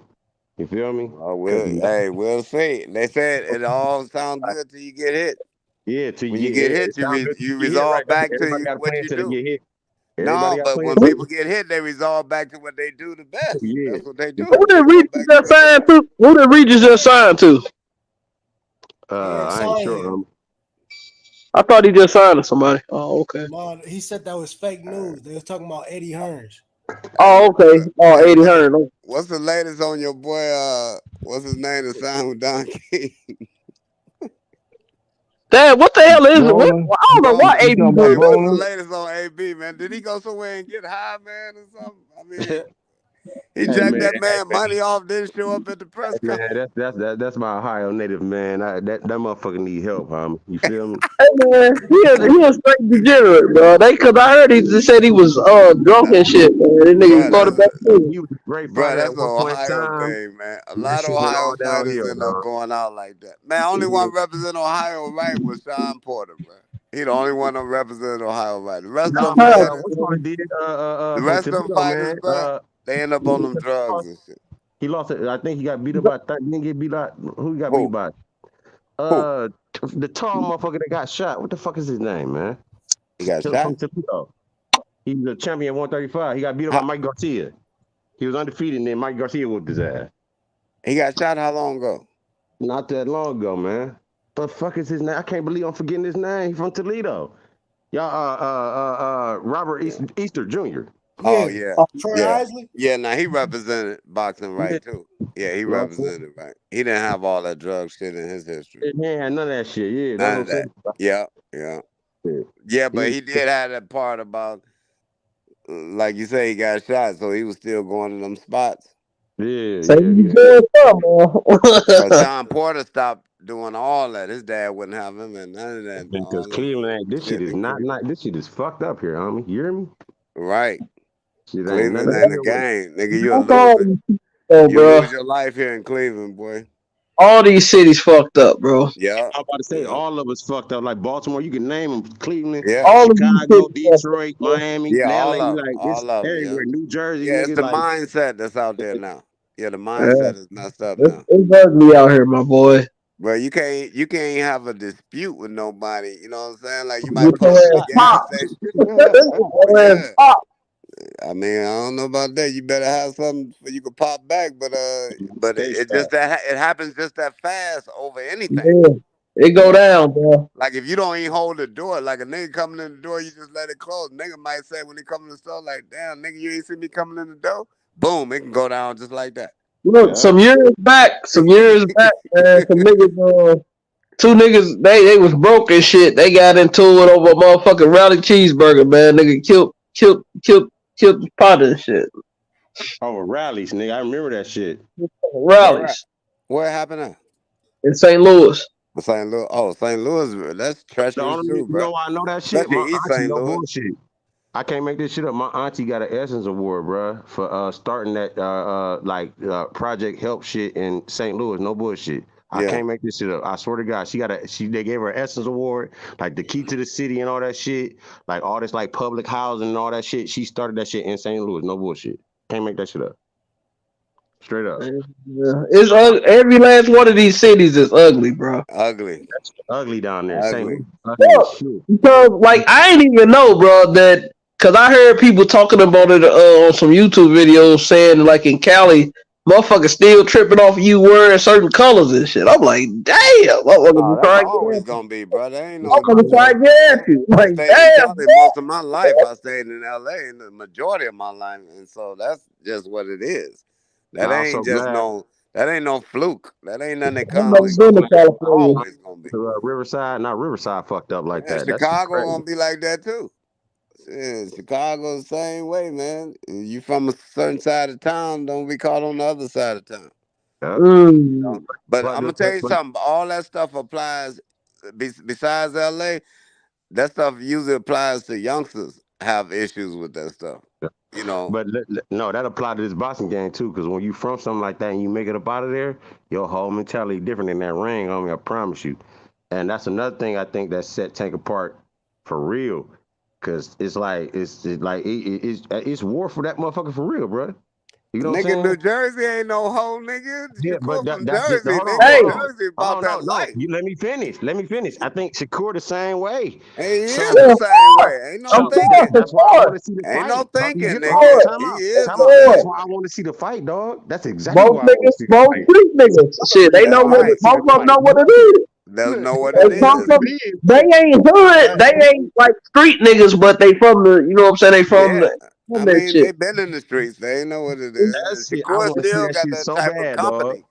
You feel me? Oh, Cause he we'll see. They said it all sounds good till you get hit. yeah, till When you you get get it hit, sounds good till you you get hit, right? resolve back to Everybody got a what plan you till they do. get hit. Everybody No, got a but plan when till people get hit, they resolve back to what they do the best. yeah. That's what they Who do. did They go Regis back to just what they sign do. to? Who did Regis just sign to? He ain't I ain't signed sure. yet. I thought he just signed to somebody. Oh, okay. No, he said that was fake news. They was talking about Eddie Hearns. Oh, okay. Oh, Hey, 80 Hearn. what's the latest on your boy? What's his name? The sign with Don King. Damn, what the hell is it? What, Bowling. I don't know why Bowling. You 80 talking about Hey, doing what's the bowling? latest on AB, man? Did he go somewhere and get high, man, or something? I mean, he Hey jacked man, that man money off, didn't show up at the press hey man, conference. that's my Ohio native man. That motherfucker need help, homie. You feel me? Hey man, he a straight degenerate, bro. Cause I heard he just said he was drunk and shit, man. This nigga was Bro, going to bed too. He was a great bro, fighter that's at an one point in Ohio time. thing, man. A And that lot of shit went Ohio all fighters downhill, end up dog. going out like that. Man, only Yeah. one represent Ohio right was Sean Porter, bro. He the only one that represent Ohio right. The rest of No them man, Hell, fighters, which one did the from rest of them Toledo, fighters, man? bro, they end up on them drugs Lost, and shit. he lost it. I think he got beat up by didn't get beat up. Who he got beat Who? by? Who? Uh the tall motherfucker that got shot. What the fuck is his name, man? He got shot? From Toledo. He was a champion at 135. He got beat up by How, Mike Garcia. He was undefeated, and then Mike Garcia whooped his ass. he got shot how long ago? Not that long ago, man. The fuck is his name? I can't believe I'm forgetting his name. He from Toledo. Y'all, Robert Easter Jr. Oh Yeah, yeah, Troy yeah, Isley. yeah. Now he represented boxing Yeah, right too. Yeah, he lost it. represented right. He didn't have all that drug shit in his history. He ain't had none of that shit. Yeah, that's None what of I'm that. saying. Yeah, yeah, Yeah. yeah. But He, he did have that part about, like you say, he got shot, so he was still going to them spots. yeah, say yeah, you yeah. doing something, But man. Sean Porter stopped doing all that. His dad wouldn't have him and none of that. Because All them Cleveland ain't this shit shit is in not Cleveland. this shit is fucked up here, homie. You hear me? Right. Shit ain't Cleveland nothing to ain't a deal with. game, nigga. You'll That's lose all it. these people, though, You bro. lose your life here in Cleveland, boy. All these cities fucked up, bro. Yeah. I'm about to say Yeah. all of us fucked up. Like Baltimore, you can name them: Cleveland, Yeah. All of these Chicago, cities fucked up, Detroit, bro. Miami, Yeah, LA. all of them. Like it's All of them, yeah. everywhere. New Jersey, Yeah, it's nigga. the Like mindset that's out there now. Yeah, the Yeah, mindset is messed up now. it's ugly out here, my boy. Bro, you can't have a dispute with nobody. You know what I'm saying? Like you might Get pull your up at the ass gas popped. station. Get your ass Yeah. popped. I mean, I don't know about that. You better have something so you can pop back, but stay it just strapped. that it happens just that fast over anything. Yeah, it You go know, down, bro. like if you don't even hold the door, like a nigga coming in the door, you just let it close. Nigga might say when he come in the store, like, damn, nigga, you ain't see me coming in the door. Boom, it can go down just like that. Look, Yeah. some years back, man, some niggas, two niggas, they was broke and shit. They got into it over a motherfucking rally cheeseburger, man. Nigga killed the pot and shit. Over rallies, nigga. I remember that shit. Where at? Rallies Where happened at? in St. Louis. St. Louis. Oh, St. Louis. That's The treacherous only too, you bro. know why I know that shit. Especially My East auntie, St. no Louis. bullshit. I can't make this shit up. My auntie got an Essence Award, bruh, for starting that Project Help shit in St. Louis. No bullshit. I Yeah. can't make this shit up. I swear to God, they gave her an Essence Award, like the key to the city and all that shit, like all this like public housing and all that shit. She started that shit in St. Louis. No bullshit. Can't make that shit up. Straight up. Yeah. It's every last one of these cities is ugly, bro. Ugly. That's ugly down there. St. Ugly. Louis, ugly as shit. Because like I ain't even know, bro, that because I heard people talking about it on some YouTube videos saying like in Cali, motherfuckers still tripping off you wearing certain colors and shit. I'm like, damn, Oh, motherfuckers that's trying to get always at you. gonna be, bro. There ain't no Motherfuckers no trying to get at you. I Like, stayed in damn, Cali most of my life. I stayed in LA in the majority of my life, and so that's just what it is. That I'm ain't so just glad. That ain't no fluke. That ain't nothing that I've never constantly been gonna to happen. It's California. always gonna be. Riverside, not Riverside fucked up like And that. That shit Chicago crazy. gonna be like that too. Shit, Chicago the same way, man. You from a certain side of town, don't be caught on the other side of town. Yeah. You know? But I'm gonna tell you something. All that stuff applies. Besides LA, that stuff usually applies to youngsters have issues with that stuff. You know. But no, that apply to this boxing game too. Because when you from something like that and you make it up out of there, your whole mentality different in that ring. Homie, I promise you. And that's another thing I think that set Tank apart for real. Cause it's war for that motherfucker for real, bro. You know what I'm Nigga, New saying? Jersey ain't no hoe, nigga. Yeah, Shakur but from that's just Jersey, hold on, nigga. hold on. Jersey about No, that no. life. You let me finish. Let me finish. I think Shakur the same way. And he is So, the same way. Ain't no so thinking. that's why I want to see the Ain't no fight. thinking, Hold on, nigga. time He out. is Time the out. That's same why I way. want to see the fight, dog. That's exactly Both why I want niggas, to see the both fight. street niggas. Shit, they know That's what right. both of them know what it is. They'll know what They it come is. from, they ain't hood, they ain't like street niggas, but they from the, you know what I'm saying? They from Yeah. the, I from that mean, shit. they been in the streets. They know what it is. And That's it. I Shakur want to see still that got shit that so type of bad, dog. company.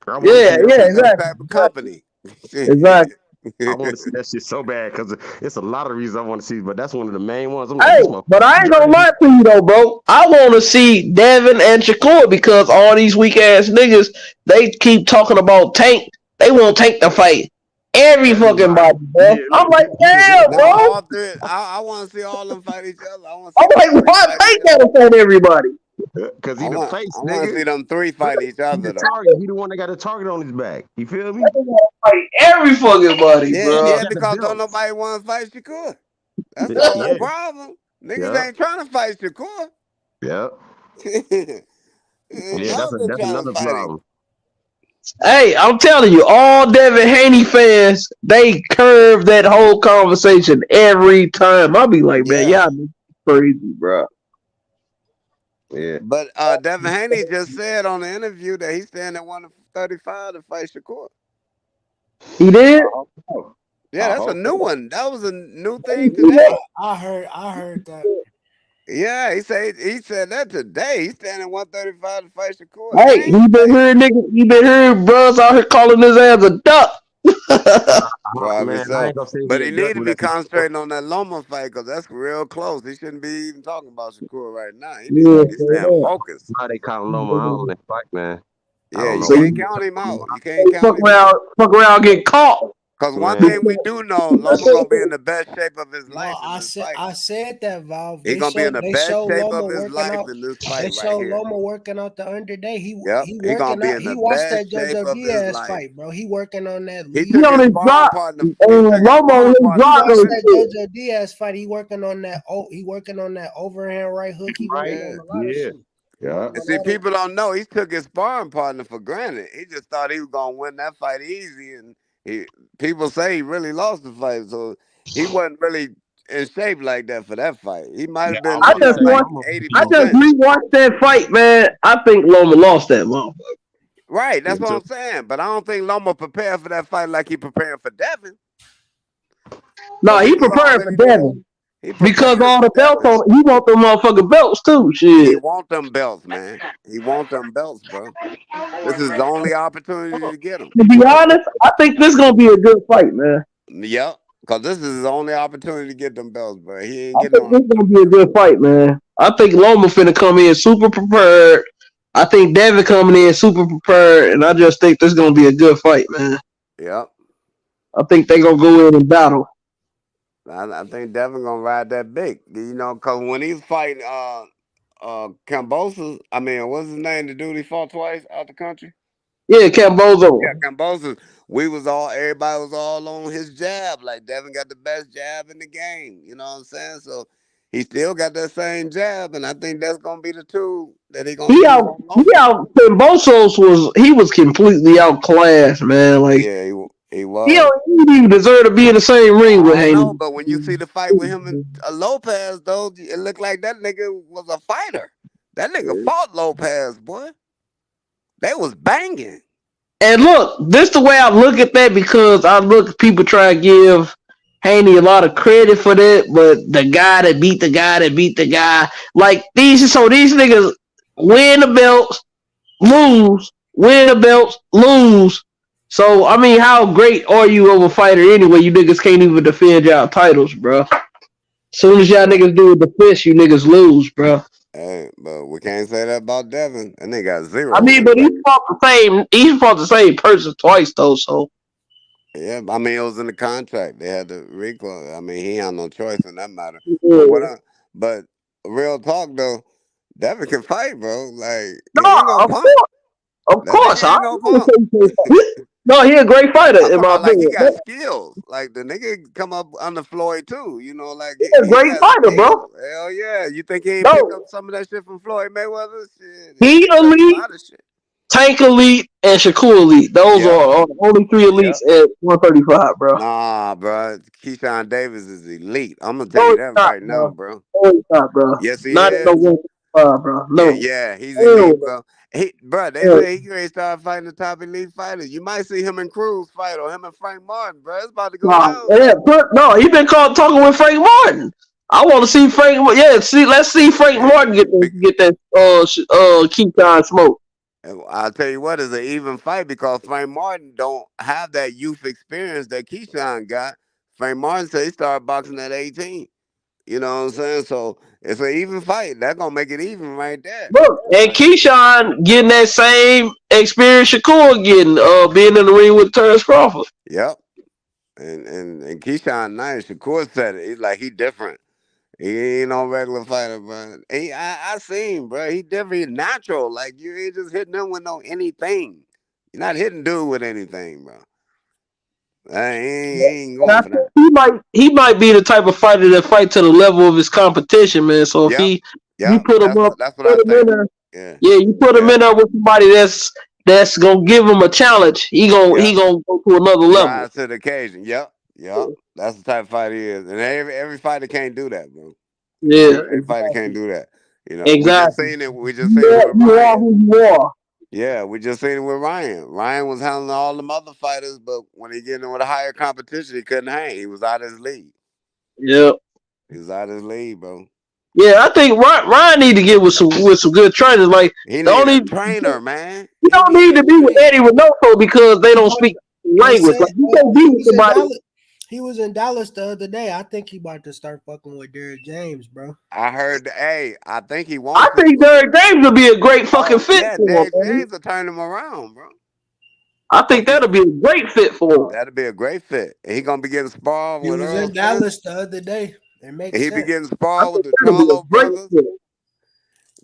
I want to Yeah, see that Still yeah, got shit. that exactly. type of company. Exactly. I want to see that shit so bad because it's a lot of reasons I want to see, but that's one of the main ones. I'm like, Hey, this motherfucker but I ain't gonna Jersey. lie to you though, bro. I want to see Devin and Shakur because all these weak ass niggas, they keep talking about Tank. They want Tank to fight every fucking Everybody. body, bro. Yeah, I'm look, like, damn, Now, bro. all three, I want to see all of them fight each other. I want to see I'm them like, three why fight each Tank other. gotta fight everybody? because he the face, I want to nigga. see them three fight each He other, the though. target. He the one that got a target on his back. You feel me? They gotta fight every fucking body, Yeah, bro. yeah, He got the because don't belts. nobody want to fight Shakur. That's the whole Yeah, problem. Niggas yeah, ain't trying to fight Shakur. yeah, Ain't yeah. none of them That's trying to another fight him. problem. Hey, I'm telling you, all Devin Haney fans, they curve that whole conversation every time. I'll be like, man, Yeah. y'all crazy, bro. Yeah. But Devin Haney just said on the interview that he's staying at 135 to fight Shakur. He did? Yeah, I that's a hope new so. one. That was a new thing today. I heard that. Yeah, he said that today. He's standing at 135 to fight Shakur. Hey, And he been hearing bros out here calling his ass a duck. probably Man, I so. ain't gonna say But he he a duck need to be unless he. concentrating on that Loma fight because that's real close. He shouldn't be even talking about Shakur right now. He needs to Yeah, be staying focused. Now they calling Loma out on that fight, man. I Yeah, don't you know can't who. count him out. You can't Hey, count him out. fuck around, get caught. Because one Man, thing we do know, Loma gonna be in the best shape of his No, life in this fight. I said that, Valve. He gonna be in the They best show shape Loma of his working life out. in this They fight right show here. Loma working out the other day. Yep, He he gonna working be out. in He the watched best that shape JoJo of his Diaz life. fight, bro. He working on that He lead. He took on his his sparring drop. partner. And He took his Lomo on sparring his partner He for drop watched and granted. that shit. JoJo Diaz fight. He working on that. He working on that overhand right hook. He working Yeah, on a lot of yeah, shit. He yeah. working and on see, all that. people don't know he took his sparring partner for granted. He just thought he was gonna win that fight easy, and people say he really lost the fight, so he wasn't really in shape like that for that fight. He might Yeah, have I been was I on gonna just that say like watched. Loma I just 80%. rewatched that fight, man. I think Loma lost that motherfucker. Right, me that's what too. I'm saying. But I don't think Loma prepared for that fight like he preparing for Devin, No, because he he was preparing for already there. Devin He because preparing all for the belts Devin. on. He want them motherfucking belts too. He Shit. want them belts, man. He want them belts, bro. This is the only opportunity to get them. To be honest, I think this gonna be a good fight, man. Yep, because this is his only opportunity to get them belts, bro. He ain't I getting think no this other gonna chance. be a good fight, man. I think Loma finna come in super prepared. I think Devin coming in super prepared, and I just think this gonna be a good fight, man. Yep. I think they gonna go in and battle. I think Devin gonna ride that big. You know, because when he's fighting Cambosa, I mean, what's his name? The dude he fought twice out the country? Yeah, Cambozo. Yeah, Cambosa. Everybody was all on his jab. Like Devin got the best jab in the game. You know what I'm saying? So he still got that same jab, and I think that's gonna be the tool that he gonna use on He Loma. out. Cambosos was completely outclassed, man. Like Yeah, he he was. don't even deserve to be in the same ring with I don't know, Haney. but when you see the fight with him and Lopez, though, it looked like that nigga was a fighter. That nigga fought Lopez, boy. They was banging. And look, this the way I look at that because I look people try to give Haney a lot of credit for that, but the guy that beat the guy that beat the guy, like these niggas win the belts, lose, win the belts, lose. So I mean, how great are you of a fighter anyway? You niggas can't even defend y'all titles, bro. Soon as y'all niggas do with the fist, you niggas lose, bro. Hey, but we can't say that about Devin. And they got I zero mean, but wins. he fought the same person twice though. So Yeah, I mean it was in the contract. They had to recall. I mean he had no choice in that matter. yeah. But real talk though, Devin can fight, bro. Like he No, ain't no punk. of That course, nigga I ain't no punk. no, he a great fighter I'm in talking my about like he opinion. got skills. Like the nigga come up under Floyd too. You know, like He a he great got fighter, bro. skills. Hell yeah. You think he ain't pick No, up some of that shit from Floyd Mayweather? Shit, he he picked up a elite, lot of shit. Tank elite, and Shakur elite. Those Yep. are the only three elites Yep. at 135, bro. Nah, bro. Keyshawn Davis is elite. I'm gonna tell No, you he's that not, right now, bro. bro. No, he's not, bro. Yes, he Not at no is. 135, bro. Yeah, No. yeah, he's Hell elite, no. bro. Bro, they Hell. say he can start fighting the top elite fighters. You might see him and Cruz fight, or him and Frank Martin, bro. It's about to go Nah, down, yeah, bro. no, he been caught talking with Frank Martin. I want to see Frank. Yeah, let's see Frank Martin get that Keyshawn smoke. And I'll tell you what, it's an even fight because Frank Martin don't have that youth experience that Keyshawn got. Frank Martin said he started boxing at 18. You know what I'm saying? So it's an even fight. That's gonna make it even right there. Look, and Keyshawn getting that same experience Shakur getting, being in the ring with Terence Crawford. Yep. And Keyshawn nice. Shakur said it. He's like he different. He ain't no regular fighter, bro. I seen, bro. He different. He natural. Like you ain't just hitting him with no anything. You're not hitting dude with anything, bro. He ain't And I going for think that. he might be the type of fighter that fight to the level of his competition, man. So if you put him up, That's what I put him in think. there, yeah, you put him in there with somebody that's gonna give him a challenge. He gonna go to another level. Rise to the occasion. Yep. That's the type of fighter he is, and every fighter can't do that, bro. Yeah, Every fighter can't do that. You know, we just exactly. seen it. We just seen it with You are Ryan. who you are. Yeah, we just seen it with Ryan. Ryan was handling all them other fighters, but when he get in with a higher competition, he couldn't hang. He was out of his league. Yep. He was out of his league, bro. Yeah, I think Ryan need to get with some good trainers. Like He the need only a trainer, man. you don't need to be with Eddie Reynoso because they don't speak the They language. said Like you can't be with somebody. he was in Dallas the other day. I think he about to start fucking with Derrick James, bro. I heard. Hey, I think he wants. I think Derrick James would be a great fucking fit Yeah, for Derrick him. James will turn him around, bro. I think that'll be a great fit for him. That'll be a great fit. And he gonna be getting sparred He with was Errol in Spence. Dallas the other day. It makes He sense. be getting sparred with the Charlo brothers.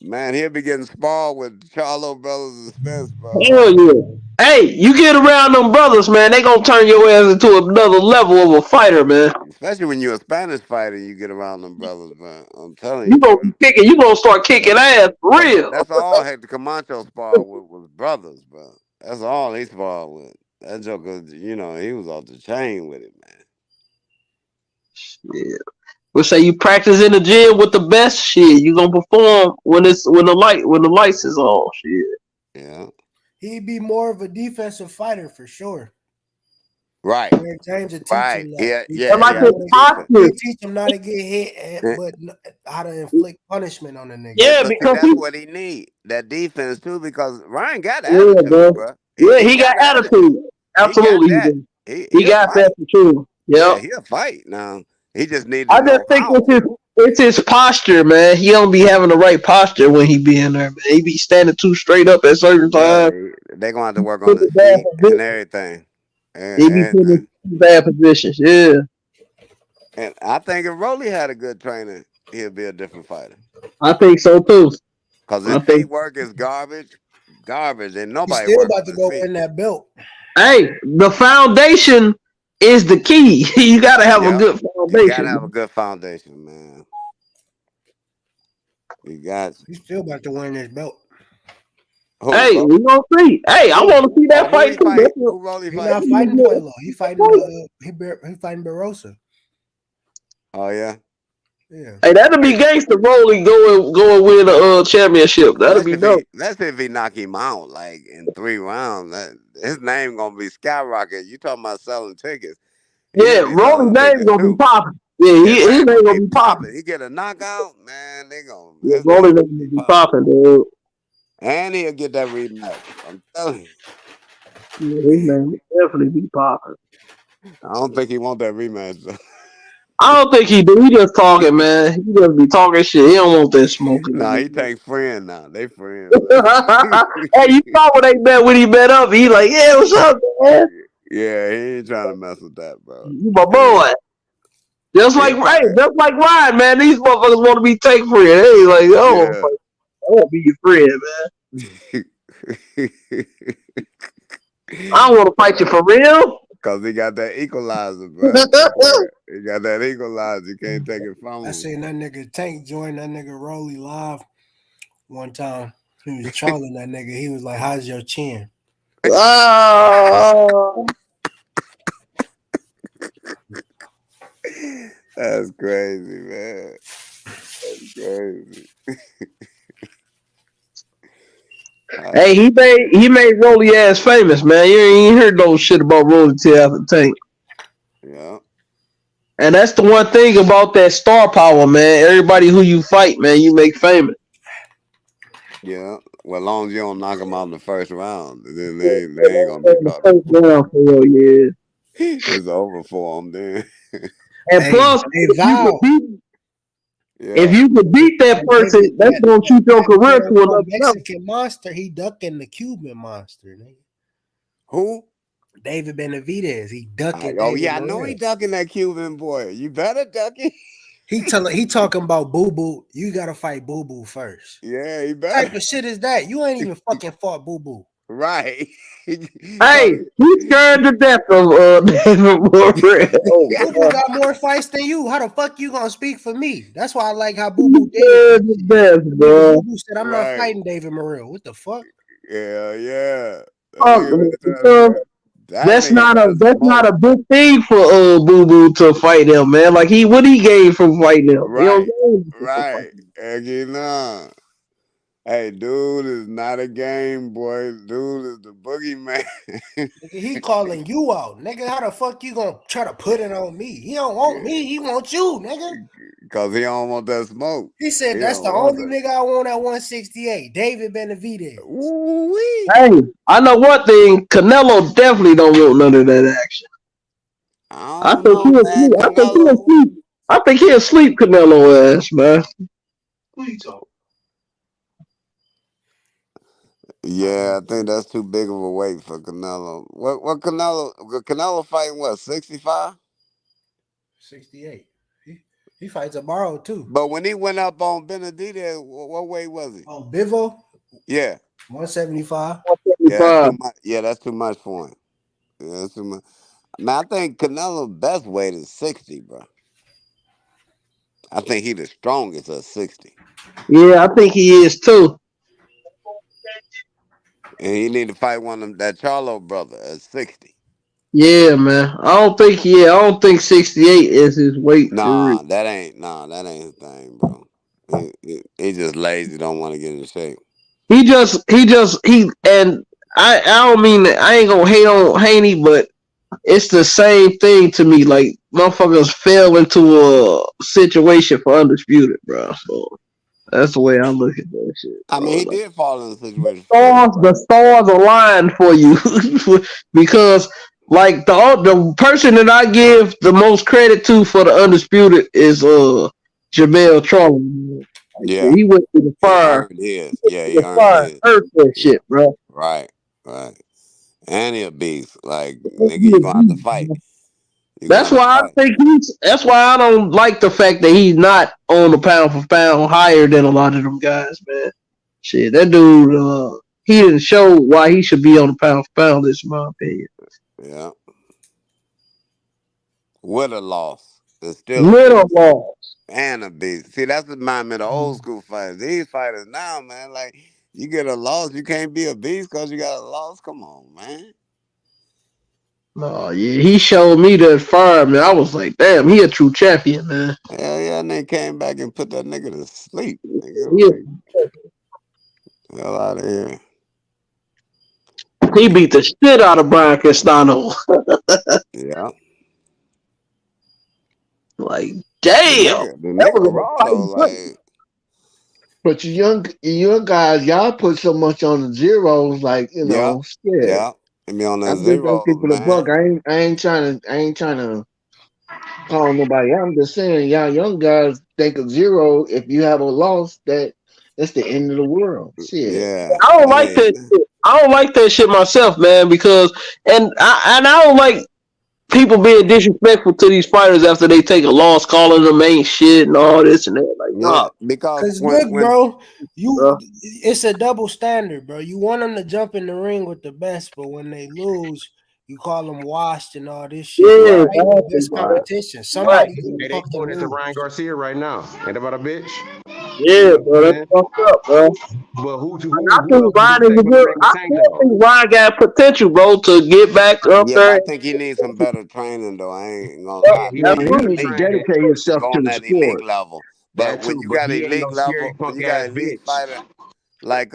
Man, he'll be getting sparred with Charlo brothers and Spence, bro. Hell yeah. Hey, you get around them brothers, man, they gonna turn your ass into another level of a fighter, man. Especially when you're a Spanish fighter, you get around them brothers, man. I'm telling You you, gonna bro. be kicking, you gonna start kicking ass for real. That's all Hector Camacho sparred with was brothers, bro. That's all he sparred with. That joker, you know, he was off the chain with it, man. Yeah. We'll say you practice in the gym with the best shit. You gonna perform when the lights is on. Shit. Yeah. He'd be more of a defensive fighter for sure. Right. Derrick James would teach him that. He teach him not to get hit, but how to inflict punishment on the nigga. Yeah, but because that's what he need. That defense too, because Ryan got yeah, attitude, bro. bro. He got attitude. Absolutely, He got that. He got that for sure. Yeah, Yep. he'll fight now. He just need to I just know think how. it's his posture, man. He don't be having the right posture when he be in there, man. He be standing too straight up at certain times. They're gonna have to work on his feet and everything. He be put in bad positions, yeah. And I think if Rolly had a good trainer, he'll be a different fighter. I think so too. Cause his feet work is garbage, and nobody He's still works about to go win that belt. Hey, the foundation is the key. You gotta have a good foundation. You gotta have a good foundation, man. He's still about to win this belt. Hey, we gonna see. Hey, I want to see that fight too. He's not fighting Pueblo. He's fighting. He fighting Barossa. Oh yeah. Yeah. Hey, that'll be gangster. Rolling go and win a championship. That'll be dope. Let's say if he knock him out like in 3 rounds, his name gonna be skyrocket. You talking about selling tickets? Yeah, Rolling's name gonna be popping. Yeah, his name gonna be popping. He get a knockout, man. They gonna Rolling name gonna be popping, dude. And he'll get that rematch. I'm telling you. Yeah, his name would definitely be popping. I don't think he want that rematch though. I don't think he do. He just talking, man. He just be talking shit. He don't want that smoking. Nah, he take friend now. They friends. Hey, you saw when he met up. He like, yeah, what's up, man? Yeah, he ain't trying to mess with that, bro. You my boy. Just like Ryan, man. These motherfuckers want to be take friend. Hey, like, Yeah. I want to be your friend, man. I don't want to fight you for real. Cause he got that equalizer, bro. He got that equalizer. You can't take it from him. I seen that nigga Tank join that nigga Rolly live one time. He was trolling that nigga. He was like, "How's your chin?" Oh. That's crazy, man. That's crazy. Hey, he made Rolly ass famous, man. You ain't heard no shit about Rolly till after Tank. Yeah. And that's the one thing about that star power, man. Everybody who you fight, man, you make famous. Yeah. Well, as long as you don't knock them out in the first round, then they ain't gonna be caught up. Yeah. It's over for them then. And plus, if you could beat that person, that's gonna shoot your career to another level. Mexican monster, he ducking the Cuban monster. Nigga. Who? David Benavidez. He ducking. Oh yeah, I know he ducking that Cuban boy. You better duck it. He talking about Boo Boo. You gotta fight Boo Boo first. Yeah, he better. What type of shit is that? You ain't even fucking fought Boo Boo. Right. Hey, he's scared to death of David Morrell. Boo Boo got more fights than you. How the fuck you gonna speak for me? That's why I like how Boo Boo did. Boo Boo said, "I'm not fighting David Morrell." What the fuck? Yeah. That's not a big thing for Boo Boo to fight him, man. Like what he gained from fighting him? Right. Nah. Hey, dude is not a game boy. Dude is the boogeyman. He calling you out, nigga. How the fuck you gonna try to put it on me? He don't want me. He wants you, nigga. Cause he don't want that smoke. He said that's the only nigga I want at 168. David Benavidez. Ooh-wee. Hey, I know one thing. Canelo definitely don't want none of that action. I think he'll sleep Canelo ass, man. What are you talking? Yeah, I think that's too big of a weight for Canelo. What Canelo fighting what, 65? 68. He fights tomorrow too. But when he went up on Benavidez, what weight was he? On Bivo? Yeah. 175. Yeah, that's too much for him. Yeah, that's too much. Man, I think Canelo's best weight is 60, bro. I think he the strongest at 60. Yeah, I think he is too. And he need to fight one of them, that Charlo brother at 60. Yeah, man. I don't think 68 is his weight. Nah, that ain't his thing, bro. He just lazy, don't want to get in shape. And I don't mean that, I ain't gonna hate on Haney, but it's the same thing to me. Like motherfuckers fell into a situation for Undisputed, bro. So that's the way I look at that shit. I mean, he did fall in a situation. The stars aligned for you because, like, the person that I give the most credit to for the Undisputed is Jamel Charlo. Yeah, he went through the fire. He earned his. Earned that shit, bro. Right. And he a beast. Like, nigga, you gonna have to fight. That's why I don't like the fact that he's not on the pound for pound higher than a lot of them guys, man. Shit, that dude, he didn't show why he should be on the pound for pound. This is my opinion. Yeah. With a loss. And a beast. See, that's the mindset of the old school fighters. These fighters now, man, like, you get a loss, you can't be a beast because you got a loss. Come on, man. No, yeah, he showed me that fire, man. I was like, damn, he a true champion, man. Hell yeah, and they came back and put that nigga to sleep. Nigga. Hell out of here. He beat the shit out of Brian Castano. Yeah. Like, damn. The nigga raw though, like, But you young guys, y'all put so much on the zeros, like Yeah, shit. yeah. And me on the I'm just gonna zero, keep it a buck. man. I ain't trying to call nobody. I'm just saying, y'all young guys think of zero. If you have a loss, that's the end of the world. Shit. Yeah. I don't like Hey. that shit. I don't like that shit myself, man, because I don't like people being disrespectful to these fighters after they take a loss, calling them ain't shit and all this and that. Like, Yeah, nah. because Cause look, when bro, it's a double standard, bro. You want them to jump in the ring with the best, but when they lose, you call them washed and all this shit. Yeah, This Right. ain't the exactly, best bro. competition. Right. Somebody gonna Hey, they fucking doing it to lose. Ryan Garcia right now. Ain't about a bitch. You Yeah, know what bro, I'm that's saying? fucked up, bro. But And I who think else would you Ryan is take a for the good. ring with I Tank still though? think Ryan got potential, bro, to get back up yeah, but there. I think he needs some better training though. I ain't gonna Yeah, lie. He He need ain't he need to elite. train that Dedicate To yourself go to on the that elite sport. level. But that when too. you But got he ain't elite no scary level, when punk you got ass elite bitch. fighter like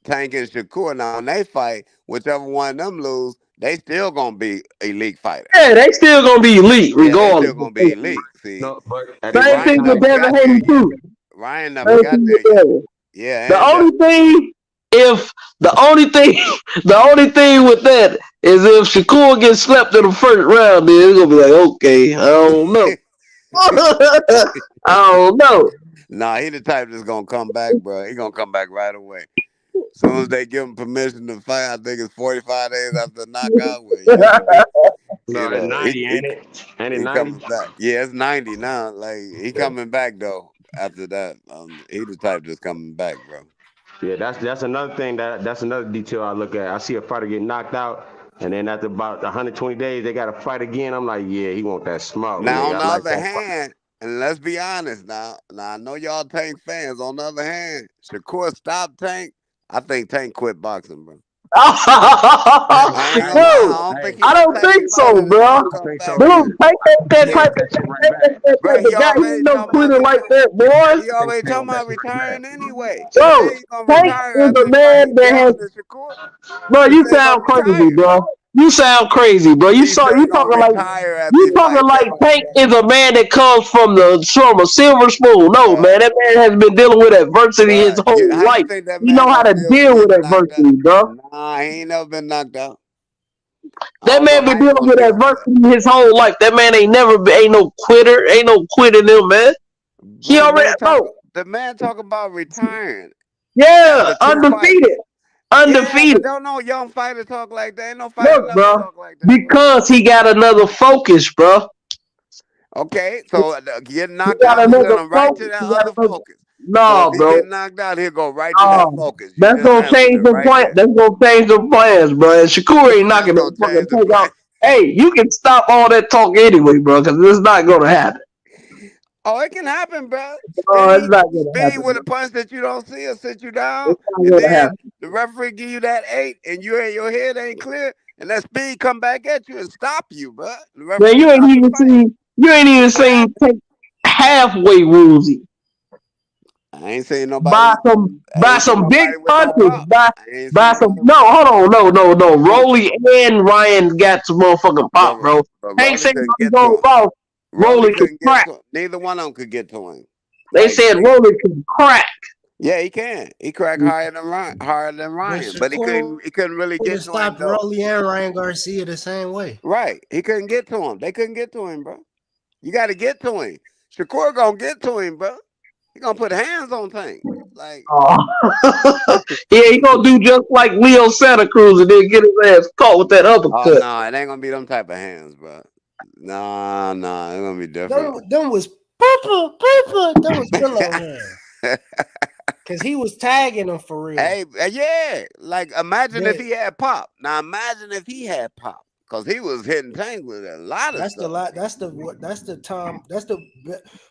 Tank and Shakur now, when they fight, whichever one of them lose, they still gonna be elite fighters. Yeah, they still gonna be elite Yeah, they regardless. still gonna be elite. See, No, but at the see, Same same thing Ryan with never time, Devin got there Haney yet. too. Ryan never Same got thing there with yet. Devin. Yeah, The and only thing, if the only thing with that is if Shakur gets slapped in the first round, then it's gonna be like, okay, I don't know. I don't know. nah, he the type that's gonna come back, bro. He gonna come back right away. As soon as they give him permission to fight, I think it's 45 days after the knockout. Well, yeah, no, it's 90, ain't it? Ain't it he 90? coming back. Yeah, it's 90 now. Like he coming back though. After that, he the type that's coming back, bro. Yeah, that's another thing that's another detail I look at. I see a fighter get knocked out, and then after about 120 days they got to fight again. I'm like, yeah, he want that smoke, Now, nigga. on I the like other that fight. hand, and let's be honest now I know y'all Tank fans. On the other hand, Shakur stopped Tank. I think Tank quit boxing, bro. I ain't gonna lie. No, I don't think he I the don't type of think so, fighter that's bro. gonna come think so back Dude, either. either. take that He type want of that shit right take back. Bro, that he guy. He already ain't no talking about quitter like retiring. that, boy. He Think already he talking want that about shit right back. retiring anyway. He Bro, said he's gonna Tank retire is after a he fight man that has. Gavin and Shakur. Bro, He you said he's gonna sound crazy, retire. bro. You sound crazy, bro. He said You he's gonna talking like retire after he fight Gavin. Tank is a man that comes from a silver spoon. No, man, that man has been dealing with adversity his Bruh, whole how you life. think that He man know how gonna to deal with deal with getting knocked out? adversity, bro. Nah, he ain't never been knocked out. I That don't know man been how he dealing gonna with deal with that. adversity his whole life. That man ain't no quitter, ain't no quitting him, man. He Man, already bro. the man talk about retiring Yeah, after two fights. undefeated, Yeah, but undefeated. don't no young fighter talk like that. Ain't no fighter Look, never bro, talk like that, bro. because he got another focus, bro. Okay, so getting He knocked got out will send another him right to focus. that He got other another. focus. So if No, he bro. get knocked out, he'll go right to that focus. You That's just gonna answered change it the right plan. there. That's gonna change the plans, bro. And Shakur ain't That's knocking the gonna fucking change the take plan. out. Hey, you can stop all that talk anyway, bro, because it's not gonna happen. Oh, it can happen, bro. Oh, it's Speed, not gonna speed happen, with bro. a punch that you don't see or sit you down, It's not and gonna then happen. the referee give you that 8, and your head ain't clear, and that speed come back at you and stop you, bro. The Man, referee stop the fight. you ain't even It can seen happen. take halfway woozy. I ain't seen By nobody. I by ain't seen some big nobody with no punches. pop. I ain't By seen some nobody. no, hold on, no. Rolly and Ryan got some motherfucking pop, bro. But Hank Rolly said couldn't he's get to going him. boss. Rolly Rolly could couldn't get crack. to him. Neither one of them could get to him. They Like, said Rolly could crack. yeah, he can. He cracked higher than But Ryan, but he Shakur couldn't really would get have to him stopped though. Rolly and Ryan Garcia the same way. Right. He couldn't get to him. They couldn't get to him, bro. You got to get to him. Shakur gonna get to him, bro. He gonna put hands on Tank. Like, Oh. Yeah, he gonna do just like Leo Santa Cruz and then get his ass caught with that oh uppercut. no, it ain't gonna be them type of hands, bro. Nah, it's gonna be different. Them was purple. That was pillow hands. Cause he was tagging him for real. Hey, yeah. Like, imagine if But he had pop. Now, imagine if he had pop, cause he was hitting Tank with a lot of that's the stuff. lot. That's the time. That's the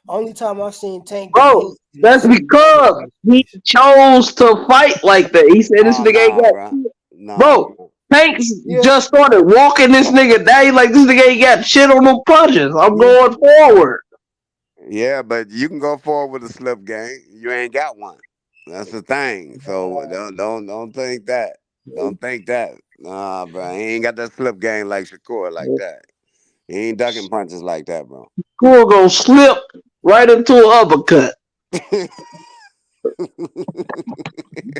only time I've seen Tank get Bro, hit. that's because he chose to fight like that. He said this Oh nigga ain't nah, got bro. shit. Nah, Bro, bro. Tanks Yeah. just started walking this nigga down. He like this nigga ain't got shit on them punches. I'm going forward. Yeah, but you can go forward with a slip game. You ain't got one. That's the thing. So don't think that. Don't think that. Nah, bro. He ain't got that slip game like Shakur like that. He ain't ducking punches like that, bro. Cool gonna slip right into an uppercut.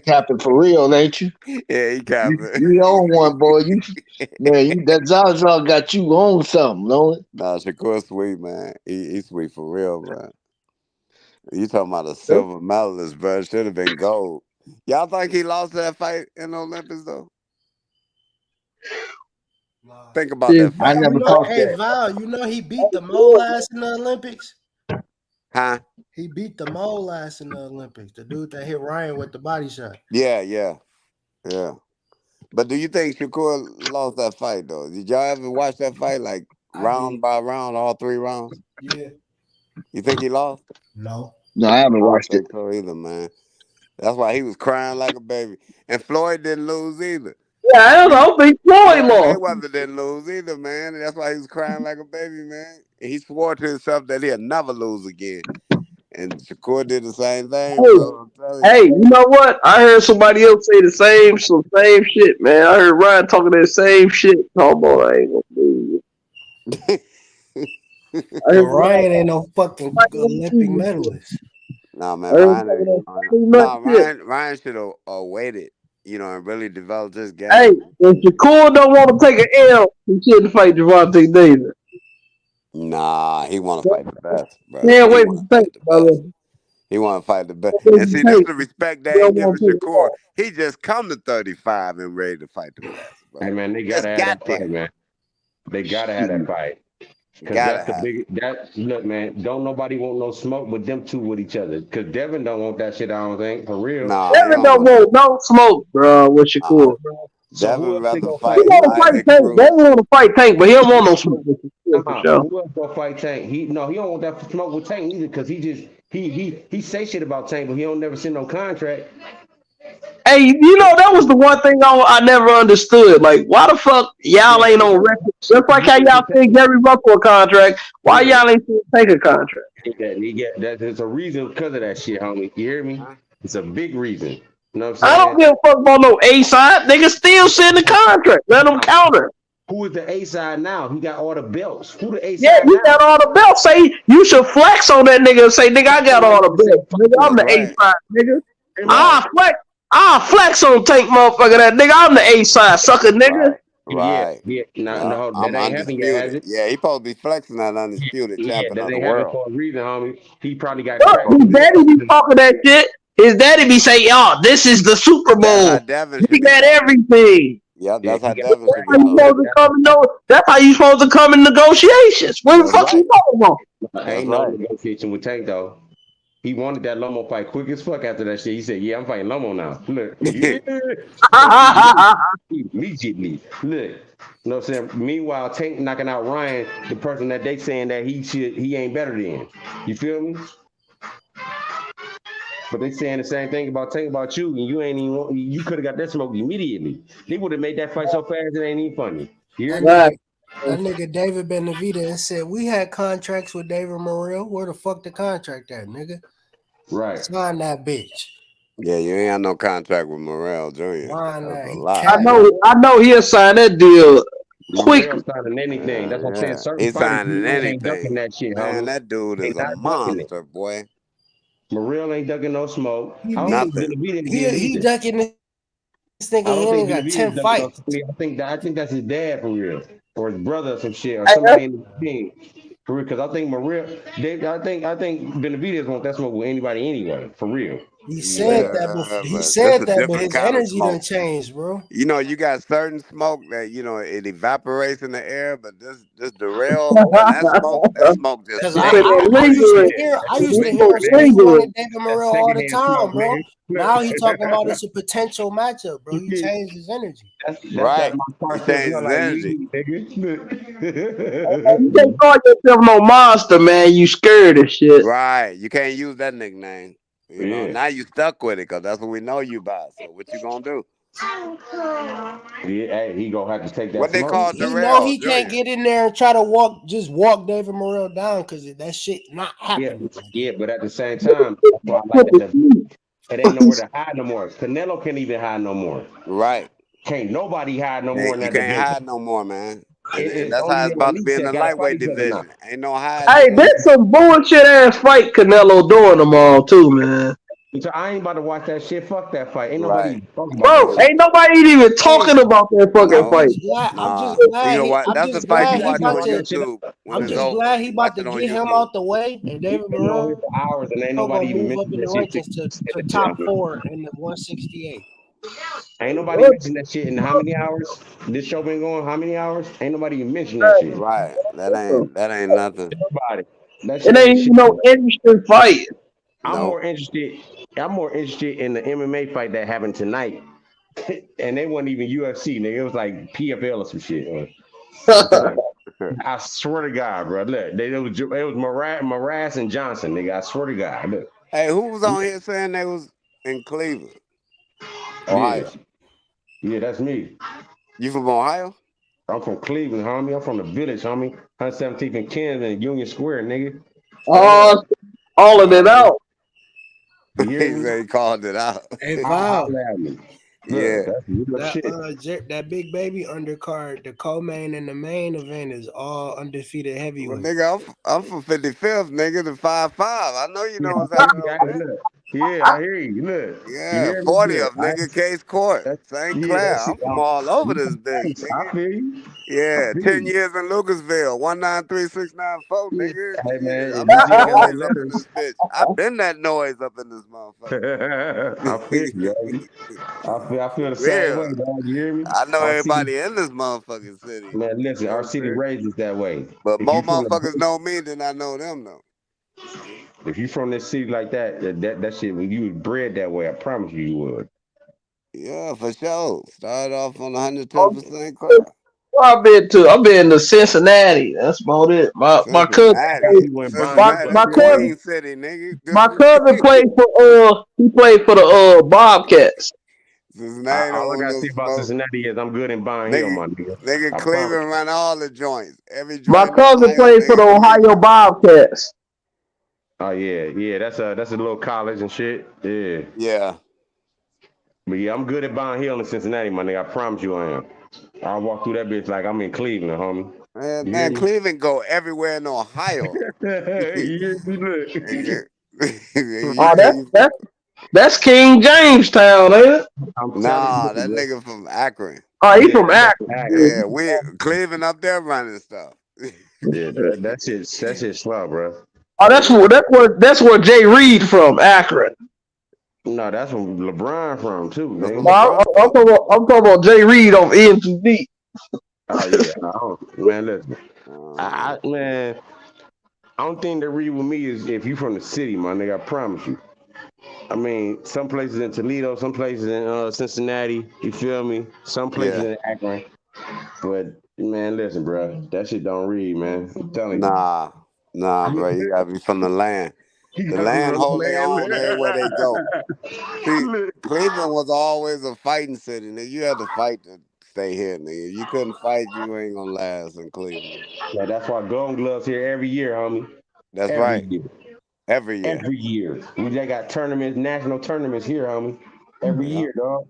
Capping for real, ain't you? Yeah, he capping. You own one, boy. That Zaza got you on something, don't it? Nah, Shakur sweet, man. He's sweet for real, man. You talking about a silver medalist, bro? Should have been gold. Y'all think he lost that fight in the Olympics though? Think about that I fight. never You know, thought hey that. Val, you know he beat the mole ass in the Olympics. Huh? He beat the mole ass in the Olympics. The dude that hit Ryan with the body shot. Yeah. But do you think Shakur lost that fight though? Did y'all ever watch that fight like round by round, all 3 rounds? Yeah. You think he lost? No. No, I haven't I don't watched it. think so either, man. That's why he was crying like a baby. And Floyd didn't lose either. Yeah, I don't think Floyd lost. Mayweather didn't lose either, man. And that's why he was crying like a baby, man. And he swore to himself that he'll never lose again. And Shakur did the same thing, bro. Hey, you know what? I heard somebody else say the same shit, man. I heard Ryan talking that same shit. Oh boy, I ain't gonna believe But Ryan ain't no fucking Olympic medalist. Nah, man, Ryan should have waited, and really developed his game. Hey, if Shakur don't want to take an L, he shouldn't fight Gervonta Davis. Nah, he want to fight the best, bro. Yeah, wait a second, brother. He want to fight the best. And see, this is the respect they ain't giving Shakur. He just come to 35 and ready to fight the best, bro. Hey, man, they got to have that fight, man. They got to have that fight. Because that's the big. Look, man, don't nobody want no smoke with them two with each other. Because Devin don't want that shit, I don't think, for real. Nah, Devin don't want no smoke, bro, with Shakur. Devin rather fight. He want to fight Tank. Devin want to fight Tank, but he don't want no smoke with Shakur, for sure. Who else gonna fight Tank? He don't want that smoke with Tank either, because he say shit about Tank, but he don't never send no contract. Hey, that was the one thing I never understood. Like, why the fuck y'all ain't on record? Just like how y'all think Gary Russell a contract, why y'all ain't take a contract? There's a reason because of that shit, homie. You hear me? It's a big reason. You know what I'm saying? I don't give a fuck about no A side. Nigga still send the contract. Let them counter. Who is the A side now? He got all the belts. Who the A side? Yeah, he got all the belts. Say you should flex on that nigga and say, nigga, I got all the belts. Nigga, I'm the A side, nigga. I'll flex on Tank, motherfucker. That nigga, I'm the A side, sucker, nigga. Right. Yeah. No, I'm that ain't happening yet, has it? Yeah, he supposed to be flexing that undisputed champion that of the ain't happening world. for a reason, homie. He probably got. His daddy be talking that shit. His daddy be saying, "Yo, this is the Super Bowl. He got everything." Yep, that's how Devin should be. That's how you supposed to come in negotiations. What the fuck you talking about? Ain't no negotiation with Tank though. He wanted that Lomo fight quick as fuck after that shit. He said, "Yeah, I'm fighting Lomo now." Look, immediately. Look, you know what I'm saying? Meanwhile, Tank knocking out Ryan, the person that they saying that he ain't better than. You feel me? But they saying the same thing about Tank about you, and you ain't even. You could have got that smoke immediately. They would have made that fight so fast it ain't even funny. That nigga David Benavidez said we had contracts with David Morrell. Where the fuck the contract at, nigga? Right. Sign that bitch. Yeah, you ain't had no contract with Morrell, Jr. That's a lot. I know he'll sign that deal quick. Signing anything. That's what I'm saying. Certain He's signing anything. Ducking that shit, Man, homie. that dude is a monster, boy. Morrell ain't ducking no smoke. He ducking this nigga. He only got 10 fights. I think that's his dad for real, or his brother or some shit, or somebody in the team. For real, because I think Morrell, I think Benavidez won't that smoke with anybody anyway. For real. He said that before. He said that, but his energy done changed, bro. You got certain smoke that it evaporates in the air, but this Darrell, that smoke just. Because I used to hear he wanted David Morrell all the time, bro. Now he talking about it's a potential matchup, bro. He changed his energy. Right. He changed his energy. You can't call yourself no monster, man. You scared of shit. Right. You can't use that nickname. Now you stuck with it because that's what we know you by. So what you gonna do? Hey, he gonna have to take that. What they call He know he can't get in there and try to walk David Morrell down because that shit not happening. Yeah, but at the same time, that's why I like it ain't nowhere to hide no more. Canelo can't even hide no more. Right. Can't nobody hide no more. You can't hide no more, man. And that's how it's about to be in the lightweight division. Ain't no hiding. Hey, that's some bullshit ass fight Canelo doing tomorrow too, man. I ain't about to watch that shit. Fuck that fight. Ain't nobody Right. even talking about that Bro, shit. ain't nobody even Hey, talking about that fucking I'm No, fight. just glad. I'm just nah. You glad can he. watch. I'm That's a just fight You you glad he watch can about on watch to. that shit. YouTube when I'm it's just over. glad he You watch about to it on get him YouTube. out the way, and David Been on here Morrell for hours and ain't still nobody gonna even move up mentioned in the that shit. rankings to That shit. top 4 in the 168. Ain't nobody mentioned that shit in how many hours? This show been going how many hours? Ain't nobody even mentioned that shit. Right. That ain't nothing. Nobody. That It shit ain't ain't even shit. no interesting fight. I'm Nope. more interested. I'm more interested in the MMA fight that happened tonight, and they wasn't even UFC. Nigga, it was like PFL or some shit. I'm telling you. I swear to God, bro. Look, it was Morass and Johnson, nigga. I swear to God. Look. Hey, who was on here saying they was in Cleveland, Yeah. Ohio? Yeah, that's me. You from Ohio? I'm from Cleveland, homie. I'm from the village, homie. 117th and Kens and Union Square, nigga. Straight up. All of it out. You hear He me? said he called it out. Hey, Val, Holla at me. Yeah. Look, that's real that shit. that big baby undercard, the co-main and the main event is all undefeated Well, heavyweight. nigga, I'm from 55th, nigga, to 5'5". I know you know Yeah, what's happening over there. look. Yeah, I hear you. Look. You Yeah, hear me? Look. 40th, nigga, Case Court, St. Yeah, Clair. that shit. I'm from all over this bitch, Nice. I nigga. feel you. I Yeah, feel 10 you. years in Lucasville, 193694, nigga. Hey man, Yeah, if I'm you that did LA noise up in Lakers, this bitch. I've been that noise up in this motherfucker. I feel you. I feel the same way, Real. dog. You hear me? I know Our city, everybody in this motherfucking city. man. Listen, You know our what I'm city saying? raised us that way. But If you more from motherfuckers the, know me than I know them, though. if you from this city like that shit, when you was bred that way, I promise you, you would. Yeah, for sure. Started off on 110% car. I've been to Cincinnati. That's about it. My cousin Cincinnati. Cincinnati, my cousin Queen City, nigga. my cousin played for he played for the Bobcats. Cincinnati All I don't gotta no say about smoke. Cincinnati is I'm good in Bond Hill, Nigga, my nigga. nigga, I promise. Cleveland run all the joints. Every My joint in cousin Ohio, played for the nigga, Ohio Cleveland. Bobcats. Oh yeah. That's a little college and shit. Yeah. Yeah. But yeah, I'm good at Bond Hill in Cincinnati, my nigga. I promise you I am. I'll walk through that bitch like I'm in Cleveland, homie. You hear Man, me? Cleveland go everywhere in Ohio. You hear me? Look. Nigga. For You Oh, say real. you that's King Jamestown, ain't it? I'm telling you, Nah, that bro. nigga from Akron. Oh, he Yeah, from that's Akron. accurate. Yeah, we Cleveland up there running stuff. Yeah, that shit slow, bro. Oh, that's where Jay Reed from Akron. No, that's where LeBron from too, That's where nigga. No, LeBron from. I'm talking about Jay Reed on NTD. Oh yeah, man, listen, Uh, man, I don't think that read with me is if you from the city, my nigga. I promise you. I mean, some places in Toledo, some places in Cincinnati. You feel me? Some places yeah. in Akron. But man, listen, bro, that shit don't read, man. I'm telling you. Nah, bro. You gotta be from the land. You The gotta be land from the hold their own everywhere they go. See, land. Cleveland was always a fighting city. Nigga. You had to fight to stay here, nigga. You couldn't fight, you ain't gonna last in Cleveland. Yeah, that's why Golden Gloves here every year, homie. That's Every right. year. Every year. Every year. They got tournaments, national tournaments here, homie. Every Yeah. year, dog.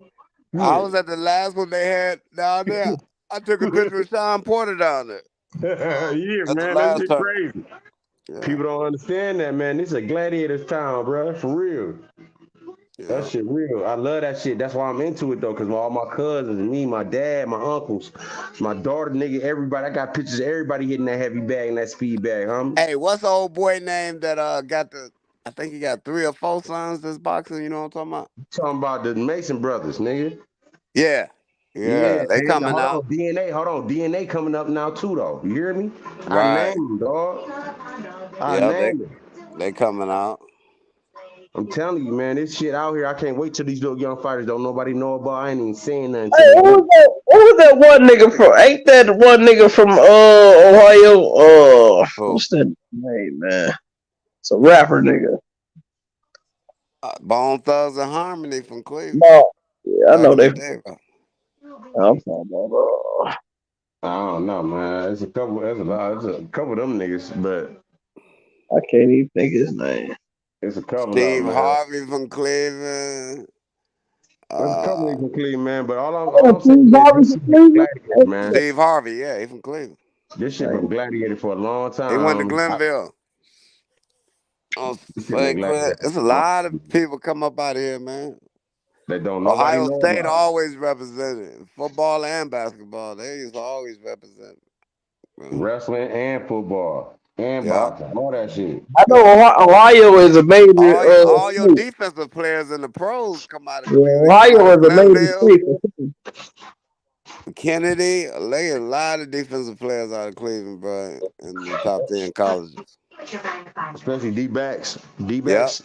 I Yeah. was at the last one they had down there. I took a picture with Sean Porter down there. Yeah, At the man, that last shit tournament. crazy. Yeah. People don't understand that, man. This is a gladiator's town, bro. For real. That Yeah. shit real. I love that shit. That's why I'm into it though, cause all my cousins and me, my dad, my uncles, my daughter, nigga, everybody. I got pictures of everybody hitting that heavy bag and that speed bag, homie. Hey, what's the old boy name that got I think he got 3 or 4 sons that's boxing, you know what I'm talking about? Talking about the Mason brothers, nigga. Yeah. Yeah, Yeah. They and coming hold out. on, DNA. Hold on, DNA coming up now too, though. You hear me? I Right. named them, dog. I Yeah, named them. they coming out. I'm telling you, man, this shit out here. I can't wait till these little young fighters don't nobody know about. I ain't even saying nothing Hey, till they who hit. was that one nigga from? Ain't that one nigga from Ohio? Oh. What's that name, man? It's a rapper nigga. Bone Thugs and Harmony from Cleveland. No, yeah, I know Johnny they. Madera. I'm talking about. I don't know, man. There's a couple. There's a lot. There's a couple of them niggas, but I can't even think his name. it's a couple of Steve them, man. Harvey from Cleveland. There's a couple Uh, niggas from Cleveland, man. But all Oh, I'm saying Steve is Harvey this from shit been Cleveland? gladiator, man. Steve Harvey, yeah, he from Cleveland. This shit been gladiated for a long He went to time. Glenville. Oh, You should neglect that. There's a lot of people come up out here, man. They don't nobody Ohio know State about. always represented football and basketball. They used to always represent. Wrestling and football and Yeah. boxing, all that shit. I know Ohio is a major All your state. defensive players in the pros come out of Yeah, Cleveland. They come out Ohio of is a major Glendale, state. Kennedy. They a lot of defensive players out of Cleveland, bro, in the top 10 colleges. Especially D-backs. Yep. D-backs.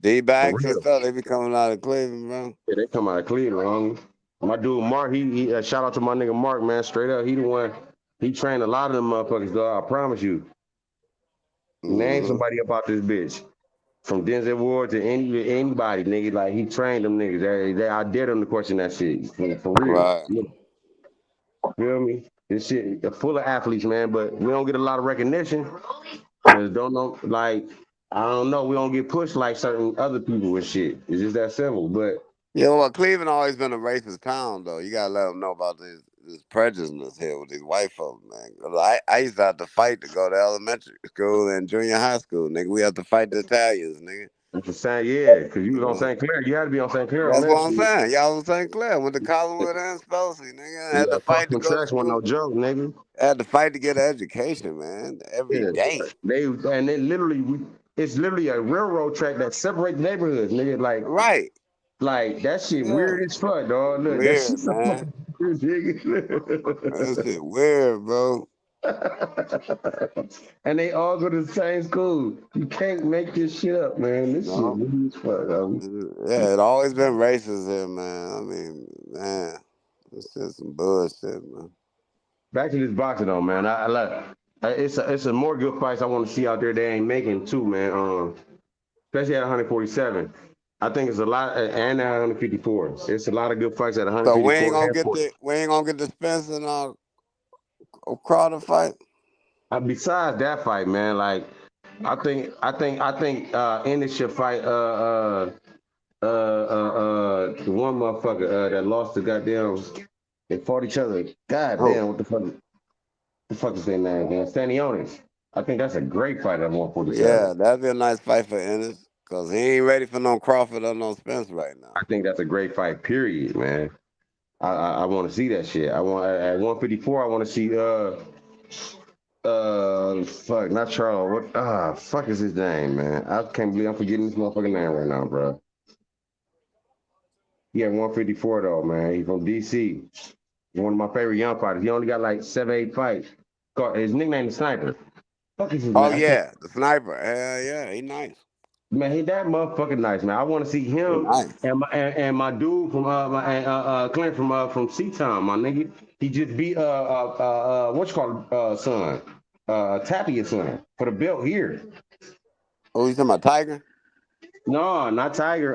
D-backs and real. stuff. They be coming out of Cleveland, bro. Yeah, they come out of Cleveland. My dude Mark, he shout out to my nigga Mark, man. Straight up, he the one. He trained a lot of them motherfuckers, dog. I promise you. Name somebody about this bitch. From Denzel Ward to anybody, nigga. Like, he trained them niggas. I dare them to question that shit. For real. Right. Feel me? This shit full of athletes, man, but we don't get a lot of recognition. Cause don't know, like, I don't know, we don't get pushed like certain other people and shit. It's just that simple. But You know what? Cleveland always been a racist town, though. You gotta let them know about this prejudice here with these white folks, man. 'Cause I used to have to fight to go to elementary school and junior high school, nigga. We have to fight the Italians, nigga. That's the same, yeah, because you was on St. Clair. You had to be on St. Clair on That's that what I'm shit. saying. Y'all was St. Clair. Went to Collinwood and Spelsey, nigga. Had to fight to go to tracks wasn't no joke, nigga. Had to fight to get an education, man. Every day. It's literally a railroad track that separates neighborhoods, nigga. Like, right. Like, that shit weird as fuck, dog. Look, that Weird, shit so man. weird, nigga. That shit weird, bro. And they all go to the same school. You can't make this shit up, man. This shit weird as fuck. Yeah, it always been racist here, man. I mean, man, this shit some bullshit, man. Back to this boxing though, man. I love it's a more good fights I want to see out there they ain't making too, man. Especially at 147. I think it's a lot, and at 154. It's a lot of good fights at 154. So we ain't gonna get the Spence and Crowder fight. Besides that fight, man, like I think Ennis should fight the one motherfucker that lost the goddamn. They fought each other. God damn, what the fuck? The fuck is their name, man? Stanionis. I think that's a great fight at 147. Yeah, that'd be a nice fight for Ennis. Cause he ain't ready for no Crawford or no Spence right now. I think that's a great fight, period, man. I want to see that shit. I want at 154. I want to see fuck, not Charles. What fuck is his name, man? I can't believe I'm forgetting this motherfucking name right now, bro. He at 154 though, man. He's from DC. He's one of my favorite young fighters. He only got like 7-8 fights. His nickname is Sniper. Fuck is his name? Oh yeah, the Sniper. Hell yeah, he nice. Man, he that motherfucking nice, man. I want to see him and my dude from Clint from C-Town, my nigga. He just beat what you call son, Tapia's son for the belt here. Oh, you talking about Tiger? No, not Tiger.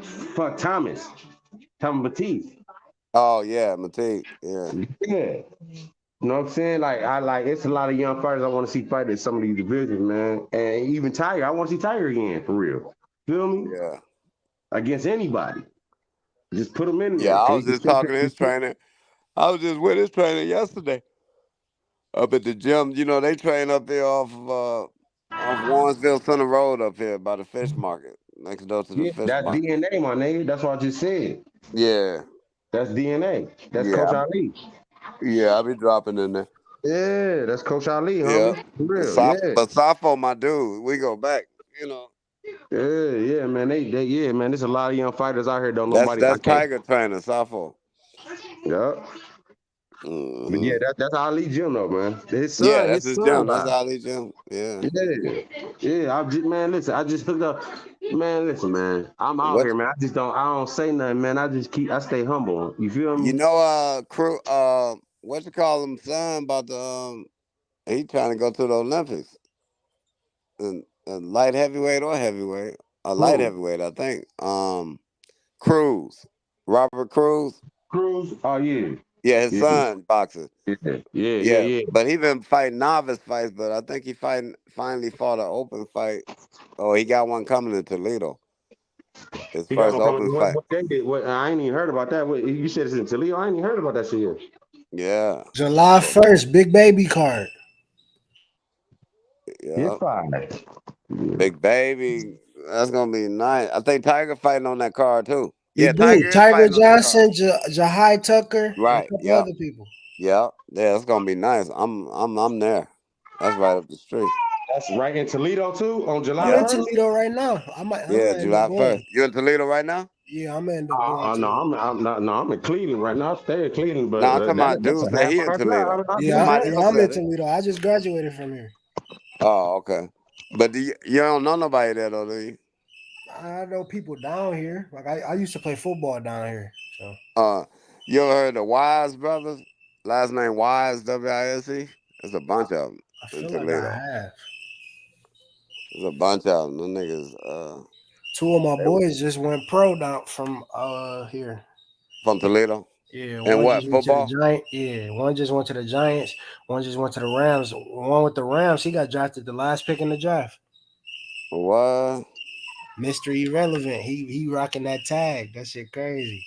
Fuck Thomas Batiste. Oh yeah, Matisse. Yeah. Yeah. You know what I'm saying? Like it's a lot of young fighters I want to see fight in some of these divisions, man. And even Tiger, I want to see Tiger again, for real. Feel me? Yeah. Against anybody. Just put him in there. Yeah, I was just talking to his trainer. I was just with his trainer yesterday. Up at the gym. You know, they train up there off Warrensville Center Road up here by the fish market. Next door to the fish that's market. DNA, my nigga. That's what I just said. Yeah. That's DNA. That's Coach Ali. Yeah, I'll be dropping in there. Yeah, that's Coach Ali, Yeah. homie. For real. But Safo, my dude, we go back, you know. Yeah, man. They man. There's a lot of young fighters out here. That's Tiger trainer, Safo. Yeah. Mm-hmm. But yeah, that's Ali Jim though, man. His son, yeah, that's his gym. That's That's Ali Jim. Yeah. Yeah. I just hooked up. Man, listen, man. I'm out here, man. I don't say nothing, man. I stay humble. You feel me? You know, Cruz, what you call him, son, about the he trying to go to the Olympics. And light heavyweight or heavyweight. Light heavyweight, I think. Cruz. Robert Cruz. Cruz? Oh yeah. Yeah, his son boxing. Yeah. But he been fighting novice fights, but I think he finally fought an open fight. Oh, he got one coming in Toledo. His first open fight. I ain't even heard about that. You said it's in Toledo? I ain't even heard about that shit yet. Yeah. July 1st, big baby card. Yeah. Big Baby. That's gonna be nice. I think Tiger fighting on that card too. He Yeah, do. Tiger is Tiger fighting on that card. Johnson, Jahai Tucker, and a Right. couple Yep. other people. Yep. Yeah, it's gonna be nice. I'm there. That's right up the street. That's right in Toledo too on I'm July in Yeah. 1st. Toledo right now. I might Yeah, end up July going. 1st. You in Toledo right now? Yeah, I'm gonna end up going No, to. I'm not. No, I'm in Cleveland right now. I stay in Cleveland, No, but I'm talking about that's dude a said half he in hour Toledo. drive. I've been Yeah, there. Somebody else I'm in said it. Toledo. I just graduated from here. Oh, okay. But you don't know nobody there though, do you? I know people down here. Like I used to play football down here. So You ever heard the Wise brothers? Last name Wise, WISE? There's a bunch of them I in feel like I Toledo. have. There's a bunch of them. Them niggas, Two of my they boys just went pro down from here. from Toledo. Yeah, And one what, just went to the football? Giants. Yeah, one just went to the Giants. One just went to the Rams. One with the Rams, he got drafted the last pick in the draft. What? Mr. Irrelevant. He rocking that tag. That shit crazy.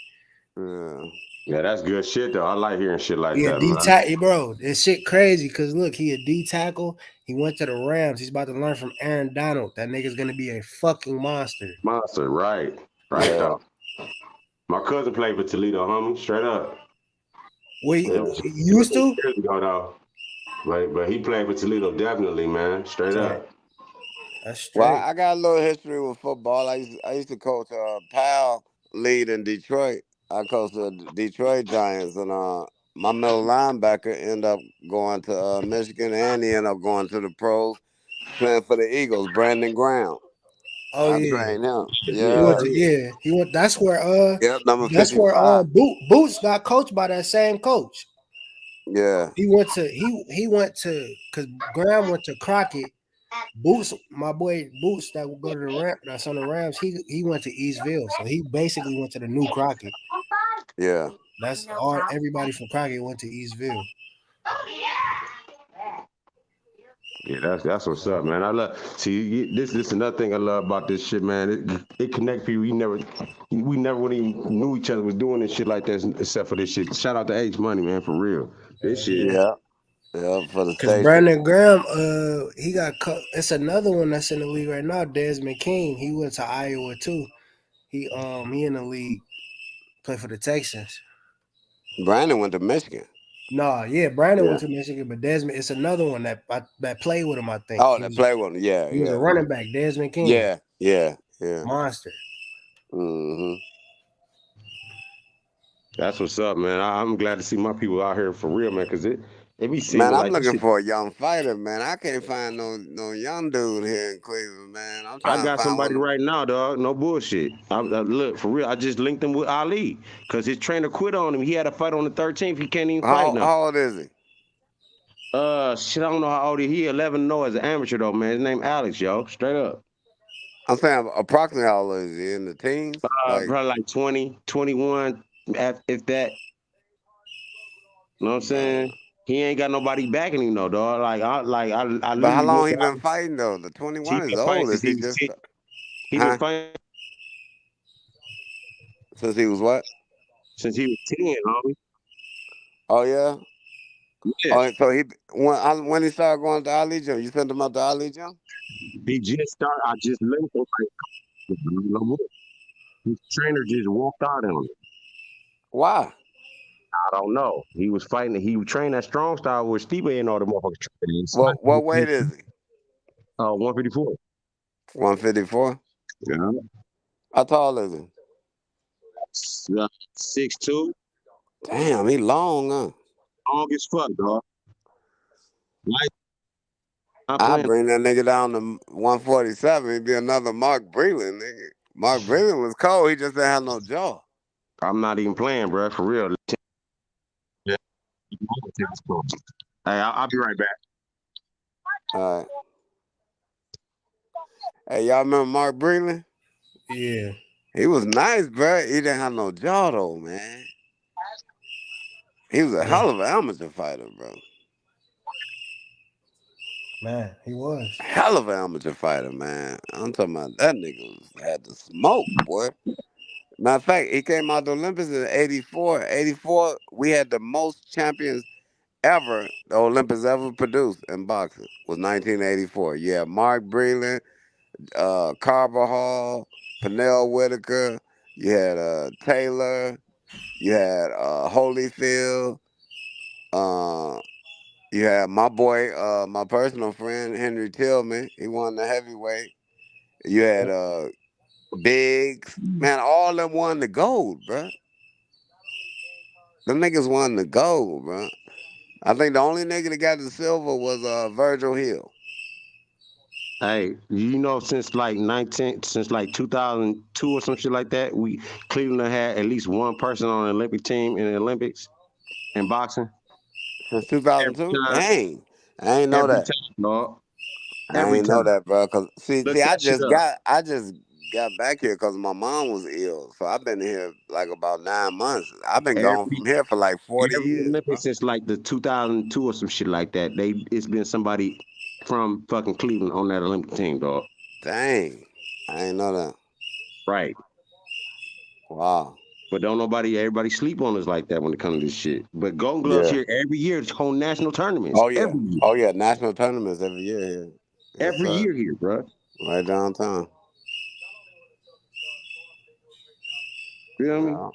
Yeah. Yeah, that's good shit though. I like hearing shit like He a that, D man. tackle, bro. This shit crazy because look, he a D tackle. He went to the Rams. He's about to learn from Aaron Donald. That nigga's gonna be a fucking monster. Monster, right Yeah. though. My cousin played for Toledo, homie. Straight up. Wait, It was used to? years ago though. But he played for Toledo definitely, man. Straight up. That's straight. Well, I got a little history with football. I used to coach Pal Lead in Detroit. I coached the Detroit Giants, and my middle linebacker ended up going to Michigan, and he ended up going to the pros, playing for the Eagles. Brandon Graham. Oh I yeah. trained him. He went to, Yeah. He went. That's where Yep, number That's where 55. Boots got coached by that same coach. Yeah. He went to because Graham went to Crockett. Boots, my boy Boots that will go to the Ram, that's on the Rams. He went to Eastville, so he basically went to the new Crockett. Yeah. That's all. Everybody from Crockett went to Eastville. Yeah, that's what's up, man. I love this another thing I love about this shit, man. It connect people. We never really knew each other was doing this shit like this, except for this shit. Shout out to H Money, man, for real. This shit. Yeah. Yeah, for the Because station. Brandon Graham, he got it's another one that's in the league right now. Desmond King, he went to Iowa too. He in the league, play for the Texans. Brandon went to Michigan. No, yeah, Brandon went to Michigan, but Desmond, it's another one that played with him. I think. Oh, that played with him. Yeah, he was a running back, Desmond King. Yeah. Monster. Mm-hmm. That's what's up, man. I'm glad to see my people out here for real, man, because it be seeming Man, I'm like looking for a young fighter, man. I can't find no young dude here in Cleveland, man. I'm trying I got to find somebody one. right now, dog. No bullshit. Look, for real, I just linked him with Ali because his trainer quit on him. He had a fight on the 13th. He can't even fight now. How old is he? Shit, I don't know how old he is. He 11 no as an amateur though, man. His name Alex, yo. Straight up. I'm saying approximately how old is he? In the teens? Probably like 20, 21, if that. You know what I'm saying? He ain't got nobody backing him though, dog. I But how literally long he been fighting though? The 21 is old. Is he just? He been fighting since he was what? Since he was 10, homie. Oh yeah. Yeah. Oh, so when he started going to Ali Gym, you sent him out to Ali Gym? He just started. I just linked him. His trainer just walked out on him. Why? I don't know. He was fighting. He was training that strong style with Steve and all the motherfuckers. What weight is he? 154. 154? Yeah. How tall is he? 6'2". Damn, he long, huh? Long as fuck, dog. I bring that nigga down to 147. He'd be another Mark Breland, nigga. Mark Breland was cold. He just didn't have no jaw. I'm not even playing, bro. For real. Yeah. Hey, I'll be right back. All right. Hey, y'all remember Mark Breland? Yeah. He was nice, bro. He didn't have no jaw, though, man. He was a hell of an amateur fighter, bro. Man, he was. Hell of an amateur fighter, man. I'm talking about that nigga had the smoke, boy. Matter of fact, he came out the Olympics in 84. 84, we had the most champions ever the Olympics ever produced in boxing was 1984. Yeah, Mark Breland, Carver Hall, Pernell Whitaker. You had Taylor. You had Holyfield. You had my boy, my personal friend Henry Tillman. He won the heavyweight. You had Biggs. Man, all them won the gold, bro. Them niggas won the gold, bro. I think the only nigga that got the silver was Virgil Hill. Hey, since like 2002 or some shit like that, Cleveland had at least one person on the Olympic team in the Olympics in boxing. Since 2002? Dang. I ain't know Every that. time, dog. I Every ain't know time. that, bro. Cause see, Look I that shit just up. got back here because my mom was ill. So I've been here like about 9 months. I've been gone Every from here for like 40 every years, bro. Olympics since like the 2002 or some shit like that. It's been somebody from fucking Cleveland on that Olympic team, dog. Dang. I ain't know that. Right. Wow. But everybody sleep on us like that when it comes to this shit. But Golden Gloves Yeah. here every year. It's whole national tournaments. Oh yeah. Every year. Oh yeah. National tournaments every year here. Yes, Every sir. year here, bro. Right downtown. You know what I mean?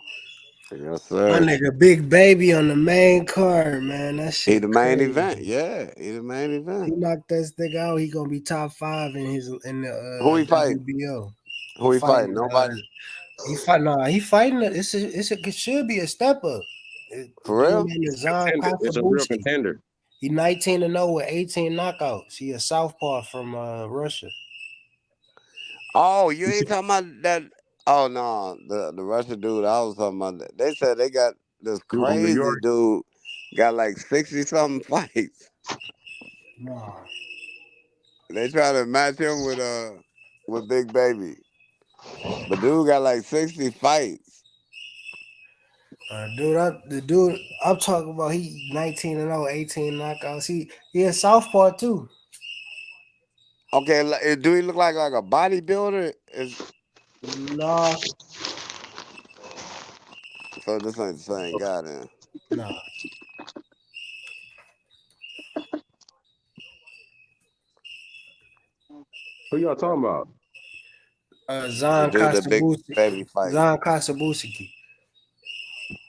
Yes, My sir. nigga Big Baby on the main card, man. That shit He the main crazy. event. Yeah, he the main He event. knocked this nigga out. He gonna be top 5 in the Who he fighting? WBO. Who he fighting? Nobody. He fighting. It should be a step up. For real? It's a real contender. He 19-0 with 18 knockouts. He a southpaw from Russia. Oh, you ain't talking about that? Oh no, the Russian dude. I was talking about that. They said they got this Dude from New crazy York. dude got like 60 something fights. No. They try to match him with Big Baby, but dude got like 60 fights. The dude I'm talking about, he 19-0, 18 knockouts. He a southpaw too. Okay, do he look like a bodybuilder? No. So this ain't the same guy then. No. Who y'all talking about? Zan The dude that Big Baby fight. Zan Kasabuski.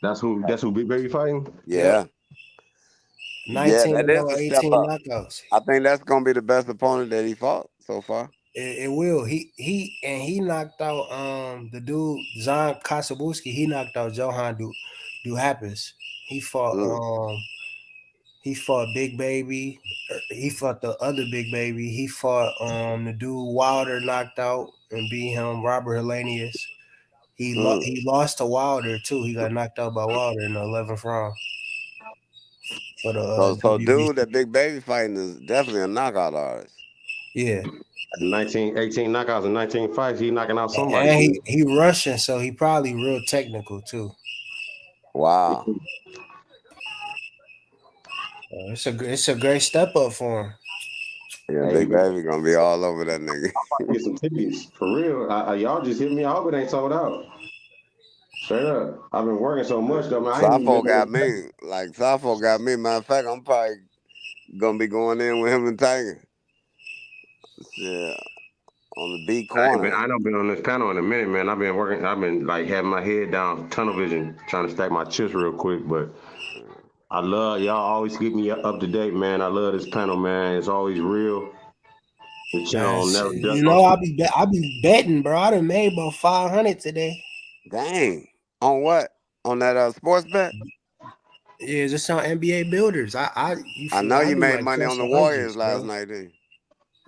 That's who Big Baby fighting? Yeah. Yeah, that is a 19-0, step 18 up. knockouts. I think that's gonna be the best opponent that he fought so far. It will. He knocked out the dude Zan Kasabuski. He knocked out Johan Duhapis. He fought Big Baby. He fought the other Big Baby. He fought the dude Wilder knocked out and beat him. Robert Hellenius. He lost to Wilder too. He got knocked out by Wilder in the 11th round. For the So WBC. dude that Big Baby fighting is definitely a knockout artist. Yeah. 18 knockouts in 19 fights. He knocking out somebody. And he Russian, so he probably real technical too. Wow. It's a great step up for him. Yeah, Big Baby gonna be all over that nigga. Get some tickets for real. Y'all just hit me. I hope it ain't sold out. Straight up. I've been working so much though, man. Safo got me. Like Safo got me. Matter of fact, I'm probably gonna be going in with him and Tiger. Yeah. On the B corner. I don't been on this panel in a minute, man. I've been working. I've been like having my head down, tunnel vision, trying to stack my chips real quick. But I love y'all. Always keep me up to date, man. I love this panel, man. It's always real. The channel never does. You know, I be betting, bro. I done made about 500 today. Dang. On what? On that sports bet? Yeah, just on NBA builders. I know you made like money on the Warriors last night, didn't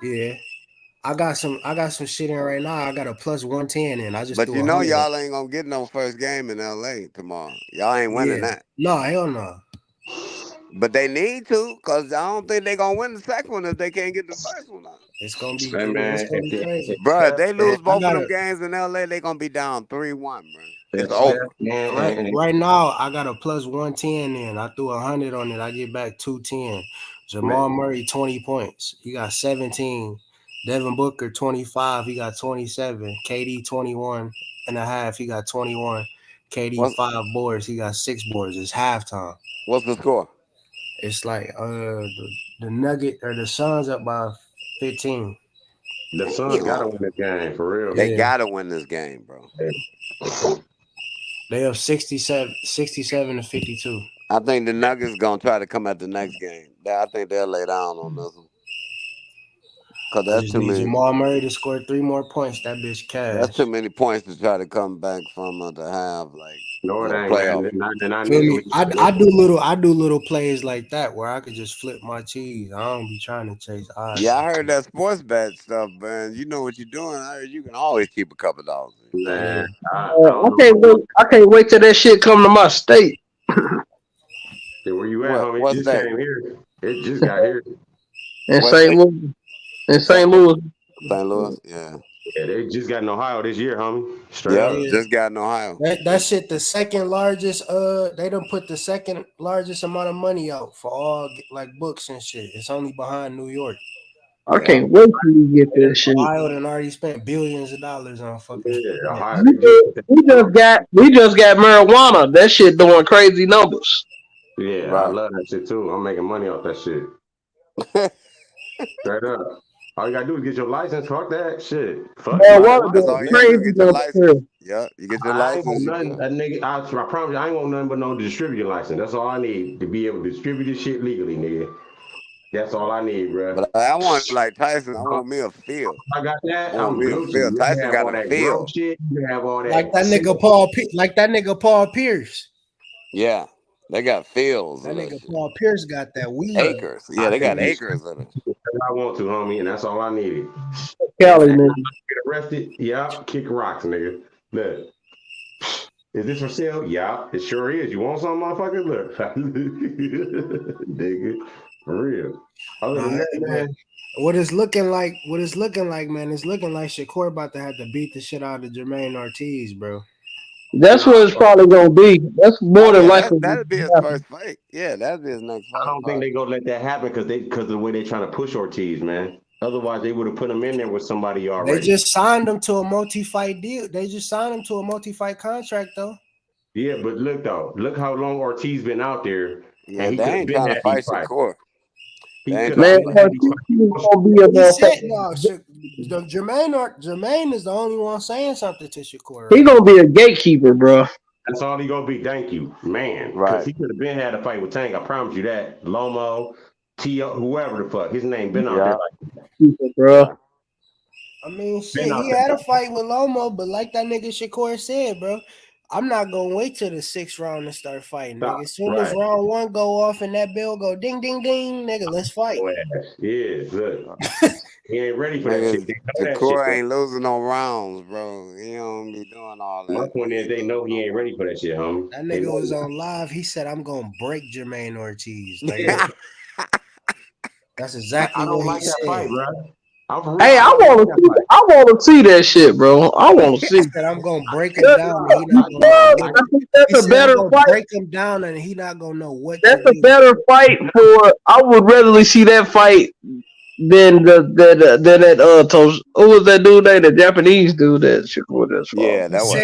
you? Yeah. I got some shit in right now. I got a plus 110 in. I just But threw you know 100 y'all ain't gonna get no first game in LA tomorrow. Y'all ain't winning that. No, hell no. But they need to, because I don't think they're gonna win the second one if they can't get the first one out. It's gonna be, crazy. Bro, if they lose both of them games in LA, they're gonna be down 3-1, bro. It's over. Right now, I got a plus 110 in. I threw 100 on it. I get back 210. Jamal Murray, 20 points. He got 17. Devin Booker, 25. He got 27. KD, 21.5. He got 21. KD, 5 boards. He got 6 boards. It's halftime. What's the score? It's like the Nugget or the Suns up by 15. The Suns gotta win this game for real. They gotta win this game, bro. They have 67 to 52. I think the Nuggets gonna try to come at the next game. I think they'll lay down on this one. Cause I that's just too need many. Jamal Murray to score 3 more points. That bitch cash. That's too many points to try to come back from to have like No, it ain't. playoff. Not Feel me? initially. I do little plays like that where I could just flip my cheese. I don't be trying to chase odds. Yeah, I heard that sports bet stuff, man. You know what you're doing. I heard you can always keep a couple dollars. Man, I can't wait till that shit come to my state. Yeah, where you at, homie? What's It just that? came here. It just got here. In St. Louis. In St. Louis. St. Louis, yeah. Yeah, they just got in Ohio this year, homie. Straight Yeah, up. just got in Ohio. That shit the second largest. They done put the second largest amount of money out for all like books and shit. It's only behind New York. I can't wait till you get this shit. Ohio done already spent billions of dollars on fucking. Yeah, Ohio. We just got marijuana. That shit doing crazy numbers. Yeah, Right. I love that shit too. I'm making money off that shit. Straight up. All you gotta do is get your license. Fuck that shit. Fuck Marijuana That's all doing you gotta do, crazy get your numbers. license. Yeah, you get your I ain't license. want nothing. That nigga, I promise you, I ain't want nothing but no distributing license. That's all I need to be able to distribute this shit legally, nigga. That's all I need, bro. But I want like Tyson. I want me a field. I got that. I want I'm me a Gucci. field. You Tyson have got all a that field. grown shit. You have all that. Like that nigga Paul Pierce. Yeah, they got fields. That of nigga shit. Paul Pierce got that weed. Acres. Yeah, they got acres of it. I want to, homie, and that's all I needed. Cali, nigga. Get arrested? Yeah. Kick rocks, nigga. Look. Is this for sale? Yeah, it sure is. You want some, motherfucker? Look. Nigga. For real. Other than that, man. What it's looking like, man, it's looking like Shakur about to have to beat the shit out of Jermaine Ortiz, bro. That's what it's probably gonna be. That's more than likely. That'd be his first fight. Yeah, that'd be his next fight. I don't think they're gonna let that happen because of the way they're trying to push Ortiz, man. Otherwise, they would have put him in there with somebody already. They just signed him to a multi-fight deal. They just signed him to a multi-fight contract, though. Yeah, but look though, look how long Ortiz been out there, Yeah, and he they could have ain't been trying to that fight fight. Shakur. Man, Ortiz gonna be a He said, motherfucker. Jermaine is the only one saying something to Shakur. He gonna be a gatekeeper, bro. That's all he gonna be. Thank you, man. Because he could have been had a fight with Tank. I promise you that. Lomo, T.O., whoever the fuck his name been out there. Like, bro. I mean, shit, he had a fight with Lomo, but like that nigga Shakur said, bro, I'm not gonna wait till the 6th round to start fighting, nigga. As soon as round 1 go off and that bell go ding, ding, ding, nigga, let's fight. Yeah, look. He ain't ready for that shit. Shakur ain't losing no rounds, bro. He don't be doing all that. My point is, they know he ain't ready for that shit, homie. That nigga was on live. He said, "I'm gonna break Jermaine Ortiz." Like, that's exactly what he said. Fight, bro. Hey, I want to see that shit, bro. I want to see. He said, I'm gonna break him down. And he not gonna know. That's a better fight. Break him down, and he not gonna know what. That's a better fight for. I would rather see that fight than that. Who was that dude? The Japanese dude that Shakur just fought. Yeah, that was.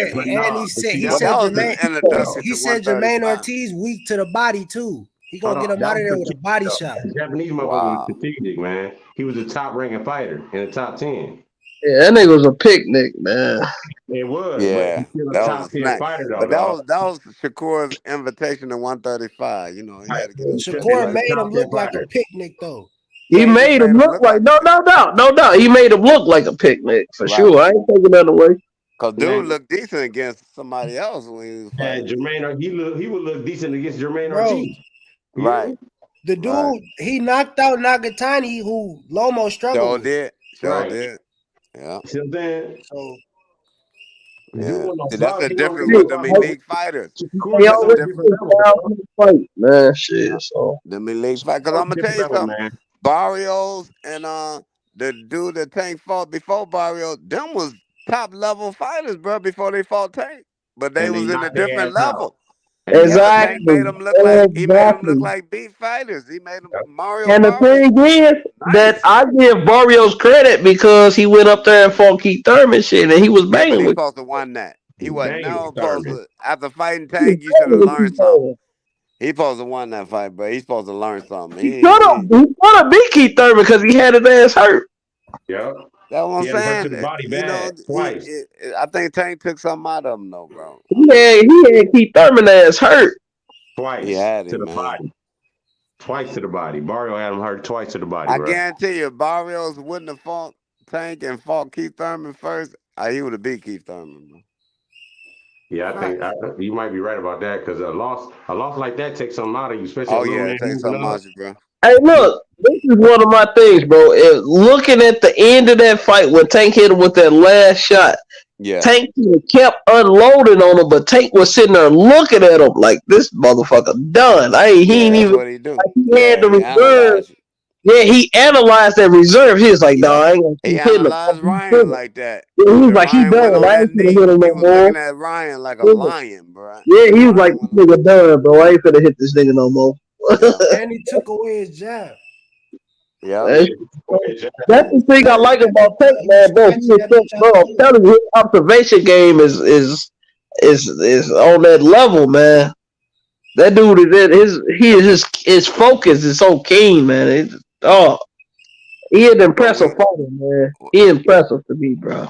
He said Jermaine Ortiz weak to the body too. He gonna get him out of there with a body shot. The Japanese motherfucker was strategic, man. He was a top ranking fighter in the top 10. Yeah, that nigga was a picnic, man. It was. Yeah, that was a fighter, though, but that was Shakur's invitation to 135. You know, he had to get Shakur made him look like a picnic, though. He made him look like no doubt. He made him look like a picnic for sure. I ain't taking that away. Cause dude looked decent against somebody else when he was fighting. Jermaine, he would look decent against Jermaine Ortiz. Right. The dude, he knocked out Nagatani, who Lomo struggled with. Sure did. Yeah. So then, yeah. That's the difference with them elite fighters. Fight, man. Shit. So them elite fight. Cause I'm gonna tell you something. Barrios and the dude that Tank fought before Barrios, them was top level fighters, bro. Before they fought Tank, but they was in a different level. Exactly. He made them look like beat fighters. He made them Mario. And the thing is that I give Barrios credit because he went up there and fought Keith Thurman shit, and he was banging He with. supposed to won that. He wasn't now supposed to. After fighting Tank, you should have learned something. He supposed to won that fight, but he's supposed to learn something. He could have beat Keith Thurman because he had his ass hurt. Yeah. That's what I'm He had him hurt to saying. the body You know, bad twice. I think Tank took something out of him, though, bro. He had Keith Thurman ass hurt. He Twice had to him, the man. body. Twice to the body. Barrio had him hurt twice to the body, I bro. guarantee you, if Barrios wouldn't have fought Tank and fought Keith Thurman first, he would have beat Keith Thurman, bro. Yeah, I think you might be right about that because a loss like that takes something out of you, especially a Oh, little yeah, man it takes moving something up. out you, bro. Hey, look, this is one of my things, bro. Looking at the end of that fight when Tank hit him with that last shot, Yeah. Tank kept unloading on him, but Tank was sitting there looking at him like this motherfucker done. He ain't That's even what he do. like he had Yeah, the he reserve. analyzed it. Yeah, he analyzed that reserve. He was like, "No, Yep. I ain't gonna He keep hitting him." analyzed Ryan Yeah, like that. he was When like, "He Ryan went done. on I that ain't gonna knee, hit him he no was more." looking at Ryan like a Yeah, lion, bro. yeah, he was like, Ryan "This nigga done, bro. I ain't finna hit this nigga no more." And he took away his jab. Yeah. That's the thing I like about Tank, man, bro. He is so, bro, I'm telling you, his observation game is on that level, man. That dude his focus is so keen, man. He an But impressive fighter, man. He impressive to me, bro.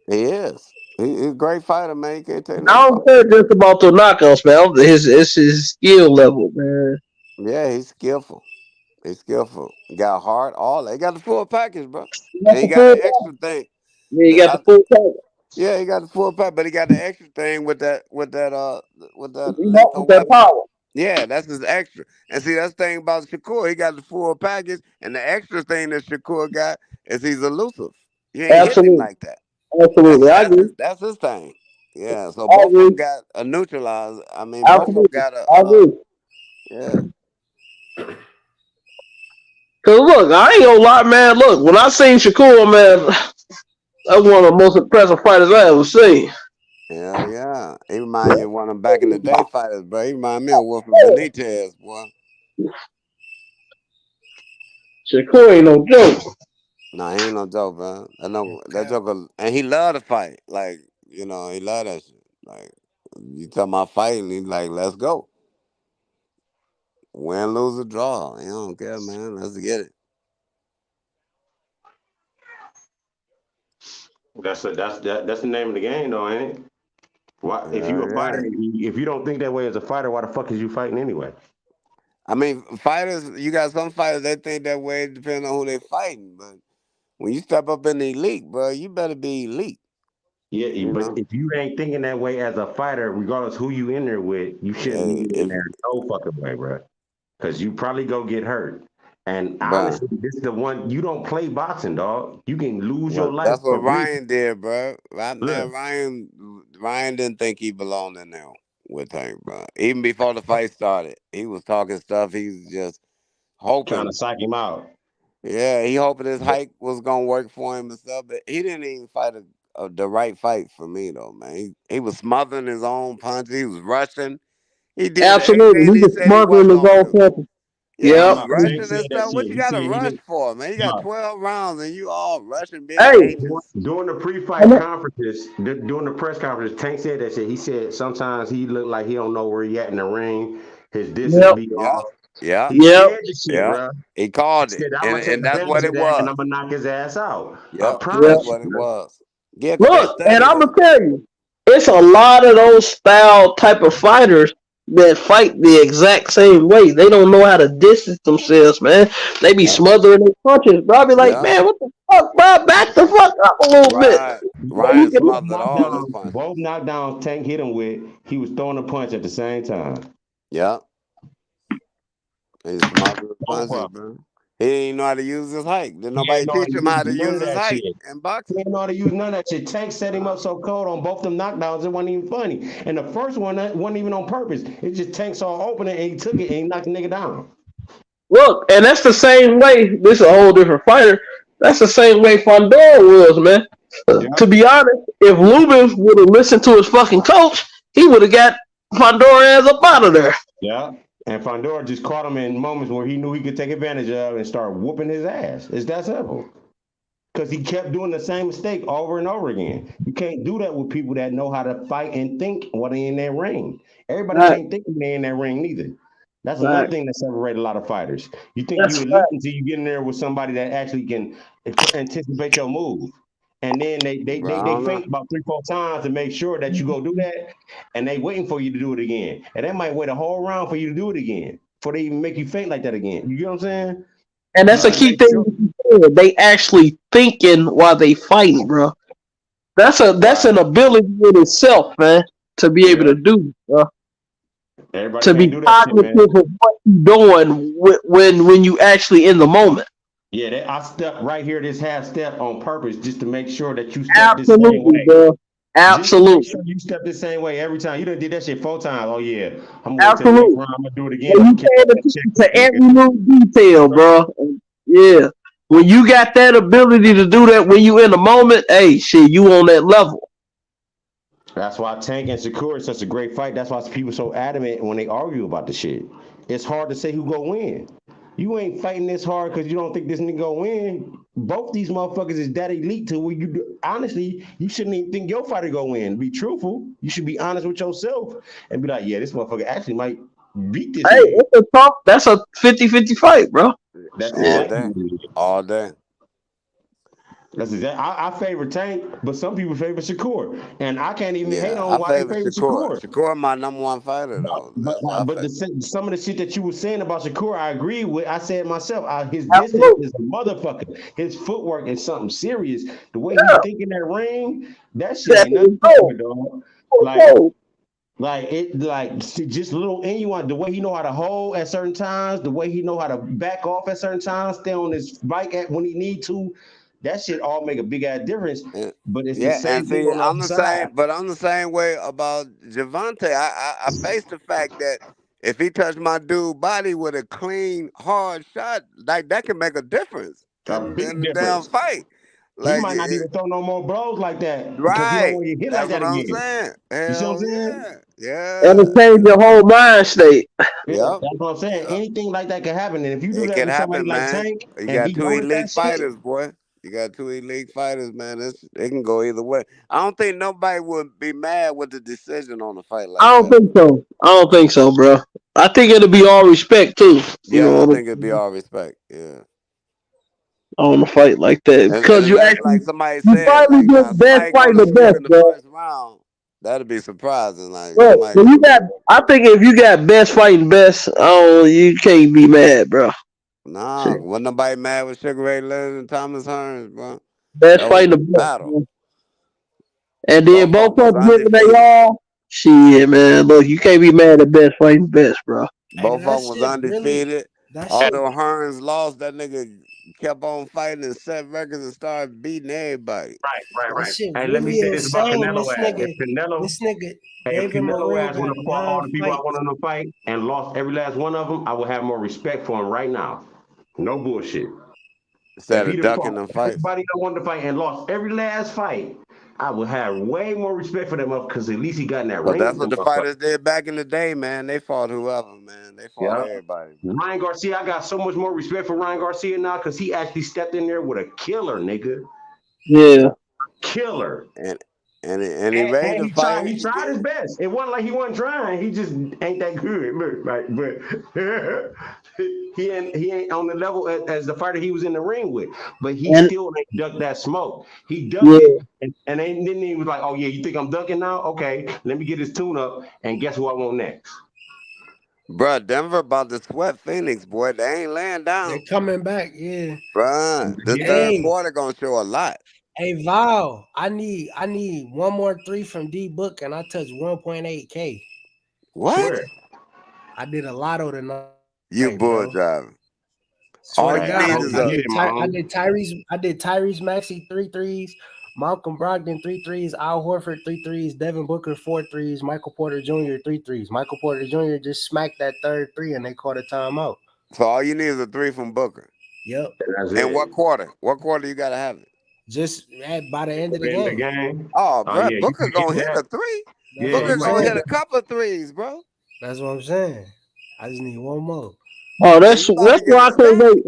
he is. He's a great fighter, man. You can't take I nothing don't from care just about the knockouts, man. It's his skill level, man. him. Yeah, he's skillful. He's skillful. Got heart, all that. He got the full package, bro. He got And he the got full the package. extra thing. Yeah, he got the full package. Yeah, he got the full pack, but he got the extra thing with that You know, lethal with that weapon. power. Yeah, that's his extra. And see, that's the thing about Shakur. He got the full package, and the extra thing that Shakur got is he's elusive. You ain't hitting him Absolutely. like that. Absolutely. I agree. That's his thing. Yeah, so I both of them agree. got a neutralizer. I mean, both of them Absolutely. got I agree. yeah. Cause look, I ain't gonna lie, man. Look, when I seen Shakur, man, that's one of the most impressive fighters I ever seen. Hell yeah. He remind you of one of them back in the day fighters, bro. He remind me of Wolford Benitez, boy. Shakur ain't no joke. Nah, he ain't no joke, man. That joker, and he love to fight. Like, he love that shit. Like, you talking about fighting, he like, let's go. Win, lose, or draw. He don't care, man. Let's get it. That's the name of the game, though, ain't it? Why, if you a fighter, if you don't think that way as a fighter, why the fuck is you fighting anyway? I mean, fighters, you got some fighters that think that way, depending on who they fighting. But when you step up in the elite, bro, you better be elite. Yeah, but if you ain't thinking that way as a fighter, regardless who you in there with, you shouldn't be in there no fucking way, bro. Because you probably go get hurt. And honestly, this is the one you don't play boxing, dog. You can lose your life. That's what Ryan did, bro. Look. Ryan didn't think he belonged in there with Tank, bro. Even before the fight started, he was talking stuff. He was just hoping, trying to psych him out. Yeah, he hoping his hike was gonna work for him and stuff. But he didn't even fight the right fight for me, though, man. He was smothering his own punch. He was rushing. He did Absolutely. everything He he was said he smothering wasn't his gonna own do. punches. Yeah, he Yep. was rushing and stuff. What you He got to said he rush didn't. for, man? You got No. 12 rounds and you all rushing, being Hey. anxious. During the pre-fight conferences, during the press conference, Tank said that shit. He said sometimes he looked like he don't know where he at in the ring. His distance be off. Yeah. He said the shit, bro. He called He it, said, I'm gonna take and that's advantage what of it that and was. I'm gonna knock his ass out. I Yep, promise that's you, what it bro. was. Yeah, because they Look, and studied I'm him. gonna tell you, it's a lot of those style type of fighters that fight the exact same way. They don't know how to distance themselves, man. They be smothering their punches, bro. I be like, man, what the fuck, bro? Back the fuck up a little bit. Ryan smothered all his punches. Both knockdowns Tank hit him with, he was throwing a punch at the same time. Yeah. He smothered his punches, bro. He didn't know how to use his height. Didn't nobody teach him how to use his height in boxing? He didn't know how to use none of that shit. Tank set him up so cold on both them knockdowns, it wasn't even funny. And the first one, that wasn't even on purpose. It just Tank saw opening and he took it and he knocked the nigga down. Look, and that's the same way. This is a whole different fighter. That's the same way Fondor was, man. To be honest, if Lubin would have listened to his fucking coach, he would have got Fondor ass up out of there. Yeah. And Fondor just caught him in moments where he knew he could take advantage of and start whooping his ass. It's that simple. Because he kept doing the same mistake over and over again. You can't do that with people that know how to fight and think when they're in that ring. Everybody can't think when they're in that ring neither. That's another thing that separates a lot of fighters. You think you elite until you get in there with somebody that actually can anticipate your move. And then they feint about 3-4 times to make sure that you go do that, and they waiting for you to do it again. And they might wait a whole round for you to do it again before they even make you feint like that again. You get what I'm saying? And that's a key thing. Sure. They actually thinking while they fighting, bro. That's an ability in itself, man, to be able to do, bro. Everybody To can't be do that shit, man. cognitive of what you're doing when you actually in the moment. Yeah, I stepped right here, this half step on purpose, just to make sure that you step the same Absolutely, way. bro. Absolutely. Just to make sure you step the same way every time. You done did that shit 4 times. Oh yeah, I'm gonna wait till the next Absolutely. round. I'm gonna do it again. And you pay attention to every little detail, bro. Yeah. When you got that ability to do that when you in the moment, hey, shit, you on that level. That's why Tank and Shakur is such a great fight. That's why people so adamant when they argue about the shit. It's hard to say who gonna win. You ain't fighting this hard because you don't think this nigga gonna win. Both these motherfuckers is that elite to where you do, honestly, you shouldn't even think your fighter gonna win. Be truthful. You should be honest with yourself and be like, yeah, this motherfucker actually might beat this nigga. That's a 50-50 fight, bro. That's all exactly day. what it is. All day. That's exactly. I favor Tank, but some people favor Shakur, and I can't even hate on I why they favor favor Shakur. Shakur. Shakur my number one fighter though. That's why I favor. Some of the shit that you were saying about Shakur, I agree with. I said myself, his distance is a motherfucker. His footwork is something serious. The way he think in that ring, that shit ain't nothing to it, dog. Just little innuendo. The way he know how to hold at certain times, the way he know how to back off at certain times, stay on his bike when he need to. That shit all make a big ass difference. But it's the same and thing see, on the I'm other the side. same, but I'm the same way about Gervonta. I face the fact that if he touched my dude body with a clean, hard shot, like that can make a difference A in big the damn difference. fight. He Like, might not even throw no more blows like that because he don't right? want to get hit like That's that what I'm again. saying. You see what I'm Hell saying? yeah, And it changed your whole mind state. Yeah, that's what I'm saying. Anything like that can happen. And if you do It that can with somebody happen, like man. Tank You and got he two noticed elite that shit, fighters, boy. You got two elite fighters, man. It can go either way. I don't think nobody would be mad with the decision on a fight like I don't that. think so. I don't think so, bro. I think it'll be all respect too. You Yeah, I know, think it'd be all respect. Yeah. on a fight like that And because unless, like somebody said, finally like get now best somebody fight go to the sleep best, in the bro. first round, that'd be surprising. Like But somebody when go you to got, sleep. I think if you got best fighting best, oh, you can't be mad, bro. Nah, wasn't nobody mad with Sugar Ray Leonard and Thomas Hearns, bro. Best That was fighting a the best, battle. bro. And then Both of both them was of them giving they undefeated. all. Shit, man, look, you can't be mad at best fighting best, bro. Both That of them was shit really, undefeated. that shit, Although Hearns lost, that nigga kept on fighting and set records and started beating everybody. that shit Hey, let me really say this about insane. Canelo ass. This nigga If gave him a Canelo ring, ass would got have fought all 9 the people I fights. wanted to fight and lost every last one of them, I would have more respect for him right now. No bullshit. If Instead of he'd have ducking fought them fights. everybody I wanted to fight and lost every last fight, I would have way more respect for them because at least he got in that But ring that's with what them the motherfuckers. fighters did back in the day, man. They fought whoever, man. They fought Yeah. everybody. Ryan Garcia, I got so much more respect for Ryan Garcia now because he actually stepped in there with a killer, nigga. Yeah. Killer. And he ready to He fight. tried his best. It wasn't like he wasn't trying. He just ain't that good. Look, like, but he ain't on the level as the fighter he was in the ring with. But he still ain't ducked that smoke. He ducked it, and then he was like, "Oh yeah, you think I'm ducking now? Okay, let me get his tune up, and guess who I want next." Bruh, Denver about to sweat Phoenix, boy. They ain't laying down. They're coming back, yeah. Bruh, the third quarter gonna show a lot. Hey Val, I need one more 3 from D Book and I touched 1.8K. What? I did a lotto tonight. You bull bro. driving. Swear All to you God, need is I did Tyrese Maxey 3 threes, Malcolm Brogdon 3 threes, Al Horford 3 threes, Devin Booker 4 threes, Michael Porter Jr. 3 threes. Michael Porter Jr. just smacked that third 3 and they called a timeout. So all you need is a 3 from Booker. Yep. And what quarter? What quarter you gotta have it? Just by the end of the game. Oh, bro, yeah, Booker gonna hit a 3. Booker gonna hit a couple of threes, bro. That's what I'm saying. I just need one more. Oh, that's why I can't wait.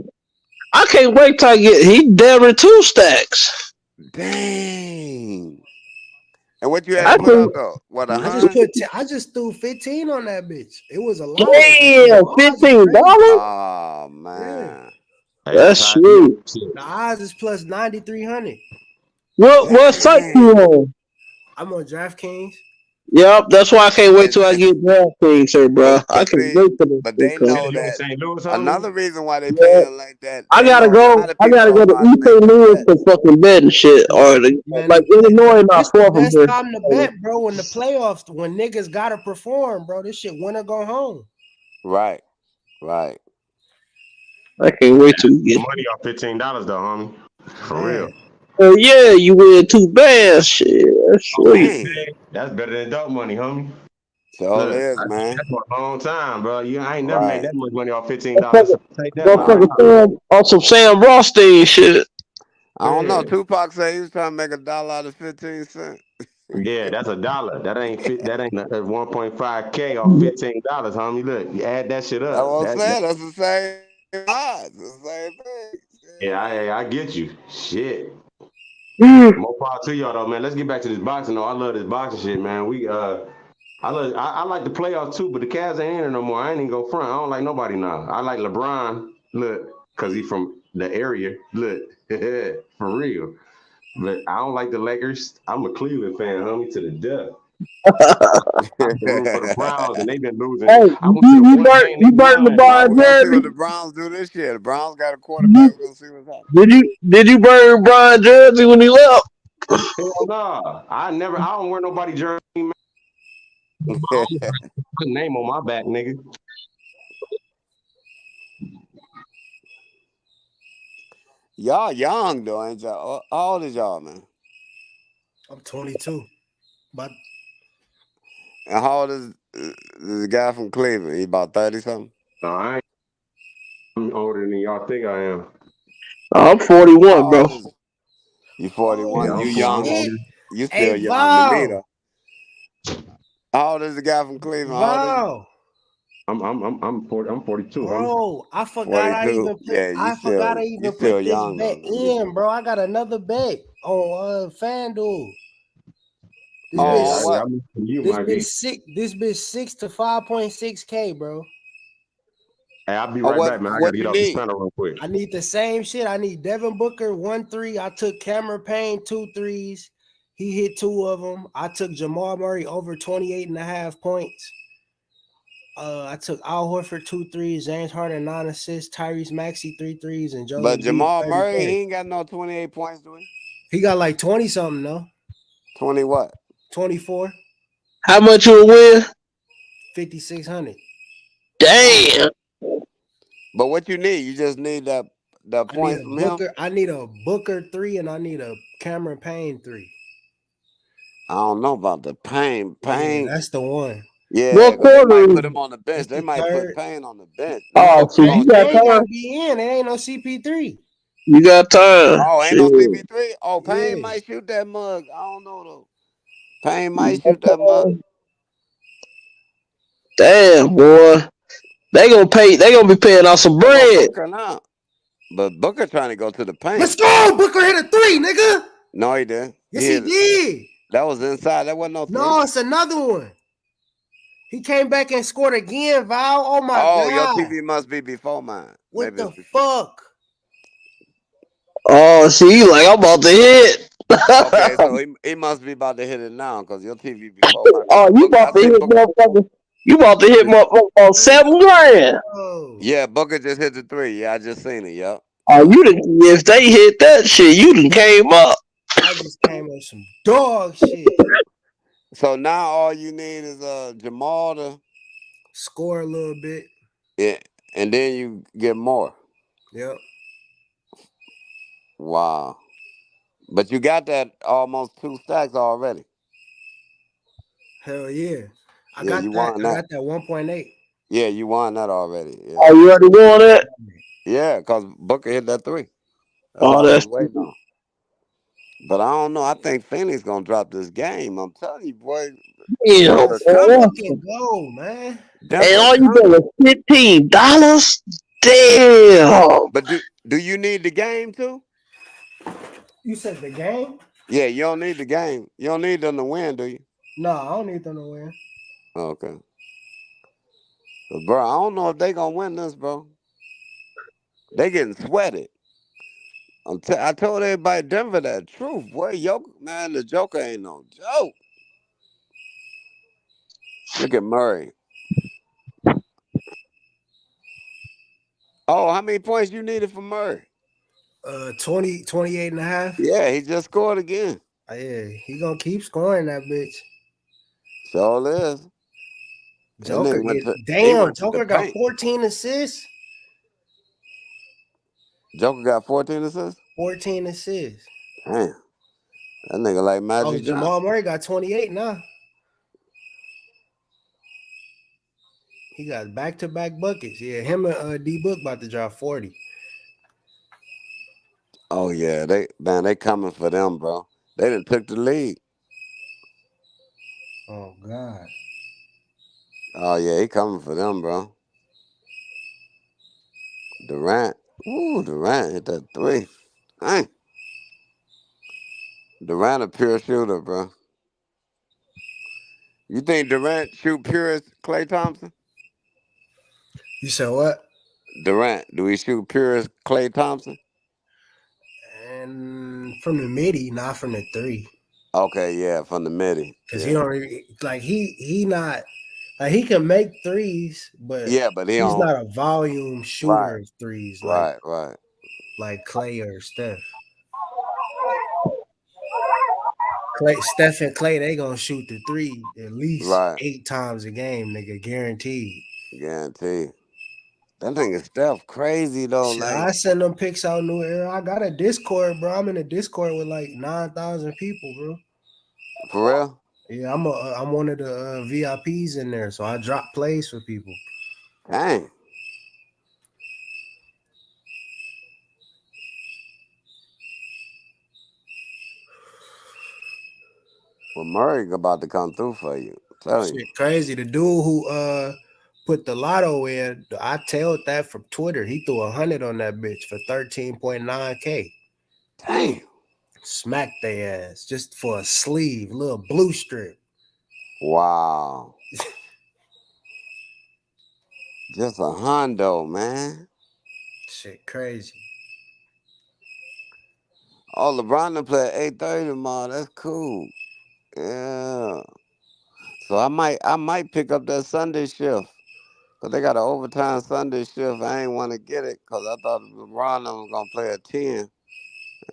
I can't wait till I get he damn 2 stacks. Dang. And what you had to put up though? What, 100? I just threw 15 on that bitch. It was a lot. Damn, $15. Oh man. Hey, That's how I do. sweet. Shit. The odds is plus 9,300. What site you on? I'm on DraftKings. Yep, that's why I can't wait till I And get DraftKings here, bro. I but can't see, wait for this but shit they come. Yeah, know you in that St. Louis, homie? another reason why they Yeah. paying like that, they know a lot of I people gotta are go to about to East make St. them Louis bet. for fucking bet and shit. Or Man, like Illinois not this the far from best here. time to bet, bro. When the playoffs, when niggas gotta perform, bro. This shit win or go home. Right, right. I can't wait to get. Money off $15 though, homie. For Man, real. Oh yeah, you win 2 bands. Shit, that's Oh, sweet. Man, that's better than dope money, homie. so it Look, is, man. that's for a long time, bro. I ain't never made Right. that much money off $15. So take that money Nah. right Motherfucker Sam on some Sam Rothstein shit. I don't know. now. Tupac said he was trying to make $1 out of 15 cents. Yeah, that's $1. That ain't fit. That ain't 1.5K off $15, homie. Look, you add that shit That's up. what I'm saying. That's the same odds. The same thing. Yeah, I get you. Shit. Mm. More power to y'all though, man. Let's get back to this boxing though. I love this boxing shit, man. I like the playoffs too, but the Cavs ain't in it no more. I ain't even go front. I don't like nobody now. I like LeBron, look, cause he from the area. Look, for real. But I don't like the Lakers. I'm a Cleveland fan, homie, to the death. I've been rooting for the Browns and they've been losing. Hey, I went to the one game they you burnt won. Nah, LeBron we're gonna see what the jersey. Browns do this year. The Browns got a quarterback. We're gonna see what's happening. Did you burn LeBron jersey when he left? Hell no. I don't wear nobody jersey, man. Put a name on my back, nigga. Y'all young though, ain't y'all? How old is y'all, man? I'm 22. But And how old is the guy from Cleveland? He about 30 something? No, I'm older than y'all think I am. I'm 41, How bro. old is you? 41. Yeah, You I'm young. older. You still hey, young to me Val. though. How old is the guy from Cleveland? How old is he? Val. I'm 42, homie. Bro, I forgot I 42. even put Yeah, I forgot I you even still put this young bet though. in, bro. I got another bet on FanDuel. This bitch Oh, Yeah, what? I mean, you might be. this bitch 6 to 5.6K, bro. Hey, I'll be Oh, right back, man. I what gotta you get off this need? panel real quick. I need the same shit. I need Devin Booker 1-3. I took Cameron Payne 2 threes. He hit 2 of them. I took Jamal Murray over 28.5 points. I took Al Horford 2 threes, James Harden 9 assists, Tyrese Maxey 3 threes, and Joel But Embiid Jamal 30 Murray, he points. ain't got no 28 points, do he? He got like 20 something, no? 20 what? 24, How much you win? 5,600. Damn. But what you need? You just need that I need points a from him. Booker. I need a Booker 3, and I need a Cameron Payne 3. I don't know about the Payne. Yeah, Payne. that's the one. Yeah, What because they quarter might is put it? him on the bench. It's They the might put third. Payne on the bench. Oh, He so Payne, you gonna got Payne shoot. gotta time? be in. It ain't no CP3. You got time. Oh, ain't no Shit. CP3. Oh, Payne Yeah. might shoot that mug. I don't know though. Payne You might got shoot that mug. time? Damn, boy. They gonna be paying out some There go bread. Booker now. But Booker trying to go to the Let's paint. go. Booker hit a 3, nigga. No, he didn't. Yes, he did. That was inside. That wasn't no three. No, it's another one. He came back and scored again, Val. Oh my Oh, your God. TV must be before mine. What Maybe the it's before. fuck? Oh, see, like I'm about to hit. Okay, so he must be about to hit it now because your TV before mine. Oh, you I about to see hit Booker. motherfucker. You about to hit motherfucker on 7 grand. Oh, Yeah, Booker just hit the 3. Yeah, I just seen it. Yep. Oh, Yep. if they hit that shit, you done came up. I just came on some dog shit. So now all you need is Jamal to Score a little bit. yeah, and then you get more. Yep. Wow. But you got that almost 2 stacks already. Hell yeah. I Yeah, got you that. won I that. got that 1.8. Yeah, you won that already. Yeah. Oh, you already won that? Yeah, because Booker hit that 3. That's Oh, all I was that's waiting on. But I don't know. I think Phoenix gonna drop this game. I'm telling you, boy. yeah, Denver boy. coming. Fucking go, man. And Denver all you coming. did was $15. Damn. But do you need the game too? You said the game? Yeah, you don't need the game. You don't need them to win, do you? No, I don't need them to win. Okay. But bro, I don't know if they gonna win this, bro. They getting sweated. I told everybody in Denver that truth. Boy, man, the Joker ain't no joke. Look at Murray. Oh, how many points you needed for Murray? 28 and a half. Yeah, he just scored again. Yeah, he gonna keep scoring that bitch. Sure is. Joker Went to Joker the got paint. 14 assists. Joker got 14 assists? 14 assists. Damn. That nigga like Magic Jamal Johnson. Murray got 28 now. He got back-to-back buckets. Yeah, him and D-Book about to drop 40. Oh, yeah. They coming for them, bro. They done took the lead. Oh, God. Oh, yeah, he coming for them, bro. Durant. Ooh, Durant hit that three. Dang. Durant a pure shooter, bro. You think Durant shoot pure as Klay Thompson? You said what? Durant, do he shoot pure as Klay Thompson? And from the midi, not from the three. Okay, yeah, from the midi. Because he don't really, like he not like he can make threes, but but he's not a volume shooter of threes right. Like Klay or Steph. Steph and Klay, they gonna shoot the three at least 8 times a game, nigga, guaranteed. Guaranteed. That thing is Steph crazy though. Shit, I send them pics out New Era. I got a Discord, bro. I'm in a Discord with like 9,000 people, bro. For real? Yeah, I'm one of the VIPs in there, so I drop plays for people. Dang. Well, Murray about to come through for you. Shit, crazy. The dude who put the lotto in, I tailed that from Twitter. He threw 100 on that bitch for 13.9K. Damn. Smacked their ass just for a sleeve, little blue strip. Wow. Just a hundo, man. Shit, crazy. Oh, LeBron done play at 8:30 tomorrow. That's cool. Yeah. So I might pick up that Sunday shift. Cause they got an overtime Sunday shift. I ain't want to get it because I thought LeBron was gonna play at 10.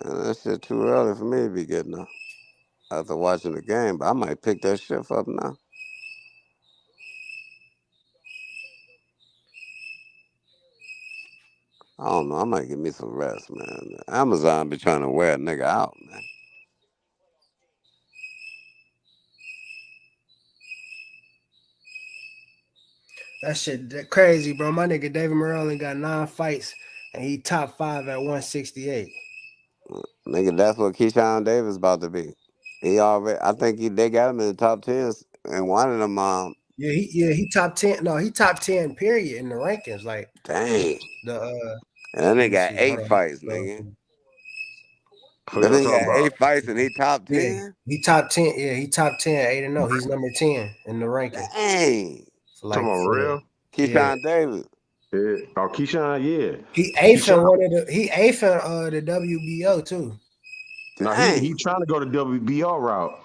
And that shit too early for me to be getting up after watching the game. But I might pick that shift up now. I don't know. I might give me some rest, man. Amazon be trying to wear a nigga out, man. That shit crazy, bro. My nigga David Morrell got 9 fights, and he top 5 at 168. Nigga, that's what Keyshawn Davis about to be. He already. I think they got him in the top 10, and one of them. He top 10. No, he top 10. Period in the rankings. Like, dang. And then they got 8 fights, nigga. Then he got 8 fights and he top 10. Yeah, he top 10. Yeah, he top 10. 8-0. He's number 10 in the rankings. Dang. Come on, real. Keyshawn Davis. Yeah. Oh, Keyshawn, yeah. He eighth in the WBO too. No, he trying to go the WBO route.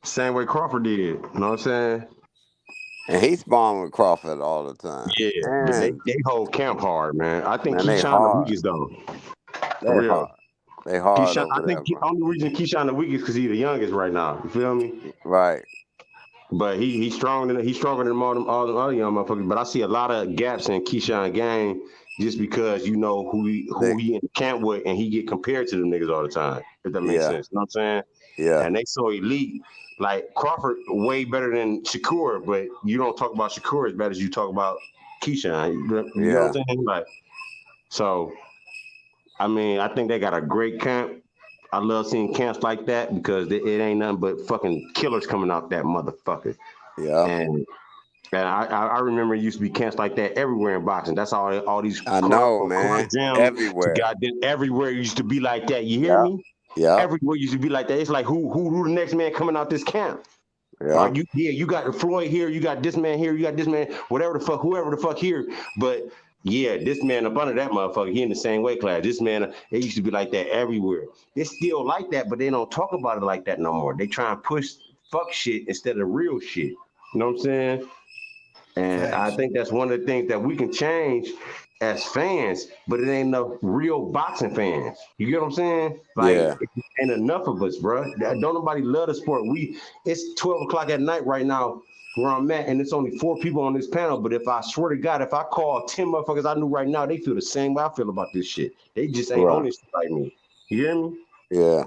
Same way Crawford did. You know what I'm saying? And he sparring with Crawford all the time. Yeah, but they hold camp hard, man. I think Keyshawn the weakest though. They hard. They hard. Keyshawn, I think the only reason Keyshawn the weakest because he's the youngest right now. You feel me? Right. But he's stronger than all the other young motherfuckers. But I see a lot of gaps in Keyshawn game just because you know who he in camp with and he get compared to them niggas all the time. If that makes sense. You know what I'm saying? Yeah. And they so elite. Like Crawford way better than Shakur, but you don't talk about Shakur as bad as you talk about Keyshawn. You know what I'm saying? Like, so I mean, I think they got a great camp. I love seeing camps like that because it ain't nothing but fucking killers coming out that motherfucker. Yeah. And I remember it used to be camps like that everywhere in boxing. That's all these I know, man. Everywhere. Goddamn, everywhere used to be like that. You hear me? Yeah. Everywhere used to be like that. It's like who the next man coming out this camp? Yeah. You got Floyd here, you got this man here, you got this man, whoever the fuck here. But Yeah, this man up under that motherfucker, he in the same weight class. This man, it used to be like that everywhere. It's still like that, but they don't talk about it like that no more. They try and push fuck shit instead of real shit. You know what I'm saying? And I Facts. think that's one of the things that we can change as fans, but it ain't enough real boxing fans. You get what I'm saying? Like, Yeah. it ain't enough of us, bro. Don't nobody love the sport. It's 12 o'clock at night right now where I'm at, and it's only 4 people on this panel. But if I swear to God, if I call 10 motherfuckers I knew right now, they feel the same way I feel about this shit. They just ain't on Right. this shit like me. You hear me? Yeah.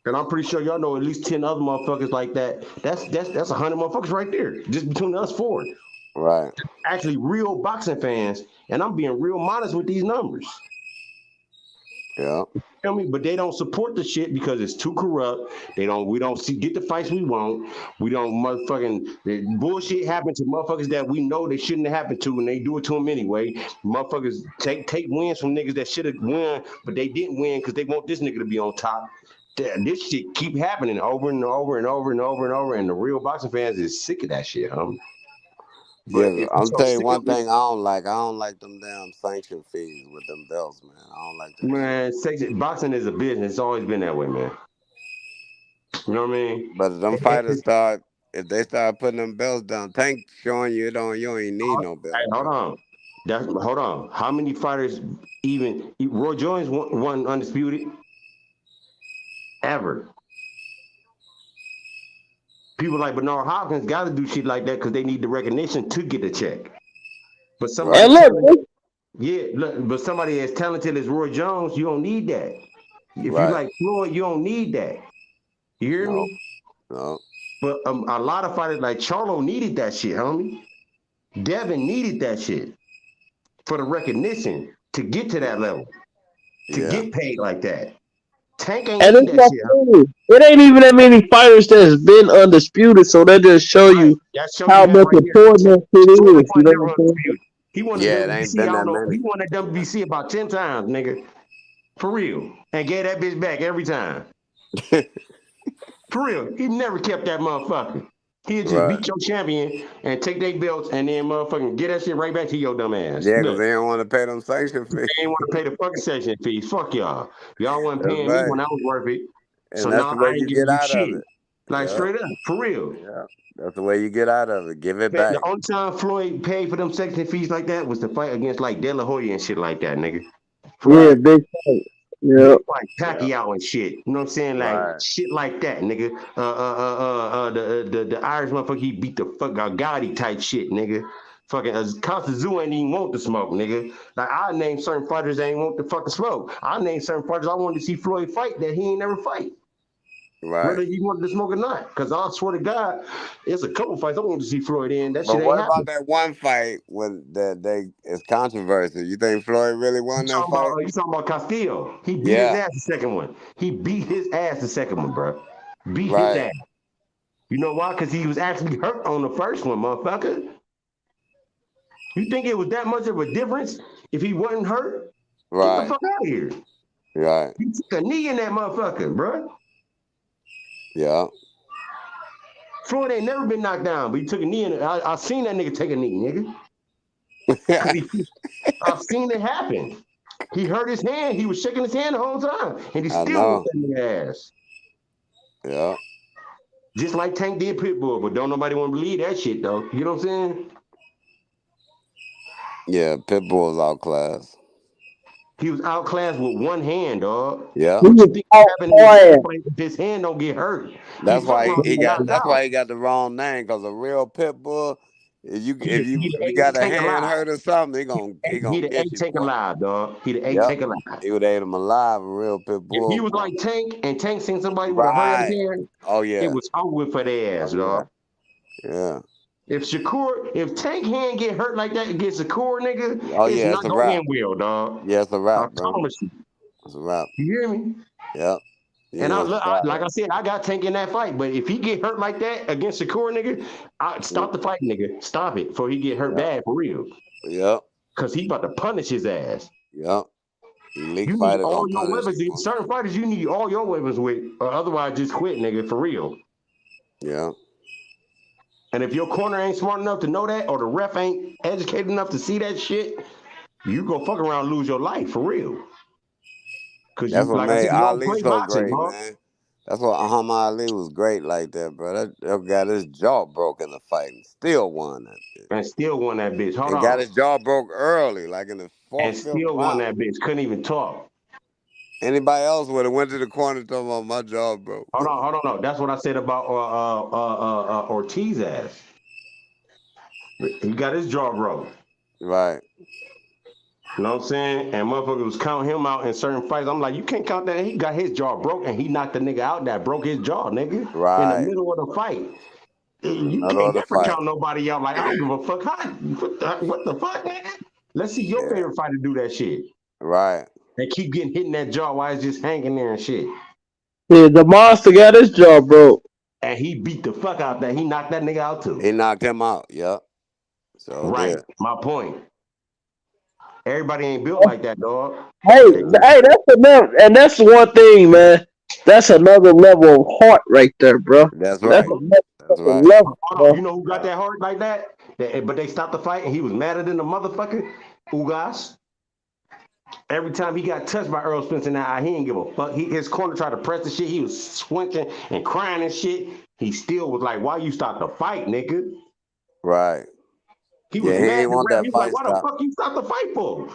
And I'm pretty sure y'all know at least 10 other motherfuckers like that. That's 100 motherfuckers right there, just between us 4. Right. Actually, real boxing fans, and I'm being real modest with these numbers. Yeah. Feel me? But they don't support the shit because it's too corrupt. We don't get the fights we want. We don't the bullshit happen to motherfuckers that we know they shouldn't have happened to, and they do it to them anyway. Motherfuckers take wins from niggas that should have won, but they didn't win because they want this nigga to be on top. This shit keep happening over and over and over and over and over, and the real boxing fans is sick of that shit, But Yeah, if you're I'm so tell you sick of one it, thing I don't like. I don't like them damn sanction fees with them belts, man. I don't like that man, boxing is a business. It's always been that way, man. You know what I mean? But if them fighters if they start putting them belts down, Tank showing you you ain't need no belt, Hold bro. on. Hold on. How many fighters even Roy Jones won undisputed ever? People like Bernard Hopkins got to do shit like that because they need the recognition to get a check. But somebody, And look, but somebody as talented as Roy Jones, you don't need that. If you Right. like Floyd, you don't need that. You hear No. me? No. But a lot of fighters like Charlo needed that shit, homie. Devin needed that shit for the recognition to get to that level, to Yeah. get paid like that. Tank ain't and need it's that not shit. funny. It ain't even that many fighters that's been undisputed, so that just show you That show you how that much right there. important that shit Floyd is. You was know never what I'm saying? undisputed. He won the Yeah, it ain't WBC. I been don't that know. He many. won the WBC about 10 times, nigga. For real. And gave that bitch back every time. For real. He never kept that motherfucker. He'd just Right. beat your champion and take their belts and then motherfucking get that shit right back to your dumb ass. Yeah, because Look, they don't want to pay them sanction fees. they ain't want to pay the fucking session fees. Fuck y'all. Y'all wasn't That's paying me right. when I was worth it. So And that's now the I way ain't you giving get you out of shit. it. Like Yeah. straight up, for real. Yeah. That's the way you get out of it. Give it The back. only time Floyd paid for them section fees like that was to fight against like De La Hoya and shit like that, nigga. For Yeah, real. Right. big fight. Yeah. Big fight, Yeah. Pacquiao and shit. You know what I'm saying? Like Right. shit like that, nigga. The Irish motherfucker, he beat the fuck out Gotti type shit, nigga. Fucking Costa ain't even want to smoke, nigga. Like I name certain fighters that ain't want to fucking smoke. I name certain fighters I wanted to see Floyd fight that he ain't never fight. Right. Whether he wanted to smoke or not. Because I swear to God, there's a couple fights I wanted to see Floyd in. That But shit ain't what about happening. that one fight when it's controversy? You think Floyd really won that fight? You talking about Castillo? He beat his Yeah. ass the second one. He beat his ass the second one, bro. Beat his Right. ass. You know why? Because he was actually hurt on the first one, motherfucker. You think it was that much of a difference if he wasn't hurt? Get the Right. fuck out of here. Right. He took a knee in that motherfucker, bro. Yeah. Floyd ain't never been knocked down, but he took a knee in it. I seen that nigga take a knee, nigga. I've seen it happen. He hurt his hand. He was shaking his hand the whole time, and he I still know. whooped that nigga ass. Yeah. Just like Tank did Pitbull, but don't nobody want to believe that shit though. You know what I'm saying? Yeah, Pitbull's outclassed. He was outclassed with one hand, dog. Yeah. What you think happened if his hand don't get hurt? That's why he got. knocked That's out. why he got the wrong name. Because a real pit bull, if you He the got eighth a tank hand alive. hurt or something, he gonna He the get eighth you, tank boy. alive, dog. He the eighth Yep. tank alive. He would ate him alive. A real pit If bull. he was Boy. like Tank and Tank seen somebody with a hurt on Right. his hand, Oh yeah. it was over for their ass, dog. Yeah. If Tank hand get hurt like that against Shakur, nigga, Oh it's yeah, not it's a gonna wrap. end well, dog. Yeah, it's a I wrap, bro. promise you. It's a wrap. You hear me? Yep. You And ain't gonna survive like it. I said, I got Tank in that fight. But if he get hurt like that against Shakur, nigga, stop the fight, nigga. Stop it before he get hurt bad for real. Yep. Cause he about to punish his ass. Yep. Elite You need fighter all gonna your punish weapons. you. Certain fighters, you need all your weapons with, or otherwise just quit, nigga, for real. Yeah. And if your corner ain't smart enough to know that, or the ref ain't educated enough to see that shit, You go fuck around, and lose your life for real. Cause That's you, what like I made said, you don't Ali play so boxing, great, bro. man. That's what Muhammad Ali was great like that, bro. That got his jaw broke in the fight and still won that bitch. And still won that bitch. Hold And got on. his jaw broke early, like in the And fourth, fifth still won round. that bitch. Couldn't even talk. Anybody else would have went to the corner talking about my jaw broke. Hold on. No. That's what I said about Ortiz ass. He got his jaw broke. Right. You know what I'm saying? And motherfuckers was counting him out in certain fights. I'm like, you can't count that. He got his jaw broke and he knocked the nigga out that broke his jaw, nigga. In the Right. middle of the fight. You Middle can't of the never fight. count nobody out. Like, I don't give a fuck. What the fuck, nigga? Let's see your favorite fighter do that shit. Right. And keep getting hit in that jaw while it's just hanging there and shit. Yeah, the monster got his jaw broke. And he beat the fuck out that. He knocked that nigga out too. He knocked him out. Yep. So Right. did. My point. Everybody ain't built like that, dog. Hey, that's enough, and that's one thing, man. That's another level of heart right there, bro. That's right. That's right. Level, Hold on, you know who got that heart like that? But they stopped the fight and he was madder than the motherfucker? Ugas. Every time he got touched by Errol Spence in that eye, he didn't give a fuck. His corner tried to press the shit. He was swinking and crying and shit. He still was like, why you stop the fight, nigga? Right. He was he mad. ain't want that He was like, fight why stop. the fuck you stop the fight for?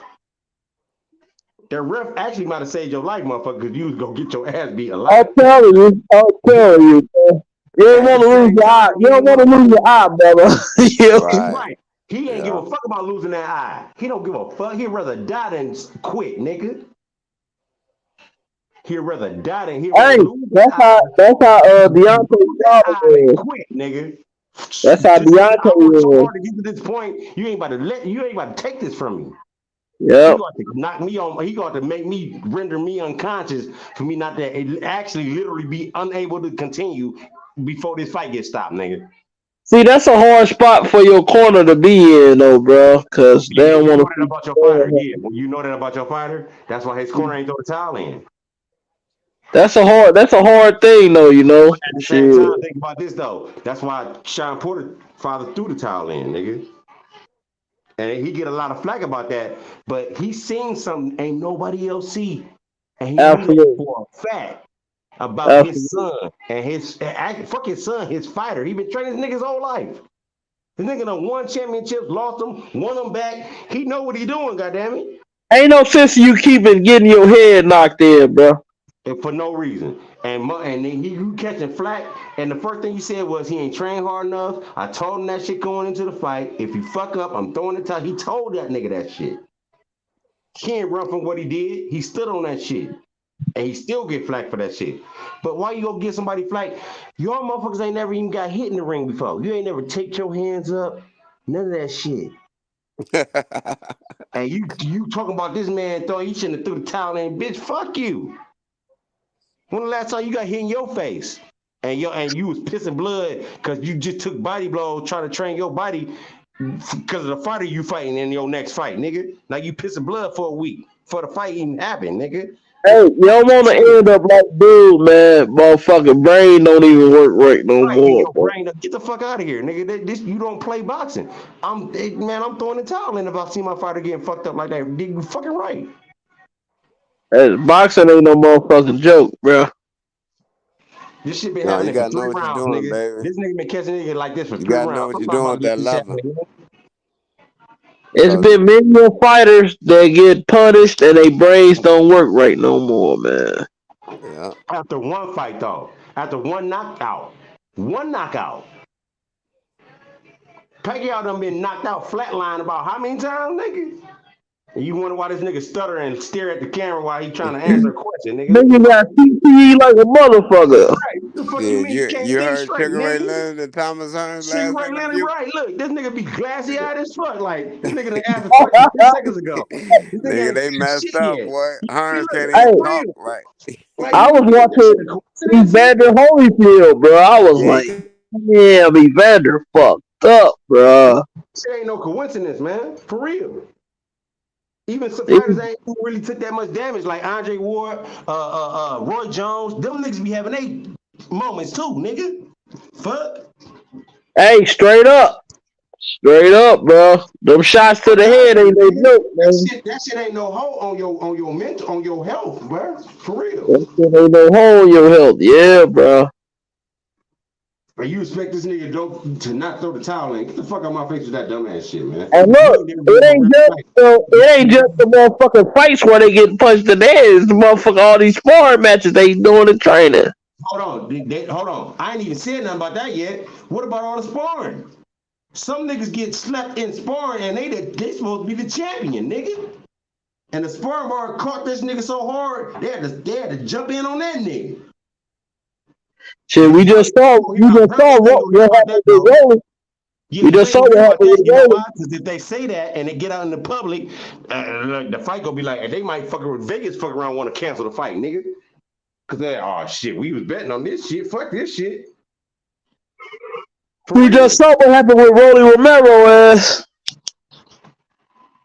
The ref actually might have saved your life, motherfucker, because you was going to get your ass beat alive. I'm telling you, man. You don't want to lose your eye. You don't want to lose your eye, brother. Right. He ain't give a fuck about losing that eye. He don't give a fuck. He'd rather die than quit, nigga. He'd rather die than lose that's how Deontay Wilder is. quit, nigga. That's how Deontay I worked so is. hard to get to this point. You ain't about to take this from me. Yep. He got to knock me on. He got to make me render me unconscious for me not to actually literally be unable to continue before this fight gets stopped, nigga. See, that's a hard spot for your corner to be in, though, bro, because they don't want to. You know that about your fighter, yeah. When you know that about your fighter, that's why his corner ain't throw the towel in. That's a hard thing, though. You know. At the same time, think about this though. That's why Sean Porter father threw the towel in, nigga. And he get a lot of flack about that, but he seen something ain't nobody else see, and he knew that for a fact about his son and fuck his son, his fighter. He been training this nigga's whole life. This nigga done won championships, lost them, won them back. He know what he doing, goddammit. Ain't no sense you keeping getting your head knocked in, bro. And for no reason. And then you catching flack, and the first thing he said was he ain't trained hard enough. I told him that shit going into the fight. If you fuck up, I'm throwing the towel. He told that nigga that shit. He ain't run from what he did. He stood on that shit. And he still get flack for that shit. But why you gonna get somebody flack? Y'all motherfuckers ain't never even got hit in the ring before. You ain't never take your hands up. None of that shit. And you talking about this man he shouldn't have threw the towel in. Bitch, fuck you. When the last time you got hit in your face? And you was pissing blood because you just took body blows trying to train your body because of the fighter you fighting in your next fight, nigga. Now you pissing blood for a week for the fight even happened, nigga. Hey, you don't want to end up like dude, man. Motherfucking brain don't even work right no more. Your brain, get the fuck out of here, nigga. You don't play boxing. I'm throwing the towel in if I see my fighter getting fucked up like that. You fucking right. Hey, boxing ain't no motherfucking joke, bro. This shit been happening for 3 rounds, nigga. Baby. This nigga been catching nigga like this for 3 rounds. You gotta know what you're doing at that level. It's been many more fighters that get punished and their brains don't work right no more, man. Yeah. After one fight, though. After one knockout. Pacquiao done been knocked out flatline about how many times, nigga? And you wonder why this nigga stutter and stare at the camera while he trying to answer a question, nigga. Nigga got CTE like a motherfucker. Right. What the fuck you mean you can't you think heard straight, Sugar Ray nigga? Leonard and Thomas Hearns Sugar last Ray Leonard, interview? right. Look, this nigga be glassy-eyed as fuck. Like, this nigga done asked a question 3 seconds ago. This Nigga, they messed up, yet. boy. Hearns can't Hey, even talk right. Like, I was watching Evander Holyfield, bro. I was like, damn, Evander fucked up, bro. It ain't no coincidence, man. For real. Even some fighters ain't really took that much damage, like Andre Ward, Roy Jones. Them niggas be having they moments too, nigga. Fuck. Hey, straight up. Straight up, bro. Them shots to the head ain't no joke, man. That shit ain't no hoe on your mental, on your health, bro. For real. That shit ain't no hole in your health. Yeah, bro. But you expect this nigga to not throw the towel in? Get the fuck out my face with that dumbass shit, man. And look, it ain't just the motherfucking fights where they get punched in the head. It's the motherfucker all these sparring matches they doing in training. Hold on. I ain't even said nothing about that yet. What about all the sparring? Some niggas get slapped in sparring and they supposed to be the champion, nigga. And the sparring bar caught this nigga so hard, they had to jump in on that nigga. Shit, we just saw what happened with Rolling. We just saw what happened with Rolling. Because if they say that and they get out in the public, the fight gonna be like, they might Vegas fuck around want to cancel the fight, nigga. Because they, oh shit, we was betting on this shit. Fuck this shit. We just saw what happened with Rolly Romero ass.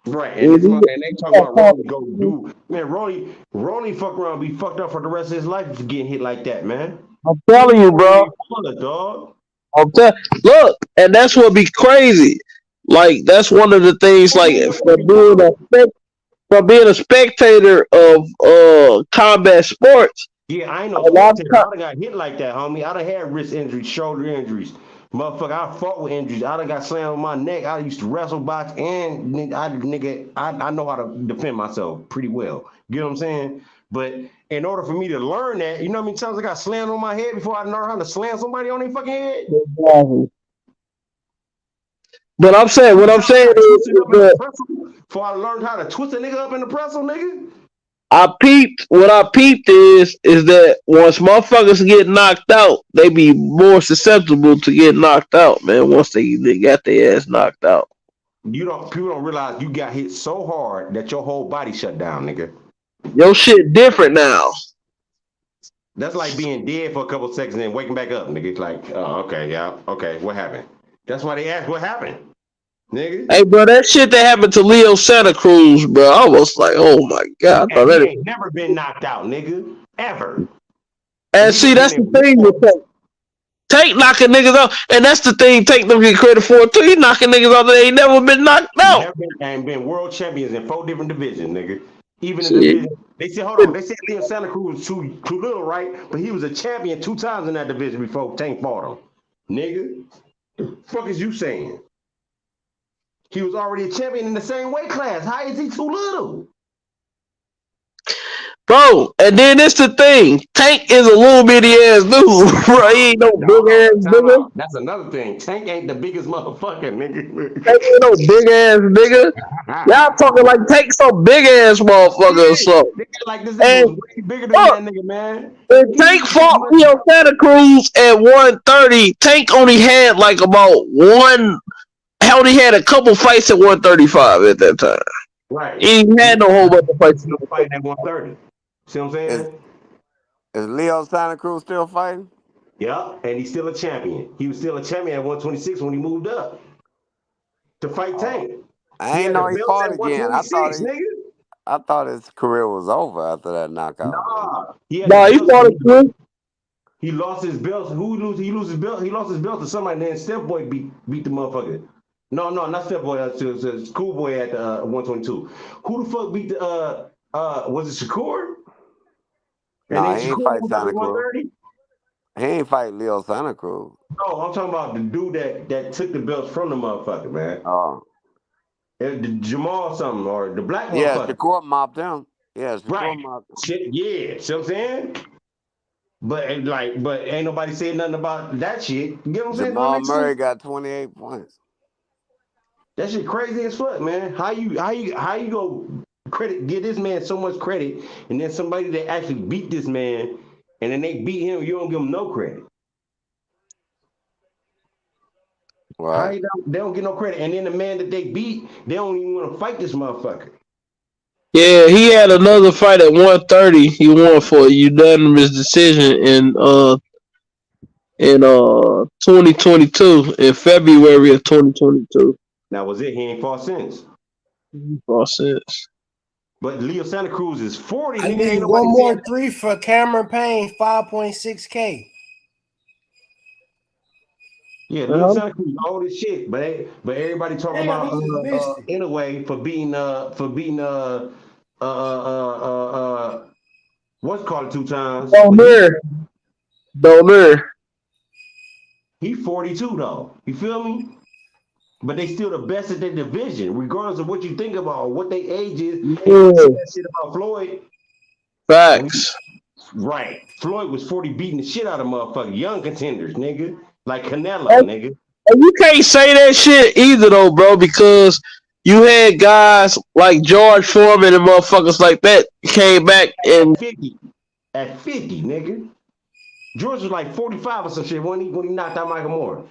Right, and they talking about Rolly go do, man. Rolly fuck around, be fucked up for the rest of his life for getting hit like that, man. I'm telling you, bro. Dog. Look, and that's what be crazy. Like that's one of the things. Like for being a spectator of combat sports. Yeah, I ain't no spectator. I done got hit like that, homie. I done had wrist injuries, shoulder injuries. Motherfucker, I fought with injuries. I done got slammed on my neck. I used to wrestle, box, and I know how to defend myself pretty well. You know what I'm saying? But in order for me to learn that, you know how many times I got slammed on my head before I learned how to slam somebody on their fucking head? Exactly. But I'm saying, what I'm saying is before I learned how to twist a nigga up in the pretzel, nigga. What I peeped is that once motherfuckers get knocked out, they be more susceptible to get knocked out, man, once they got their ass knocked out. People don't realize you got hit so hard that your whole body shut down, nigga. Your shit different now. That's like being dead for a couple seconds and then waking back up, nigga. It's like, oh, okay, yeah, okay, what happened? That's why they asked what happened, nigga. Hey, bro, that shit that happened to Leo Santa Cruz, bro, I was like, oh my god. And he ain't never been knocked out, nigga, ever. And see, that's the thing with Tank knocking niggas out, and that's the thing Tank don't get credit for too. He knocking niggas out that ain't never been knocked out. And been world champions in 4 different divisions, nigga. Even in the division, they said, hold on, they said Leo Santa Cruz was too little, right? But he was a champion 2 times in that division before Tank fought him, nigga. The fuck is you saying? He was already a champion in the same weight class. How is he too little? Bro, and then it's the thing. Tank is a little bitty ass dude, bro. He ain't no big ass nigga. That's another thing. Tank ain't the biggest motherfucker, nigga. Tank ain't no big ass nigga. Y'all talking like Tank some big ass motherfucker or something. Like this nigga was way bigger than that nigga, man. When Tank fought Leo Santa Cruz at 130, Tank only had like about only had a couple fights at 135 at that time. Right. He ain't had no whole bunch of fights. Fighting at 130. See what I'm saying? Is Leo Santa Cruz still fighting? Yeah, and he's still a champion. He was still a champion at 126 when he moved up to fight Tank. I ain't know he fought again. I thought his career was over after that knockout. He fought again. He lost his belt. He lost his belt. He lost his belt to somebody. And then Step Boy beat the motherfucker. No, not Step Boy. It's Cool Boy at 122. Who the fuck beat the? Was it Shakur? No, he ain't fight Santa Cruz. He ain't fight Leo Santa Cruz. No, I'm talking about the dude that took the belts from the motherfucker, man. Oh. The Jamal something or the black motherfucker. Yeah, Shakur mopped him. Yeah, Shakur mopped him. Shit, yeah. See what I'm saying? But ain't nobody saying nothing about that shit. You get what I'm saying? Jamal Murray got 28 points. That shit crazy as fuck, man. How you go give this man so much credit, and then somebody that actually beat this man, and then they beat him, you don't give him no credit. Right. They don't get no credit, and then the man that they beat, they don't even want to fight this motherfucker. Yeah, he had another fight at 130. He won for a unanimous decision in 2022, in February of 2022. That was it. He ain't fought since. But Leo Santa Cruz is 40. I need one more 3 for Cameron Payne, 5.6K. Yeah, Lil Santa Cruz old as shit, but everybody talking Damn, about he just missed it. anyway for beating what's called it 2 times. Domer. He 42 though. You feel me? But they still the best at their division, regardless of what you think about or what they age is. And you see that shit about Floyd. Facts. Right. Floyd was 40 beating the shit out of motherfucking young contenders, nigga. Like Canelo, And, nigga. and you can't say that shit either though, bro, because you had guys like George Foreman and motherfuckers like that came back and At 50, nigga. George was like 45 or some shit when he knocked out Michael Moore.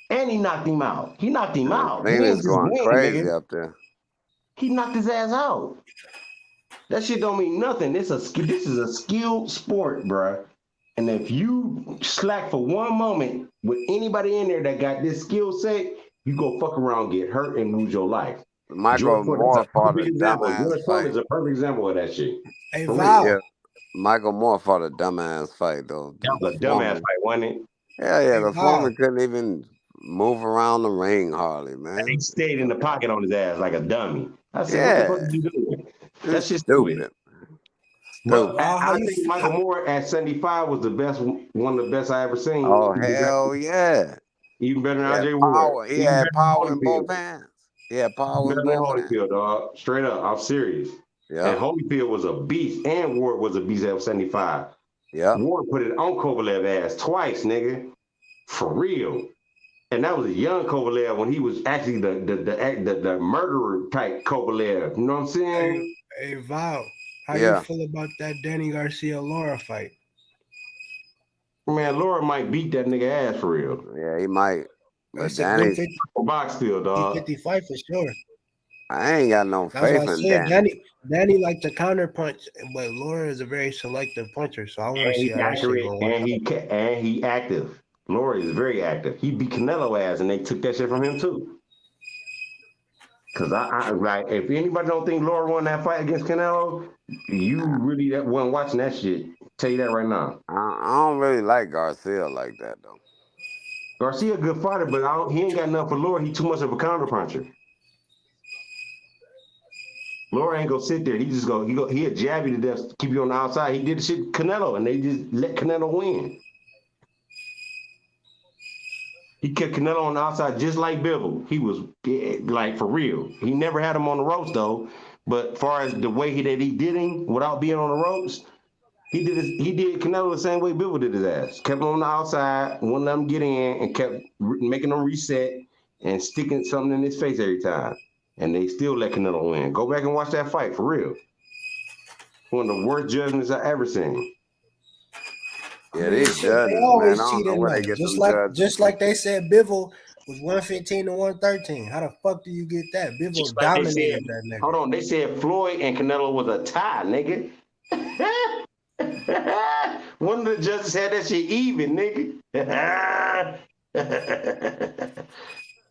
And he knocked him out. He knocked him out. He Thing ain't is just going win, crazy nigga. up there. He knocked his ass out. That shit don't mean nothing. This is a skilled sport, bruh. And if you slack for one moment with anybody in there that got this skill set, you go fuck around, get hurt, and lose your life. Michael Moore fought a dumbass fight. Is a perfect example of that shit. Hey, Val. Yeah, Michael Moore fought a dumbass fight though. That was a dumbass fight, wasn't it? Yeah, the Foreman couldn't even move around the ring hardly, man. He stayed in the pocket on his ass like a dummy. I said, what the fuck are you doing? That's just stupid. But I think Michael Moore at 75 was the best, one of the best I ever seen. Oh, hell yeah. Even better than RJ Ward. He had power in both hands. He had power in both hands. Holyfield, dog. Straight up. I'm serious. Yeah. And Holyfield was a beast, and Ward was a beast at 75. Yeah. Ward put it on Kovalev ass twice, nigga. For real. And that was a young Kovalev when he was actually the murderer type Kovalev. You know what I'm saying? Hey Val, how you feel about that Danny Garcia Laura fight? Man, Laura might beat that nigga ass for real. Yeah, he might. But Danny's box still, dog. 50 fight for sure. I ain't got no faith in Danny. Danny like to counter punch, but Laura is a very selective puncher, so I want to see how that shit go. And he active. Laura is very active. He beat Canelo ass, and they took that shit from him too. Cause I like, if anybody don't think Laura won that fight against Canelo, you really wasn't watching that shit. Tell you that right now. I don't really like Garcia like that though. Garcia a good fighter, but he ain't got nothing for Laura. He too much of a counter puncher. Laura ain't gonna sit there. He'll jab you to death, keep you on the outside. He did the shit Canelo, and they just let Canelo win. He kept Canelo on the outside just like Bivol. He was like for real. He never had him on the ropes though. But as far as the way that he did him without being on the ropes, he did Canelo the same way Bivol did his ass. Kept him on the outside, wouldn't let him get in, and kept making him reset and sticking something in his face every time. And they still let Canelo win. Go back and watch that fight for real. One of the worst judgments I ever seen. Yeah, these judges, they always man, I don't know where they get just like they said Bivol was 115 to 113. How the fuck do you get that? Bivol dominated that nigga. Hold on, they said Floyd and Canelo was a tie, nigga. One of the judges had that shit even, nigga.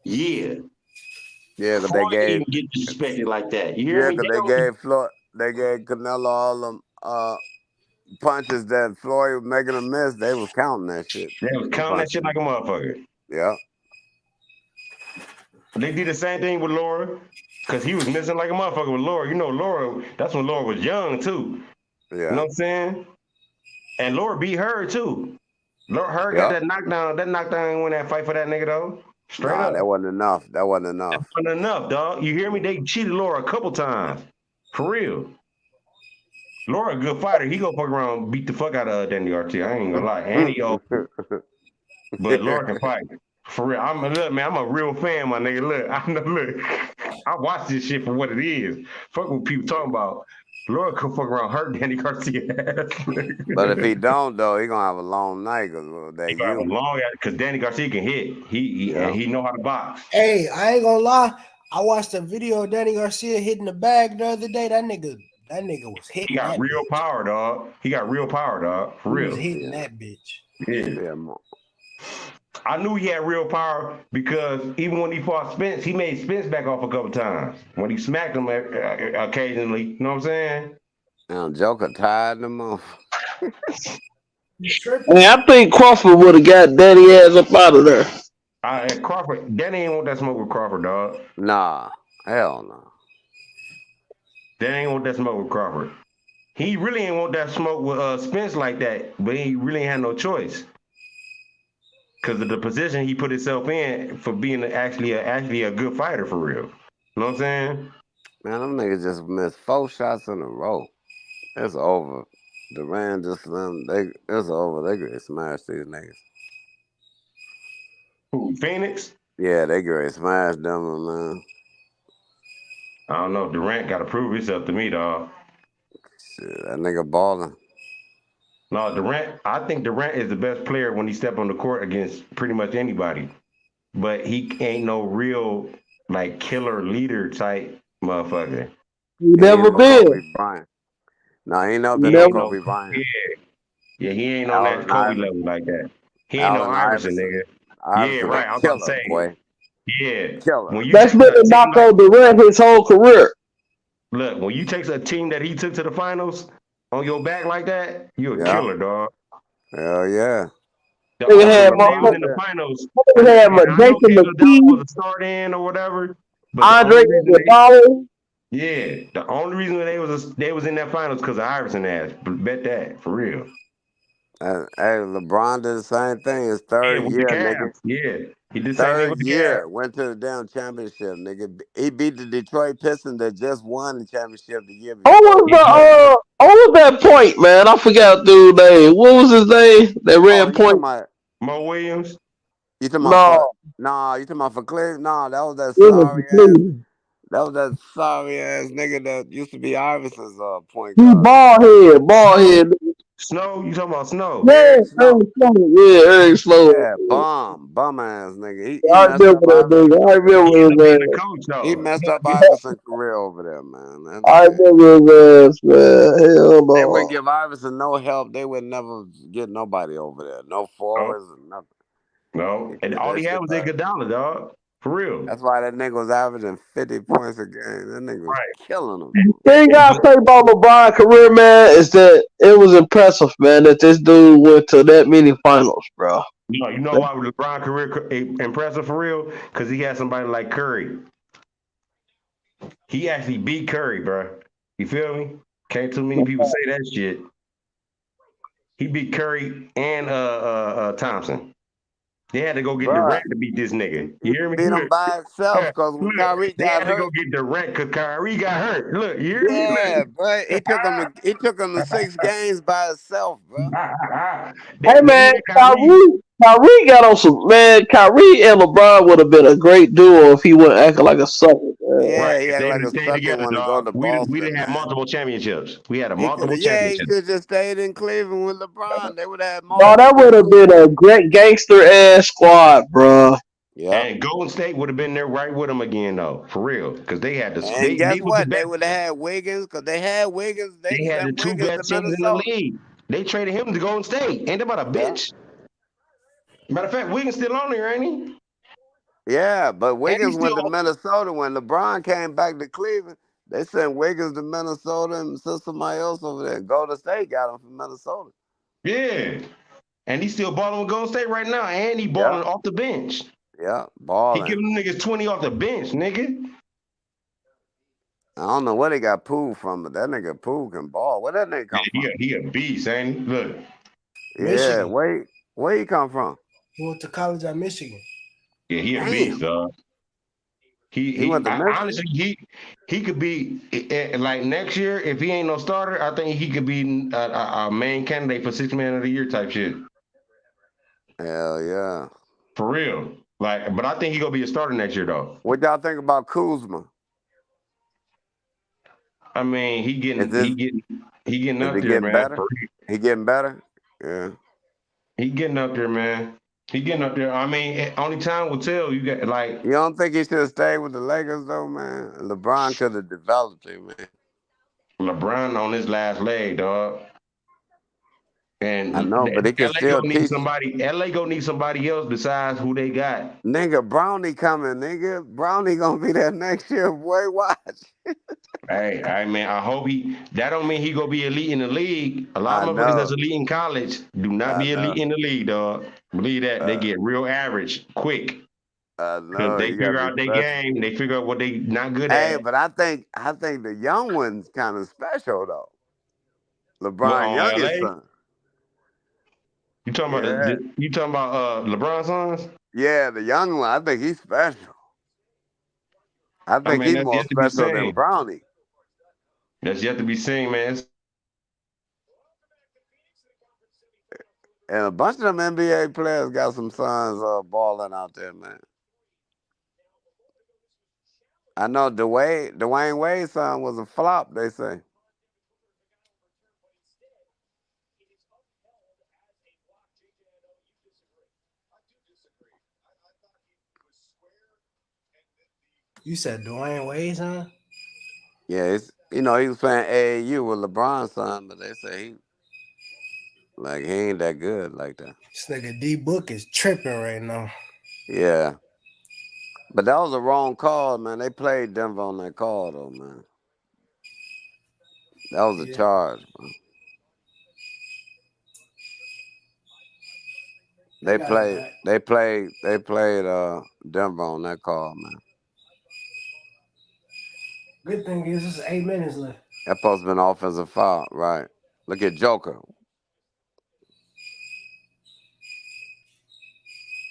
Yeah. Yeah, but they gave even get disrespected like that. You hear me? They gave Canelo all them punches that Floyd was making him miss. They was counting that shit. They was counting that shit like a motherfucker. Yeah. They did the same thing with Laura, because he was missing like a motherfucker with Laura. You know, Laura, that's when Laura was young too. Yeah. You know what I'm saying? And Laura beat her too. Her got that knockdown. That knockdown ain't win that fight for that nigga though. Straight up. That wasn't enough. That wasn't enough. Dog. You hear me? They cheated Laura a couple times. For real. Laura a good fighter. He gonna fuck around and beat the fuck out of Danny Garcia. I ain't gonna lie. And he old. But Laura can fight. For real. I'm a real fan, my nigga. I watch this shit for what it is. Fuck what people talking about. Laura could fuck around hurt Danny Garcia. But if he don't though, he gonna have a long night because Danny Garcia can hit. He know how to box. Hey, I ain't gonna lie. I watched a video of Danny Garcia hitting the bag the other day. That nigga was hitting. He got real power, dog. For real. He was hitting that bitch. Yeah. I knew he had real power because even when he fought Spence, he made Spence back off a couple times. When he smacked him occasionally, you know what I'm saying? Now Joker tired him off. I think Crawford would have got Danny ass up out of there. Crawford, Danny ain't want that smoke with Crawford, dog. Nah, hell no. Danny ain't want that smoke with Crawford. He really ain't want that smoke with Spence like that, but he really ain't had no choice. Because of the position he put himself in for being actually a good fighter for real. You know what I'm saying? Man, them niggas just missed 4 shots in a row. It's over. Durant just it's over. They get smashed these niggas. Who, Phoenix? Yeah, they get smashed them, man. I don't know. Durant got to prove himself to me, dog. Shit, that nigga balling. No, Durant. I think Durant is the best player when he step on the court against pretty much anybody. But he ain't no real like killer leader type motherfucker. You never been. Kobe Bryant. No, he ain't never been He no ain't Kobe Bryant. Yeah, he ain't on that Allen Kobe Iverson. level like that. He ain't no Allen Iverson, Iverson. nigga. Yeah, Iverson right. a I was about to killer, say. boy. Yeah. Killer. When you That's take been a a team knock like, on Durant his whole career. look, when you take a team that he took to the finals on your back like that, you a Yeah. killer, dog. Hell yeah. The Nigga only had reason they was in the motherfucker. finals, Nigga had I know Jason Iguodala McKee, was a start in or whatever, but the Andre only reason Iguodala. the only reason they was in that finals because of Iverson ass. Bet that for real. Hey, LeBron did the same thing. His Yeah, third with the year, nigga. Cavs. Yeah, he did the same thing with Third the Cavs. year, went to the damn championship, nigga. He beat the Detroit Pistons that just won the championship the year What before. was what was that point, man? I forgot dude's name. What was his name? That Oh, ran you talking point. about? Mo Williams. You talking about for? No, Nah, you talking about for Cleveland? Nah, that was that it was sorry ass. Cleveland. That was that sorry ass nigga that used to be Iverson's point He guard. bald head. Snow, you talking about Snow? Yeah, Eric Eric Snow. Slow. Yeah, Eric Slow. Yeah, bum ass nigga. He I messed up remember that Iverson's nigga. I career. He remember ended up being his the ass. coach He though. messed up Iverson's career over there, man. That I nigga. remember his ass, man. Hell They wouldn't no. give Iverson no help. They would never get nobody over there. No No, forwards and nothing. no, and Get all that he had shit was back. Iguodala, dog. For real. That's why that nigga was averaging 50 points a game. That nigga was Right. killing them. The thing I say about LeBron's career, man, is that it was impressive, man, that this dude went to that many finals, bro. You know why LeBron career impressive for real? Because he had somebody like Curry. He actually beat Curry, bro. You feel me? Can't too many people say that shit. He beat Curry and Thompson. They had to go get Bruh, Durant to beat this nigga. he You hear me? beat him Look, by himself because when look. Kyrie They got had to go hurt. get Durant because Kyrie got hurt. Look, you hear me? Yeah, bro. He Look. took him to 6 games by himself, bro. Hey, When he man, had Kyrie, Kyrie got on some, man, Kyrie and LeBron would have been a great duo if he wasn't acting like a sucker, man. right? Yeah, he If act they like would have a stayed sucker together, want to go dog, to we didn't Boston, have man. multiple championships. We had a He could multiple have, yeah, he championships. could have just stayed in Cleveland with LeBron. They would have had No, multiple that would have been a championships. great gangster ass squad, bro. Yep. And Golden State would have been there right with them again, though, for real, because they had the And guess they was the what? They best. would have had Wiggins because they had Wiggins. They They had the sent two Wiggins to best teams in the Minnesota. league. They traded him to Golden State. Ain't that about a Yeah. bitch? Matter of fact, Wiggins still on there, ain't he? Yeah, but And he's Wiggins still went to Minnesota when LeBron came back to Cleveland. They sent Wiggins to Minnesota and sent somebody else over there. Golden State got him from Minnesota. yeah, and he's still balling with Golden State right now, and he Yeah, balling off the bench. yeah, He balling. giving them niggas 20 off the bench, nigga. I don't know where they got Poole from, but that nigga Poole can ball. Where that nigga come from? He a beast, ain't he? Look, Yeah, Michigan. where he come from? He went to college at Michigan. yeah, he a Damn, beast, dog. he went to Michigan. Honestly, he could be like next year if he ain't no starter. I think he could be a main candidate for 6 man of the year type shit. Hell yeah. For real. Like, but I think he gonna be a starter next year though. What y'all think about Kuzma? I mean, he getting Is up he there, getting man. better? He getting better? Yeah. He getting up there, man. He getting up there. I mean, only time will tell. You got like You don't think he should have stayed with the Lakers though, man? LeBron could have developed him, man. LeBron on his last leg, dog. And I know, but they can LA still gonna need teach. somebody. LA gonna need somebody else besides who they got. Nigga, Brownie coming, nigga. Brownie gonna be there next year, boy. Watch. Hey, man, I hope he. That don't mean he gonna be elite in the league. A lot I of motherfuckers that's know. elite in college do not I be elite know. in the league, dog. Believe that they get real average quick I because know. they You gotta figure be out their special. game. They figure out what they not good Hey, at. but I think the young one's kind of special though. Well, LeBron on youngest LA, son. you talking about Yeah. you talking about LeBron's sons? Yeah, the young one. I think he's special. I I think mean, he's that's more yet to be special than seen. Brownie. That's yet to be seen, man. And a bunch of them NBA players got some sons balling out there, man. I know Dwayne Wade's son was a flop, they say. You said Dwayne Wade, huh? Yeah, it's he was playing AAU with LeBron's son, but they say he ain't that good like that. This nigga D Book is tripping right now. Yeah. But that was a wrong call, man. They played Denver on that call though, man. That was a Yeah. charge, man. They got it back. They played Denver on that call, man. Good thing is it's 8 minutes left. That supposed to be an offensive foul, right? Look at Joker.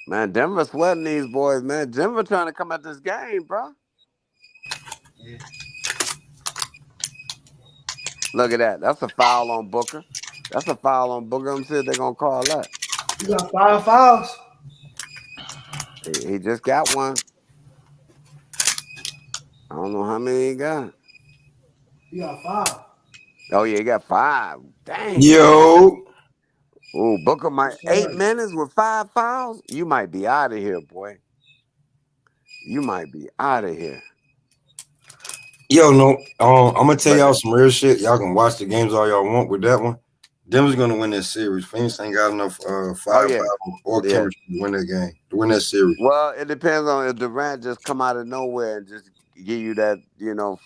Man, Denver sweating these boys, man. Denver trying to come at this game, bro. Yeah. Look at that. That's a foul on Booker. That's a foul on Booker. I'm see if they're gonna call that. You got 5 fouls. He just got one. I don't know how many he got. You got 5. Oh yeah, he got 5. Dang. Yo. Ooh, Booker might 8 minutes with 5 fouls. You might be out of here, boy. You might be out of here. Yo, no, I'm gonna tell y'all some real shit. Y'all can watch the games all y'all want with that one. Denver's gonna win that series. Phoenix ain't got enough firepower or chemistry to win that game, to win that series. Well, it depends on if Durant just come out of nowhere and just give you that,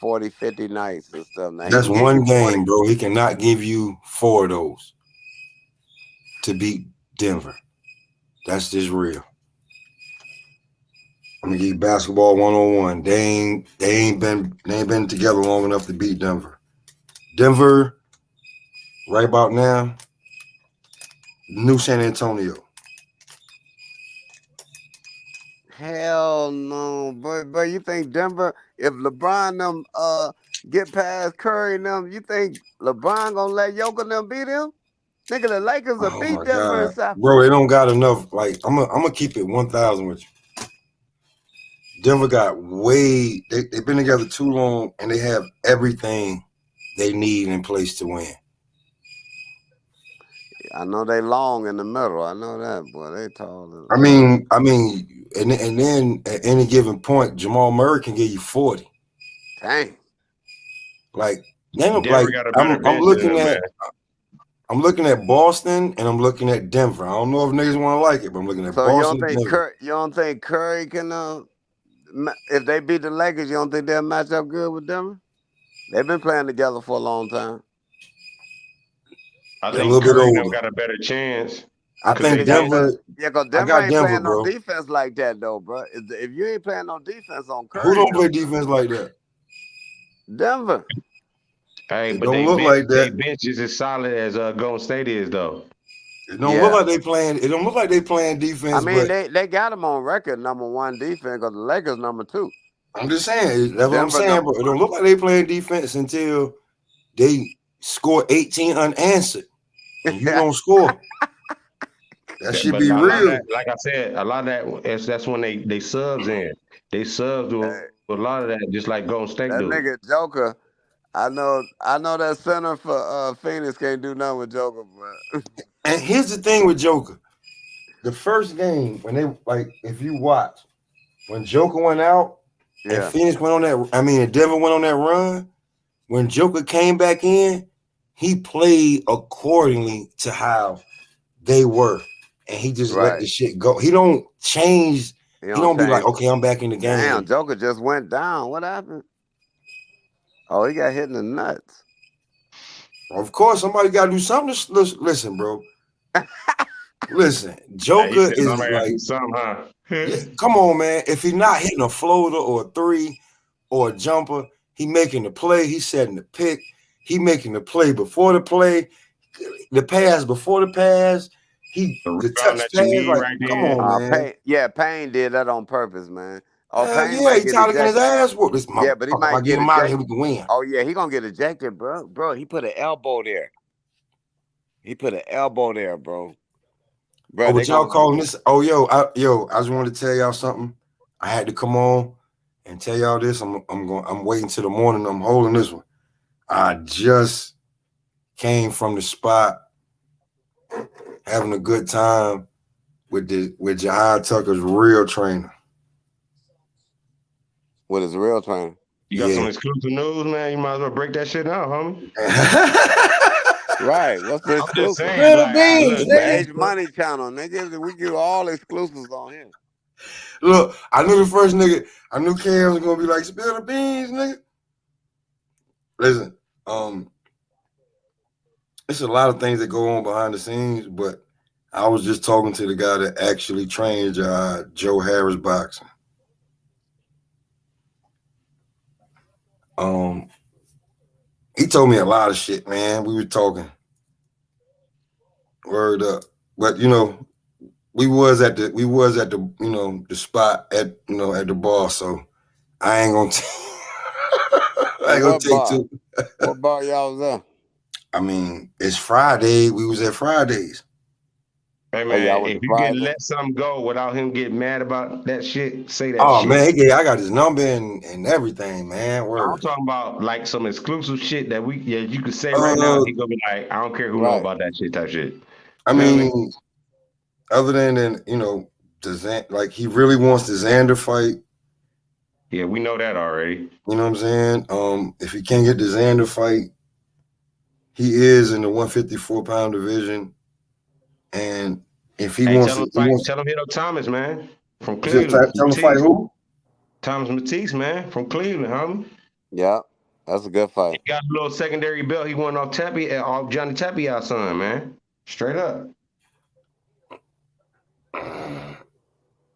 40, 50 nights and stuff. Now, That's one game, bro. He cannot give you 4 of those to beat Denver. That's just real. I'm gonna give you basketball 101. They ain't been together long enough to beat Denver. Denver, right about now, New San Antonio. Hell no, but you think Denver, if LeBron them get past Curry and them, you think LeBron gonna let Jokic them beat him? Nigga, the Lakers will beat Denver and South. Bro, they don't got enough. Like, I'm gonna keep it 1,000 with you. Denver got they've been together too long and they have everything they need in place to win. I know they long in the middle. I know that, boy. They tall. I mean, and then at any given point, Jamal Murray can give you 40. Dang. Like, Denver got a better bench I'm looking at Boston and I'm looking at Denver. I don't know if niggas want to like it, but I'm looking at So Boston. you don't think Curry can if they beat the Lakers, you don't think they'll match up good with Denver? They've been playing together for a long time. I think Curry them got a better chance. I think Denver. Because Denver ain't playing no defense like that, though, bro. If you ain't playing no defense on Curry, who don't play defense like that? Denver. Hey, It but don't they look like that. They bench is as solid as Golden State is, though. It don't look like they playing. It don't look like they playing defense. I mean, they got them on record #1 defense because the Lakers #2. I'm just saying. That's what I'm saying, bro. It don't look like they playing defense until they score 18 unanswered, and you don't score. That should be real. Like I said, a lot of that's when they subs in. They subs do a lot of that, just like Golden State That do. nigga Joker. I know that center for Phoenix can't do nothing with Joker, bro. And here's the thing with Joker. The first game, when if you watch, when Joker went out and Phoenix went on that, and Denver went on that run, when Joker came back in, he played accordingly to how they were, and he just let the shit go. He don't change. He don't be like, okay, I'm back in the game. Damn, Joker just went down. What happened? Oh, he got hit in the nuts. Of course, somebody got to do something. Listen, bro. Listen, Joker is like, yeah, come on, man. If he's not hitting a floater or a three or a jumper, he making the play. He setting the pick. He making the play before the play, the pass before the pass. The touch pass. Like, come on, man. Payne did that on purpose, man. Oh, Payne yeah, he tried to get his ass whooped. This but he might get him out of here with the win. Oh yeah, he gonna get ejected, bro. Bro, he put an elbow there. Bro. Oh, but y'all calling this? Oh, I just wanted to tell y'all something. I had to come on and tell y'all this. I'm waiting till the morning. I'm holding this one. I just came from the spot, having a good time with Jahad Tucker's real trainer. With his real trainer? You got some exclusive news, man. You might as well break that shit out, homie. Right. What's the exclusive? Age Money Channel, nigga. We give all exclusives on here. Look, I knew the first nigga. I knew Cam was gonna be like, spill the beans, nigga. Listen, it's a lot of things that go on behind the scenes, but I was just talking to the guy that actually trained Joe Harris boxing. He told me a lot of shit, man. We were talking. Word up. But we was at the the spot at at the bar, so I ain't gonna take too. What bar y'all was at? I mean, it's Friday. We was at Fridays. Hey man, if you can let something go without him getting mad about that shit, say that. Oh shit. man, I got his number and everything, man. Word. I'm talking about like some exclusive shit that you could say right now. He gonna be like, I don't care who know about that shit, type shit. I mean, other than like he really wants the Xander fight. Yeah, we know that already. You know what I'm saying? If he can't get the Xander fight, he is in the 154-pound division. And if he wants tell him hit up Thomas, man, from Cleveland. Tell him fight who? Thomas Matisse, man, from Cleveland, homie. Yeah, that's a good fight. He got a little secondary belt. He won off Johnny Tappia's son, man. Straight up.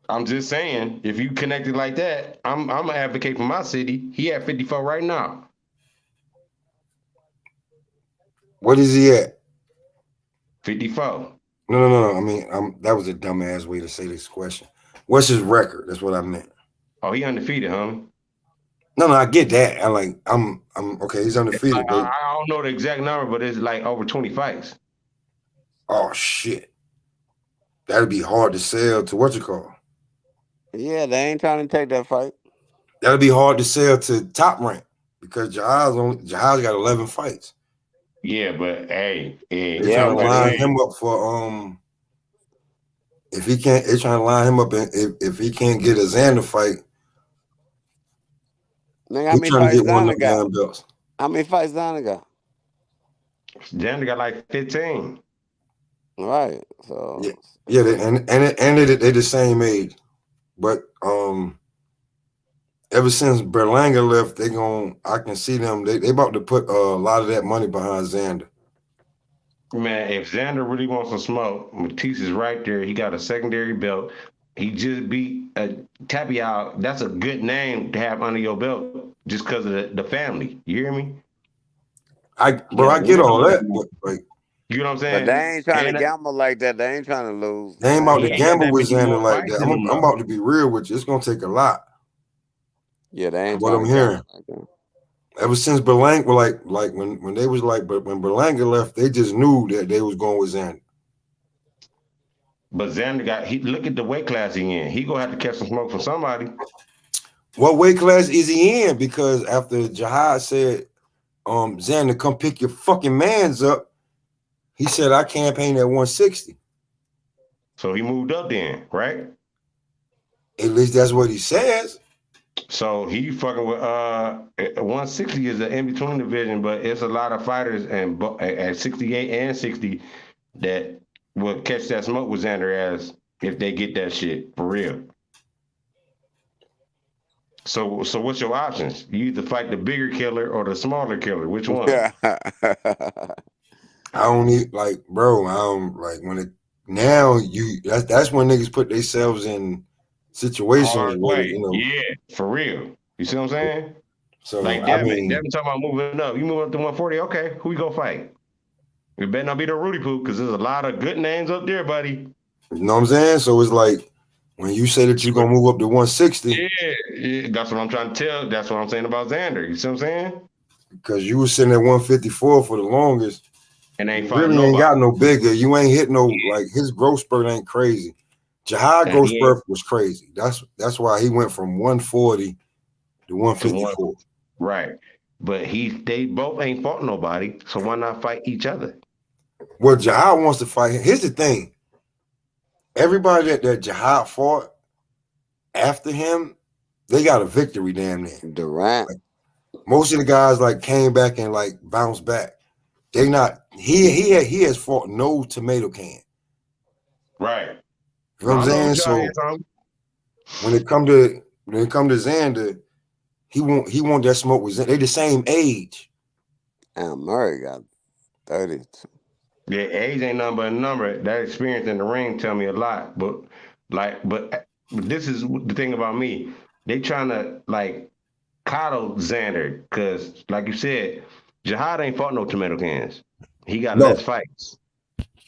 I'm just saying, if you connected like that, I'm gonna advocate for my city. He at 54 right now. What is he at? 54. No. I mean, that was a dumbass way to say this question. What's his record? That's what I meant. Oh, he undefeated, homie. No, I get that. I'm okay. He's undefeated. I don't know the exact number, but it's like over 20 fights. Oh shit, that'd be hard to sell to what you call. Yeah, they ain't trying to take that fight. That'd be hard to sell to Top Rank because Jahad's got 11 fights. Yeah, but hey, they're trying to line him up for if he can't, they're trying to line him up, and if he can't get a Xander fight, nigga, he's trying to get one of the belts. How many fights Xander got? Xander got like 15. Right. So yeah, they're the same age, but ever since Berlanga left, I can see them. They about to put a lot of that money behind Xander. Man, if Xander really wants some smoke, Matisse is right there. He got a secondary belt. He just beat Tapia. That's a good name to have under your belt just because of the family. You hear me? I get all that, but like, you know what I'm saying? But they ain't trying to gamble like that. They ain't trying to lose. They ain't about to gamble with Xander like that. I'm about to be real with you. It's gonna take a lot. Yeah, they ain't. What I'm hearing. Ever since Berlanga, like when they was like, but when Berlanga left, they just knew that they was going with Xander. But Xander look at the weight class he in. He gonna have to catch some smoke from somebody. What weight class is he in? Because after Jahad said, Xander, come pick your fucking mans up, he said, I campaign at 160. So he moved up then, right? At least that's what he says. So he fucking with 160 is the in between division, but it's a lot of fighters and at 68 and 60 that will catch that smoke with Xander as if they get that shit for real. So what's your options? You either fight the bigger killer or the smaller killer. Which one? I don't need like, bro. I don't like when it now. That's when niggas put themselves in situations where yeah, for real. You see what I'm saying? So like Devin talking about moving up. You move up to 140. Okay, who we gonna fight? It better not be the Rudy Poop because there's a lot of good names up there, buddy. You know what I'm saying? So it's like when you say that you're gonna move up to 160. Yeah, that's what I'm trying to tell. That's what I'm saying about Xander. You see what I'm saying? Because you was sitting at 154 for the longest. And ain't really ain't got no bigger. You ain't hit no like his growth spurt ain't crazy. Jihad growth spurt was crazy. That's why he went from 140 to 154. Right. But they both ain't fought nobody, so why not fight each other? Well, Jihad wants to fight him. Here's the thing. Everybody that Jihad fought after him, they got a victory damn near. Durant. Like, most of the guys like came back and like bounced back. They not he has fought no tomato can. Right. You know what I'm saying? So when it come to Xander, he want that smoke with Xander. They the same age. And Murray got 30. Yeah, age ain't nothing but a number. That experience in the ring tell me a lot. But this is the thing about me. They trying to like coddle Xander because, like you said, Jihad ain't fought no tomato cans. He got less fights.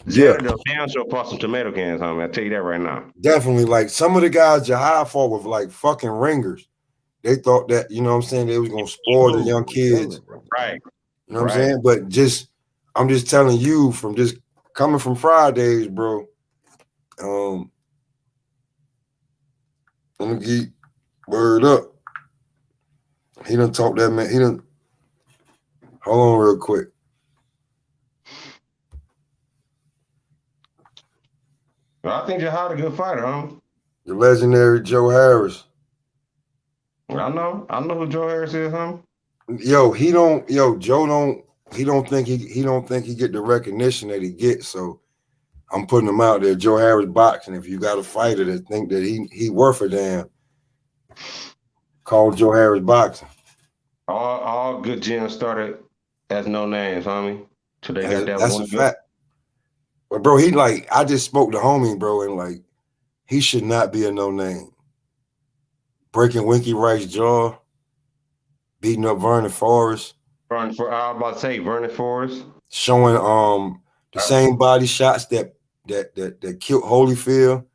Xander though damn sure fought some tomato cans, homie. I tell you that right now. Definitely, like some of the guys Jihad fought with like fucking ringers. They thought that, you know what I'm saying, they was gonna spoil the young kids. Right. You know what I'm saying? But I'm just telling you from just coming from Fridays, bro. Let me get word up. He done talk that man. He done. Hold on real quick. I think Jihad a good fighter, homie. The legendary Joe Harris. I know who Joe Harris is, homie. Joe don't think he get the recognition that he gets. So I'm putting him out there. Joe Harris boxing. If you got a fighter that think that he worth a damn, call Joe Harris boxing. All good gyms started as no names, homie. So they got that that's one a fact. But bro, I just spoke to homie, bro, and like he should not be a no name. Breaking Winky Wright's jaw, beating up Vernon Forrest. I was about to say Vernon Forrest. Showing the same body shots that killed Holyfield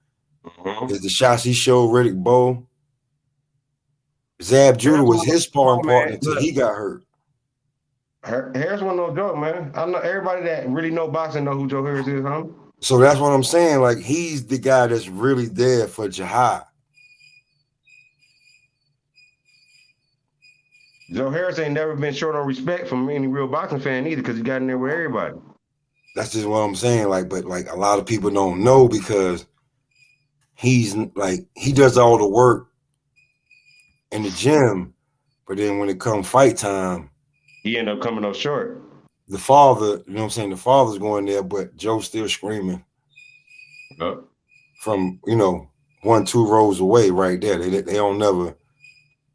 is the shots he showed Riddick Bowe. Zab Judah was his sparring partner until he got hurt. Harris wasn't no joke, man. I know everybody that really know boxing know who Joe Harris is, huh? So that's what I'm saying. Like he's the guy that's really there for Jihad. Joe Harris ain't never been short on respect from any real boxing fan either, because he got in there with everybody. That's just what I'm saying. Like, but like a lot of people don't know because he's like he does all the work in the gym, but then when it comes fight time, he end up coming up short. The father, you know what I'm saying? The father's going there, but Joe's still screaming from 1-2 rows away right there. They don't never.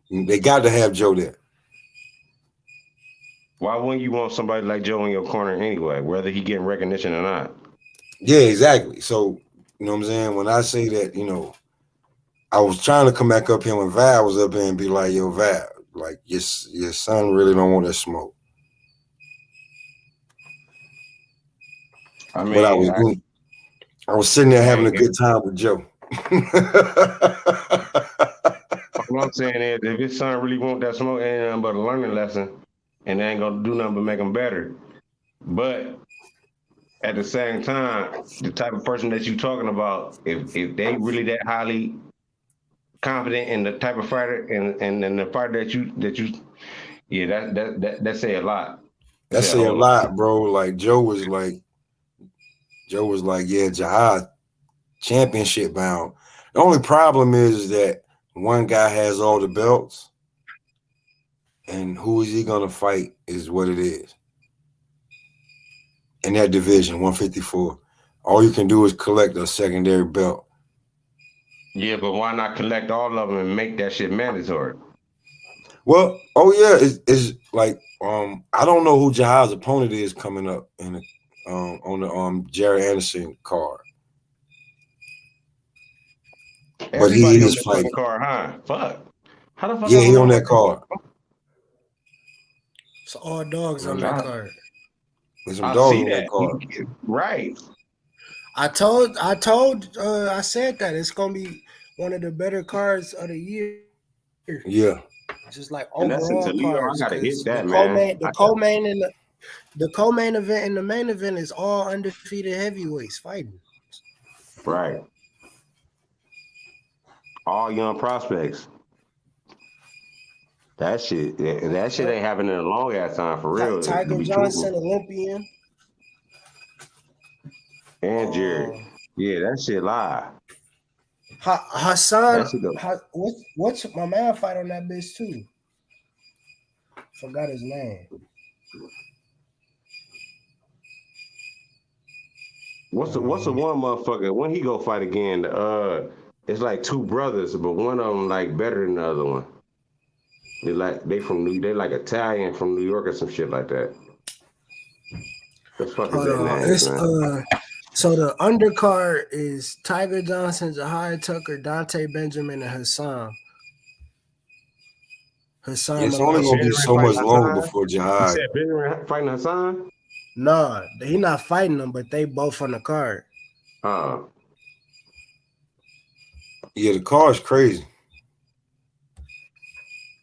They got to have Joe there. Why wouldn't you want somebody like Joe in your corner anyway, whether he getting recognition or not? Yeah, exactly. So, you know what I'm saying? When I say that, I was trying to come back up here when Val was up here and be like, yo, Val, like your son really don't want that smoke. I mean, but I was sitting there having a good time with Joe. What I'm saying is, if his son really want that smoke, it ain't nothing but a learning lesson, and they ain't gonna do nothing but make him better. But at the same time, the type of person that you talking about, if they really that highly confident in the type of fighter and the fighter that you that say a lot. That say a lot, bro. Like Joe was like, yeah, Jihad championship bound. The only problem is that one guy has all the belts, and who is he gonna fight is what it is. In that division, 154, all you can do is collect a secondary belt. Yeah, but why not collect all of them and make that shit mandatory? Well, it's like I don't know who Jahai's opponent is coming up in the, on the Jared Anderson card. But he is fighting. Card, huh? Fuck. How the fuck? Yeah, he on that card. It's all dogs on that card. There's some dogs on that card. Right. I said that it's gonna be one of the better cards of the year. Yeah. Just like overall cards. I gotta hit that, the co-main event and the main event is all undefeated heavyweights fighting. Right. All young prospects. That shit ain't happening in a long ass time for real. Tiger Johnson, Olympian. And Jared. Yeah, that shit live. Hassan, what's my man fight on that bitch too? Forgot his name. What's the one motherfucker when he go fight again? It's like two brothers, but one of them like better than the other one. They like Italian from New York or some shit like that. The fuck is that name, man? So the undercard is Tiger Johnson, Jahai Tucker, Dante Benjamin, and Hassan. It's only gonna be so much longer before Jahai. You said Benjamin fighting Hassan? Nah, he not fighting them, but they both on the card. Yeah, the card's crazy.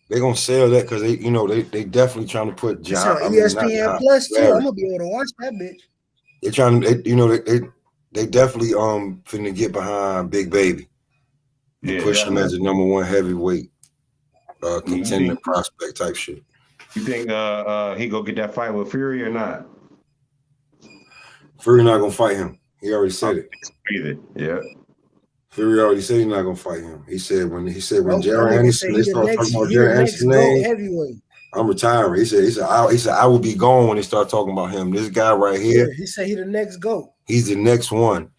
They're gonna sell that because they definitely trying to put Jahai. ESPN Plus too. I'm gonna be able to watch that bitch. They're trying to, they definitely finna get behind Big Baby. Yeah, push him as a number one heavyweight contender prospect type shit. You think he gonna get that fight with Fury or not? Fury not gonna fight him. He already said it. Either. Yeah. Fury already said he's not gonna fight him. He said when Jared Anderson, they start talking about Jared Anderson's name, I'm retiring. He said I will be gone when they start talking about him. This guy right here. Yeah, he said he the next GOAT. He's the next one.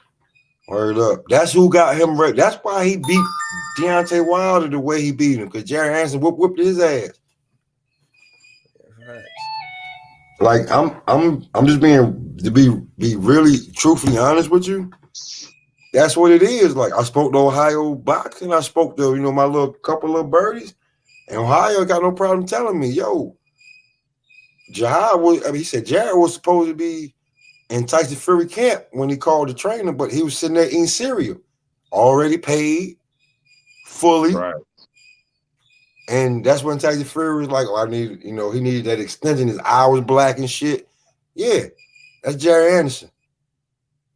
Word up. That's who got him right. That's why he beat Deontay Wilder the way he beat him, because Jared Anderson whipped his ass. Right. Like I'm just being to be really truthfully honest with you. That's what it is. Like I spoke to Ohio boxing. I spoke to my couple of birdies. And Ohio got no problem telling me, yo, he said Jared was supposed to be in Tyson Fury camp when he called the trainer, but he was sitting there eating cereal, already paid, fully. Right. And that's when Tyson Fury was like, I need, he needed that extension. His eye was black and shit. Yeah, that's Jared Anderson.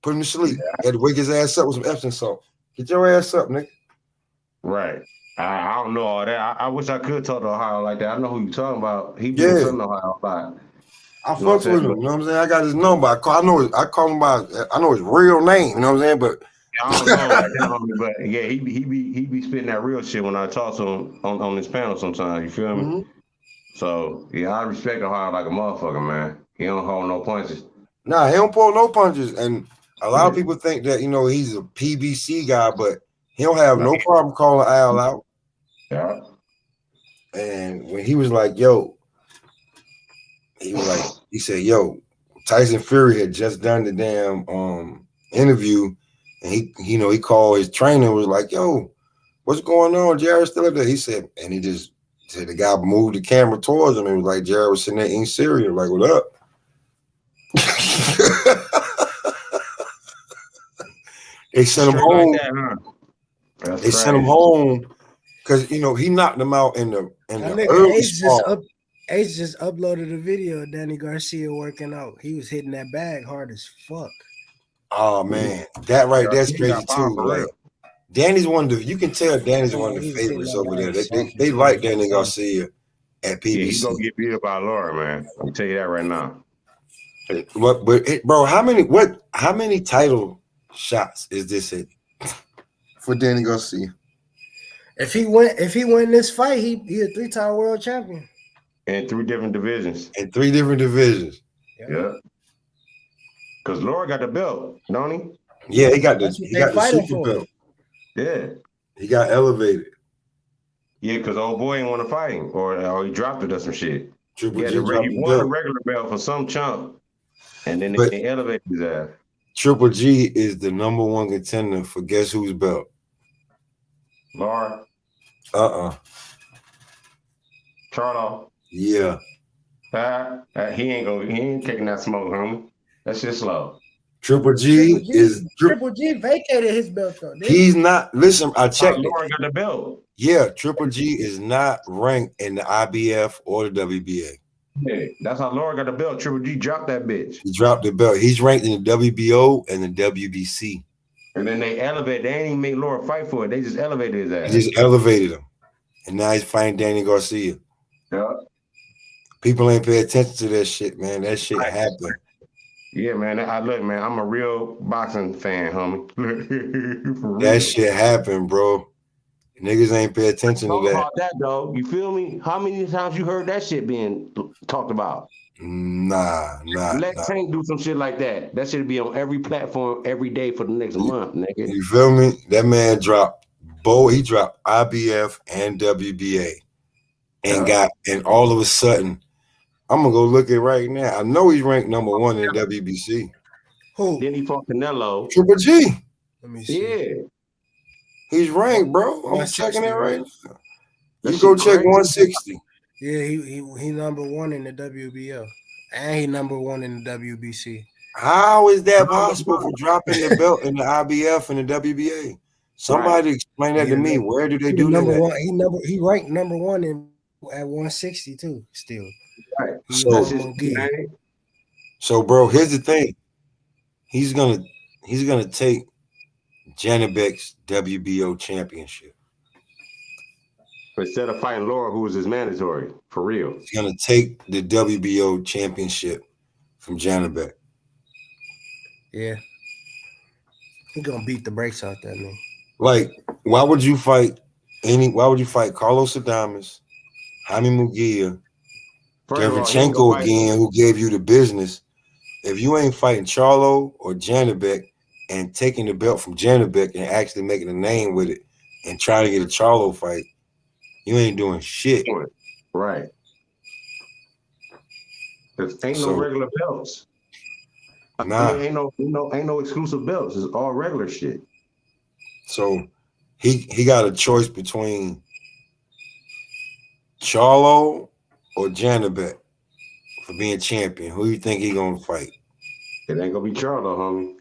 Put him to sleep. Had to wake his ass up with some Epsom salt. Get your ass up, nigga. Right. I don't know all that. I wish I could talk to Ohio like that. I know who you're talking about. He been something Ohio about. I fucks with him. You know what I'm saying? I got his number. I call him by. I know his real name. You know what I'm saying? But I don't know like that, but yeah, he be spitting that real shit when I talk to him on this panel sometimes. You feel me? Mm-hmm. So yeah, I respect Ohio like a motherfucker, man. He don't hold no punches. Nah, he don't pull no punches. And a lot of people think that he's a PBC guy, but he don't have no problem calling Al out. Yeah. And when he was like, yo, he said, yo, Tyson Fury had just done the damn interview, and he called his trainer and was like, yo, what's going on? Jared's still up there. He said, and he just said the guy moved the camera towards him and was like, Jared was sitting there eating cereal, like, what up? They sent him home. Like that, huh? They sent him home because he knocked him out in the early spot. Ace just uploaded a video of Danny Garcia working out. He was hitting that bag hard as fuck. Oh man, that right there's crazy too. Like, Danny's one of the. You can tell Danny's one of the favorites over there. They like Danny Garcia at PBC. Yeah, he's gonna get beat up by Laura, man. I'll tell you that right now. But bro, how many title shots is this for Danny Garcia? If he win this fight, he a 3-time world champion. In 3 different divisions. In 3 different divisions. Yeah. Because Laura got the belt, don't he? Yeah, he got That's what the they fighting super for. belt. Yeah. He got elevated. Yeah, because old boy ain't want to fight him, or he dropped it or some shit. Triple Yeah, G dropped he the won the belt. regular belt for some chump, and then But they elevated his ass. Triple G is the #1 contender for guess whose belt? Laura. Charlo. Yeah. He ain't taking that smoke, homie. That's just slow. Triple G vacated his belt though. He's not. Listen, I checked it. Laura got the belt. Yeah, Triple G is not ranked in the IBF or the WBA. Yeah, that's how Laura got the belt. Triple G dropped that bitch. He dropped the belt. He's ranked in the WBO and the WBC. And then they elevated. They ain't even make Laura fight for it. They just elevated his ass. He just elevated him. And now he's fighting Danny Garcia. Yeah. People ain't pay attention to that shit, man. That shit happened. Yeah, man. Look, man, I'm a real boxing fan, homie. For real. That shit happened, bro. Niggas ain't pay attention to that. About that, though. You feel me? How many times you heard that shit being talked about? Nah. Let Tank do some shit like that. That should be on every platform every day for the next month, nigga. You feel me? That man dropped both. He dropped IBF and WBA, and all of a sudden, I'm gonna go look at it right now. I know he's ranked #1 in the WBC. Who? Then he fought Canelo. Triple G. Let me see. Yeah. He's ranked, bro. I'm checking it right now. That You go shit check crazy. 160. Yeah, he #1 in the WBO, and he #1 in the WBC. How is that possible for dropping the belt in the IBF and the WBA? Somebody explain that to me. Where do they do that? He ranked #1 at 160 too. Still, right. So, bro, here's the thing. He's gonna take Janibek's WBO championship. Instead of fighting Laura, who was his mandatory, for real. He's gonna take the WBO championship from Janibek. Yeah, he gonna beat the brakes out that man. Like, why would you fight Carlos Adames, Jaime Munguia, Gervonta again, who gave you the business, if you ain't fighting Charlo or Janibek and taking the belt from Janibek and actually making a name with it and trying to get a Charlo fight, you ain't doing shit. Right. There ain't no regular belts. Nah. Ain't no exclusive belts. It's all regular shit. So he got a choice between Charlo or Janibek for being champion. Who you think he gonna fight? It ain't gonna be Charlo, homie.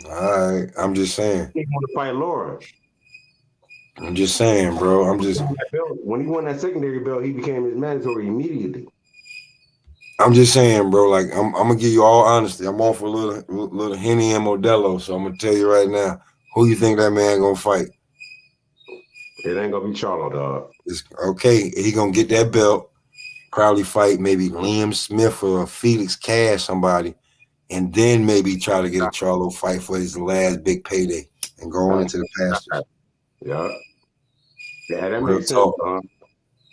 All right, I'm just saying. He want to fight Laura. I'm just saying, bro. When he won that secondary belt, he became his mandatory immediately. I'm just saying, bro. Like I'm gonna give you all honesty. I'm on for a little Henny and Modelo, so I'm gonna tell you right now. Who you think that man gonna fight? It ain't gonna be Charlo, dog. It's okay. He gonna get that belt. Probably fight maybe Liam Smith or Felix Cash, somebody, and then maybe try to get a Charlo fight for his last big payday and go on into the pastures. Yeah. Yeah, that makes sense, huh?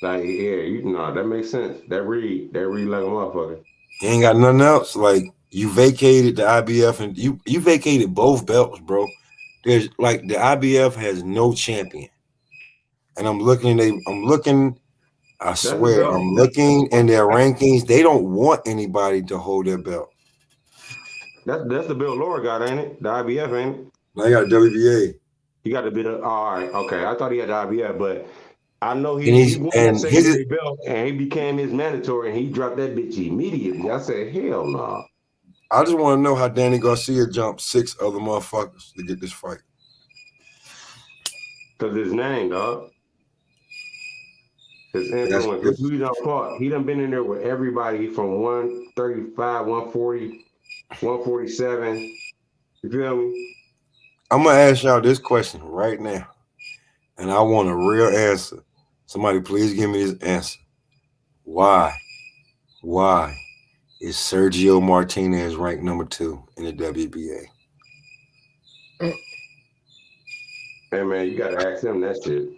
Like, yeah, that makes sense. That read like a motherfucker. He ain't got nothing else. Like, you vacated the IBF and you vacated both belts, bro. There's like the IBF has no champion. And I'm looking, I swear, I'm looking in their rankings. They don't want anybody to hold their belt. That's the belt Laura got, ain't it? The IBF, ain't it? No, he got WBA. He got a bit of all right, okay. I thought he had the IBF, but I know he won that secondary belt and he became his mandatory and he dropped that bitch immediately. I said, hell no. Nah. I just want to know how Danny Garcia jumped 6 other motherfuckers to get this fight. Because his name, dog. His influence. Because he done fought. He done been in there with everybody from 135, 140, 147. You feel me? I'm going to ask y'all this question right now. And I want a real answer. Somebody please give me this answer. Why is Sergio Martinez ranked #2 in the WBA? Hey, man, you got to ask him that shit.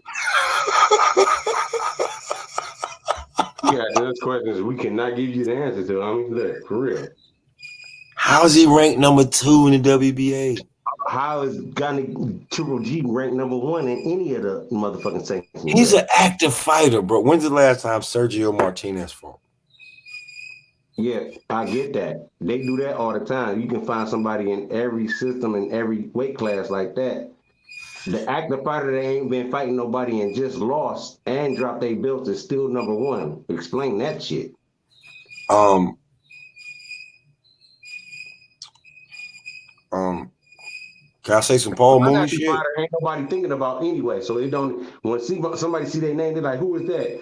Yeah, those questions we cannot give you the answer to. I mean, look, for real. How is he ranked number 2 in the WBA? How is Triple G ranked number 1 in any of the motherfucking sanctions? He's an active fighter, bro. When's the last time Sergio Martinez fought? Yeah, I get that. They do that all the time. You can find somebody in every system in every weight class like that. The active fighter that ain't been fighting nobody and just lost and dropped their belts is still number 1. Explain that shit. Can I say some Paul Mooney shit? Fighter ain't nobody thinking about anyway. So they don't. When somebody see their name, they're like, "Who is that?"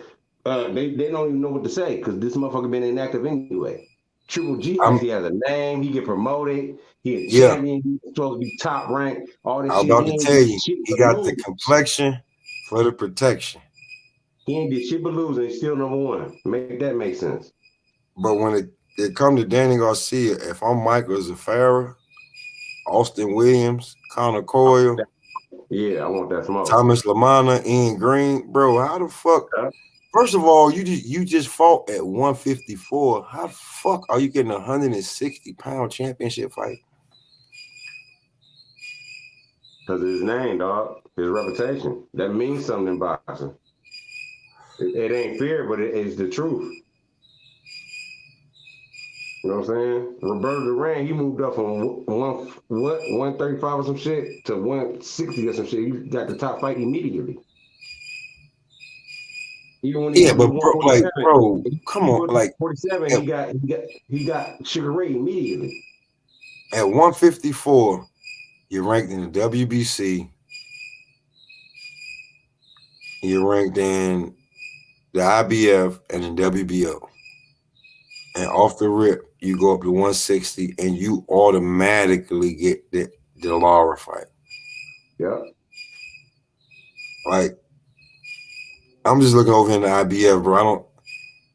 They don't even know what to say because this motherfucker been inactive anyway. Triple G actually has a name. He get promoted. He a champion. He's supposed to be top ranked. All this I was shit. about to tell you, he got the complexion for the protection. He ain't did shit but losing. He's still number 1. Make that make sense. But when it comes to Danny Garcia, if I'm Michael Zafara, Austin Williams, Connor Coyle, yeah, I want that smoke. Thomas Lamana, Ian Green, bro. How the fuck? First of all, you just fought at 154. How the fuck are you getting a 160-pound championship fight? Because of his name, dog. His reputation. That means something in boxing. It ain't fair, but it is the truth. You know what I'm saying? Roberto Duran, he moved up from 135 or some shit to 160 or some shit. He got the top fight immediately. Even when he but bro, come on, like 47, he got Sugar Ray immediately. At 154, you're ranked in the WBC. You're ranked in the IBF and the WBO. And off the rip, you go up to 160 and you automatically get the Lara fight. Yeah. Like, I'm just looking over in the IBF, bro.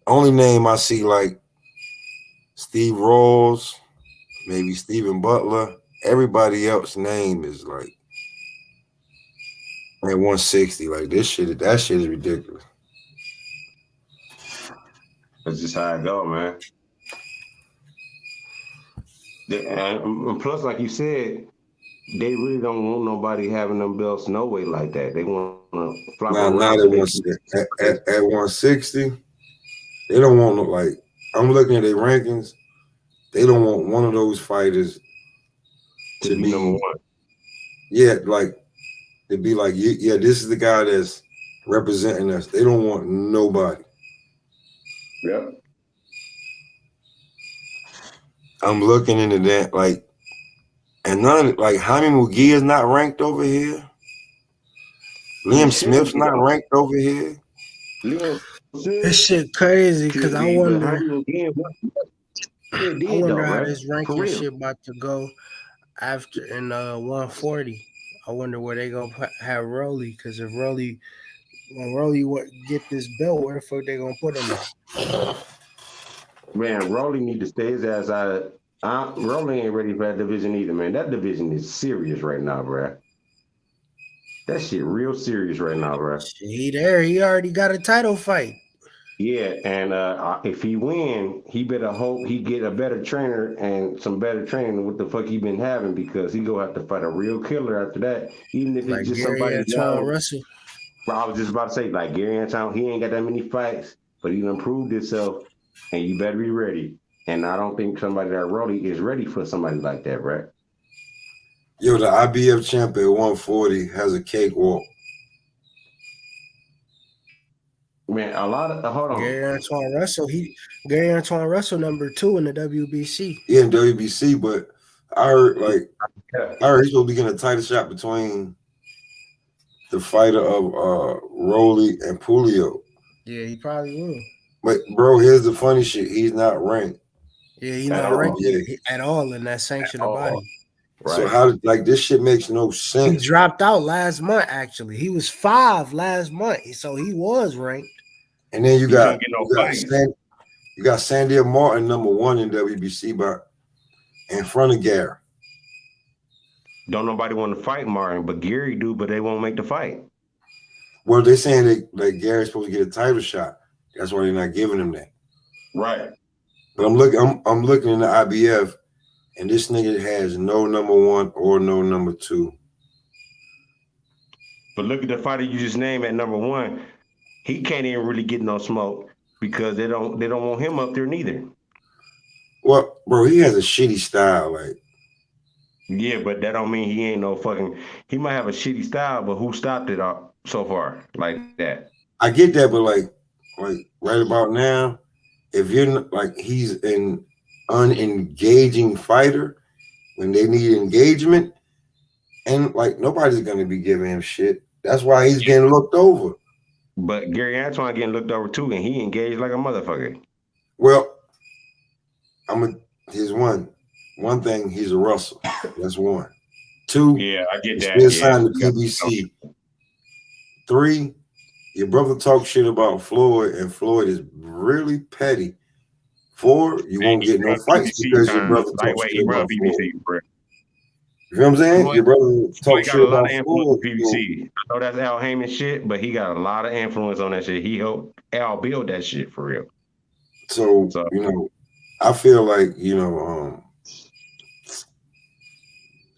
Only name I see like Steve Rawls, maybe Stephen Butler. Everybody else's name is like at 160. Like that shit is ridiculous. That's just how it go, man. And plus, like you said, they really don't want nobody having them belts no way like that. They want to fly around. Not at 160. They don't want no, like, I'm looking at their rankings. They don't want one of those fighters to be number 1. Yeah, like to be like, yeah, this is the guy that's representing us. They don't want nobody. Yep. I'm looking into that, like, and none like Jaime Mugia is not ranked over here. Liam Smith's not ranked over here. This shit crazy because I wonder how this ranking shit about to go after in 140. I wonder where they gonna have Rolly, because if Rolly get this belt, where the fuck they gonna put him at? Man, Rolly need to stay his ass out of. Rolly ain't ready for that division either, man. That division is serious right now, bruh. That shit real serious right now, bruh. He there. He already got a title fight. Yeah, and if he win, he better hope he get a better trainer and some better training than what the fuck he been having, because he gonna have to fight a real killer after that. Even if it's just somebody Antoine Russell. Bro, I was just about to say, like Gary Antoine, he ain't got that many fights, but he done proved himself, and you better be ready. And I don't think somebody that Rolly is ready for somebody like that, right? Yo, the IBF champ at 140 has a cakewalk. Man, a lot of hold on. Gary Antoine Russell number 2 in the WBC. Yeah, in WBC, but I heard he's supposed to be getting a title shot between the fighter of Rolly and Pulio. Yeah, he probably will. But bro, here's the funny shit. He's not ranked. Yeah, he's not ranked at all in that sanctioned body. Right. So how this shit makes no sense. He dropped out last month, actually. He was 5 last month, so he was ranked. And then you got Sandia Martin, number 1 in WBC, but in front of Gary. Don't nobody want to fight Martin, but Gary do, but they won't make the fight. Well, they're saying that Gary's supposed to get a title shot. That's why they're not giving him that. Right. But I'm looking in the IBF, and this nigga has no number 1 or no number 2. But look at the fighter you just named at number 1. He can't even really get no smoke because they don't want him up there neither. Well, bro, he has a shitty style, like. Yeah, but that don't mean he ain't no fucking. He might have a shitty style, but who stopped it so far like that? I get that, but like right about now, if you're like he's an unengaging fighter when they need engagement, and like nobody's gonna be giving him shit. That's why he's getting looked over. But Gary Antoine getting looked over too, and he engaged like a motherfucker. Well, here's one thing. He's a Russell. That's 1. 2. Yeah, I get that. Still signed to PBC. 3. Your brother talks shit about Floyd, and Floyd is really petty. 4. You won't get no fights because your brother talks shit about Floyd. You know what I'm saying? Your brother talks shit about Floyd. PBC. I know that's Al Heyman shit, but he got a lot of influence on that shit. He helped Al build that shit for real. So I feel like,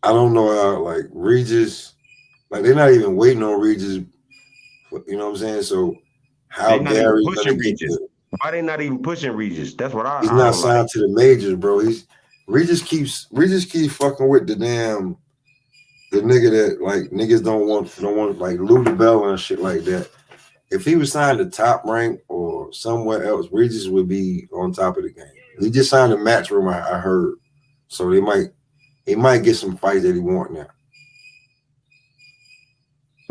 I don't know how, like, Regis, like, they're not even waiting on Regis, you know what I'm saying? So, how Gary's gonna get there? Why they not even pushing Regis? That's what He's not signed to the majors, bro. Regis keeps fucking with the nigga that, like, niggas don't want like Lou DiBella and shit like that. If he was signed to Top Rank or somewhere else, Regis would be on top of the game. He just signed a Matchroom, I heard. So he might get some fights that he want now.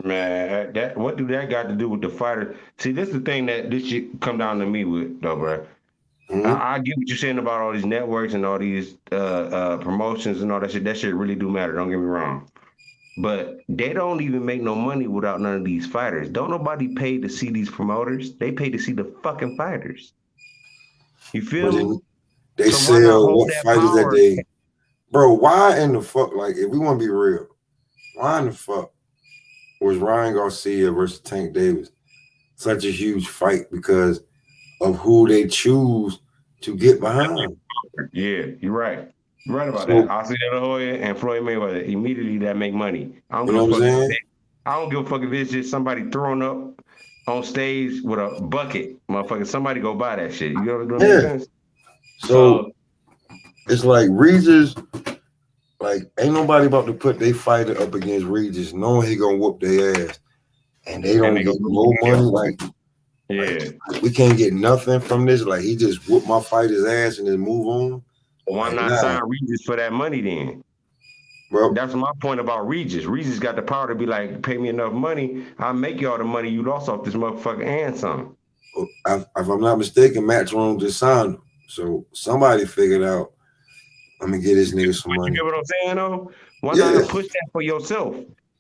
Man, what do that got to do with the fighter? See, this is the thing that this shit come down to me with, though, bro. Mm-hmm. I get what you're saying about all these networks and all these promotions and all that shit. That shit really do matter. Don't get me wrong. But they don't even make no money without none of these fighters. Don't nobody pay to see these promoters. They pay to see the fucking fighters. You feel me? They sell what fighters that they... Bro, why in the fuck, like, if we want to be real, why in the fuck was Ryan Garcia versus Tank Davis such a huge fight because of who they choose to get behind? Yeah, you're right. You're right about that. Oscar De La Hoya and Floyd Mayweather, immediately that make money. I don't give a fuck if it's just somebody throwing up on stage with a bucket. Motherfucker, somebody go buy that shit. You know what I'm saying? So it's like Regis, like ain't nobody about to put their fighter up against Regis knowing he gonna whoop their ass. And they don't get no money. Like, we can't get nothing from this. Like, he just whooped my fighter's ass and then move on. Why not sign Regis for that money then? Bro, that's my point about Regis. Regis got the power to be like, pay me enough money, I'll make you all the money you lost off this motherfucker and some. If I'm not mistaken, Matchroom just signed him. So somebody figured out, I'm gonna get this nigga some money. You get what I'm saying though? Why not push that for yourself?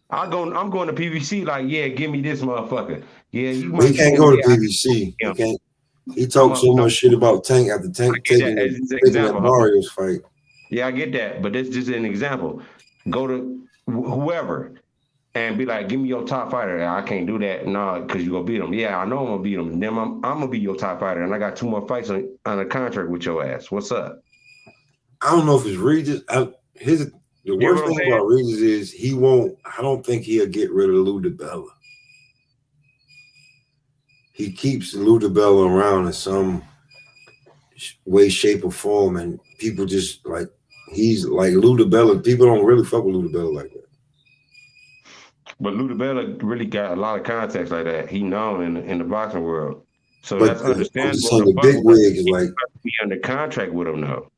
I'm going to PVC like, yeah, give me this motherfucker. Yeah, he can't go to PVC. He can't. He talked so much shit about Tank after Tank taking that Mario's fight. Yeah, I get that, but this is just an example. Go to whoever and be like, give me your top fighter. I can't do that, because you're going to beat him. Yeah, I know I'm going to beat him. Then I'm going to be your top fighter, and I got 2 more fights on a contract with your ass. What's up? I don't know if it's Regis. The worst thing about Regis is I don't think he'll get rid of Lou DiBella. He keeps Lou DiBella around in some way, shape, or form, and people just like, he's like Lou DiBella. People don't really fuck with Lou DiBella like that. But Lou DiBella really got a lot of contacts like that. He known in the boxing world. So that's understandable. The big wig is like, be under contract with him now.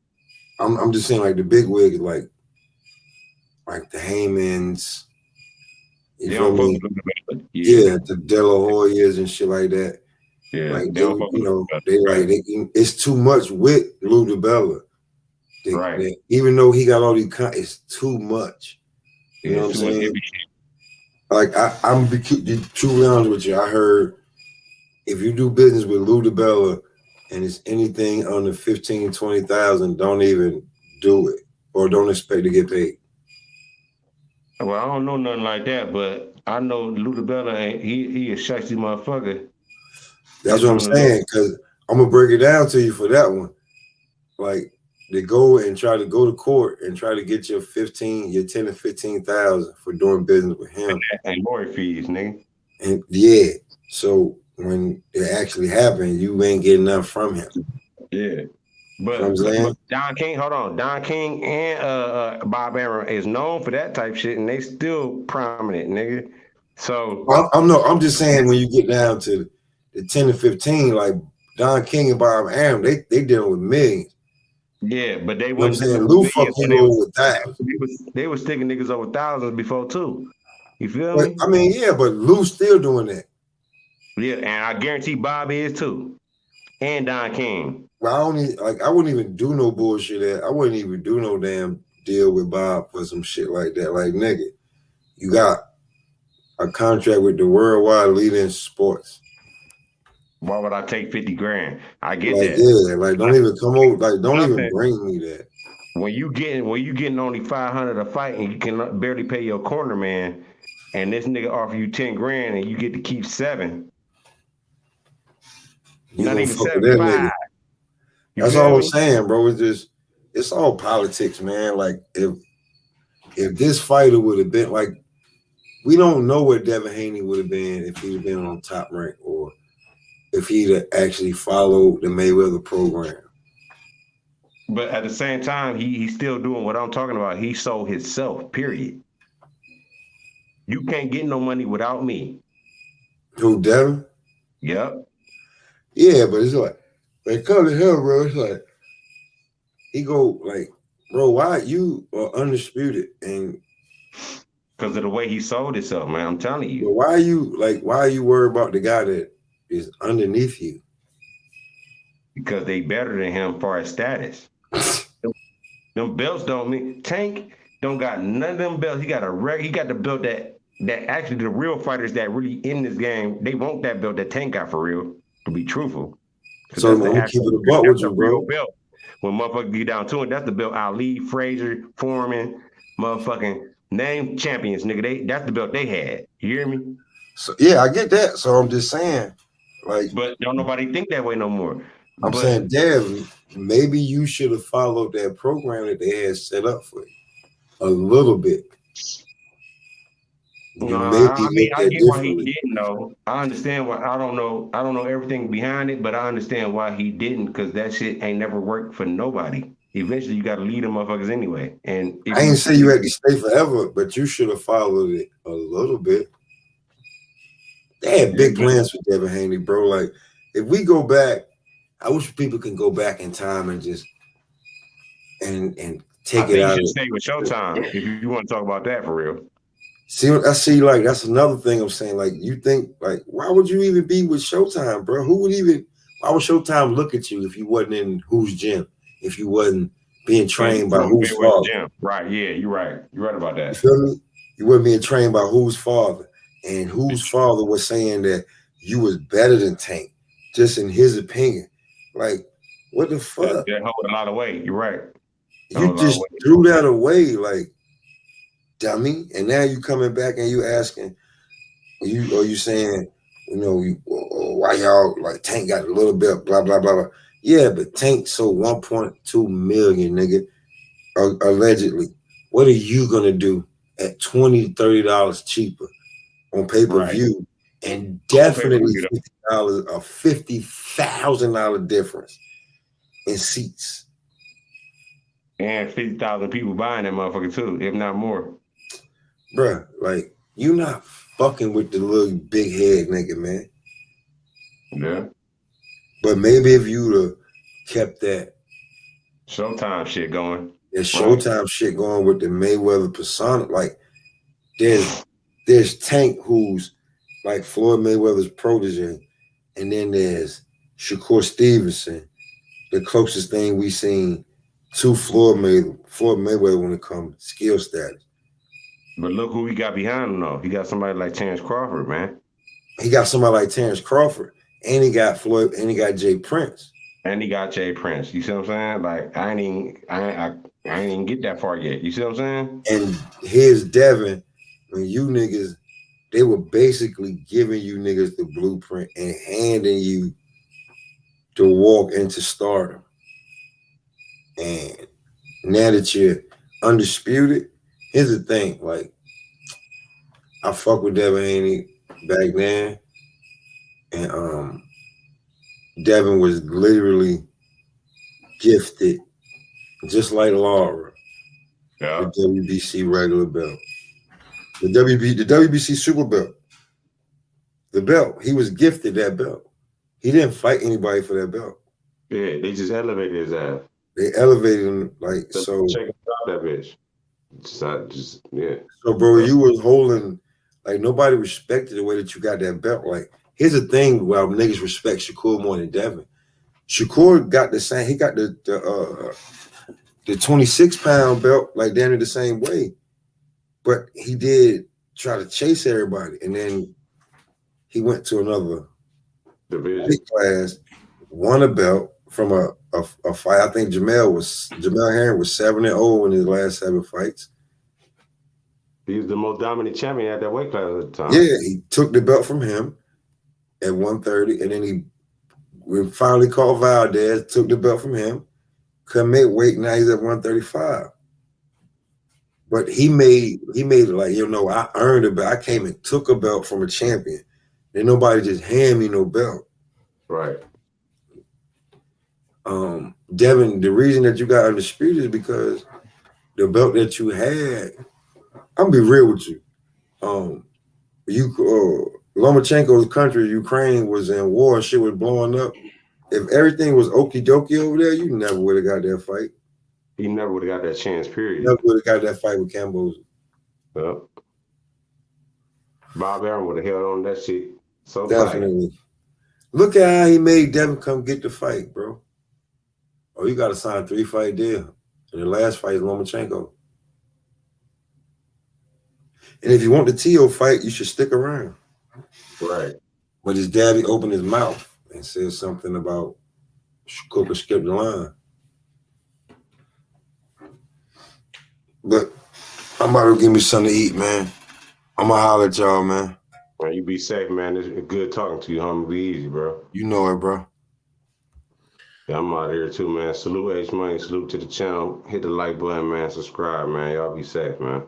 I'm just saying, like, the big wig is like the Heymans. You feel me? Yeah, the De La Hoyas and shit like that. Yeah, like it's too much with Lou DiBella. Even though he got all these, it's too much. You know what I'm saying? Like I'm be truly honest with you. I heard if you do business with Lou DiBella and it's anything under 15,000, 20,000, don't even do it or don't expect to get paid. Well, I don't know nothing like that, but I know Luda Bella ain't he a shifty motherfucker. That's what I'm saying, because I'm gonna break it down to you for that one. Like they go and try to go to court and try to get your 10 to 15,000 for doing business with him. And lawyer fees, nigga. And yeah, so when it actually happened, you ain't getting nothing from him. Yeah. But Don King, hold on. Don King and Bob Arum is known for that type shit, and they still prominent, nigga. So I'm just saying when you get down to the 10 to 15, like Don King and Bob Arum, they dealing with millions. Yeah, but they wasn't saying Lou fuck you over with that. They was sticking niggas over thousands before too. You feel me? I mean, yeah, but Lou's still doing that. Yeah, and I guarantee Bob is too, and Don King. Well, I wouldn't even do no bullshit. I wouldn't even do no damn deal with Bob for some shit like that. Like, nigga, you got a contract with the worldwide leader in sports. Why would I take 50 grand? I get like, that. Yeah, like don't even come over. Like, don't even bring me that. When you getting only 500 a fight and you can barely pay your corner man, and this nigga offer you 10 grand and you get to keep 7. You not gonna even fuck 7, with that 5. nigga. That's all I'm saying, bro. It's all politics, man. Like if this fighter would have been like, we don't know where Devin Haney would have been if he'd have been on Top Rank or if he'd have actually followed the Mayweather program. But at the same time, he's still doing what I'm talking about. He sold himself, period. You can't get no money without me. Who, Devin? Yep. Yeah, but it's like, come to him, bro. It's like, he go like, bro, why you are undisputed? And because of the way he sold himself, man, I'm telling you. Why are you worried about the guy that is underneath you? Because they better than him for his status. Them belts don't mean Tank don't got none of them belts. He got the belt that actually the real fighters that really in this game, they want that belt that Tank got for real, to be truthful. So I'm keeping the butt with you, bro. Belt. When motherfuckers get down to it, that's the belt Ali, Frazier, Foreman, motherfucking name champions, nigga. That's the belt they had. You hear me? So yeah, I get that. So I'm just saying, like, but don't nobody think that way no more. I'm saying, Dev, maybe you should have followed that program that they had set up for you a little bit. I get why he didn't know. I understand why. I don't know everything behind it, but I understand why he didn't, because that shit ain't never worked for nobody. Eventually, you got to lead them motherfuckers anyway. And I ain't say you had to stay forever, but you should have followed it a little bit. They had big plans for Devin Haney, bro. Like, if we go back, I wish people can go back in time and just and take it out. You should stay with Showtime if you want to talk about that for real. See, I see. Like, that's another thing I'm saying. Like, you think, like, why would you even be with Showtime, bro? Why would Showtime look at you if you wasn't in whose gym? If you wasn't being trained by whose father? Gym. Right? Yeah, you're right. You're right about that. You feel me? You weren't being trained by whose father, and whose father was saying that you was better than Tank, just in his opinion. Like, what the fuck? That hold a lot of weight. You're right. You just threw that away, like, dummy. And now you coming back and you asking, you saying, why y'all like Tank got a little bit, blah blah blah blah. Yeah, but Tank sold 1.2 million, nigga, allegedly. What are you gonna do at $20-$30 cheaper on pay-per-view, and definitely $50, a $50,000 difference in seats, and 50,000 people buying that motherfucker too, if not more. Bruh, like, you not fucking with the little big head nigga, man. Yeah. But maybe if you'd have kept that Showtime shit going. That Showtime shit going with the Mayweather persona, like, there's Tank, who's like Floyd Mayweather's protege, and then there's Shakur Stevenson, the closest thing we seen to Floyd Mayweather when it comes to skill status. But look who he got behind him, though. He got somebody like Terence Crawford, man. He got somebody like Terence Crawford, and he got Floyd, and he got Jay Prince. And he got Jay Prince. You see what I'm saying? Like, I ain't even get that far yet. You see what I'm saying? And here's Devin when you niggas, they were basically giving you niggas the blueprint and handing you to walk into stardom. And now that you're undisputed, here's the thing, like, I fuck with Devin Haney back then, and Devin was literally gifted, just like Laura, the WBC regular belt, the WBC super belt, the belt. He was gifted that belt. He didn't fight anybody for that belt. Yeah, they just elevated his ass. They elevated him like so. Check out that bitch. Yeah. So, bro, you was holding, like, nobody respected the way that you got that belt. Like, here's the thing where niggas respect Shakur more than Devin. Shakur got the same. He got the 26-pound belt like damn the same way, but he did try to chase everybody, and then he went to another division class, won a belt from a fight. I think Jamel Herring was 7-0 in his last 7 fights. He was the most dominant champion at that weight class at the time. Yeah, he took the belt from him at 130, and then we finally called Valdez, took the belt from him, couldn't make weight, now he's at 135. But he made it like, I earned a belt. I came and took a belt from a champion. Then nobody just hand me no belt. Right. Devin, the reason that you got undisputed is because the belt that you had, I'm gonna be real with you. Lomachenko's country, Ukraine, was in war, shit was blowing up. If everything was okie dokie over there, you never would have got that fight. He never would have got that chance, period. Never would have got that fight with Camboza. Yep. Bob Arum would have held on that shit so definitely. Tight. Look at how he made Devin come get the fight, bro. Oh, you got to sign a 3-fight deal. And the last fight is Lomachenko. And if you want the Tio fight, you should stick around. Right. But his daddy opened his mouth and said something about Shakur could skip the line. But I'm about to give me something to eat, man. I'm going to holler at y'all, man. Man, you be safe, man. It's good talking to you, homie. Be easy, bro. You know it, bro. Yeah, I'm out here too, man. Salute H Money. Salute to the channel. Hit the like button, man. Subscribe, man. Y'all be safe, man.